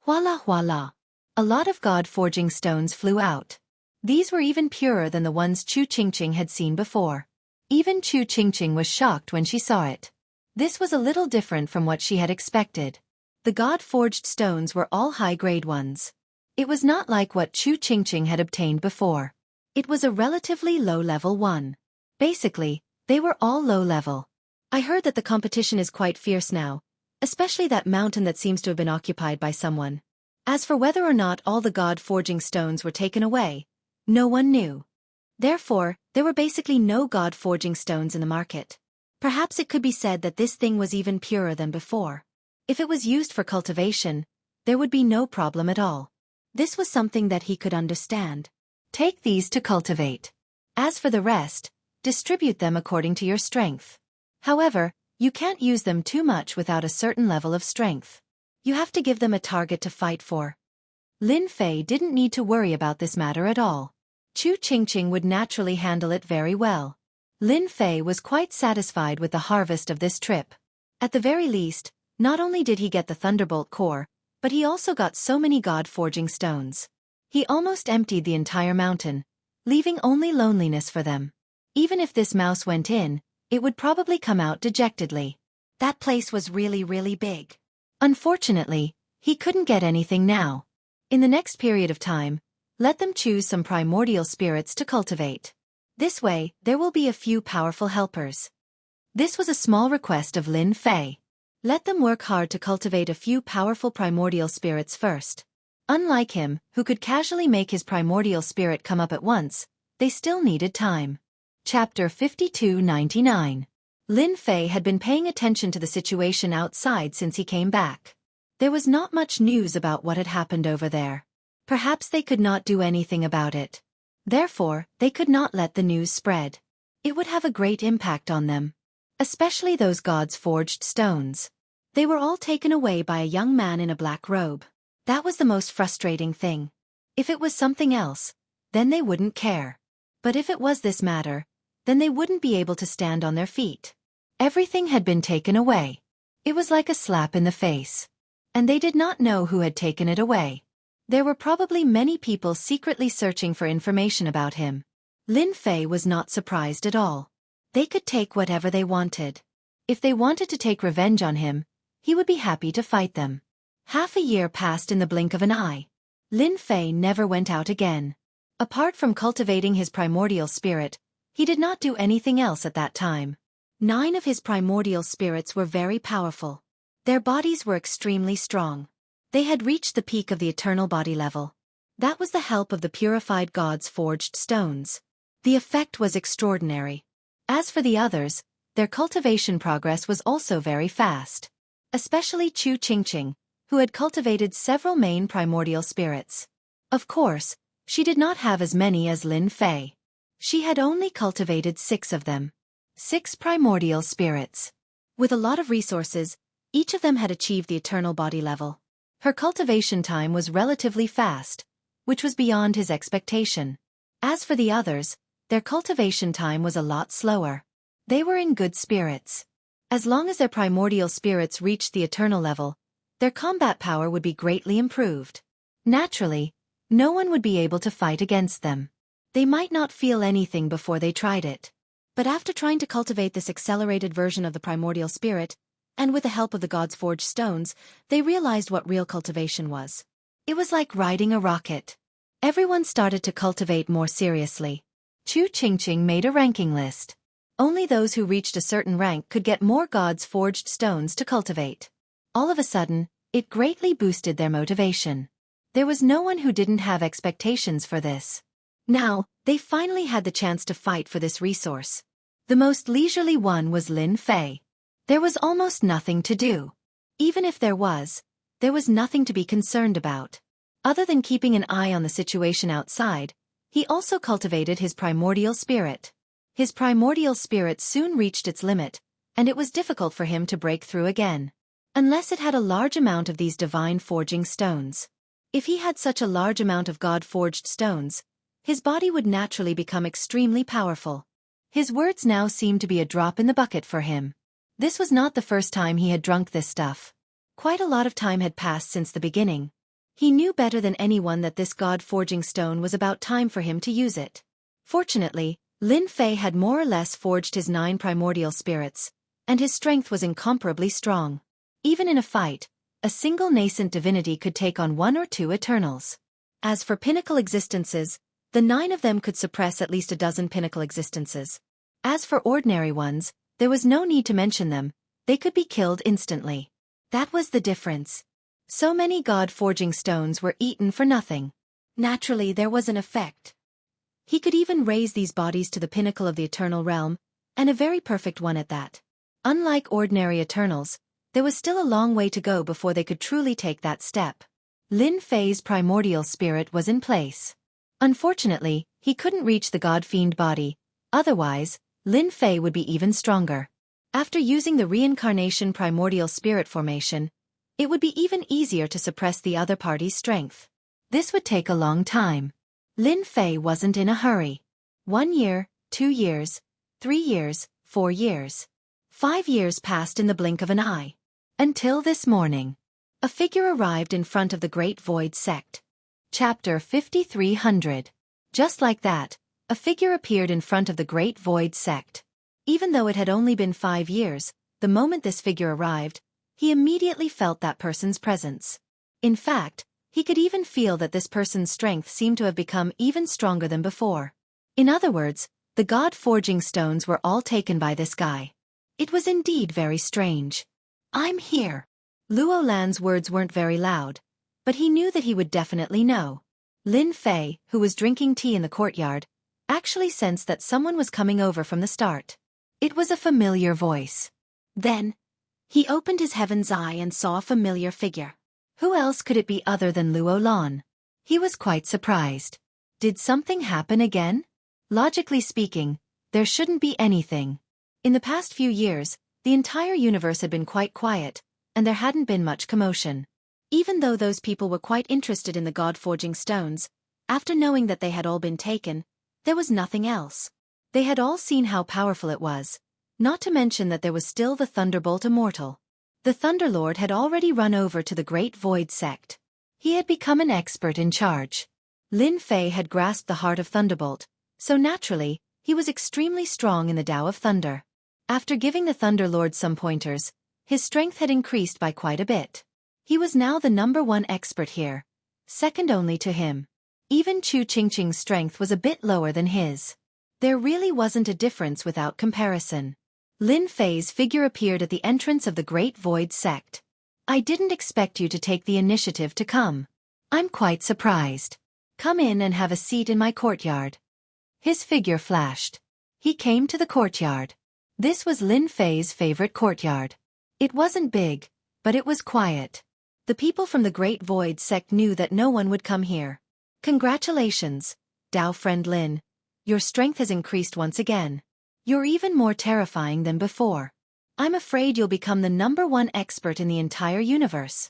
Voila voila. A lot of God-forging stones flew out. These were even purer than the ones Chu Qingqing had seen before. Even Chu Qingqing was shocked when she saw it. This was a little different from what she had expected. The God-forged stones were all high-grade ones. It was not like what Chu Qingqing had obtained before. It was a relatively low-level one. Basically, they were all low-level. I heard that the competition is quite fierce now, especially that mountain that seems to have been occupied by someone. As for whether or not all the God-forging stones were taken away, no one knew. Therefore, there were basically no God-forging stones in the market. Perhaps it could be said that this thing was even purer than before. If it was used for cultivation, there would be no problem at all. This was something that he could understand. Take these to cultivate. As for the rest, distribute them according to your strength. However, you can't use them too much without a certain level of strength. You have to give them a target to fight for. Lin Fei didn't need to worry about this matter at all. Chu Qingqing would naturally handle it very well. Lin Fei was quite satisfied with the harvest of this trip. At the very least, not only did he get the Thunderbolt core, but he also got so many God-forging stones. He almost emptied the entire mountain, leaving only loneliness for them. Even if this mouse went in, it would probably come out dejectedly. That place was really big. Unfortunately, he couldn't get anything now. In the next period of time, let them choose some primordial spirits to cultivate. This way, there will be a few powerful helpers. This was a small request of Lin Fei. Let them work hard to cultivate a few powerful primordial spirits first. Unlike him, who could casually make his primordial spirit come up at once, they still needed time. Chapter 5299. Lin Fei had been paying attention to the situation outside since he came back. There was not much news about what had happened over there. Perhaps they could not do anything about it. Therefore, they could not let the news spread. It would have a great impact on them. Especially those gods' forged stones. They were all taken away by a young man in a black robe. That was the most frustrating thing. If it was something else, then they wouldn't care. But if it was this matter, then they wouldn't be able to stand on their feet. Everything had been taken away. It was like a slap in the face. And they did not know who had taken it away. There were probably many people secretly searching for information about him. Lin Fei was not surprised at all. They could take whatever they wanted. If they wanted to take revenge on him, he would be happy to fight them. Half a year passed in the blink of an eye. Lin Fei never went out again. Apart from cultivating his primordial spirit, he did not do anything else at that time. 9 of his primordial spirits were very powerful. Their bodies were extremely strong. They had reached the peak of the eternal body level. That was the help of the purified gods' forged stones. The effect was extraordinary. As for the others, their cultivation progress was also very fast. Especially Chu Qingqing, who had cultivated several main primordial spirits. Of course, she did not have as many as Lin Fei. She had only cultivated 6 of them. 6 primordial spirits. With a lot of resources, each of them had achieved the eternal body level. Her cultivation time was relatively fast, which was beyond his expectation. As for the others, their cultivation time was a lot slower. They were in good spirits. As long as their primordial spirits reached the eternal level, their combat power would be greatly improved. Naturally, no one would be able to fight against them. They might not feel anything before they tried it. But after trying to cultivate this accelerated version of the primordial spirit, and with the help of the gods' forged stones, they realized what real cultivation was. It was like riding a rocket. Everyone started to cultivate more seriously. Chu Qingqing made a ranking list. Only those who reached a certain rank could get more gods' forged stones to cultivate. All of a sudden, it greatly boosted their motivation. There was no one who didn't have expectations for this. Now, they finally had the chance to fight for this resource. The most leisurely one was Lin Fei. There was almost nothing to do. Even if there was nothing to be concerned about. Other than keeping an eye on the situation outside, he also cultivated his primordial spirit. His primordial spirit soon reached its limit, and it was difficult for him to break through again. Unless it had a large amount of these divine forging stones. If he had such a large amount of God-forged stones, his body would naturally become extremely powerful. His words now seemed to be a drop in the bucket for him. This was not the first time he had drunk this stuff. Quite a lot of time had passed since the beginning. He knew better than anyone that this God-forging stone was about time for him to use it. Fortunately, Lin Fei had more or less forged his 9 primordial spirits, and his strength was incomparably strong. Even in a fight, a single nascent divinity could take on 1 or 2 Eternals. As for pinnacle existences, the 9 of them could suppress at least a dozen pinnacle existences. As for ordinary ones, there was no need to mention them, they could be killed instantly. That was the difference. So many God-forging stones were eaten for nothing. Naturally, there was an effect. He could even raise these bodies to the pinnacle of the eternal realm, and a very perfect one at that. Unlike ordinary Eternals, there was still a long way to go before they could truly take that step. Lin Fei's primordial spirit was in place. Unfortunately, he couldn't reach the God-fiend body, otherwise, Lin Fei would be even stronger. After using the reincarnation primordial spirit formation, it would be even easier to suppress the other party's strength. This would take a long time. Lin Fei wasn't in a hurry. 1 year, 2 years, 3 years, 4 years. 5 years passed in the blink of an eye. Until this morning. A figure arrived in front of the Great Void Sect. Chapter 5300. Just like that, a figure appeared in front of the Great Void Sect. Even though it had only been 5 years, the moment this figure arrived, he immediately felt that person's presence. In fact, he could even feel that this person's strength seemed to have become even stronger than before. In other words, the God-forging stones were all taken by this guy. It was indeed very strange. "I'm here." Luo Lan's words weren't very loud, but he knew that he would definitely know. Lin Fei, who was drinking tea in the courtyard, actually sensed that someone was coming over from the start. It was a familiar voice. Then, he opened his heaven's eye and saw a familiar figure. Who else could it be other than Luo Lan? He was quite surprised. Did something happen again? Logically speaking, there shouldn't be anything. In the past few years, the entire universe had been quite quiet, and there hadn't been much commotion. Even though those people were quite interested in the God-forging stones, after knowing that they had all been taken, there was nothing else. They had all seen how powerful it was, not to mention that there was still the Thunderbolt Immortal. The Thunderlord had already run over to the Great Void Sect. He had become an expert in charge. Lin Fei had grasped the heart of Thunderbolt, so naturally, he was extremely strong in the Tao of Thunder. After giving the Thunder Lord some pointers, his strength had increased by quite a bit. He was now the #1 expert here, second only to him. Even Chu Qingqing's strength was a bit lower than his. There really wasn't a difference without comparison. Lin Fei's figure appeared at the entrance of the Great Void Sect. I didn't expect you to take the initiative to come. I'm quite surprised. Come in and have a seat in my courtyard. His figure flashed. He came to the courtyard. This was Lin Fei's favorite courtyard. It wasn't big, but it was quiet. The people from the Great Void Sect knew that no one would come here. Congratulations, Dao friend Lin. Your strength has increased once again. You're even more terrifying than before. I'm afraid you'll become the #1 expert in the entire universe.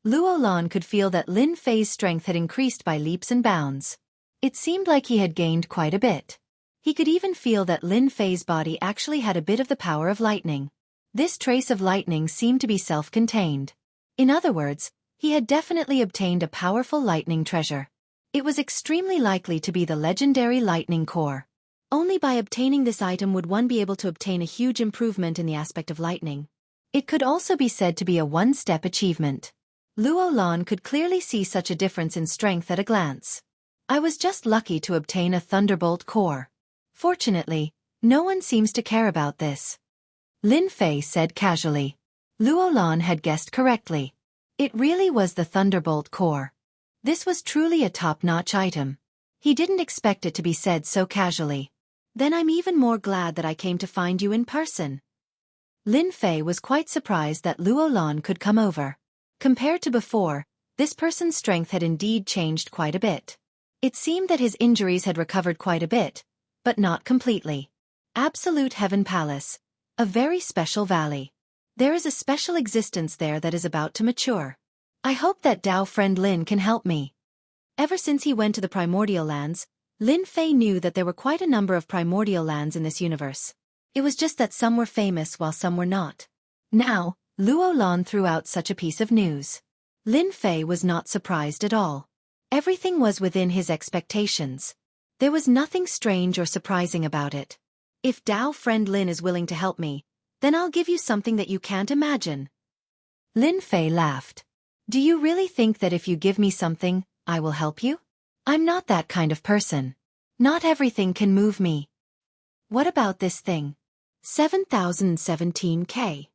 Luo Lan could feel that Lin Fei's strength had increased by leaps and bounds. It seemed like he had gained quite a bit. He could even feel that Lin Fei's body actually had a bit of the power of lightning. This trace of lightning seemed to be self-contained. In other words, he had definitely obtained a powerful lightning treasure. It was extremely likely to be the legendary lightning core. Only by obtaining this item would one be able to obtain a huge improvement in the aspect of lightning. It could also be said to be a one-step achievement. Luo Lan could clearly see such a difference in strength at a glance. I was just lucky to obtain a Thunderbolt core. Fortunately, no one seems to care about this. Lin Fei said casually. Luo Lan had guessed correctly. It really was the Thunderbolt core. This was truly a top-notch item. He didn't expect it to be said so casually. Then I'm even more glad that I came to find you in person. Lin Fei was quite surprised that Luo Lan could come over. Compared to before, this person's strength had indeed changed quite a bit. It seemed that his injuries had recovered quite a bit, but not completely. Absolute Heaven Palace, a very special valley. There is a special existence there that is about to mature. I hope that Dao friend Lin can help me. Ever since he went to the primordial lands, Lin Fei knew that there were quite a number of primordial lands in this universe. It was just that some were famous while some were not. Now, Luo Lan threw out such a piece of news. Lin Fei was not surprised at all. Everything was within his expectations. There was nothing strange or surprising about it. If Dao friend Lin is willing to help me, then I'll give you something that you can't imagine. Lin Fei laughed. Do you really think that if you give me something, I will help you? I'm not that kind of person. Not everything can move me. What about this thing? 7017K.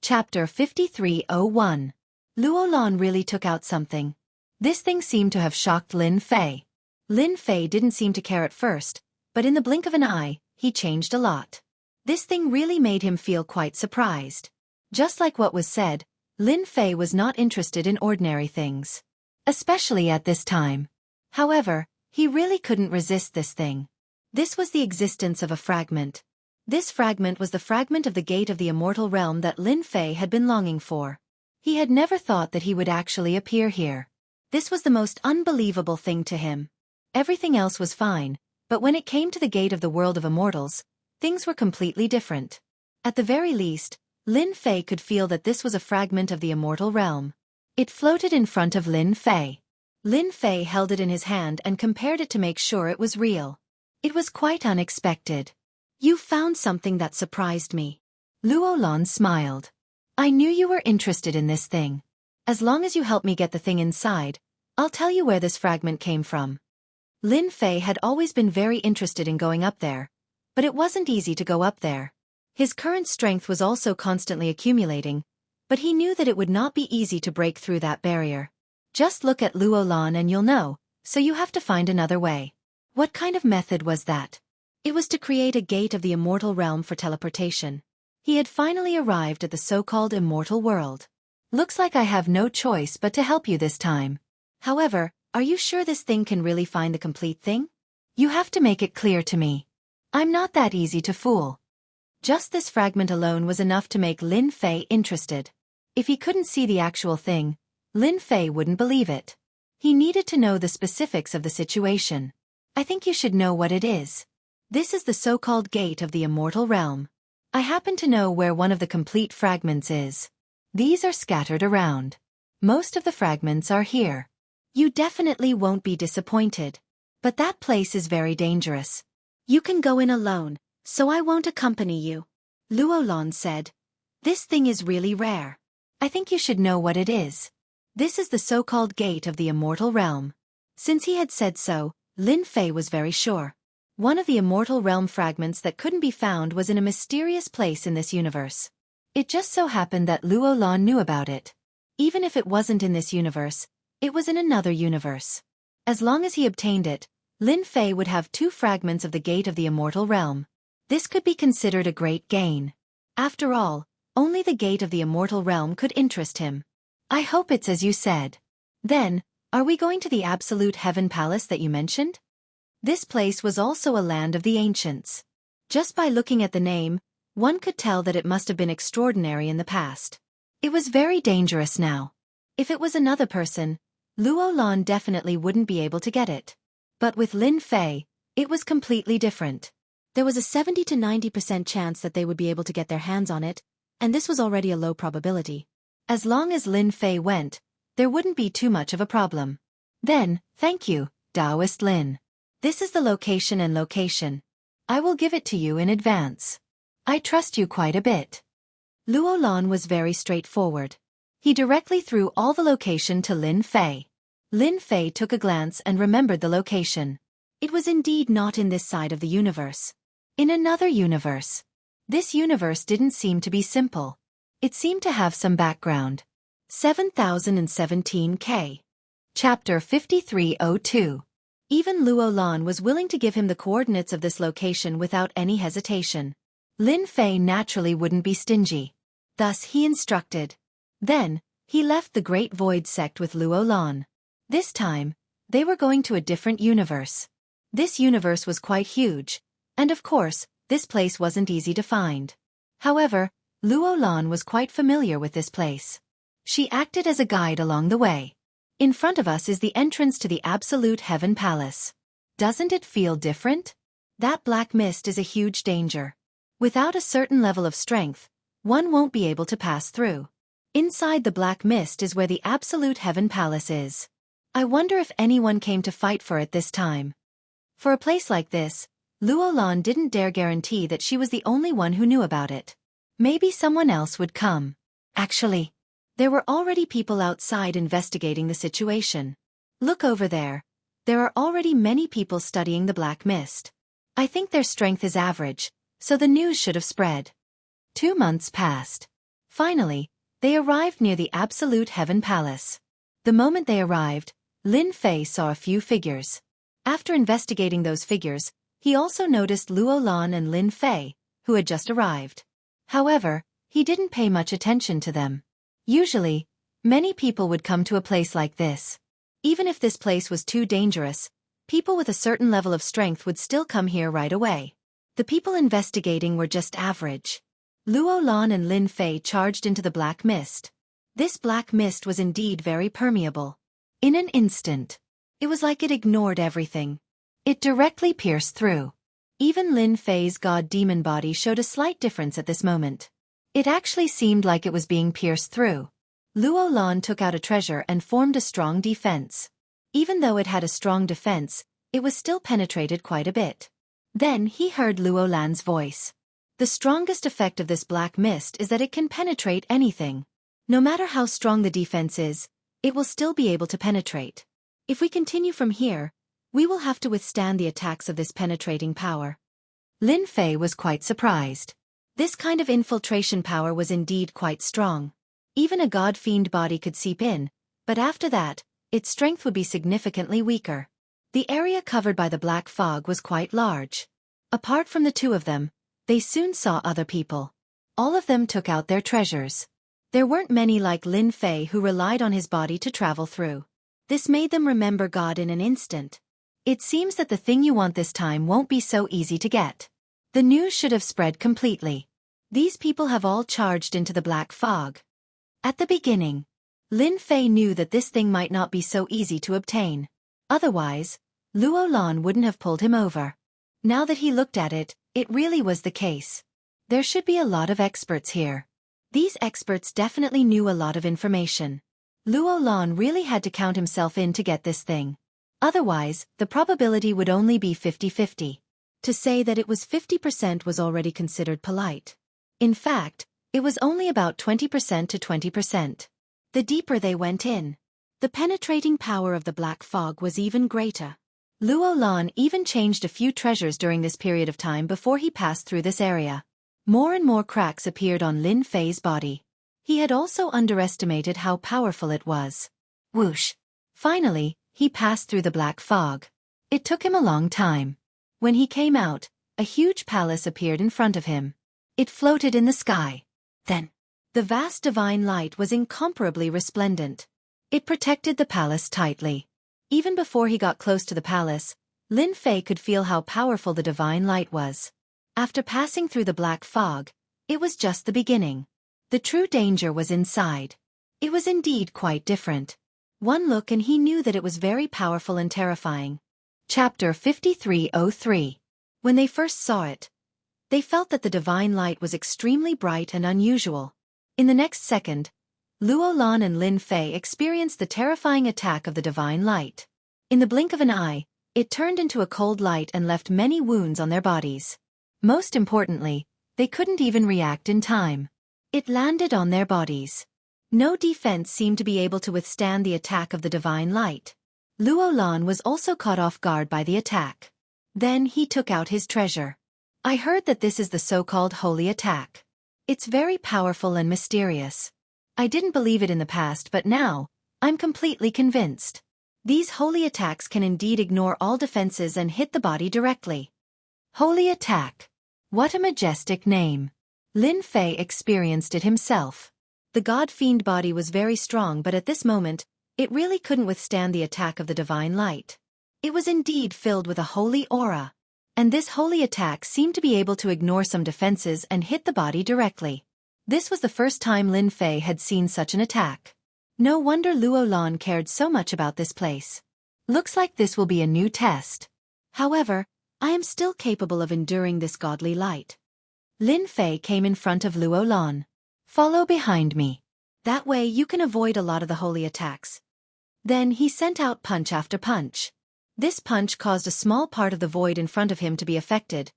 Chapter 5301. Luo Lan really took out something. This thing seemed to have shocked Lin Fei. Lin Fei didn't seem to care at first, but in the blink of an eye, he changed a lot. This thing really made him feel quite surprised. Just like what was said, Lin Fei was not interested in ordinary things. Especially at this time. However, he really couldn't resist this thing. This was the existence of a fragment. This fragment was the fragment of the gate of the immortal realm that Lin Fei had been longing for. He had never thought that he would actually appear here. This was the most unbelievable thing to him. Everything else was fine, but when it came to the gate of the world of immortals, things were completely different. At the very least, Lin Fei could feel that this was a fragment of the immortal realm. It floated in front of Lin Fei. Lin Fei held it in his hand and compared it to make sure it was real. It was quite unexpected. You found something that surprised me. Luo Lan smiled. I knew you were interested in this thing. As long as you help me get the thing inside, I'll tell you where this fragment came from. Lin Fei had always been very interested in going up there, but it wasn't easy to go up there. His current strength was also constantly accumulating, but he knew that it would not be easy to break through that barrier. Just look at Luo Lan and you'll know, so you have to find another way. What kind of method was that? It was to create a gate of the immortal realm for teleportation. He had finally arrived at the so-called immortal world. Looks like I have no choice but to help you this time. However, are you sure this thing can really find the complete thing? You have to make it clear to me. I'm not that easy to fool. Just this fragment alone was enough to make Lin Fei interested. If he couldn't see the actual thing, Lin Fei wouldn't believe it. He needed to know the specifics of the situation. I think you should know what it is. This is the so-called gate of the immortal realm. I happen to know where one of the complete fragments is. These are scattered around. Most of the fragments are here. You definitely won't be disappointed. But that place is very dangerous. You can go in alone, so I won't accompany you. Luolan said. This thing is really rare. I think you should know what it is. This is the so-called Gate of the Immortal Realm. Since he had said so, Lin Fei was very sure. One of the Immortal Realm fragments that couldn't be found was in a mysterious place in this universe. It just so happened that Luolan knew about it. Even if it wasn't in this universe, it was in another universe. As long as he obtained it, Lin Fei would have 2 fragments of the Gate of the Immortal Realm. This could be considered a great gain. After all, only the Gate of the Immortal Realm could interest him. I hope it's as you said. Then, are we going to the Absolute Heaven Palace that you mentioned? This place was also a land of the ancients. Just by looking at the name, one could tell that it must have been extraordinary in the past. It was very dangerous now. If it was another person, Luolan definitely wouldn't be able to get it. But with Lin Fei, it was completely different. There was a 70 to 90% chance that they would be able to get their hands on it, and this was already a low probability. As long as Lin Fei went, there wouldn't be too much of a problem. Then, thank you, Taoist Lin. This is the location and location. I will give it to you in advance. I trust you quite a bit. Luolan was very straightforward. He directly threw all the location to Lin Fei. Lin Fei took a glance and remembered the location. It was indeed not in this side of the universe. In another universe. This universe didn't seem to be simple. It seemed to have some background. 7017K. Chapter 5302. Even Luolan was willing to give him the coordinates of this location without any hesitation. Lin Fei naturally wouldn't be stingy. Thus he instructed. Then, he left the Great Void Sect with Luolan. This time, they were going to a different universe. This universe was quite huge, and of course, this place wasn't easy to find. However, Luolan was quite familiar with this place. She acted as a guide along the way. In front of us is the entrance to the Absolute Heaven Palace. Doesn't it feel different? That black mist is a huge danger. Without a certain level of strength, one won't be able to pass through. Inside the black mist is where the Absolute Heaven Palace is. I wonder if anyone came to fight for it this time. For a place like this, Luolan didn't dare guarantee that she was the only one who knew about it. Maybe someone else would come. Actually, there were already people outside investigating the situation. Look over there. There are already many people studying the black mist. I think their strength is average, so the news should have spread. 2 months passed. Finally, they arrived near the Absolute Heaven Palace. The moment they arrived, Lin Fei saw a few figures. After investigating those figures, he also noticed Luolan and Lin Fei, who had just arrived. However, he didn't pay much attention to them. Usually, many people would come to a place like this. Even if this place was too dangerous, people with a certain level of strength would still come here right away. The people investigating were just average. Luolan and Lin Fei charged into the black mist. This black mist was indeed very permeable. In an instant, it was like it ignored everything. It directly pierced through. Even Lin Fei's god-demon body showed a slight difference at this moment. It actually seemed like it was being pierced through. Luolan took out a treasure and formed a strong defense. Even though it had a strong defense, it was still penetrated quite a bit. Then he heard Luolan's voice. The strongest effect of this black mist is that it can penetrate anything. No matter how strong the defense is, it will still be able to penetrate. If we continue from here, we will have to withstand the attacks of this penetrating power. Lin Fei was quite surprised. This kind of infiltration power was indeed quite strong. Even a god-fiend body could seep in, but after that, its strength would be significantly weaker. The area covered by the black fog was quite large. Apart from the 2 of them, they soon saw other people. All of them took out their treasures. There weren't many like Lin Fei who relied on his body to travel through. This made them remember God in an instant. It seems that the thing you want this time won't be so easy to get. The news should have spread completely. These people have all charged into the black fog. At the beginning, Lin Fei knew that this thing might not be so easy to obtain. Otherwise, Luolan wouldn't have pulled him over. Now that he looked at it, it really was the case. There should be a lot of experts here. These experts definitely knew a lot of information. Luo Lan really had to count himself in to get this thing. Otherwise, the probability would only be 50-50. To say that it was 50% was already considered polite. In fact, it was only about 20% to 20%. The deeper they went in, the penetrating power of the black fog was even greater. Luo Lan even changed a few treasures during this period of time before he passed through this area. More and more cracks appeared on Lin Fei's body. He had also underestimated how powerful it was. Whoosh! Finally, he passed through the black fog. It took him a long time. When he came out, a huge palace appeared in front of him. It floated in the sky. Then, the vast divine light was incomparably resplendent. It protected the palace tightly. Even before he got close to the palace, Lin Fei could feel how powerful the divine light was. After passing through the black fog, it was just the beginning. The true danger was inside. It was indeed quite different. One look and he knew that it was very powerful and terrifying. Chapter 5303. When they first saw it, they felt that the divine light was extremely bright and unusual. In the next second, Luo Lan and Lin Fei experienced the terrifying attack of the divine light. In the blink of an eye, it turned into a cold light and left many wounds on their bodies. Most importantly, they couldn't even react in time. It landed on their bodies. No defense seemed to be able to withstand the attack of the divine light. Luo Lan was also caught off guard by the attack. Then he took out his treasure. I heard that this is the so-called holy attack. It's very powerful and mysterious. I didn't believe it in the past, but now, I'm completely convinced. These holy attacks can indeed ignore all defenses and hit the body directly. Holy attack. What a majestic name. Lin Fei experienced it himself. The god-fiend body was very strong, but at this moment, it really couldn't withstand the attack of the divine light. It was indeed filled with a holy aura. And this holy attack seemed to be able to ignore some defenses and hit the body directly. This was the first time Lin Fei had seen such an attack. No wonder Luo Lan cared so much about this place. Looks like this will be a new test. However, I am still capable of enduring this godly light. Lin Fei came in front of Luo Lan. Follow behind me. That way you can avoid a lot of the holy attacks. Then he sent out punch after punch. This punch caused a small part of the void in front of him to be affected,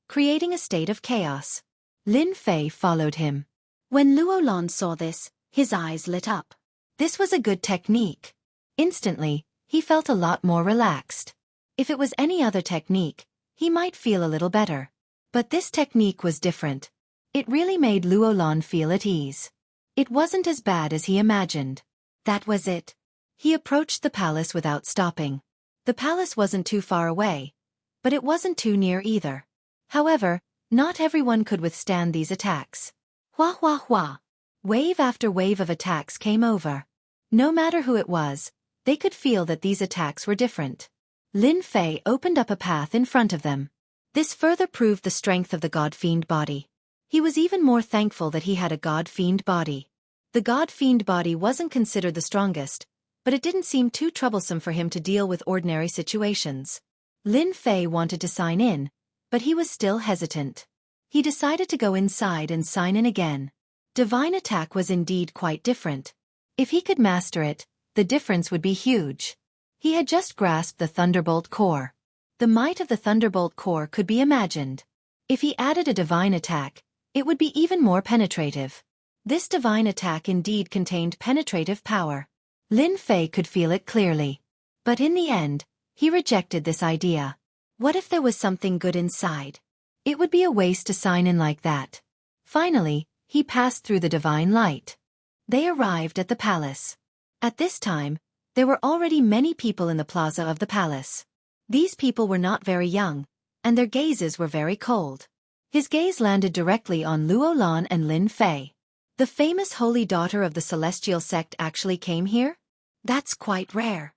creating a state of chaos. Lin Fei followed him. When Luo Lan saw this, his eyes lit up. This was a good technique. Instantly, he felt a lot more relaxed. If it was any other technique, he might feel a little better. But this technique was different. It really made Luo Lan feel at ease. It wasn't as bad as he imagined. That was it. He approached the palace without stopping. The palace wasn't too far away, but it wasn't too near either. However, not everyone could withstand these attacks. Hua hua hua. Wave after wave of attacks came over. No matter who it was, they could feel that these attacks were different. Lin Fei opened up a path in front of them. This further proved the strength of the god-fiend body. He was even more thankful that he had a god-fiend body. The god-fiend body wasn't considered the strongest, but it didn't seem too troublesome for him to deal with ordinary situations. Lin Fei wanted to sign in, but he was still hesitant. He decided to go inside and sign in again. Divine attack was indeed quite different. If he could master it, the difference would be huge. He had just grasped the Thunderbolt core. The might of the Thunderbolt core could be imagined. If he added a divine attack, it would be even more penetrative. This divine attack indeed contained penetrative power. Lin Fei could feel it clearly. But in the end, he rejected this idea. What if there was something good inside? It would be a waste to sign in like that. Finally, he passed through the divine light. They arrived at the palace. At this time, there were already many people in the plaza of the palace. These people were not very young, and their gazes were very cold. His gaze landed directly on Luo Lan and Lin Fei. The famous holy daughter of the celestial sect actually came here? That's quite rare.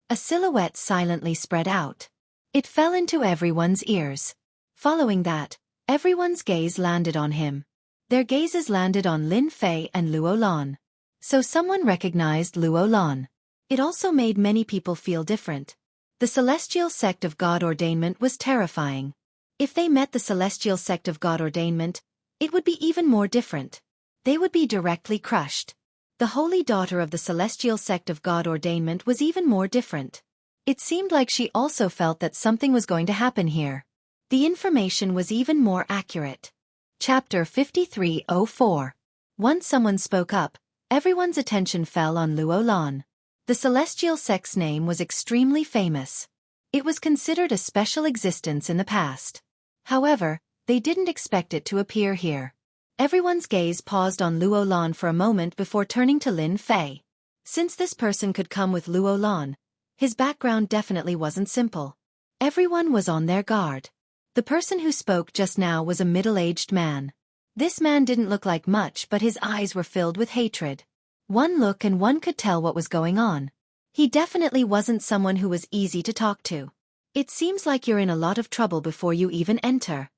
A silhouette silently spread out. It fell into everyone's ears. Following that, everyone's gaze landed on him. Their gazes landed on Lin Fei and Luo Lan. So someone recognized Luo Lan. It also made many people feel different. The celestial sect of God ordainment was terrifying. If they met the celestial sect of God ordainment, it would be even more different. They would be directly crushed. The holy daughter of the celestial sect of God ordainment was even more different. It seemed like she also felt that something was going to happen here. The information was even more accurate. Chapter 5304. Once someone spoke up, everyone's attention fell on Luo Lan. The celestial sect's name was extremely famous. It was considered a special existence in the past. However, they didn't expect it to appear here. Everyone's gaze paused on Luo Lan for a moment before turning to Lin Fei. Since this person could come with Luo Lan, his background definitely wasn't simple. Everyone was on their guard. The person who spoke just now was a middle-aged man. This man didn't look like much, but his eyes were filled with hatred. One look and one could tell what was going on. He definitely wasn't someone who was easy to talk to. It seems like you're in a lot of trouble before you even enter.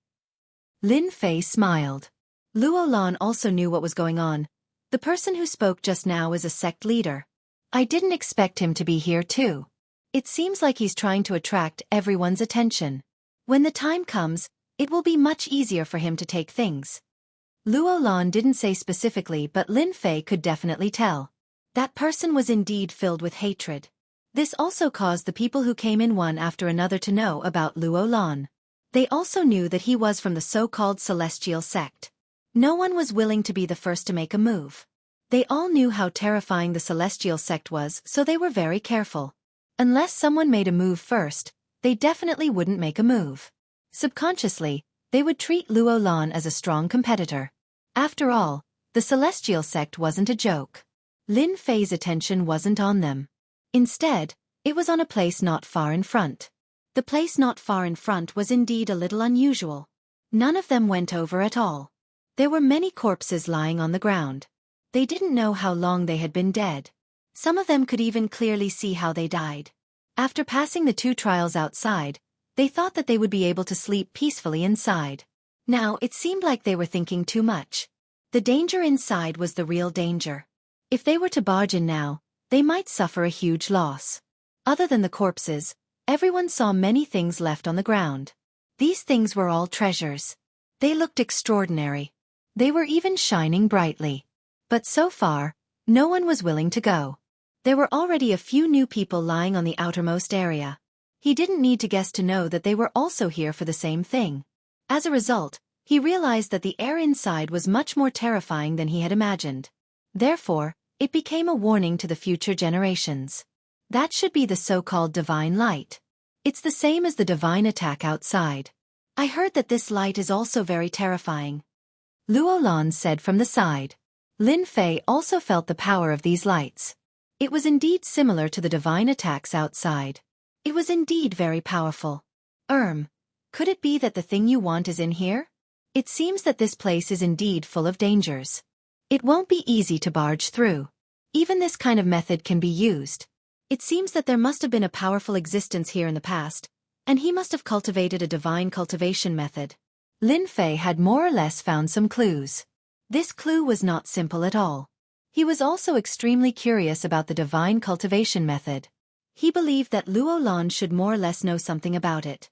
Lin Fei smiled. Luo Lan also knew what was going on. The person who spoke just now is a sect leader. I didn't expect him to be here too. It seems like he's trying to attract everyone's attention. When the time comes, it will be much easier for him to take things. Luo Lan didn't say specifically, but Lin Fei could definitely tell. That person was indeed filled with hatred. This also caused the people who came in one after another to know about Luo Lan. They also knew that he was from the so-called celestial sect. No one was willing to be the first to make a move. They all knew how terrifying the celestial sect was, so they were very careful. Unless someone made a move first, they definitely wouldn't make a move. Subconsciously, they would treat Luo Lan as a strong competitor. After all, the celestial sect wasn't a joke. Lin Fei's attention wasn't on them. Instead, it was on a place not far in front. The place not far in front was indeed a little unusual. None of them went over at all. There were many corpses lying on the ground. They didn't know how long they had been dead. Some of them could even clearly see how they died. After passing the 2 trials outside, they thought that they would be able to sleep peacefully inside. Now, it seemed like they were thinking too much. The danger inside was the real danger. If they were to barge in now, they might suffer a huge loss. Other than the corpses, everyone saw many things left on the ground. These things were all treasures. They looked extraordinary. They were even shining brightly. But so far, no one was willing to go. There were already a few new people lying on the outermost area. He didn't need to guess to know that they were also here for the same thing. As a result, he realized that the air inside was much more terrifying than he had imagined. Therefore, it became a warning to the future generations. That should be the so-called divine light. It's the same as the divine attack outside. I heard that this light is also very terrifying. Luo Lan said from the side. Lin Fei also felt the power of these lights. It was indeed similar to the divine attacks outside. It was indeed very powerful. Could it be that the thing you want is in here? It seems that this place is indeed full of dangers. It won't be easy to barge through. Even this kind of method can be used. It seems that there must have been a powerful existence here in the past, and he must have cultivated a divine cultivation method. Lin Fei had more or less found some clues. This clue was not simple at all. He was also extremely curious about the divine cultivation method. He believed that Luo Lan should more or less know something about it.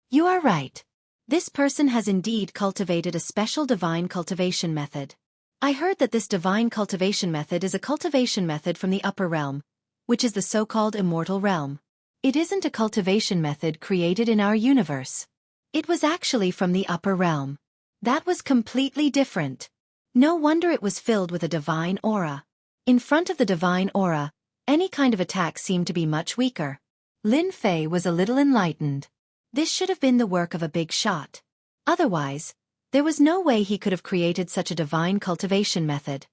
You are right. This person has indeed cultivated a special divine cultivation method. I heard that this divine cultivation method is a cultivation method from the upper realm, which is the so-called immortal realm. It isn't a cultivation method created in our universe. It was actually from the upper realm. That was completely different. No wonder it was filled with a divine aura. In front of the divine aura, any kind of attack seemed to be much weaker. Lin Fei was a little enlightened. This should have been the work of a big shot. Otherwise, there was no way he could have created such a divine cultivation method.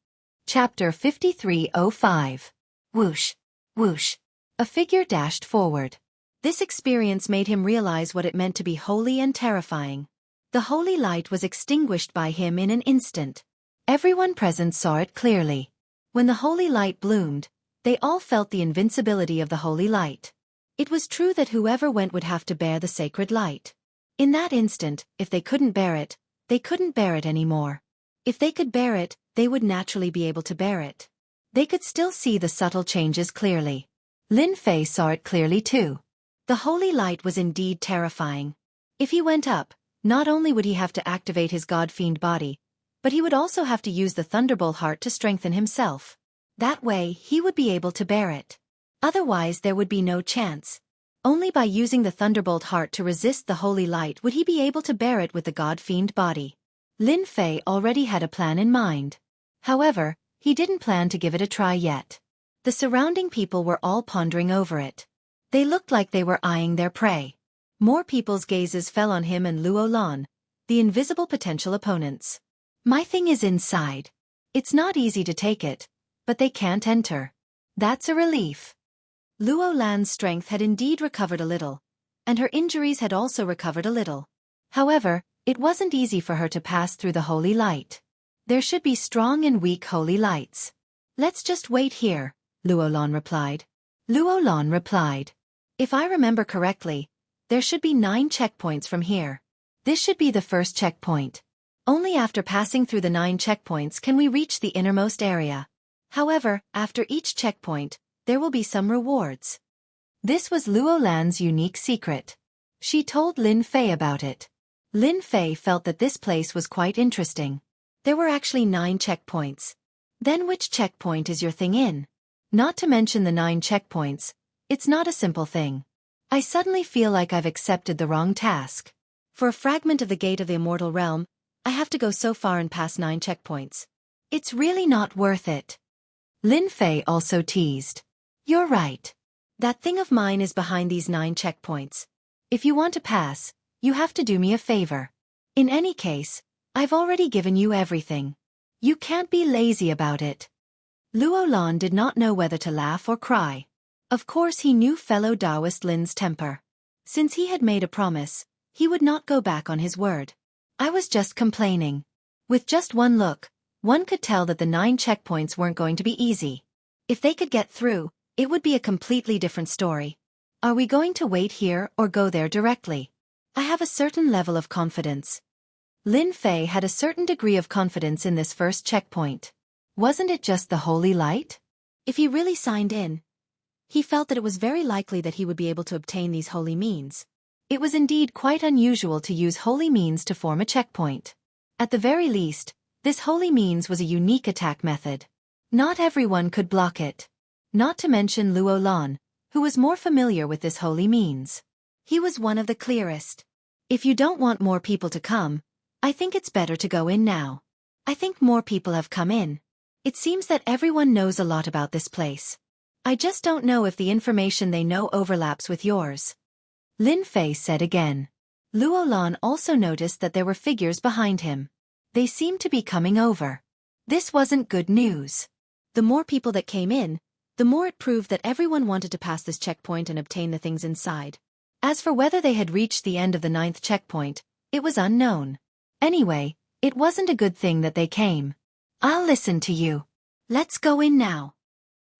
Chapter 5305. Whoosh, whoosh. A figure dashed forward. This experience made him realize what it meant to be holy and terrifying. The holy light was extinguished by him in an instant. Everyone present saw it clearly. When the holy light bloomed, they all felt the invincibility of the holy light. It was true that whoever went would have to bear the sacred light. In that instant, if they couldn't bear it, they couldn't bear it anymore. If they could bear it, they would naturally be able to bear it. They could still see the subtle changes clearly. Lin Fei saw it clearly too. The holy light was indeed terrifying. If he went up, not only would he have to activate his god-fiend body, but he would also have to use the Thunderbolt heart to strengthen himself. That way, he would be able to bear it. Otherwise, there would be no chance. Only by using the Thunderbolt Heart to resist the holy light would he be able to bear it with the god-fiend body. Lin Fei already had a plan in mind. However, he didn't plan to give it a try yet. The surrounding people were all pondering over it. They looked like they were eyeing their prey. More people's gazes fell on him and Luo Lan, the invisible potential opponents. My thing is inside. It's not easy to take it, but they can't enter. That's a relief. Luo Lan's strength had indeed recovered a little, and her injuries had also recovered a little. However, it wasn't easy for her to pass through the holy light. There should be strong and weak holy lights. Let's just wait here, Luo Lan replied. Luo Lan replied. If I remember correctly, there should be 9 checkpoints from here. This should be the first checkpoint. Only after passing through the 9 checkpoints can we reach the innermost area. However, after each checkpoint, there will be some rewards. This was Luo Lan's unique secret. She told Lin Fei about it. Lin Fei felt that this place was quite interesting. There were actually 9 checkpoints. Then which checkpoint is your thing in? Not to mention the 9 checkpoints, it's not a simple thing. I suddenly feel like I've accepted the wrong task. For a fragment of the gate of the immortal realm, I have to go so far and pass 9 checkpoints. It's really not worth it. Lin Fei also teased. You're right. That thing of mine is behind these 9 checkpoints. If you want to pass, you have to do me a favor. In any case, I've already given you everything. You can't be lazy about it. Luo Lan did not know whether to laugh or cry. Of course he knew fellow Taoist Lin's temper. Since he had made a promise, he would not go back on his word. I was just complaining. With just one look, one could tell that the 9 checkpoints weren't going to be easy. If they could get through, it would be a completely different story. Are we going to wait here or go there directly? I have a certain level of confidence. Lin Fei had a certain degree of confidence in this first checkpoint. Wasn't it just the holy light? If he really signed in, he felt that it was very likely that he would be able to obtain these holy means. It was indeed quite unusual to use holy means to form a checkpoint. At the very least, this holy means was a unique attack method. Not everyone could block it. Not to mention Luo Lan, who was more familiar with this holy means. He was one of the clearest. If you don't want more people to come, I think it's better to go in now. I think more people have come in. It seems that everyone knows a lot about this place. I just don't know if the information they know overlaps with yours. Lin Fei said again. Luo Lan also noticed that there were figures behind him. They seemed to be coming over. This wasn't good news. The more people that came in, the more it proved that everyone wanted to pass this checkpoint and obtain the things inside. As for whether they had reached the end of the 9th checkpoint, it was unknown. Anyway, it wasn't a good thing that they came. I'll listen to you. Let's go in now.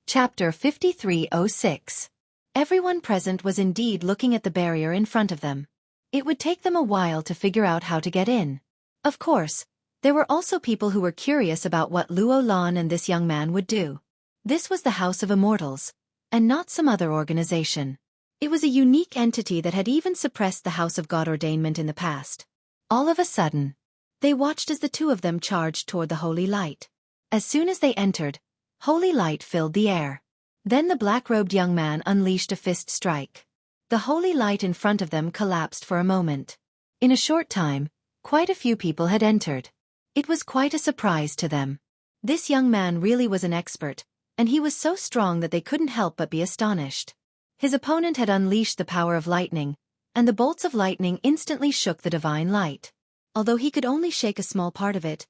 Chapter 5306. Everyone present was indeed looking at the barrier in front of them. It would take them a while to figure out how to get in. Of course, there were also people who were curious about what Luo Lan and this young man would do. This was the House of Immortals, and not some other organization. It was a unique entity that had even suppressed the House of God Ordainment in the past. All of a sudden, they watched as the two of them charged toward the holy light. As soon as they entered, holy light filled the air. Then the black-robed young man unleashed a fist strike. The holy light in front of them collapsed for a moment. In a short time, quite a few people had entered. It was quite a surprise to them. This young man really was an expert, and he was so strong that they couldn't help but be astonished. His opponent had unleashed the power of lightning, and the bolts of lightning instantly shook the divine light. Although he could only shake a small part of it,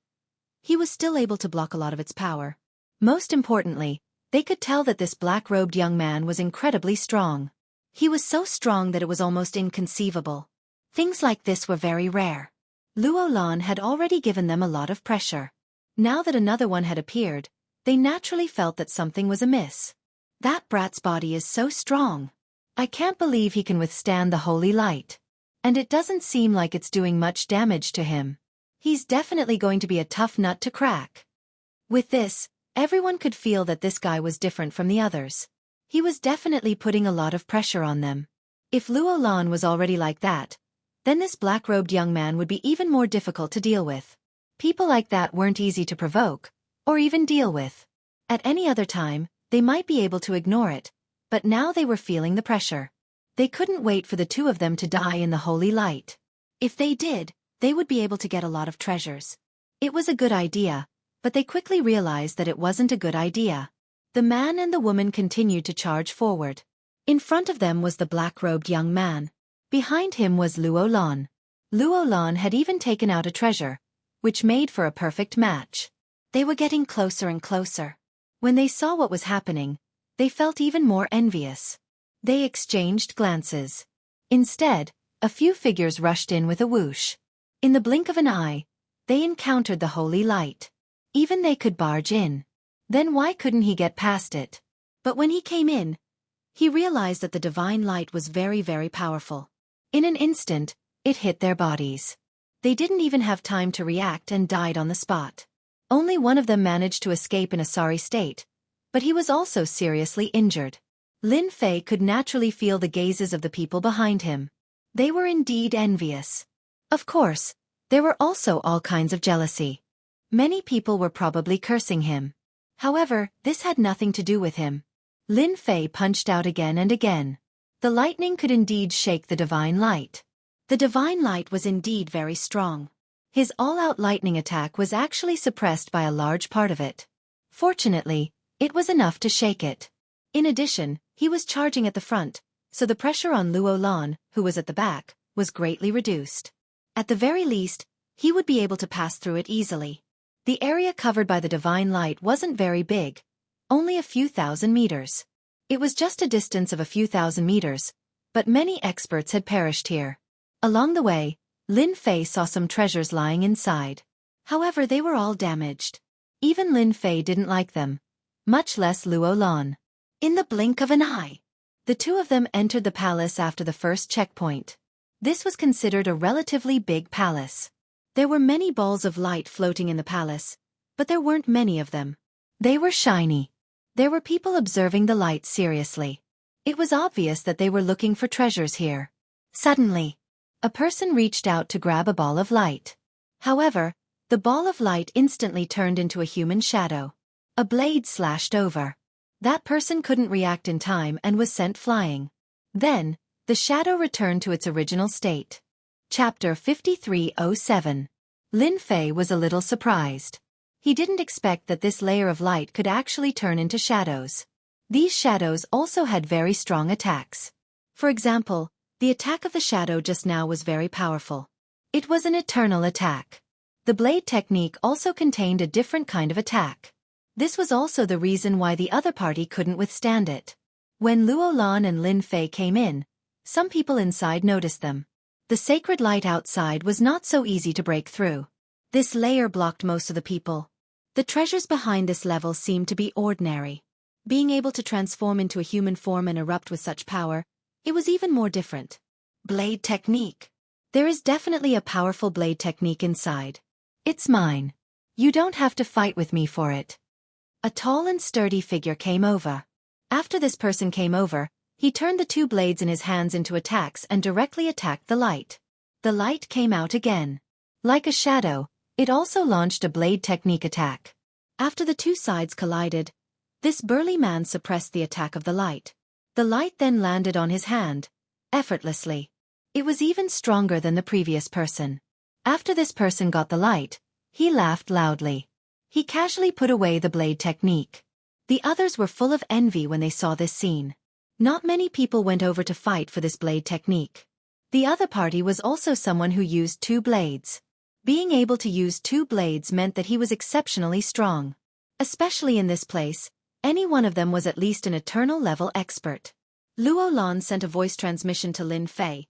he was still able to block a lot of its power. Most importantly, they could tell that this black-robed young man was incredibly strong. He was so strong that it was almost inconceivable. Things like this were very rare. Luo Lan had already given them a lot of pressure. Now that another one had appeared, they naturally felt that something was amiss. That brat's body is so strong. I can't believe he can withstand the holy light. And it doesn't seem like it's doing much damage to him. He's definitely going to be a tough nut to crack. With this, everyone could feel that this guy was different from the others. He was definitely putting a lot of pressure on them. If Luo Lan was already like that, then this black-robed young man would be even more difficult to deal with. People like that weren't easy to provoke, or even deal with. At any other time, they might be able to ignore it, but now they were feeling the pressure. They couldn't wait for the two of them to die in the holy light. If they did, they would be able to get a lot of treasures. It was a good idea, but they quickly realized that it wasn't a good idea. The man and the woman continued to charge forward. In front of them was the black-robed young man. Behind him was Luolan. Luolan had even taken out a treasure, which made for a perfect match. They were getting closer and closer. When they saw what was happening, they felt even more envious. They exchanged glances. Instead, a few figures rushed in with a whoosh. In the blink of an eye, they encountered the holy light. Even they could barge in. Then why couldn't he get past it? But when he came in, he realized that the divine light was very, very powerful. In an instant, it hit their bodies. They didn't even have time to react and died on the spot. Only one of them managed to escape in a sorry state, but he was also seriously injured. Lin Fei could naturally feel the gazes of the people behind him. They were indeed envious. Of course, there were also all kinds of jealousy. Many people were probably cursing him. However, this had nothing to do with him. Lin Fei punched out again and again. The lightning could indeed shake the divine light. The divine light was indeed very strong. His all-out lightning attack was actually suppressed by a large part of it. Fortunately, it was enough to shake it. In addition, he was charging at the front, so the pressure on Luolan, who was at the back, was greatly reduced. At the very least, he would be able to pass through it easily. The area covered by the divine light wasn't very big, only a few thousand meters. It was just a distance of a few thousand meters, but many experts had perished here. Along the way, Lin Fei saw some treasures lying inside. However, they were all damaged. Even Lin Fei didn't like them, much less Luolan. In the blink of an eye, the two of them entered the palace after the first checkpoint. This was considered a relatively big palace. There were many balls of light floating in the palace, but there weren't many of them. They were shiny. There were people observing the light seriously. It was obvious that they were looking for treasures here. Suddenly, a person reached out to grab a ball of light. However, the ball of light instantly turned into a human shadow. A blade slashed over. That person couldn't react in time and was sent flying. Then, the shadow returned to its original state. Chapter 5307. Lin Fei was a little surprised. He didn't expect that this layer of light could actually turn into shadows. These shadows also had very strong attacks. For example, the attack of the shadow just now was very powerful. It was an eternal attack. The blade technique also contained a different kind of attack. This was also the reason why the other party couldn't withstand it. When Luolan and Lin Fei came in, some people inside noticed them. The sacred light outside was not so easy to break through. This layer blocked most of the people. The treasures behind this level seemed to be ordinary. Being able to transform into a human form and erupt with such power, it was even more different. Blade technique. There is definitely a powerful blade technique inside. It's mine. You don't have to fight with me for it. A tall and sturdy figure came over. After this person came over, he turned the two blades in his hands into attacks and directly attacked the light. The light came out again. Like a shadow, it also launched a blade technique attack. After the two sides collided, this burly man suppressed the attack of the light. The light then landed on his hand, effortlessly. It was even stronger than the previous person. After this person got the light, he laughed loudly. He casually put away the blade technique. The others were full of envy when they saw this scene. Not many people went over to fight for this blade technique. The other party was also someone who used two blades. Being able to use two blades meant that he was exceptionally strong. Especially in this place, any one of them was at least an eternal level expert. Luolan sent a voice transmission to Lin Fei.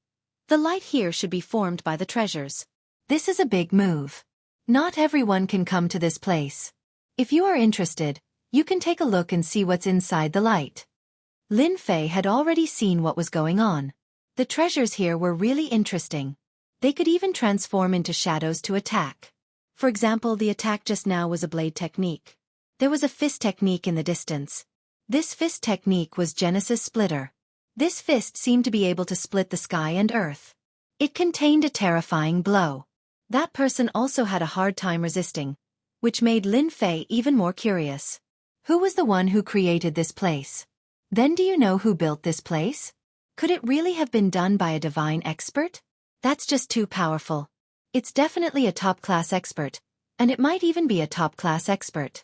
The light here should be formed by the treasures. This is a big move. Not everyone can come to this place. If you are interested, you can take a look and see what's inside the light. Lin Fei had already seen what was going on. The treasures here were really interesting. They could even transform into shadows to attack. For example, the attack just now was a blade technique. There was a fist technique in the distance. This fist technique was Genesis Splitter. This fist seemed to be able to split the sky and earth. It contained a terrifying blow. That person also had a hard time resisting, which made Lin Fei even more curious. Who was the one who created this place? Then do you know who built this place? Could it really have been done by a divine expert? That's just too powerful. It's definitely a top-class expert, and it might even be a top-class expert.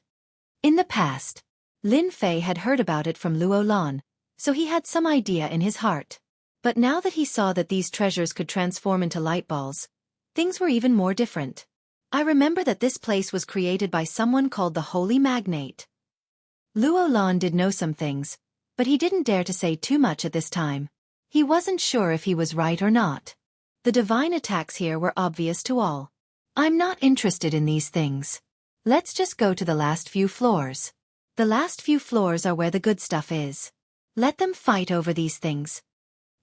In the past, Lin Fei had heard about it from Luo Lan, so he had some idea in his heart. But now that he saw that these treasures could transform into light balls, things were even more different. I remember that this place was created by someone called the Holy Magnate. Luo Lan did know some things, but he didn't dare to say too much at this time. He wasn't sure if he was right or not. The divine attacks here were obvious to all. I'm not interested in these things. Let's just go to the last few floors. The last few floors are where the good stuff is. Let them fight over these things.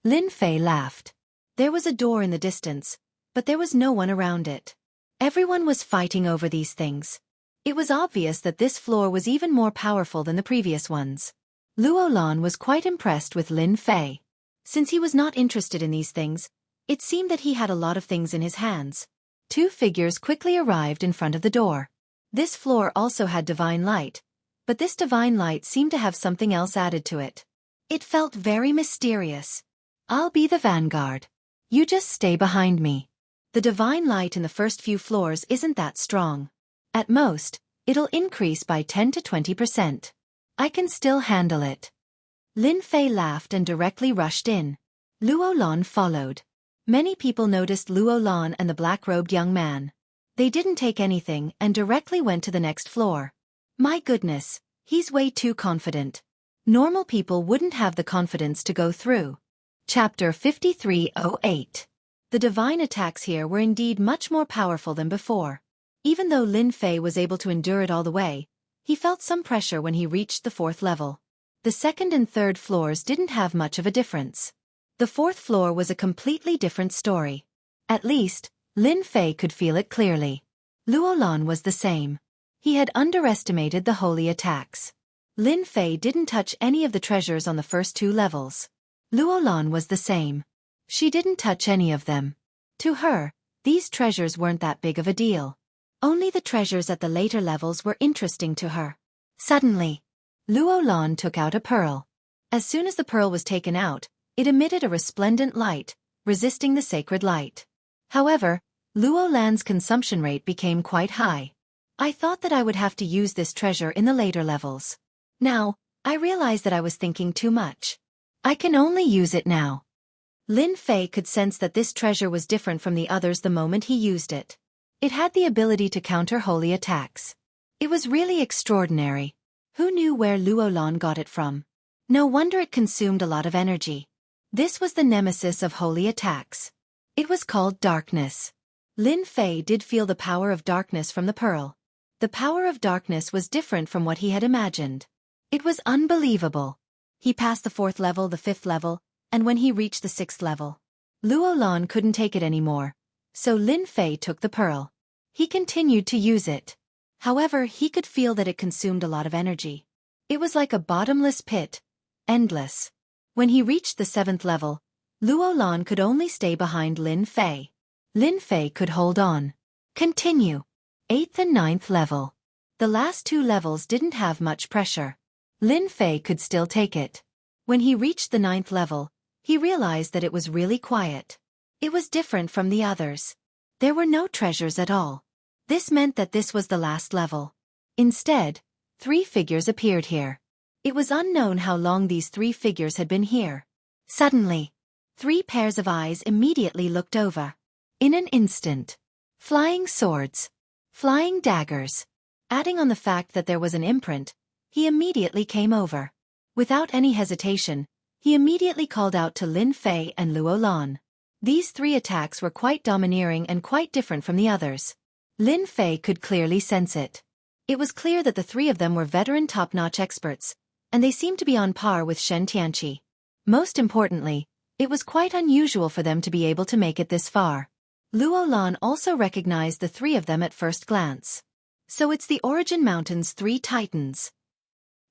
Lin Fei laughed. There was a door in the distance, but there was no one around it. Everyone was fighting over these things. It was obvious that this floor was even more powerful than the previous ones. Luo Lan was quite impressed with Lin Fei. Since he was not interested in these things, it seemed that he had a lot of things in his hands. Two figures quickly arrived in front of the door. This floor also had divine light, but this divine light seemed to have something else added to it. It felt very mysterious. I'll be the vanguard. You just stay behind me. The divine light in the first few floors isn't that strong. At most, it'll increase by 10 to 20%. I can still handle it. Lin Fei laughed and directly rushed in. Luo Lan followed. Many people noticed Luo Lan and the black-robed young man. They didn't take anything and directly went to the next floor. My goodness, he's way too confident. Normal people wouldn't have the confidence to go through. Chapter 5308. The divine attacks here were indeed much more powerful than before. Even though Lin Fei was able to endure it all the way, he felt some pressure when he reached the fourth level. The second and third floors didn't have much of a difference. The fourth floor was a completely different story. At least, Lin Fei could feel it clearly. Luo Lan was the same. He had underestimated the holy attacks. Lin Fei didn't touch any of the treasures on the first two levels. Luo Lan was the same. She didn't touch any of them. To her, these treasures weren't that big of a deal. Only the treasures at the later levels were interesting to her. Suddenly, Luo Lan took out a pearl. As soon as the pearl was taken out, it emitted a resplendent light, resisting the sacred light. However, Luo Lan's consumption rate became quite high. I thought that I would have to use this treasure in the later levels. Now, I realize that I was thinking too much. I can only use it now. Lin Fei could sense that this treasure was different from the others the moment he used it. It had the ability to counter holy attacks. It was really extraordinary. Who knew where Luo Lan got it from? No wonder it consumed a lot of energy. This was the nemesis of holy attacks. It was called darkness. Lin Fei did feel the power of darkness from the pearl. The power of darkness was different from what he had imagined. It was unbelievable. He passed the fourth level, the fifth level, and when he reached the sixth level, Luo Lan couldn't take it anymore, so Lin Fei took the pearl. He continued to use it. However, he could feel that it consumed a lot of energy. It was like a bottomless pit, endless. When he reached the seventh level, Luo Lan could only stay behind Lin Fei. Lin Fei could hold on. Continue. Eighth and ninth level. The last two levels didn't have much pressure. Lin Fei could still take it. When he reached the ninth level, he realized that it was really quiet. It was different from the others. There were no treasures at all. This meant that this was the last level. Instead, three figures appeared here. It was unknown how long these three figures had been here. Suddenly, three pairs of eyes immediately looked over. In an instant, flying swords, flying daggers. Adding on the fact that there was an imprint, he immediately came over. Without any hesitation, he immediately called out to Lin Fei and Luo Lan. These three attacks were quite domineering and quite different from the others. Lin Fei could clearly sense it. It was clear that the three of them were veteran top-notch experts, and they seemed to be on par with Shen Tianqi. Most importantly, it was quite unusual for them to be able to make it this far. Luo Lan also recognized the three of them at first glance. So it's the Origin Mountain's three titans.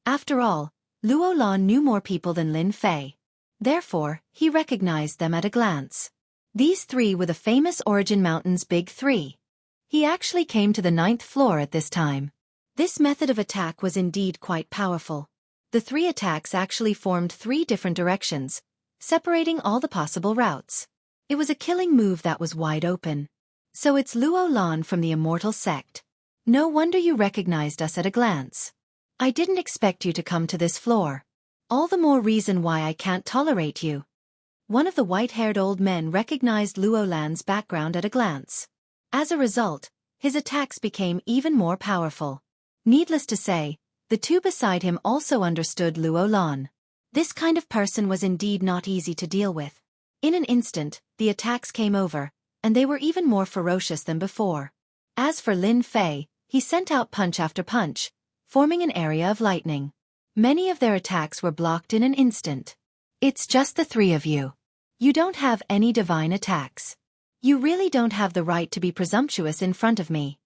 After all, Luo Lan knew more people than Lin Fei. Therefore, he recognized them at a glance. These three were the famous Origin Mountain's Big Three. He actually came to the ninth floor at this time. This method of attack was indeed quite powerful. The 3 attacks actually formed 3 different directions, separating all the possible routes. It was a killing move that was wide open. So it's Luo Lan from the Immortal Sect. No wonder you recognized us at a glance. I didn't expect you to come to this floor. All the more reason why I can't tolerate you. One of the white-haired old men recognized Luo Lan's background at a glance. As a result, his attacks became even more powerful. Needless to say, the 2 beside him also understood Luo Lan. This kind of person was indeed not easy to deal with. In an instant, the attacks came over, and they were even more ferocious than before. As for Lin Fei, he sent out punch after punch, forming an area of lightning. Many of their attacks were blocked in an instant. It's just the 3 of you. You don't have any divine attacks. You really don't have the right to be presumptuous in front of me.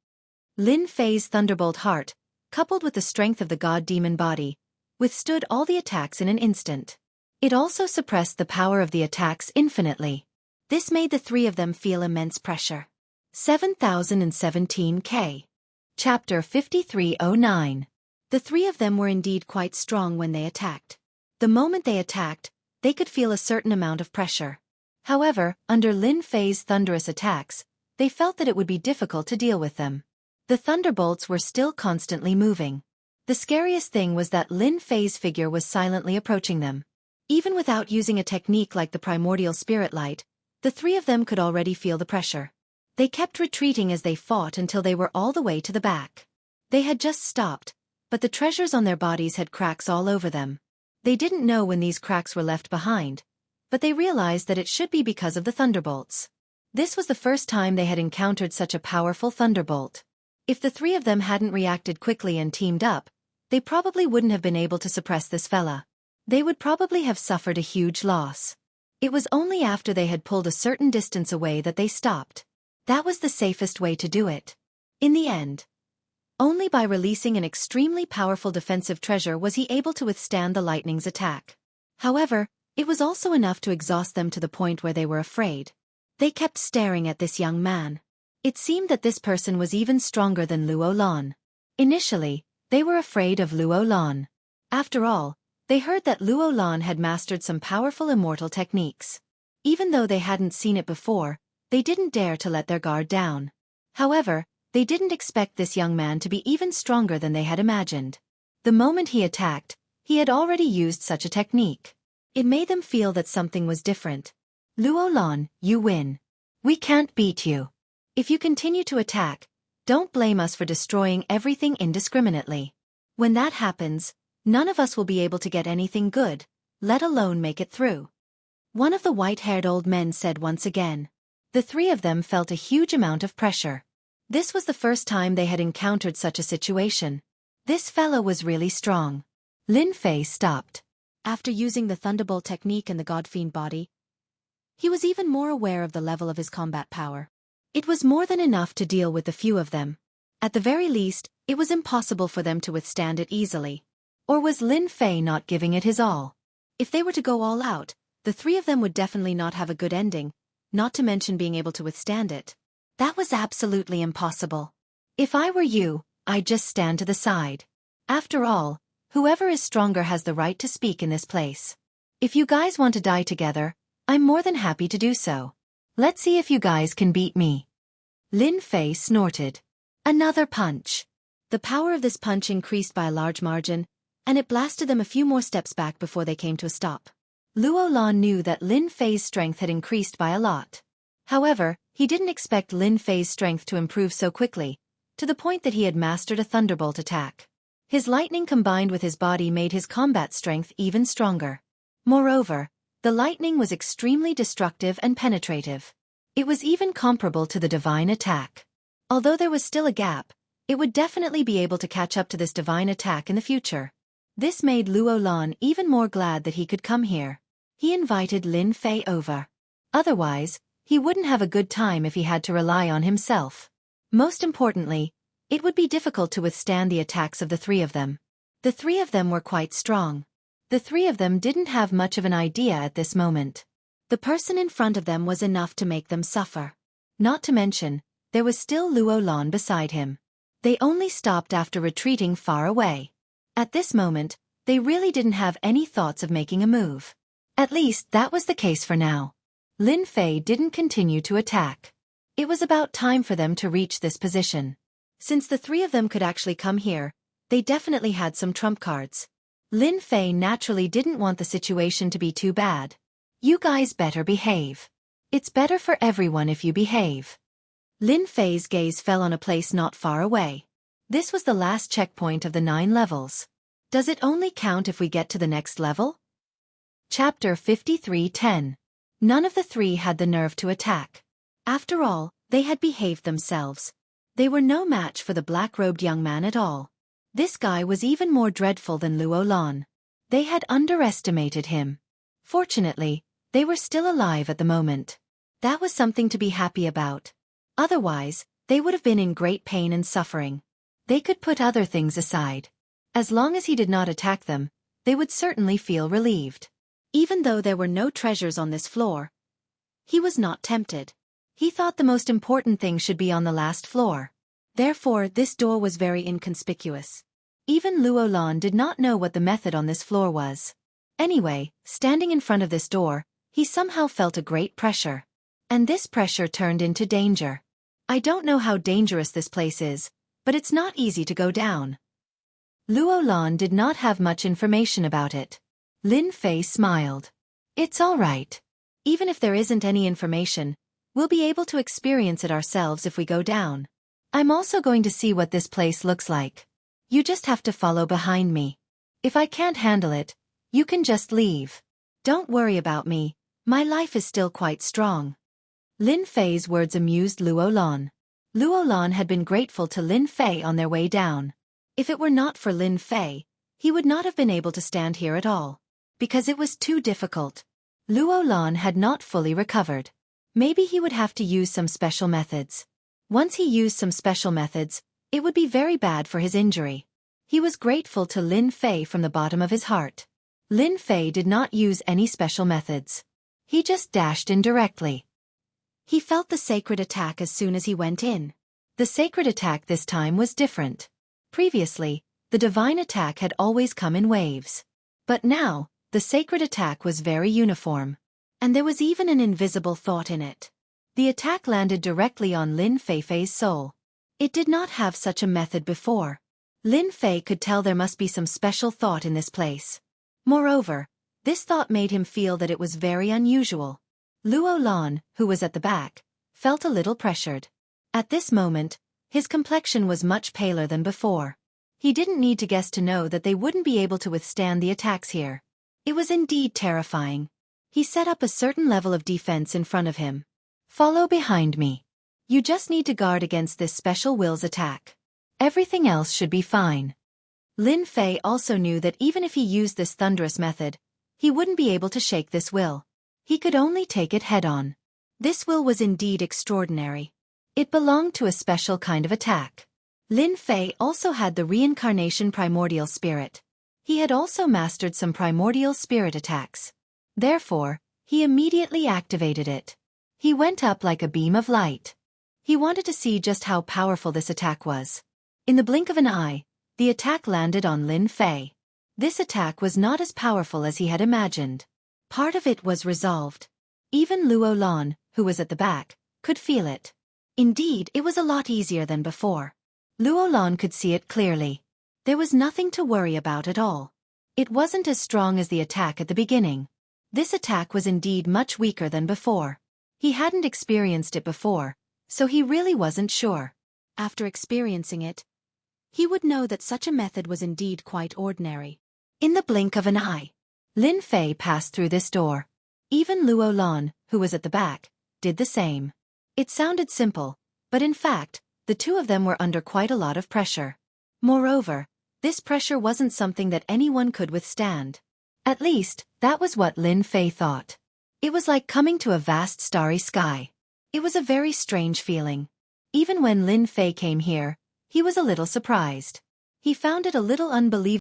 Lin Fei's Thunderbolt Heart, coupled with the strength of the god-demon body, withstood all the attacks in an instant. It also suppressed the power of the attacks infinitely. This made the 3 of them feel immense pressure. 7017K. Chapter 5309. The 3 of them were indeed quite strong when they attacked. The moment they attacked, they could feel a certain amount of pressure. However, under Lin Fei's thunderous attacks, they felt that it would be difficult to deal with them. The thunderbolts were still constantly moving. The scariest thing was that Lin Fei's figure was silently approaching them. Even without using a technique like the primordial spirit light, the 3 of them could already feel the pressure. They kept retreating as they fought until they were all the way to the back. They had just stopped, but the treasures on their bodies had cracks all over them. They didn't know when these cracks were left behind, but they realized that it should be because of the thunderbolts. This was the first time they had encountered such a powerful thunderbolt. If the 3 of them hadn't reacted quickly and teamed up, they probably wouldn't have been able to suppress this fella. They would probably have suffered a huge loss. It was only after they had pulled a certain distance away that they stopped. That was the safest way to do it. In the end, only by releasing an extremely powerful defensive treasure was he able to withstand the lightning's attack. However, it was also enough to exhaust them to the point where they were afraid. They kept staring at this young man. It seemed that this person was even stronger than Luo Lan. Initially, they were afraid of Luo Lan. After all, they heard that Luo Lan had mastered some powerful immortal techniques. Even though they hadn't seen it before, they didn't dare to let their guard down. However, they didn't expect this young man to be even stronger than they had imagined. The moment he attacked, he had already used such a technique. It made them feel that something was different. Luo Lan, you win. We can't beat you. If you continue to attack, don't blame us for destroying everything indiscriminately. When that happens, none of us will be able to get anything good, let alone make it through. One of the white-haired old men said once again. The 3 of them felt a huge amount of pressure. This was the first time they had encountered such a situation. This fellow was really strong. Lin Fei stopped. After using the Thunderbolt technique in the God-Fiend body, he was even more aware of the level of his combat power. It was more than enough to deal with the few of them. At the very least, it was impossible for them to withstand it easily. Or was Lin Fei not giving it his all? If they were to go all out, the 3 of them would definitely not have a good ending, not to mention being able to withstand it. That was absolutely impossible. If I were you, I'd just stand to the side. After all, whoever is stronger has the right to speak in this place. If you guys want to die together, I'm more than happy to do so. Let's see if you guys can beat me. Lin Fei snorted. Another punch. The power of this punch increased by a large margin, and it blasted them a few more steps back before they came to a stop. Luo Lan knew that Lin Fei's strength had increased by a lot. However, he didn't expect Lin Fei's strength to improve so quickly, to the point that he had mastered a thunderbolt attack. His lightning combined with his body made his combat strength even stronger. Moreover, the lightning was extremely destructive and penetrative. It was even comparable to the divine attack. Although there was still a gap, it would definitely be able to catch up to this divine attack in the future. This made Luo Lan even more glad that he could come here. He invited Lin Fei over. Otherwise, he wouldn't have a good time if he had to rely on himself. Most importantly, it would be difficult to withstand the attacks of the 3 of them. The 3 of them were quite strong. The 3 of them didn't have much of an idea at this moment. The person in front of them was enough to make them suffer. Not to mention, there was still Luo Lan beside him. They only stopped after retreating far away. At this moment, they really didn't have any thoughts of making a move. At least that was the case for now. Lin Fei didn't continue to attack. It was about time for them to reach this position. Since the three of them could actually come here, they definitely had some trump cards. Lin Fei naturally didn't want the situation to be too bad. You guys better behave. It's better for everyone if you behave. Lin Fei's gaze fell on a place not far away. This was the last checkpoint of the 9 levels. Does it only count if we get to the next level? Chapter 53:10. None of the three had the nerve to attack. After all, they had behaved themselves. They were no match for the black-robed young man at all. This guy was even more dreadful than Luo Lan. They had underestimated him. Fortunately, they were still alive at the moment. That was something to be happy about. Otherwise, they would have been in great pain and suffering. They could put other things aside. As long as he did not attack them, they would certainly feel relieved. Even though there were no treasures on this floor, he was not tempted. He thought the most important thing should be on the last floor. Therefore, this door was very inconspicuous. Even Luo Lan did not know what the method on this floor was. Anyway, standing in front of this door, he somehow felt a great pressure. And this pressure turned into danger. I don't know how dangerous this place is, but it's not easy to go down. Luo Lan did not have much information about it. Lin Fei smiled. It's all right. Even if there isn't any information, we'll be able to experience it ourselves if we go down. I'm also going to see what this place looks like. You just have to follow behind me. If I can't handle it, you can just leave. Don't worry about me, my life is still quite strong. Lin Fei's words amused Luo Lan. Luo Lan had been grateful to Lin Fei on their way down. If it were not for Lin Fei, he would not have been able to stand here at all. Because it was too difficult. Luo Lan had not fully recovered. Maybe he would have to use some special methods. Once he used some special methods, it would be very bad for his injury. He was grateful to Lin Fei from the bottom of his heart. Lin Fei did not use any special methods. He just dashed in directly. He felt the sacred attack as soon as he went in. The sacred attack this time was different. Previously, the divine attack had always come in waves. But now, the sacred attack was very uniform. And there was even an invisible thought in it. The attack landed directly on Lin Fei's soul. It did not have such a method before. Lin Fei could tell there must be some special thought in this place. Moreover, this thought made him feel that it was very unusual. Luo Lan, who was at the back, felt a little pressured. At this moment, his complexion was much paler than before. He didn't need to guess to know that they wouldn't be able to withstand the attacks here. It was indeed terrifying. He set up a certain level of defense in front of him. Follow behind me. You just need to guard against this special will's attack. Everything else should be fine. Lin Fei also knew that even if he used this thunderous method, he wouldn't be able to shake this will. He could only take it head-on. This will was indeed extraordinary. It belonged to a special kind of attack. Lin Fei also had the reincarnation primordial spirit. He had also mastered some primordial spirit attacks. Therefore, he immediately activated it. He went up like a beam of light. He wanted to see just how powerful this attack was. In the blink of an eye, the attack landed on Lin Fei. This attack was not as powerful as he had imagined. Part of it was resolved. Even Luo Lan, who was at the back, could feel it. Indeed, it was a lot easier than before. Luo Lan could see it clearly. There was nothing to worry about at all. It wasn't as strong as the attack at the beginning. This attack was indeed much weaker than before. He hadn't experienced it before, so he really wasn't sure. After experiencing it, he would know that such a method was indeed quite ordinary. In the blink of an eye, Lin Fei passed through this door. Even Luo Lan, who was at the back, did the same. It sounded simple, but in fact, the two of them were under quite a lot of pressure. Moreover, this pressure wasn't something that anyone could withstand. At least, that was what Lin Fei thought. It was like coming to a vast starry sky. It was a very strange feeling. Even when Lin Fei came here, he was a little surprised. He found it a little unbelievable